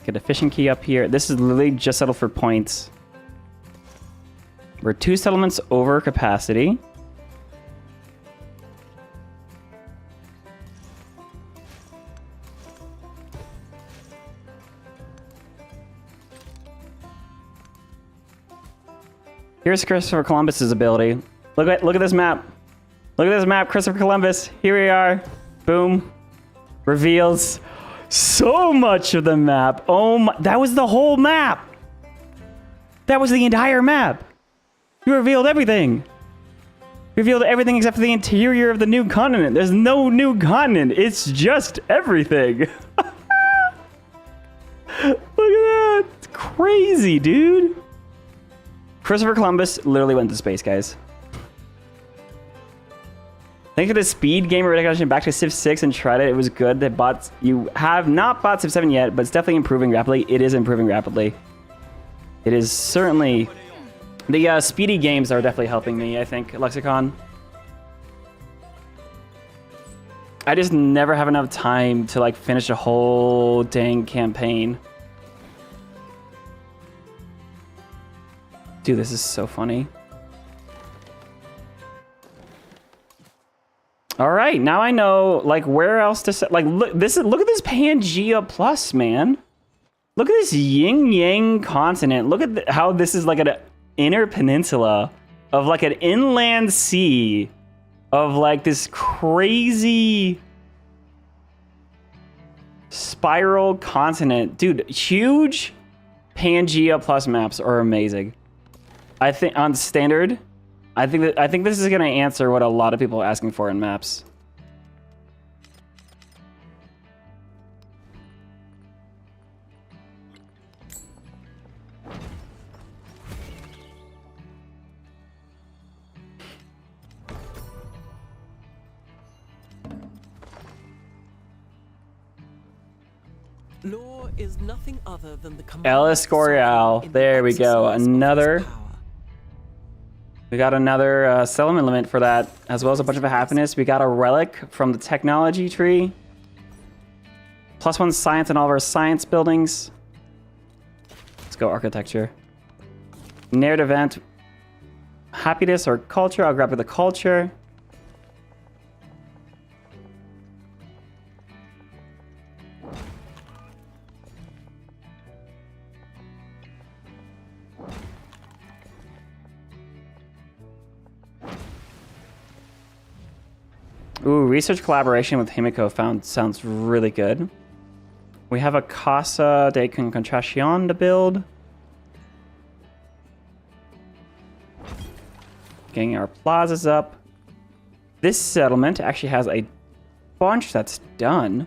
Get a fishing key up here. This is literally just settled for points. We're 2 settlements over capacity. Here's Christopher Columbus's ability. Look at this map. Look at this map, Christopher Columbus. Here we are. Boom. Reveals so much of the map. Oh my, that was the whole map. That was the entire map. You revealed everything. Revealed everything except for the interior of the new continent. There's no new continent. It's just everything. Look at that. It's crazy, dude. Christopher Columbus literally went to space, guys. Thanks for the speed gamer recognition back to Civ 6 and tried it. It was good. The bots, you have not bought Civ 7 yet, but it's definitely improving rapidly. It is improving rapidly. It is certainly... The speedy games are definitely helping me, I think, Lexicon. I just never have enough time to like finish a whole dang campaign. Dude, this is so funny. All right, now I know like where else to set. Like, look at this Pangea Plus, man. Look at this yin yang continent. Look at how this is like an inner peninsula of like an inland sea of like this crazy spiral continent. Dude, huge Pangea Plus maps are amazing. I think on standard, I think this is gonna answer what a lot of people are asking for in maps. Law is nothing other than the El Escorial. There we go. Another We got another settlement limit for that, as well as a bunch of happiness. We got a relic from the technology tree. +1 science in all of our science buildings. Let's go architecture. Narrative event. Happiness or culture. I'll grab the culture. Ooh, research collaboration with Himiko found sounds really good. We have a Casa de Contratación to build. Getting our plazas up. This settlement actually has a bunch that's done.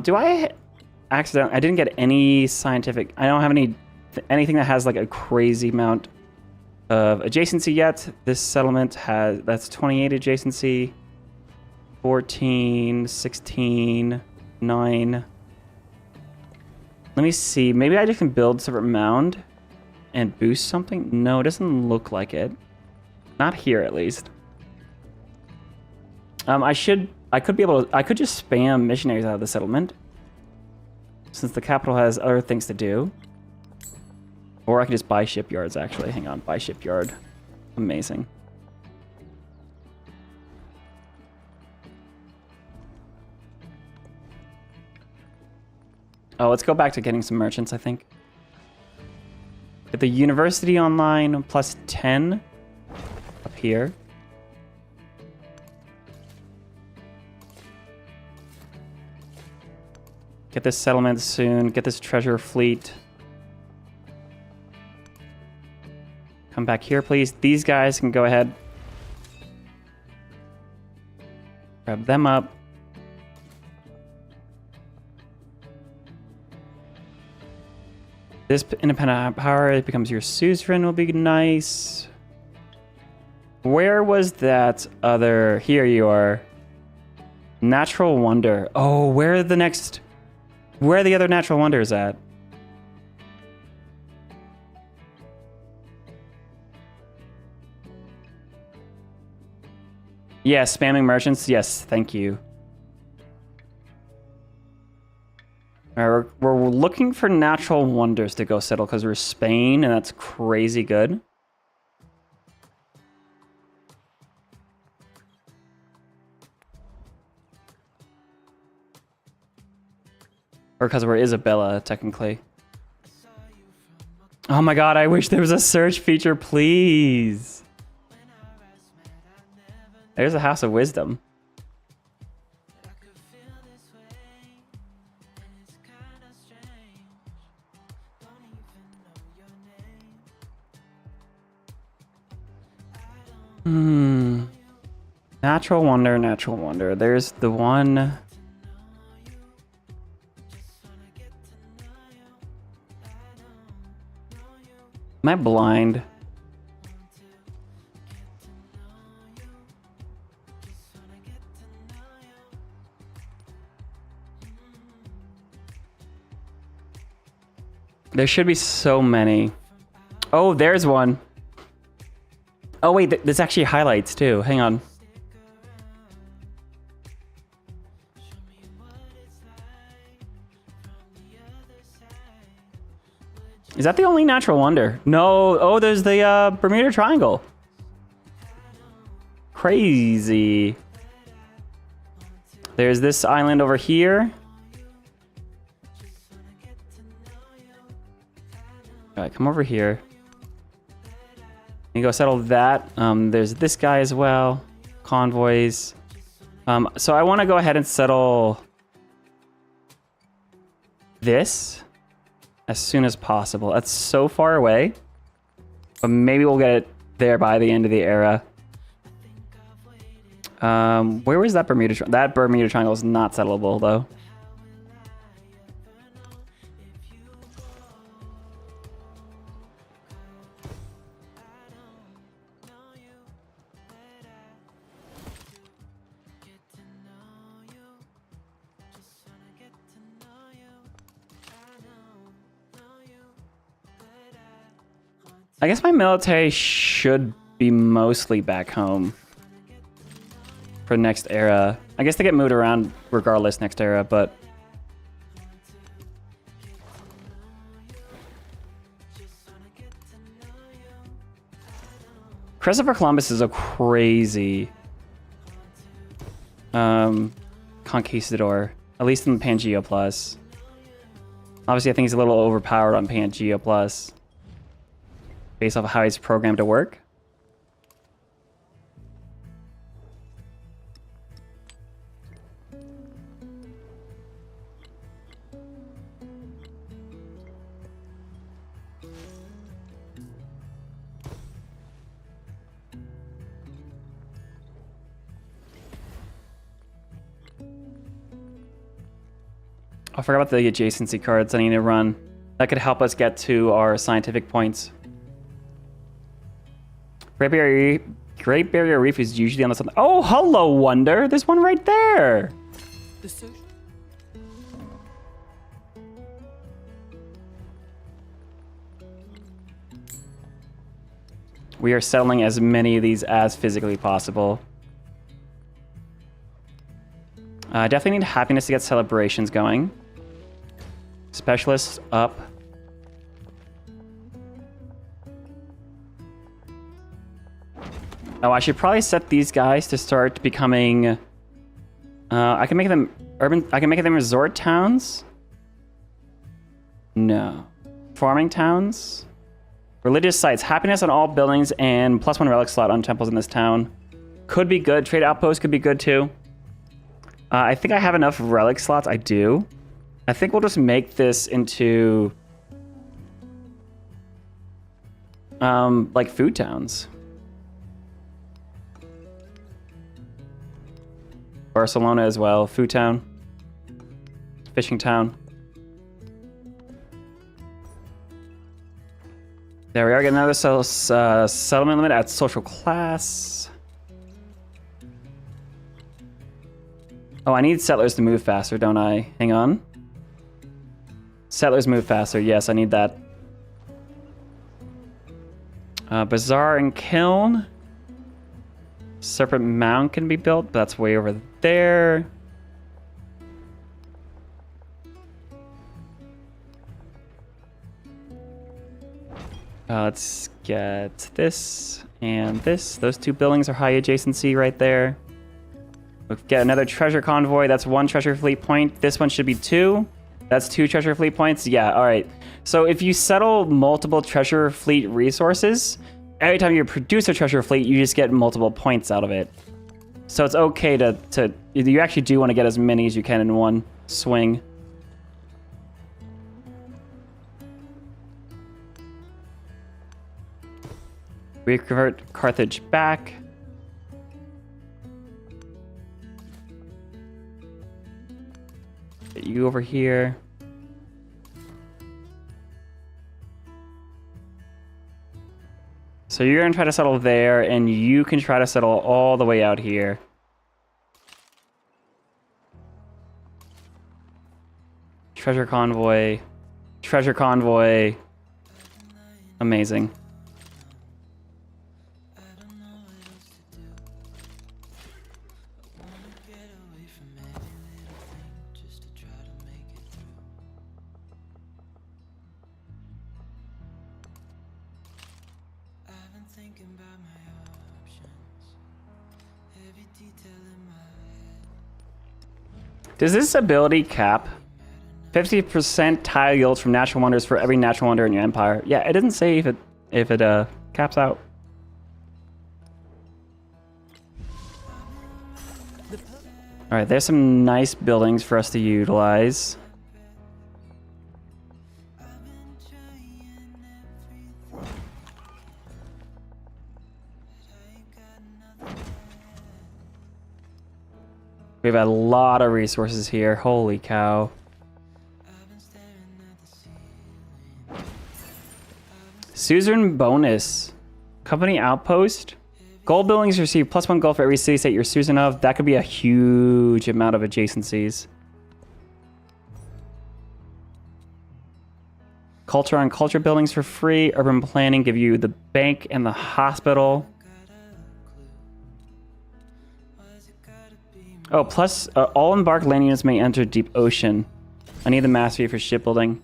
Do I accidentally... I didn't get any scientific... I don't have anything that has like a crazy amount of adjacency yet. This settlement has... That's 28 adjacency. 14, 16, 9. Let me see. Maybe I just can build a separate mound and boost something. No, it doesn't look like it. Not here, at least. I could just spam missionaries out of the settlement, since the capital has other things to do. Or I could just buy shipyards, actually. Hang on, buy shipyard. Amazing. Oh, let's go back to getting some merchants, I think. Get the university online, +10 up here. Get this settlement soon. Get this treasure fleet. Come back here, please. These guys can go ahead. Grab them up. This independent power, it becomes your suzerain, will be nice. Where was that other... Here you are. Natural wonder. Oh, where are the next... Where are the other natural wonders at? Yeah, spamming merchants. Yes, thank you. We're looking for natural wonders to go settle because we're Spain, and that's crazy good. Or because we're Isabella, technically. Oh my god, I wish there was a search feature, please. There's a House of Wisdom. Natural wonder, natural wonder. There's the one... Am I blind? There should be so many. Oh, there's one. Oh wait, this actually highlights too. Hang on. Is that the only natural wonder? No. Oh, there's the Bermuda Triangle. Crazy. There's this island over here. All right, come over here. You go settle that. There's this guy as well. Convoys. So I want to go ahead and settle this as soon as possible. That's so far away, but maybe we'll get it there by the end of the era. Where was that Bermuda Triangle? That Bermuda Triangle is not settleable, though. I guess my military should be mostly back home for next era. I guess they get moved around regardless next era, but Christopher Columbus is a crazy conquistador, at least in Pangea Plus. Obviously, I think he's a little overpowered on Pangea Plus based off of how he's programmed to work. I forgot about the adjacency cards I need to run. That could help us get to our scientific points. Great Barrier Reef is usually on the southern. Oh, hello, Wonder. There's one right there. The social. We are settling as many of these as physically possible. Definitely need happiness to get celebrations going. Specialists up. Oh, I should probably set these guys to start becoming. I can make them urban. I can make them resort towns. No, farming towns. Religious sites. Happiness on all buildings and +1 relic slot on temples in this town. Could be good. Trade outpost could be good too. I think I have enough relic slots. I do. I think we'll just make this into like food towns. Barcelona as well. Food town. Fishing town. There we are. Get another settlement limit at social class. Oh, I need settlers to move faster, don't I? Hang on. Settlers move faster. Yes, I need that. Bazaar and Kiln. Serpent Mound can be built, but that's way over there. Let's get this and this. Those two buildings are high adjacency right there. We'll get another treasure convoy. That's 1 treasure fleet point. This one should be 2. That's 2 treasure fleet points. Yeah, all right. So if you settle multiple treasure fleet resources, every time you produce a treasure fleet, you just get multiple points out of it. So it's okay to you actually do want to get as many as you can in one swing. We convert Carthage back. Get you over here. So you're gonna try to settle there, and you can try to settle all the way out here. Treasure convoy. Treasure convoy. Amazing. Does this ability cap 50% tile yields from natural wonders for every natural wonder in your empire? Yeah, it doesn't say if it caps out. All right, there's some nice buildings for us to utilize. We have a lot of resources here. Holy cow. Suzerain bonus. Company outpost. Gold buildings receive +1 gold for every city state you're suzerain of. That could be a huge amount of adjacencies. Culture on culture buildings for free. Urban planning give you the bank and the hospital. Oh, plus all embarked land units may enter deep ocean. I need the mastery for shipbuilding.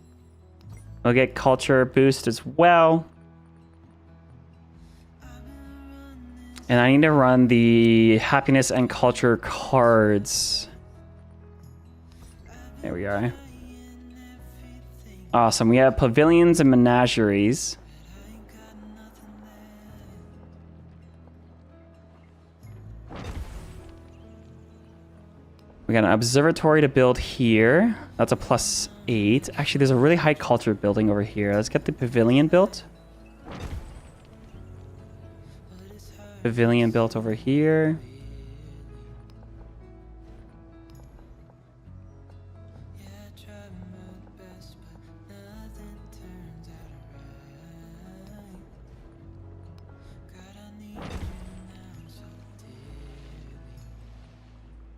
We'll get culture boost as well. And I need to run the happiness and culture cards. There we are. Awesome. We have pavilions and menageries. We got an observatory to build here. That's a +8. Actually, there's a really high culture building over here. Let's get the pavilion built. Pavilion built over here.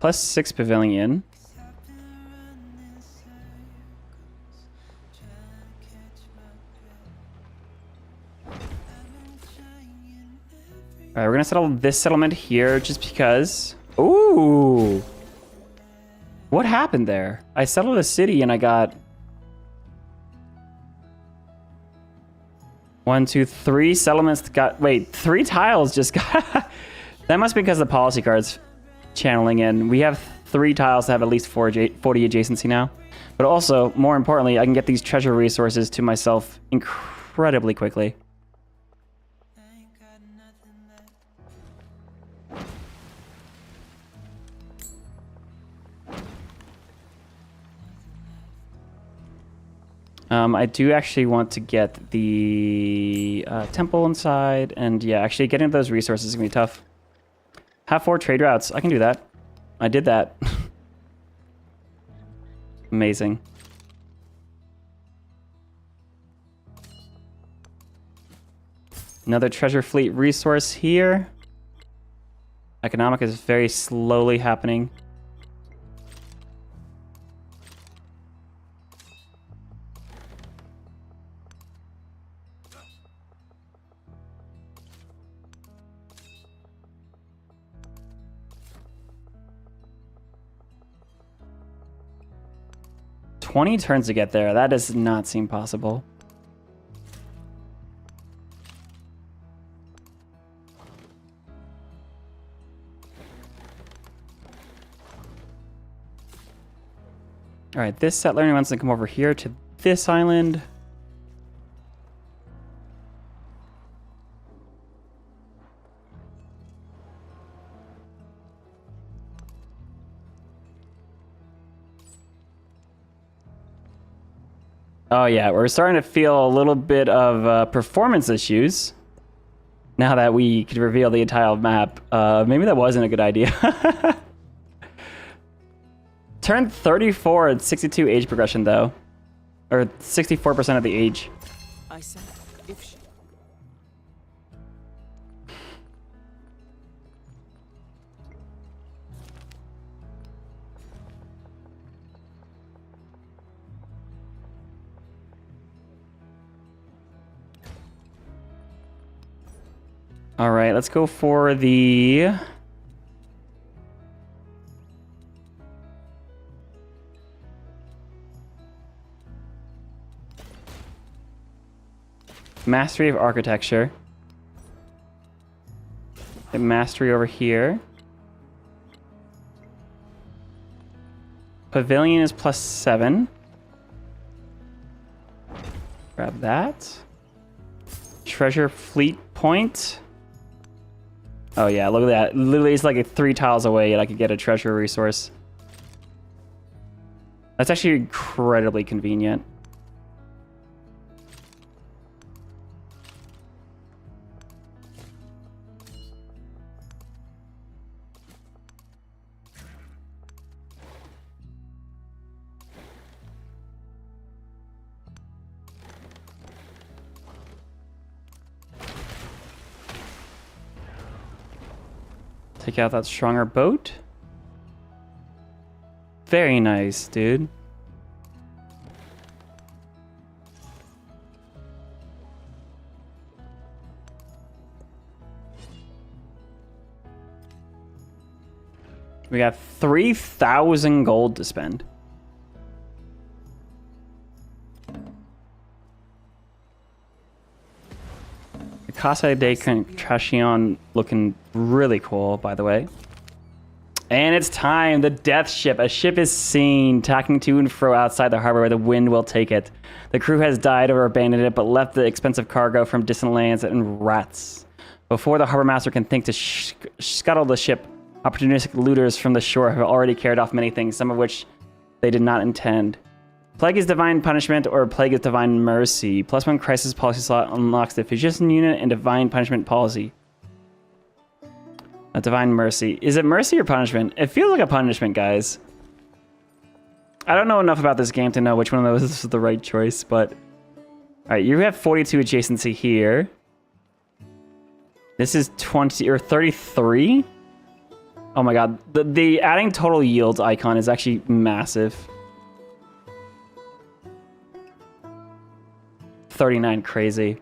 +6 pavilion. All right, we're gonna settle this settlement here just because. Ooh. What happened there? I settled a city and I got 1, 2, 3 settlements got, wait, 3 tiles just got, that must be because the policy card's channeling in. We have 3 tiles that have at least 40 adjacency now. But also, more importantly, I can get these treasure resources to myself incredibly quickly. I do actually want to get the temple inside, and yeah, actually getting those resources is gonna be tough. Have 4 trade routes. I can do that. I did that. Amazing. Another treasure fleet resource here. Economic is very slowly happening. $20 turns to get there. That does not seem possible. All right, this settler wants to come over here to this island. Oh yeah, we're starting to feel a little bit of performance issues now that we could reveal the entire map. Maybe that wasn't a good idea. Turn 34 at 62 age progression though, or 64% of the age. I said, if she... All right, let's go for the Mastery of Architecture. Get Mastery over here. Pavilion is +7. Grab that. Treasure Fleet Point. Oh yeah, look at that. Literally, it's like 3 tiles away and I could get a treasure resource. That's actually incredibly convenient. Take out that stronger boat. Very nice, dude. We got 3,000 gold to spend. The Casa de Contracción looking really cool, by the way. And it's time. The death ship. A ship is seen tacking to and fro outside the harbor where the wind will take it. The crew has died or abandoned it, but left the expensive cargo from distant lands and rats. Before the harbor master can think to scuttle the ship, opportunistic looters from the shore have already carried off many things, some of which they did not intend. Plague is divine punishment, or plague is divine mercy. +1 crisis policy slot unlocks the physician unit and divine punishment policy. A divine mercy. Is it mercy or punishment? It feels like a punishment, guys. I don't know enough about this game to know which one of those is the right choice, but... Alright, you have 42 adjacency here. This is 20 or 33? Oh my god. The adding total yields icon is actually massive. 39, crazy.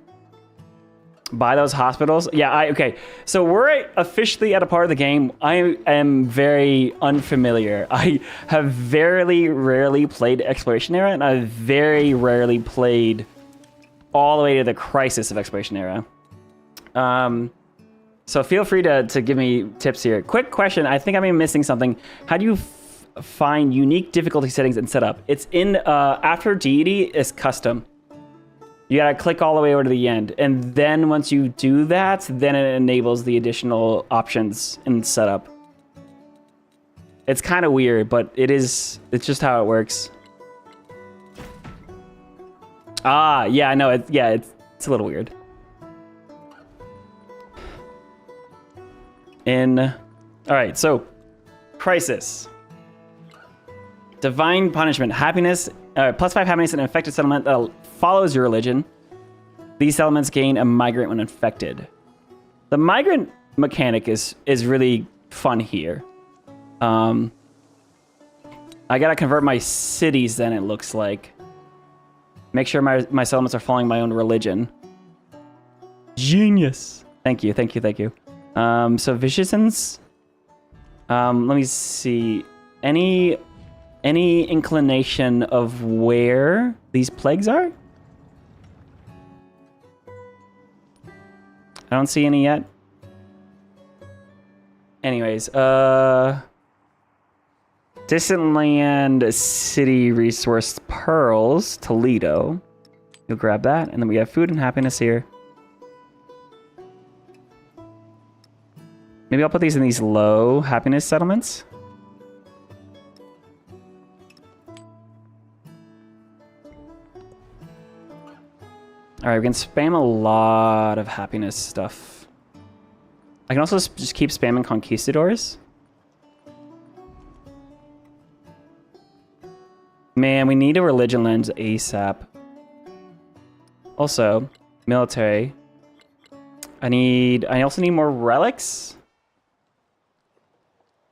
Buy those hospitals? Yeah, okay. So we're officially at a part of the game I am very unfamiliar. I have very rarely played Exploration Era, and I've very rarely played all the way to the Crisis of Exploration Era. So feel free to give me tips here. Quick question, I think I may be missing something. How do you find unique difficulty settings and setup? It's in, after Deity is custom. You gotta click all the way over to the end. And then once you do that, then it enables the additional options in setup. It's kind of weird, but it's just how it works. Ah, yeah, I know. It's a little weird. All right, so Crisis. Divine punishment. Happiness, +5 happiness in an infected settlement that follows your religion. These settlements gain a migrant when infected. The migrant mechanic is really fun here. I gotta convert my cities then, it looks like. Make sure my settlements are following my own religion. Genius. Thank you. So Vicissons. Let me see. Any inclination of where these plagues are? I don't see any yet. Anyways, distant land, city resource pearls, Toledo. You'll grab that, and then we have food and happiness here. Maybe I'll put these in these low happiness settlements. All right, we can spam a lot of happiness stuff. I can also just keep spamming conquistadors. Man, we need a religion lens ASAP. Also, military. I also need more relics.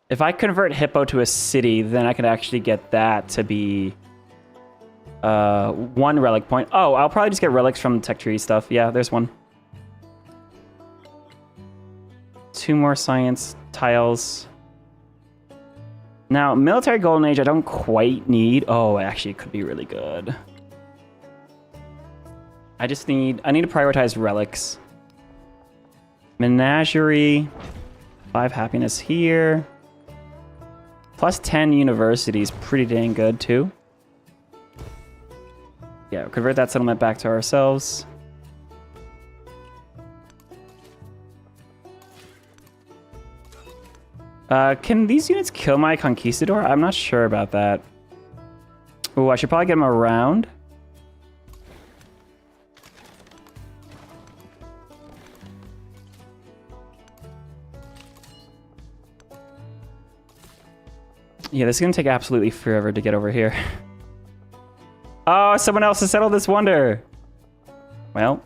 If I convert Hippo to a city, then I can actually get that to be 1 relic point. Oh, I'll probably just get relics from tech tree stuff. Yeah, there's one. 2 more science tiles. Now, military golden age, I don't quite need. Oh, actually, it could be really good. I need to prioritize relics. Menagerie, 5 happiness here. +10 universities, pretty dang good too. Yeah, convert that settlement back to ourselves. Can these units kill my conquistador? I'm not sure about that. Oh, I should probably get them around. Yeah, this is gonna take absolutely forever to get over here. Oh, someone else has settled this wonder. Well,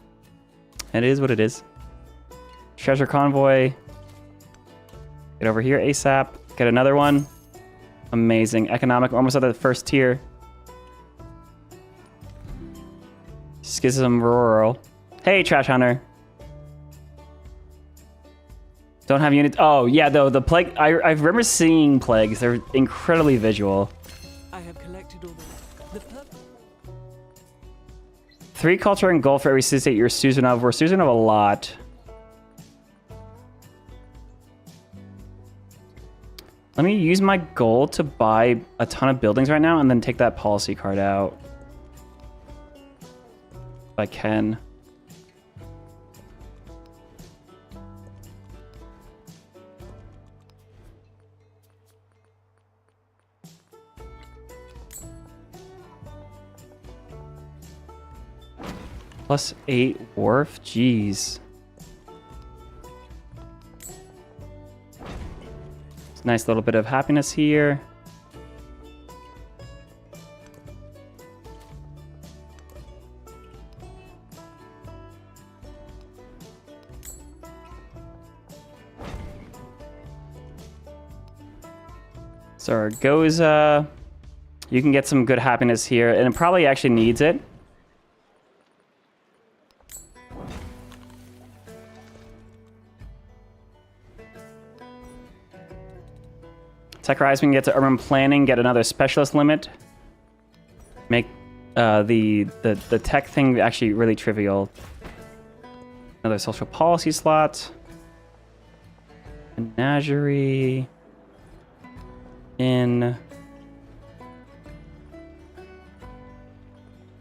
it is what it is. Treasure convoy. Get over here ASAP. Get another one. Amazing. Economic, almost at the first tier. Schism rural. Hey, Trash Hunter. Don't have units. Oh, yeah, though, the plague. I remember seeing plagues. They're incredibly visual. I have collected all the purple. 3 culture and gold for every city state you're Susan of. We're Susan of a lot. Let me use my gold to buy a ton of buildings right now and then take that policy card out. If I can. +8 wharf, jeez. Nice little bit of happiness here. So Argoza, you can get some good happiness here, and it probably actually needs it. Tech Rise, we can get to urban planning, get another specialist limit. Make the tech thing actually really trivial. Another social policy slot. Menagerie. In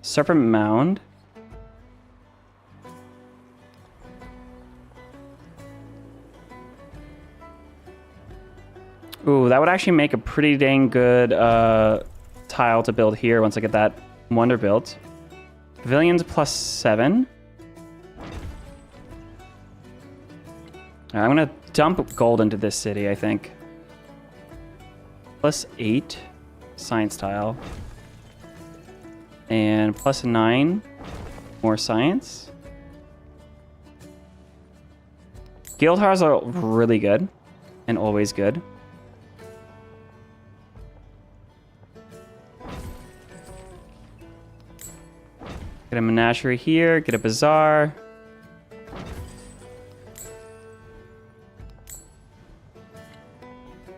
Serpent Mound. Ooh, that would actually make a pretty dang good tile to build here once I get that wonder built. Pavilions +7. All right, I'm gonna dump gold into this city, I think. +8 science tile. And +9 more science. Guild Halls are really good and always good. Get a menagerie here, get a bazaar.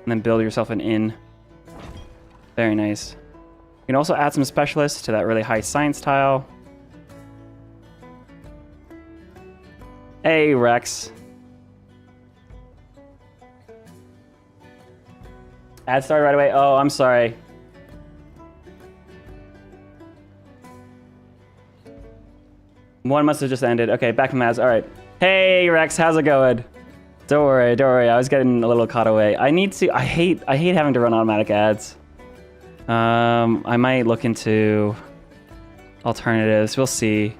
And then build yourself an inn. Very nice. You can also add some specialists to that really high science tile. Hey, Rex. Ad started right away. Oh, I'm sorry. One must have just ended. Okay, back from ads. All right. Hey, Rex, how's it going? Don't worry, don't worry. I was getting a little caught away. I hate having to run automatic ads. I might look into alternatives. We'll see.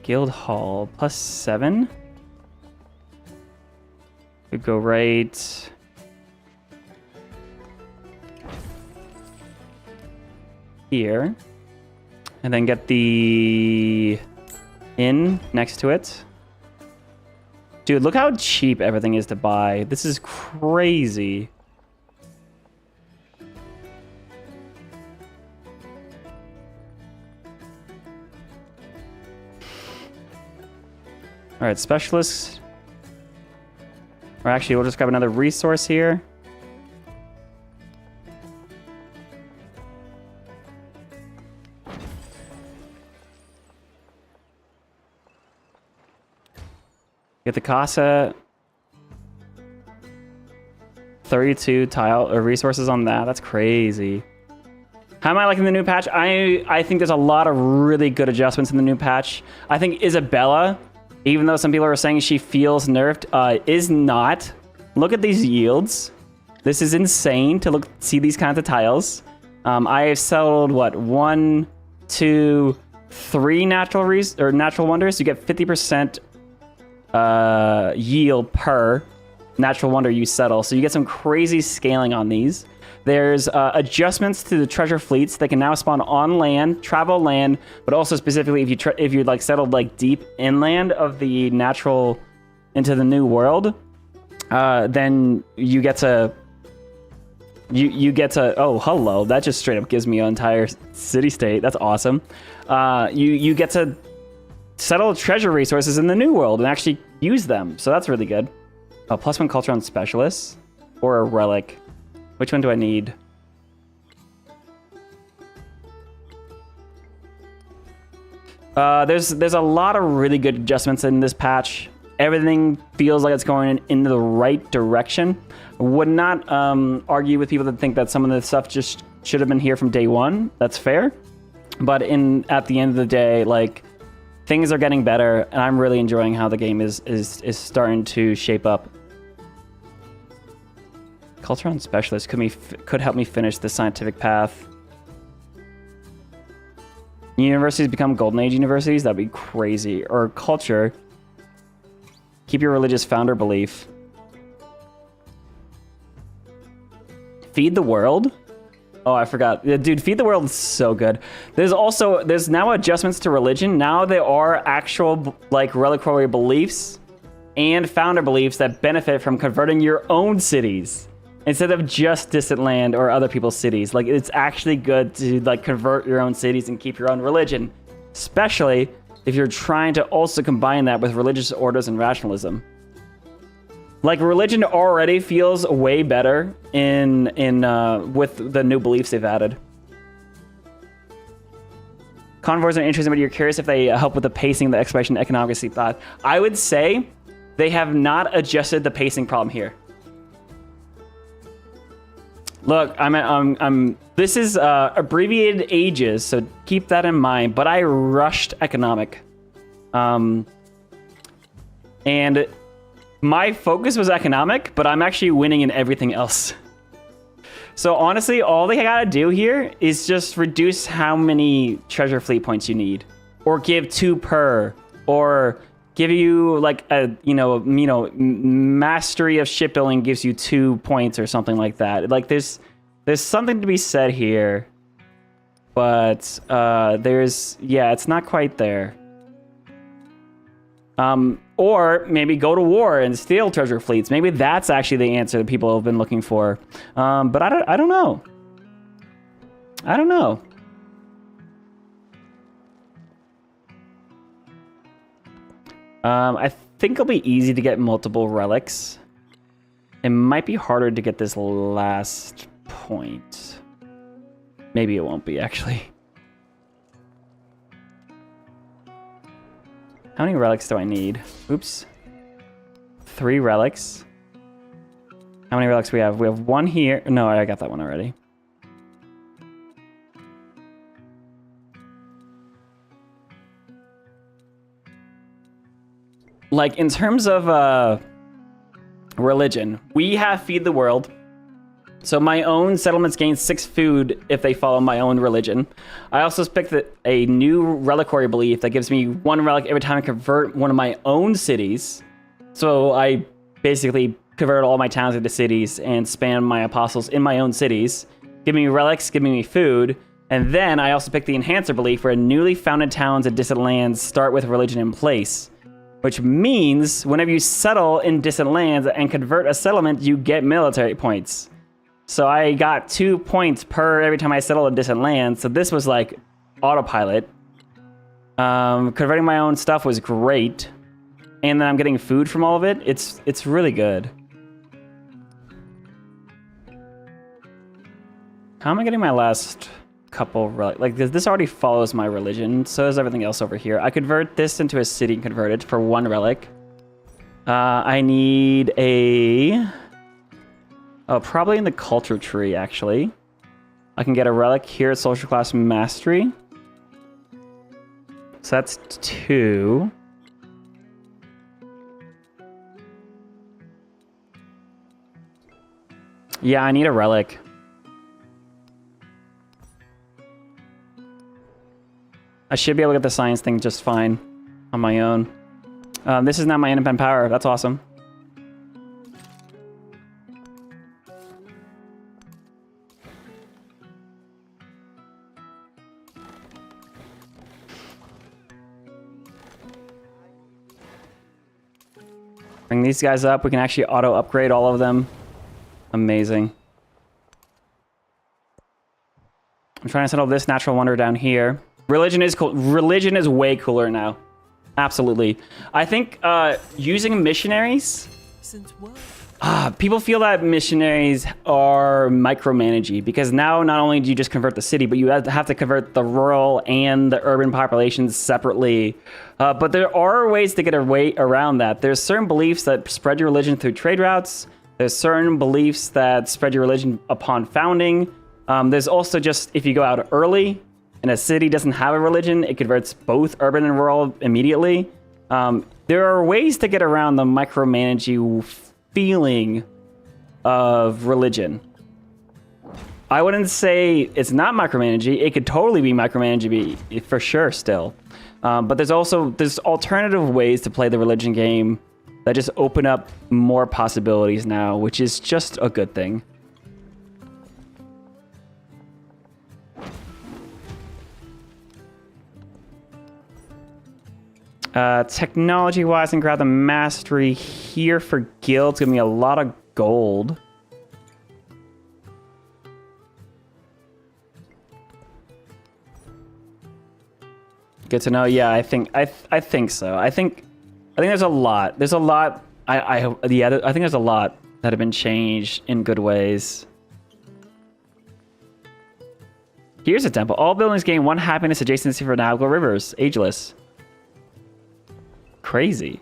Guild Hall +7. We'd go right. Here. And then get the inn next to it. Dude, look how cheap everything is to buy. This is crazy. All right, specialists. Or actually, we'll just grab another resource here. Get the Casa. 32 tile or resources on that. That's crazy. How am I liking the new patch? I think there's a lot of really good adjustments in the new patch. I think Isabella, even though some people are saying she feels nerfed, is not. Look at these yields. This is insane to see these kinds of tiles. I have settled what 1, 2, 3 natural wonders. You get 50% yield per natural wonder you settle. So you get some crazy scaling on these. There's adjustments to the treasure fleets. They can now spawn on land, travel land, but also specifically if you like settled like deep inland of the natural into the new world, then you get to oh hello, that just straight up gives me an entire city state. That's awesome. You get to settle treasure resources in the New World and actually use them. So that's really good. Oh, +1 culture on specialists or a relic. Which one do I need? There's a lot of really good adjustments in this patch. Everything feels like it's going in the right direction. Would not argue with people that think that some of the stuff just should have been here from day one. That's fair. But at the end of the day, like, things are getting better, and I'm really enjoying how the game is starting to shape up. Culture on specialist could help me finish the scientific path. Universities become Golden Age universities? That'd be crazy. Or culture. Keep your religious founder belief. Feed the world? Oh, I forgot. Yeah, dude, Feed the World is so good. There's now adjustments to religion. Now there are actual, like, reliquary beliefs and founder beliefs that benefit from converting your own cities instead of just distant land or other people's cities. Like, it's actually good to, like, convert your own cities and keep your own religion, especially if you're trying to also combine that with religious orders and rationalism. Like, religion already feels way better with the new beliefs they've added. Convoys are interesting, but you're curious if they help with the pacing, the exploration, economic path. I would say they have not adjusted the pacing problem here. Look, this is Abbreviated Ages, so keep that in mind. But I rushed economic, and my focus was economic, but I'm actually winning in everything else. So honestly, all they gotta do here is just reduce how many treasure fleet points you need, or give 2 per, or give you like a mastery of shipbuilding gives you 2 points or something like that. Like there's something to be said here, but it's not quite there. Or maybe go to war and steal treasure fleets. Maybe that's actually the answer that people have been looking for. But I don't know. I don't know. I think it'll be easy to get multiple relics. It might be harder to get this last point. Maybe it won't be, actually. How many relics do I need? Oops. 3 relics. How many relics we have? We have 1 here. No, I got that one already. Like, in terms of religion, we have Feed the World. So my own settlements gain 6 food if they follow my own religion. I also picked a new reliquary belief that gives me 1 relic every time I convert one of my own cities. So I basically converted all my towns into cities and spam my apostles in my own cities. Giving me relics, giving me food. And then I also picked the enhancer belief where newly founded towns and distant lands start with religion in place. Which means whenever you settle in distant lands and convert a settlement, you get military points. So I got 2 points per every time I settle a distant land. So this was like autopilot. Converting my own stuff was great. And then I'm getting food from all of it. It's really good. How am I getting my last couple relics? Like this already follows my religion. So is everything else over here. I convert this into a city and convert it for 1 relic. I need a... Oh, probably in the culture tree, actually. I can get a relic here at social class mastery. So that's 2. Yeah, I need a relic. I should be able to get the science thing just fine on my own. This is now my independent power. That's awesome. Bring these guys up. We can actually auto upgrade all of them. Amazing. I'm trying to settle this natural wonder down here. Religion is cool. Religion is way cooler now. Absolutely. I think using missionaries, Since work. people feel that missionaries are micromanaging because now not only do you just convert the city, but you have to convert the rural and the urban populations separately. But there are ways to get around that. There's certain beliefs that spread your religion through trade routes. There's certain beliefs that spread your religion upon founding. There's also just if you go out early and a city doesn't have a religion, it converts both urban and rural immediately. There are ways to get around the micromanaging feeling of religion. I wouldn't say it's not micromanaging. It could totally be micromanaging for sure still. But there's alternative ways to play the religion game that just open up more possibilities now, which is just a good thing. Technology-wise, I can grab the mastery here for guilds. Give me a lot of gold. Good to know. Yeah, I think so. I think there's a lot. There's a lot. I think there's a lot that have been changed in good ways. Here's a temple. All buildings gain 1 happiness adjacency for navigable rivers. Ageless. Crazy.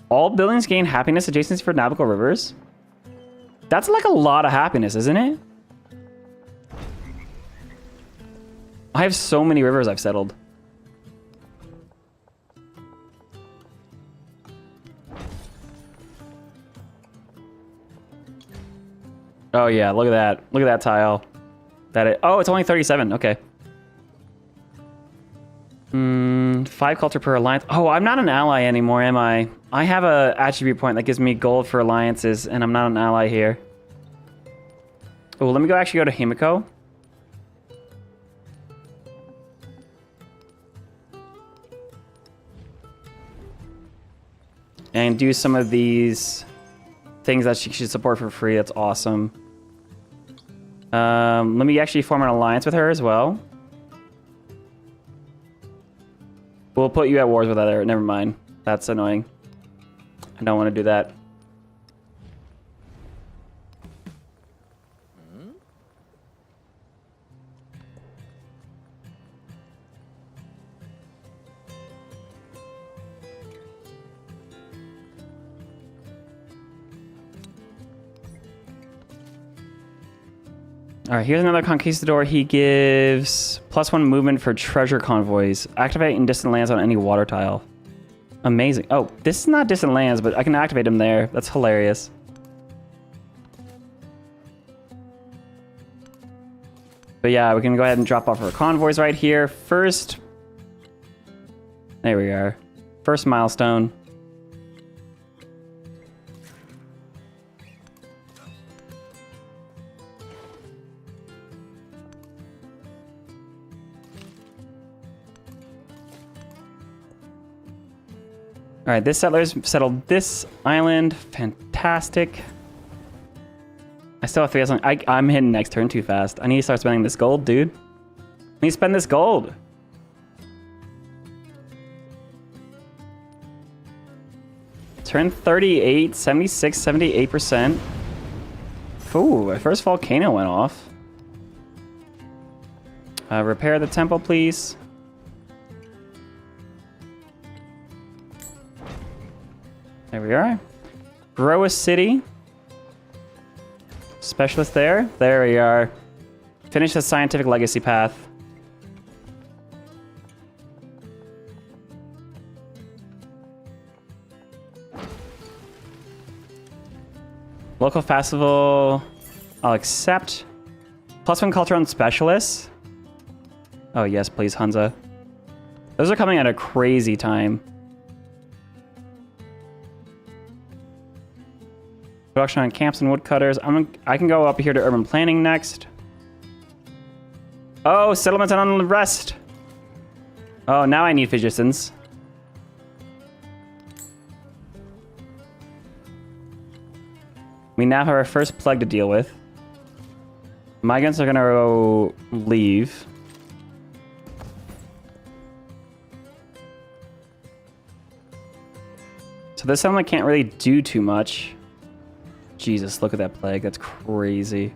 All buildings gain happiness adjacency for navigable rivers. That's like a lot of happiness, isn't it? I have so many rivers I've settled. Oh yeah, look at that. Look at that tile. Oh, it's only 37. Okay. 5 culture per alliance. Oh, I'm not an ally anymore, am I? I have a attribute point that gives me gold for alliances, and I'm not an ally here. Oh, let me actually go to Himiko. And do some of these things that she should support for free. That's awesome. Let me actually form an alliance with her as well. We'll put you at wars with other. Never mind. That's annoying. I don't want to do that. All right, here's another conquistador. He gives +1 movement for treasure convoys. Activate in distant lands on any water tile. Amazing. Oh, this is not distant lands, but I can activate him there. That's hilarious. But yeah, we can go ahead and drop off our convoys right here. First, there we are. First milestone. All right, this settler's settled this island. Fantastic. I still have 3,000. I'm hitting next turn too fast. I need to start spending this gold, dude. I need to spend this gold. Turn 38, 76, 78%. Ooh, my first volcano went off. Repair the temple, please. There we are. Grow a city. Specialist there. There we are. Finish the scientific legacy path. Local festival. I'll accept. +1 culture on specialists. Oh yes, please, Hunza. Those are coming at a crazy time. Production on camps and woodcutters. I can go up here to urban planning next. Oh, settlements on the rest. Oh, now I need physicians. We now have our first plague to deal with. Migrants are gonna go leave. So this settlement can't really do too much. Jesus, look at that plague. That's crazy.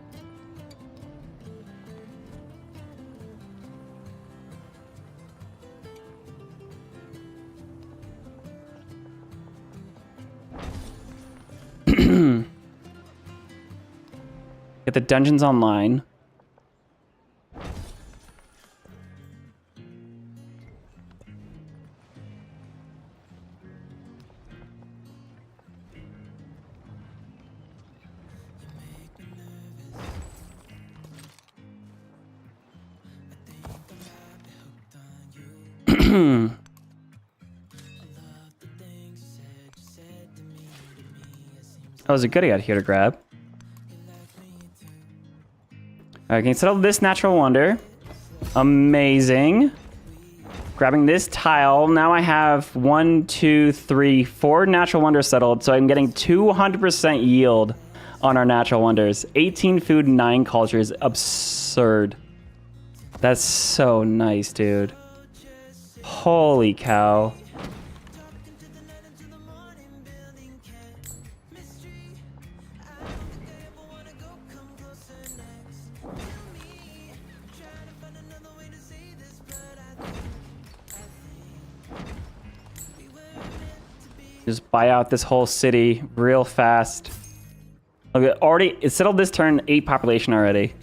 Get the dungeons online. Oh, there's a goodie out here to grab. Alright, can you settle this natural wonder? Amazing. Grabbing this tile. Now I have 1, 2, 3, 4 natural wonders settled. So I'm getting 200% yield on our natural wonders. 18 food, 9 cultures. Absurd. That's so nice, dude. Holy cow. Just buy out this whole city real fast. Look, it settled this turn 8 population already.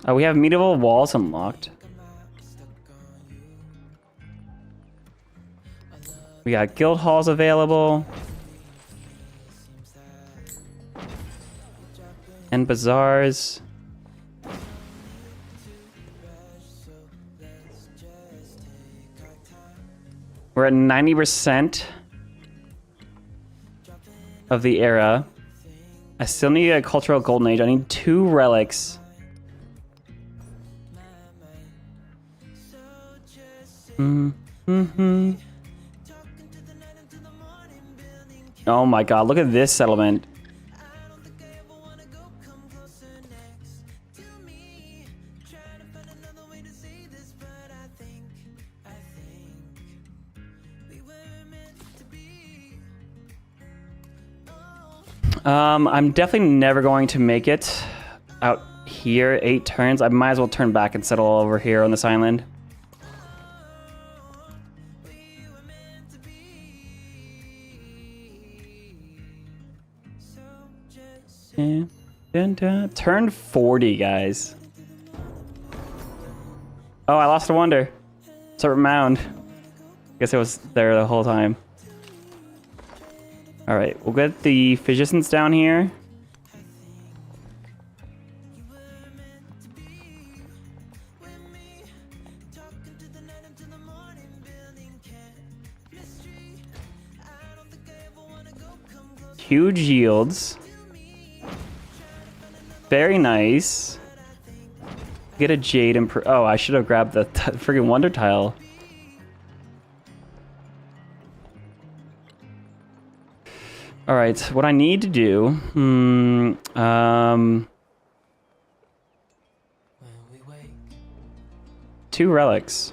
Oh, we have medieval walls unlocked. We got guild halls available. And bazaars. We're at 90% of the era. I still need a cultural golden age. I need 2 relics. Oh my god, look at this settlement. I'm definitely never going to make it out here 8 turns. I might as well turn back and settle over here on this island. Turn 40, guys. Oh, I lost a wonder. Separate mound. Guess it was there the whole time. All right, we'll get the physicians down here. Huge yields. Very nice. Get a jade and oh, I should have grabbed the friggin' wonder tile. All right, what I need to do, 2 relics.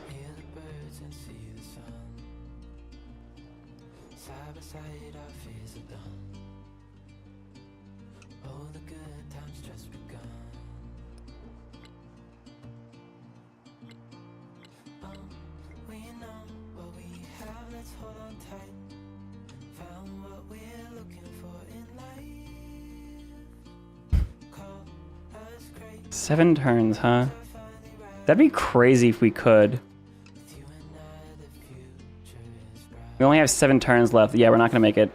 Seven turns, huh? That'd be crazy if we could. We only have 7 turns left. Yeah, we're not gonna make it.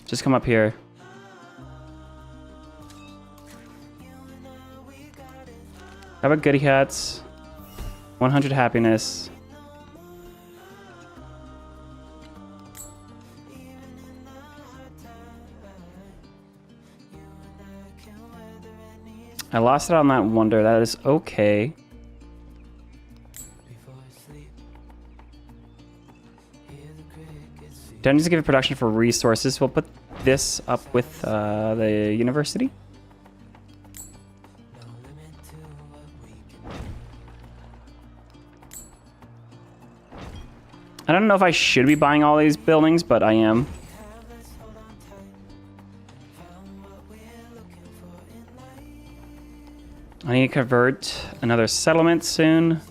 Just come up here. How about goody hats? 100 happiness. I lost it on that wonder. That is okay. Dungeons give production for resources. We'll put this up with the university. I don't know if I should be buying all these buildings, but I am. I need to convert another settlement soon.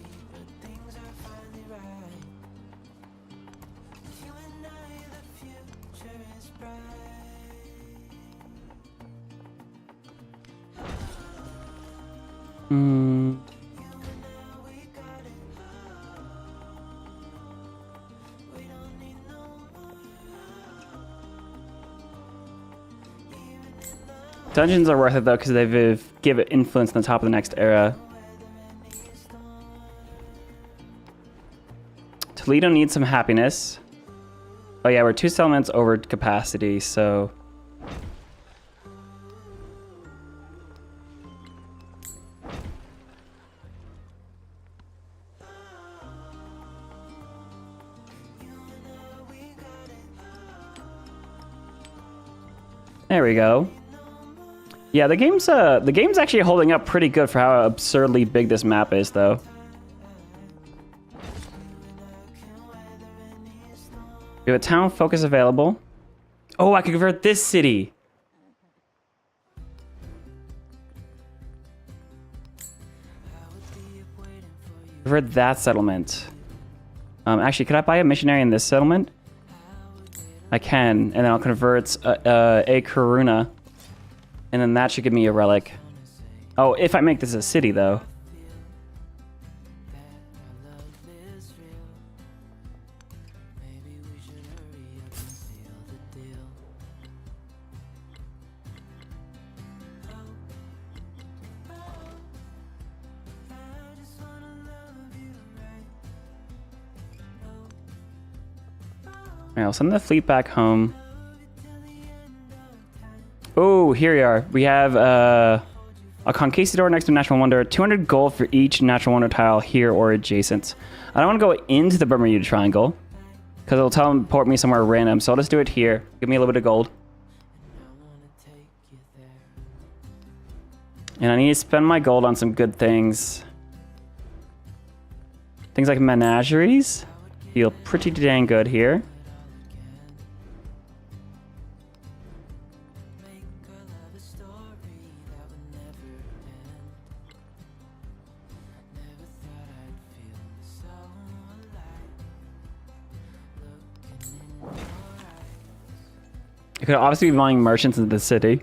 Dungeons are worth it though, because they give it influence on the top of the next era. Toledo needs some happiness. Oh yeah, we're 2 settlements over capacity, so... There we go. Yeah, the game's actually holding up pretty good for how absurdly big this map is, though. We have a town focus available. Oh, I can convert this city. Convert that settlement. Actually, could I buy a missionary in this settlement? I can, and then I'll convert a Karuna. And then that should give me a relic. Oh, if I make this a city, though. Alright, I'll send the fleet back home. Oh, here we are. We have a conquistador next to Natural Wonder. 200 gold for each Natural Wonder tile here or adjacent. I don't want to go into the Bermuda Triangle because it'll teleport me somewhere random. So I'll just do it here. Give me a little bit of gold. And I need to spend my gold on some good things. Things like menageries. Feel pretty dang good here. I could obviously be buying merchants in the city.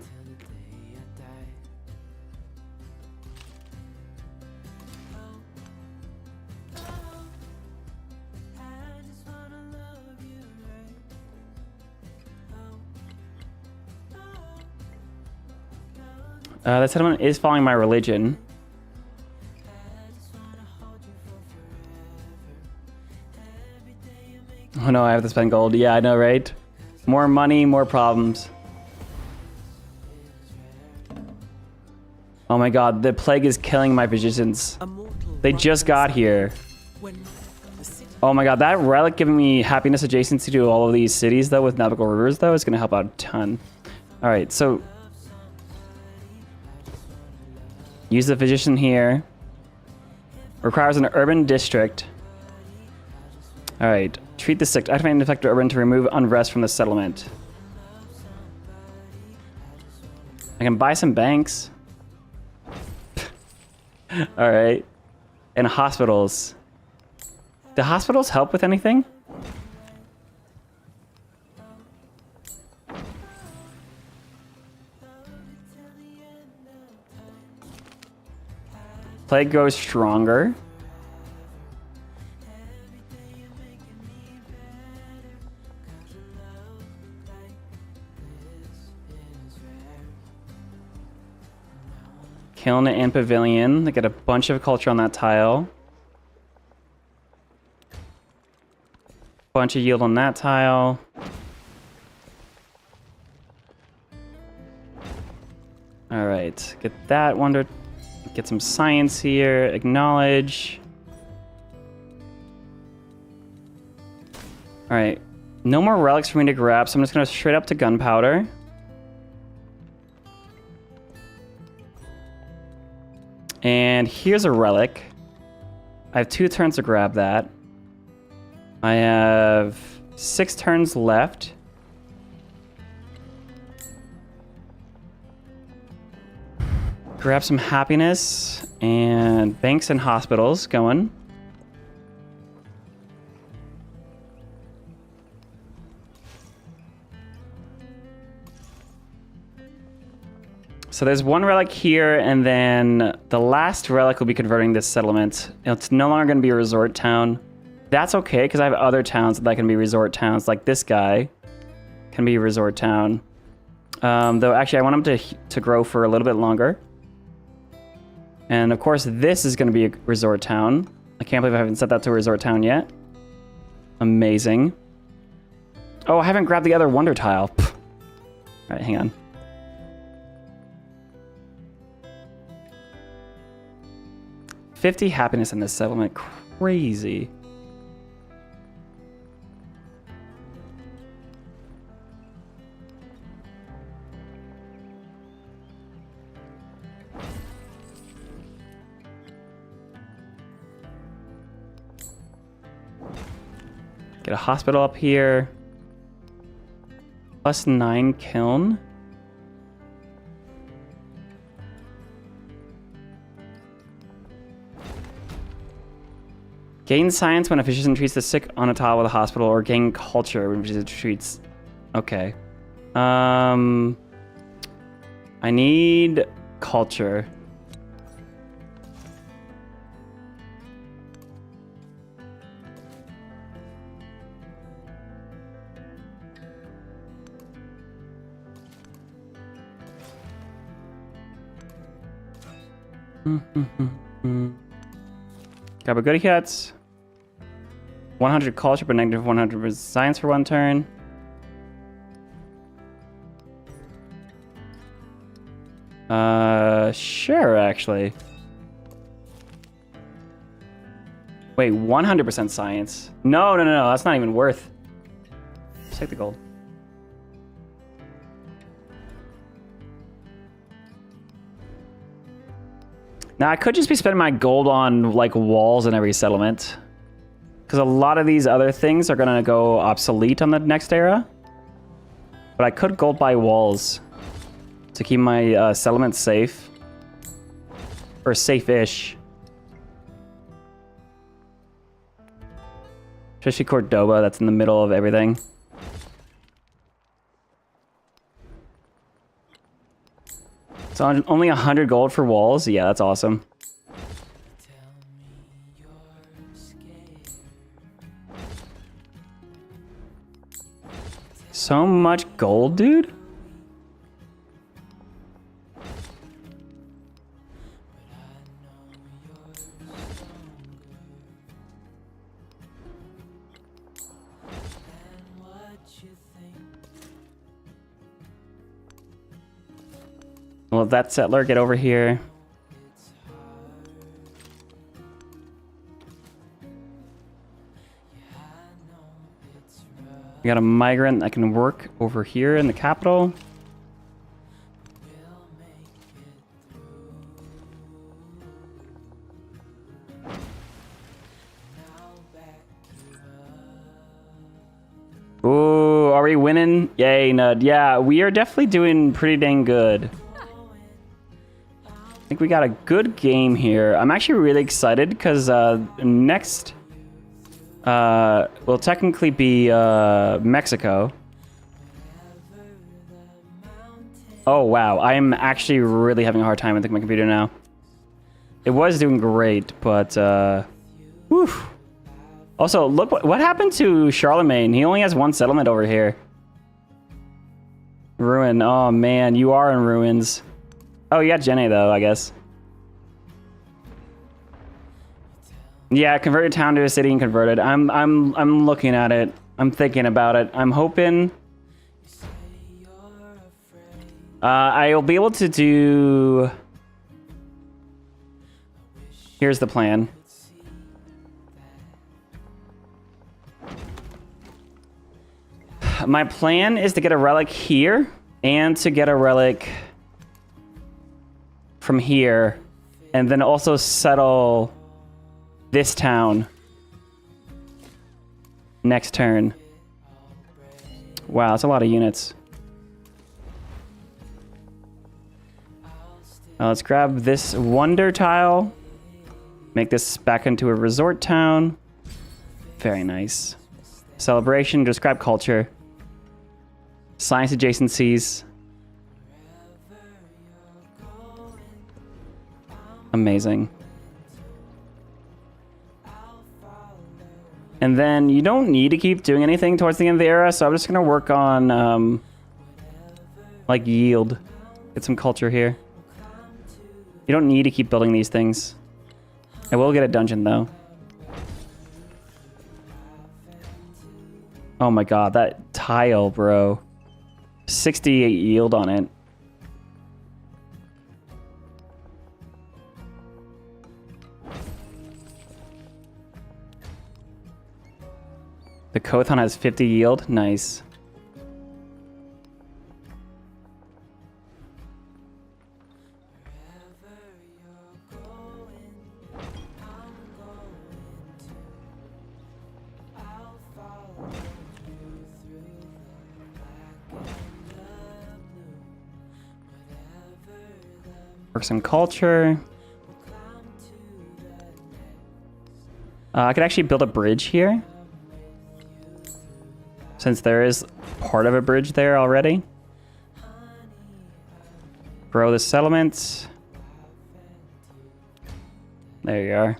That settlement is following my religion. Oh no, I have to spend gold. Yeah, I know, right? More money, more problems. Oh my god, the plague is killing my physicians. They just got here. Oh my god, that relic giving me happiness adjacency to all of these cities, though, with navigable rivers, though, is going to help out a ton. Alright, so... use the physician here. Requires an urban district. Alright. Treat the sick. Activate an infected urban to remove unrest from the settlement. I can buy some banks. Alright. And hospitals. Do hospitals help with anything? Plague grows stronger. Kiln and Pavilion. They get a bunch of culture on that tile. Bunch of yield on that tile. Alright, get that wonder. Get some science here. Acknowledge. Alright. No more relics for me to grab, so I'm just gonna straight up to gunpowder. And here's a relic. I have 2 turns to grab that. I have 6 turns left. Grab some happiness and banks and hospitals going. So there's 1 relic here, and then the last relic will be converting this settlement. It's no longer going to be a resort town. That's okay, because I have other towns that can be resort towns, like this guy can be a resort town. Though actually I want him to grow for a little bit longer. And of course this is going to be a resort town. I can't believe I haven't set that to a resort town yet. Amazing. Oh, I haven't grabbed the other wonder tile. All right, hang on. $50 happiness in this settlement. Crazy. Get a hospital up here. +9 kiln. Gain science when a physician treats the sick on a tile with a hospital, or gain culture when a physician treats... Okay. I need culture. Grab a goody cuts. 100 culture, but negative 100 science for 1 turn. Sure, actually. Wait, 100% science. No, that's not even worth. Just take the gold. Now, I could just be spending my gold on, like, walls in every settlement. Because a lot of these other things are going to go obsolete on the next era. But I could gold buy walls to keep my settlements safe. Or safe-ish. Especially Cordoba, that's in the middle of everything. So only 100 gold for walls? Yeah, that's awesome. So much gold, dude? Well, that settler, get over here. We got a migrant that can work over here in the capital. Ooh, are we winning? Yay, Nud. Yeah, we are definitely doing pretty dang good. I think we got a good game here. I'm actually really excited because next will technically be Mexico. Oh wow, I'm actually really having a hard time with my computer now. It was doing great, but whew. Also, look what happened to Charlemagne. He only has 1 settlement over here. Ruin. Oh man, you are in ruins. Oh, you got Jenny though, I guess. Yeah, converted town to a city and converted. I'm looking at it. I'm thinking about it. I'm hoping I'll be able to do. Here's the plan. my plan is to get a relic here and to get a relic from here, and then also settle this town next turn. Wow, that's a lot of units. Let's grab this wonder tile. Make this back into a resort town. Very nice. Celebration, just grab culture. Science adjacencies. Amazing. And then you don't need to keep doing anything towards the end of the era, so I'm just gonna work on like yield. Get some culture here. You don't need to keep building these things. I will get a dungeon though. Oh my god, that tile, bro. 68 yield on it. The Kothon has 50 yield. Nice. Work some culture. I could actually build a bridge here, since there is part of a bridge there already. Grow the settlement. There you are.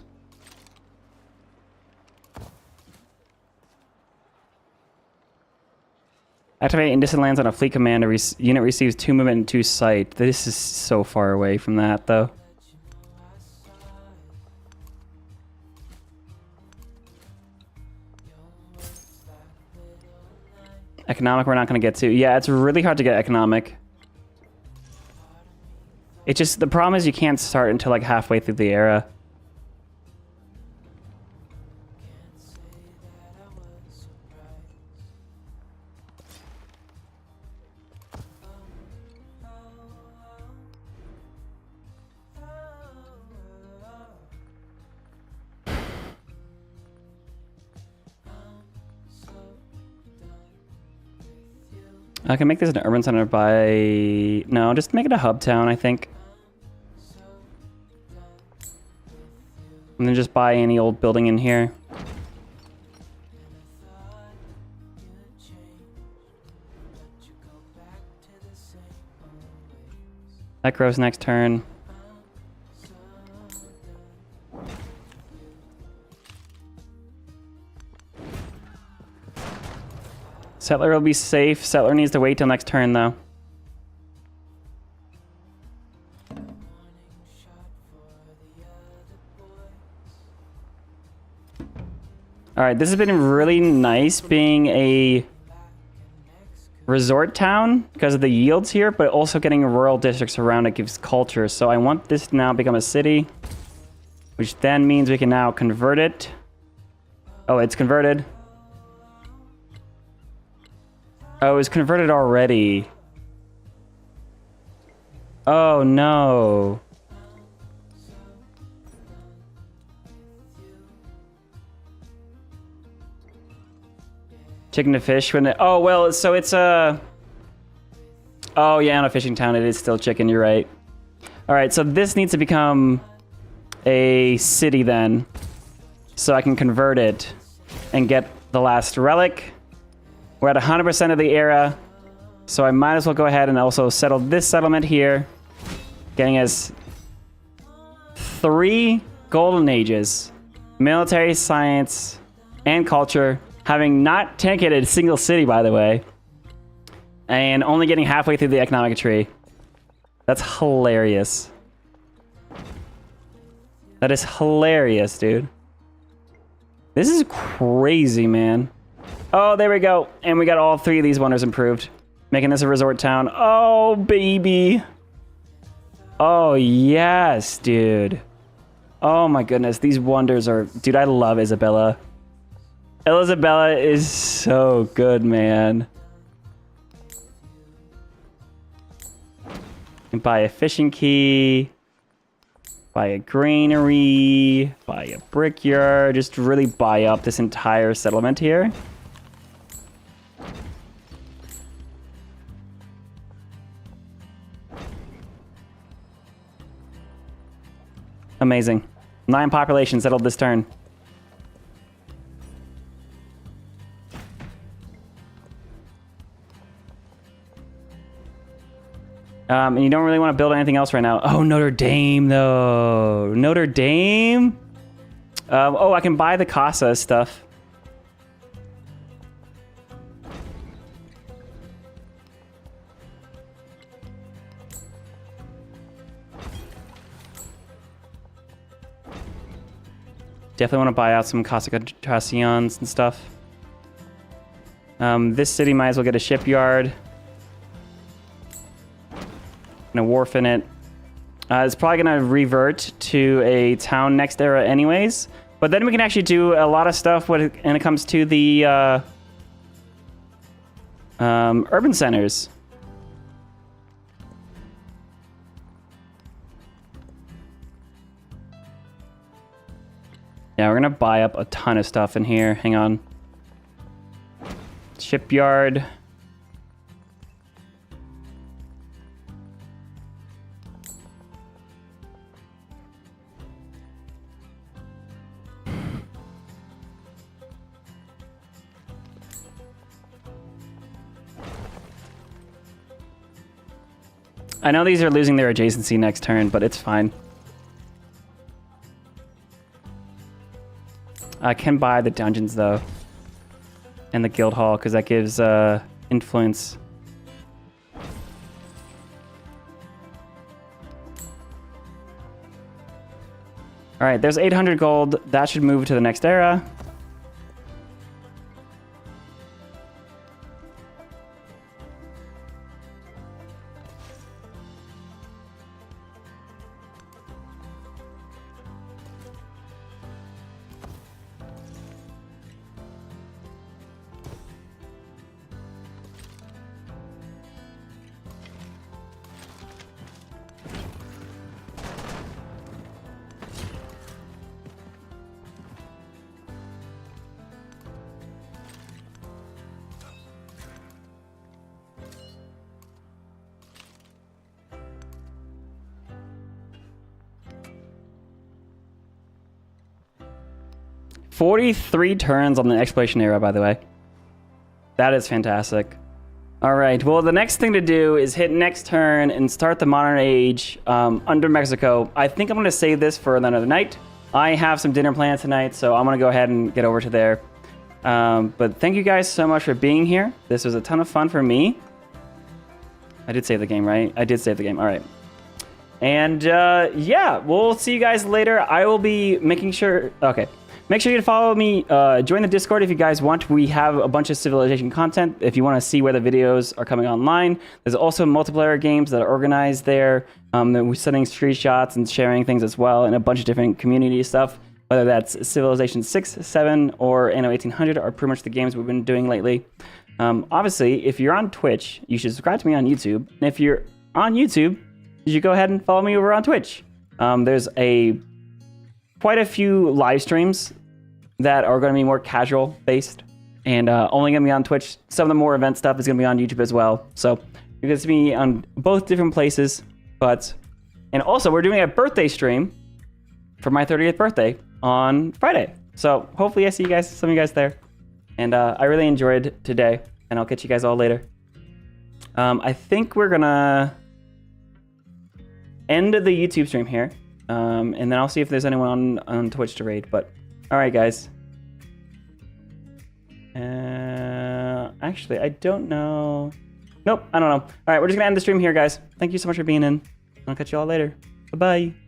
Activate in distant lands on a fleet command. A unit receives 2 movement and 2 sight. This is so far away from that, though. Economic, we're not going to get to. Yeah, it's really hard to get economic. It just, the problem is you can't start until like halfway through the era. I can make this an urban center by... No, just make it a hub town, I think. And then just buy any old building in here. That grows next turn. Settler will be safe. Settler needs to wait till next turn, though. Alright, this has been really nice being a resort town because of the yields here, but also getting rural districts around it gives culture. So I want this to now become a city, which then means we can now convert it. Oh, it's converted. Oh, it's converted already. Oh, no. Chicken to fish when it... Oh, well, so it's a... Oh, yeah, on a fishing town, it is still chicken, you're right. All right, so this needs to become a city then. So I can convert it and get the last relic. We're at 100% of the era, so I might as well go ahead and also settle this settlement here, getting us 3 golden ages, military, science, and culture, having not tankated a single city, by the way, and only getting halfway through the economic tree. That's hilarious. That is hilarious, dude. This is crazy, man. Oh, there we go. And we got all 3 of these wonders improved. Making this a resort town. Oh, baby. Oh, yes, dude. Oh, my goodness. These wonders are... Dude, I love Isabella. Isabella is so good, man. And buy a fishing key. Buy a granary. Buy a brickyard. Just really buy up this entire settlement here. Amazing. 9 population settled this turn. And you don't really want to build anything else right now. Oh, Notre Dame, though. Notre Dame? Oh, I can buy the Casa stuff. Definitely want to buy out some Casa Contrataciones and stuff. This city might as well get a shipyard. And a wharf in it. It's probably going to revert to a town next era anyways. But then we can actually do a lot of stuff when it comes to the urban centers. Yeah, we're going to buy up a ton of stuff in here. Hang on. Shipyard. I know these are losing their adjacency next turn, but it's fine. I can buy the dungeons, though. And the guild hall, because that gives influence. Alright, there's 800 gold. That should move to the next era. $43 turns on the exploration era, by the way. That is fantastic. All right, well, the next thing to do is hit next turn and start the modern age under Mexico. I think I'm going to save this for another night. I have some dinner planned tonight, so I'm going to go ahead and get over to there. But thank you guys so much for being here. This was a ton of fun for me. I did save the game, right? I did save the game. All right. And yeah, we'll see you guys later. I will be making sure... Okay. Make sure you follow me, join the Discord if you guys want. We have a bunch of Civilization content if you want to see where the videos are coming online. There's also multiplayer games that are organized there. We're sending screenshots and sharing things as well, and a bunch of different community stuff, whether that's Civilization 6, 7, or Anno 1800 are pretty much the games we've been doing lately. Obviously, if you're on Twitch, you should subscribe to me on YouTube. And if you're on YouTube, you should go ahead and follow me over on Twitch. There's quite a few live streams that are going to be more casual based and only going to be on Twitch. Some of the more event stuff is going to be on YouTube as well. So you're going to see me on both different places. And also we're doing a birthday stream for my 30th birthday on Friday. So hopefully I see you guys, some of you guys there. And I really enjoyed today, and I'll catch you guys all later. I think we're going to end the YouTube stream here. And then I'll see if there's anyone on Twitch to raid. But all right, guys. Actually, I don't know. Nope, I don't know. All right, we're just gonna end the stream here, guys. Thank you so much for being in. I'll catch you all later. Bye-bye.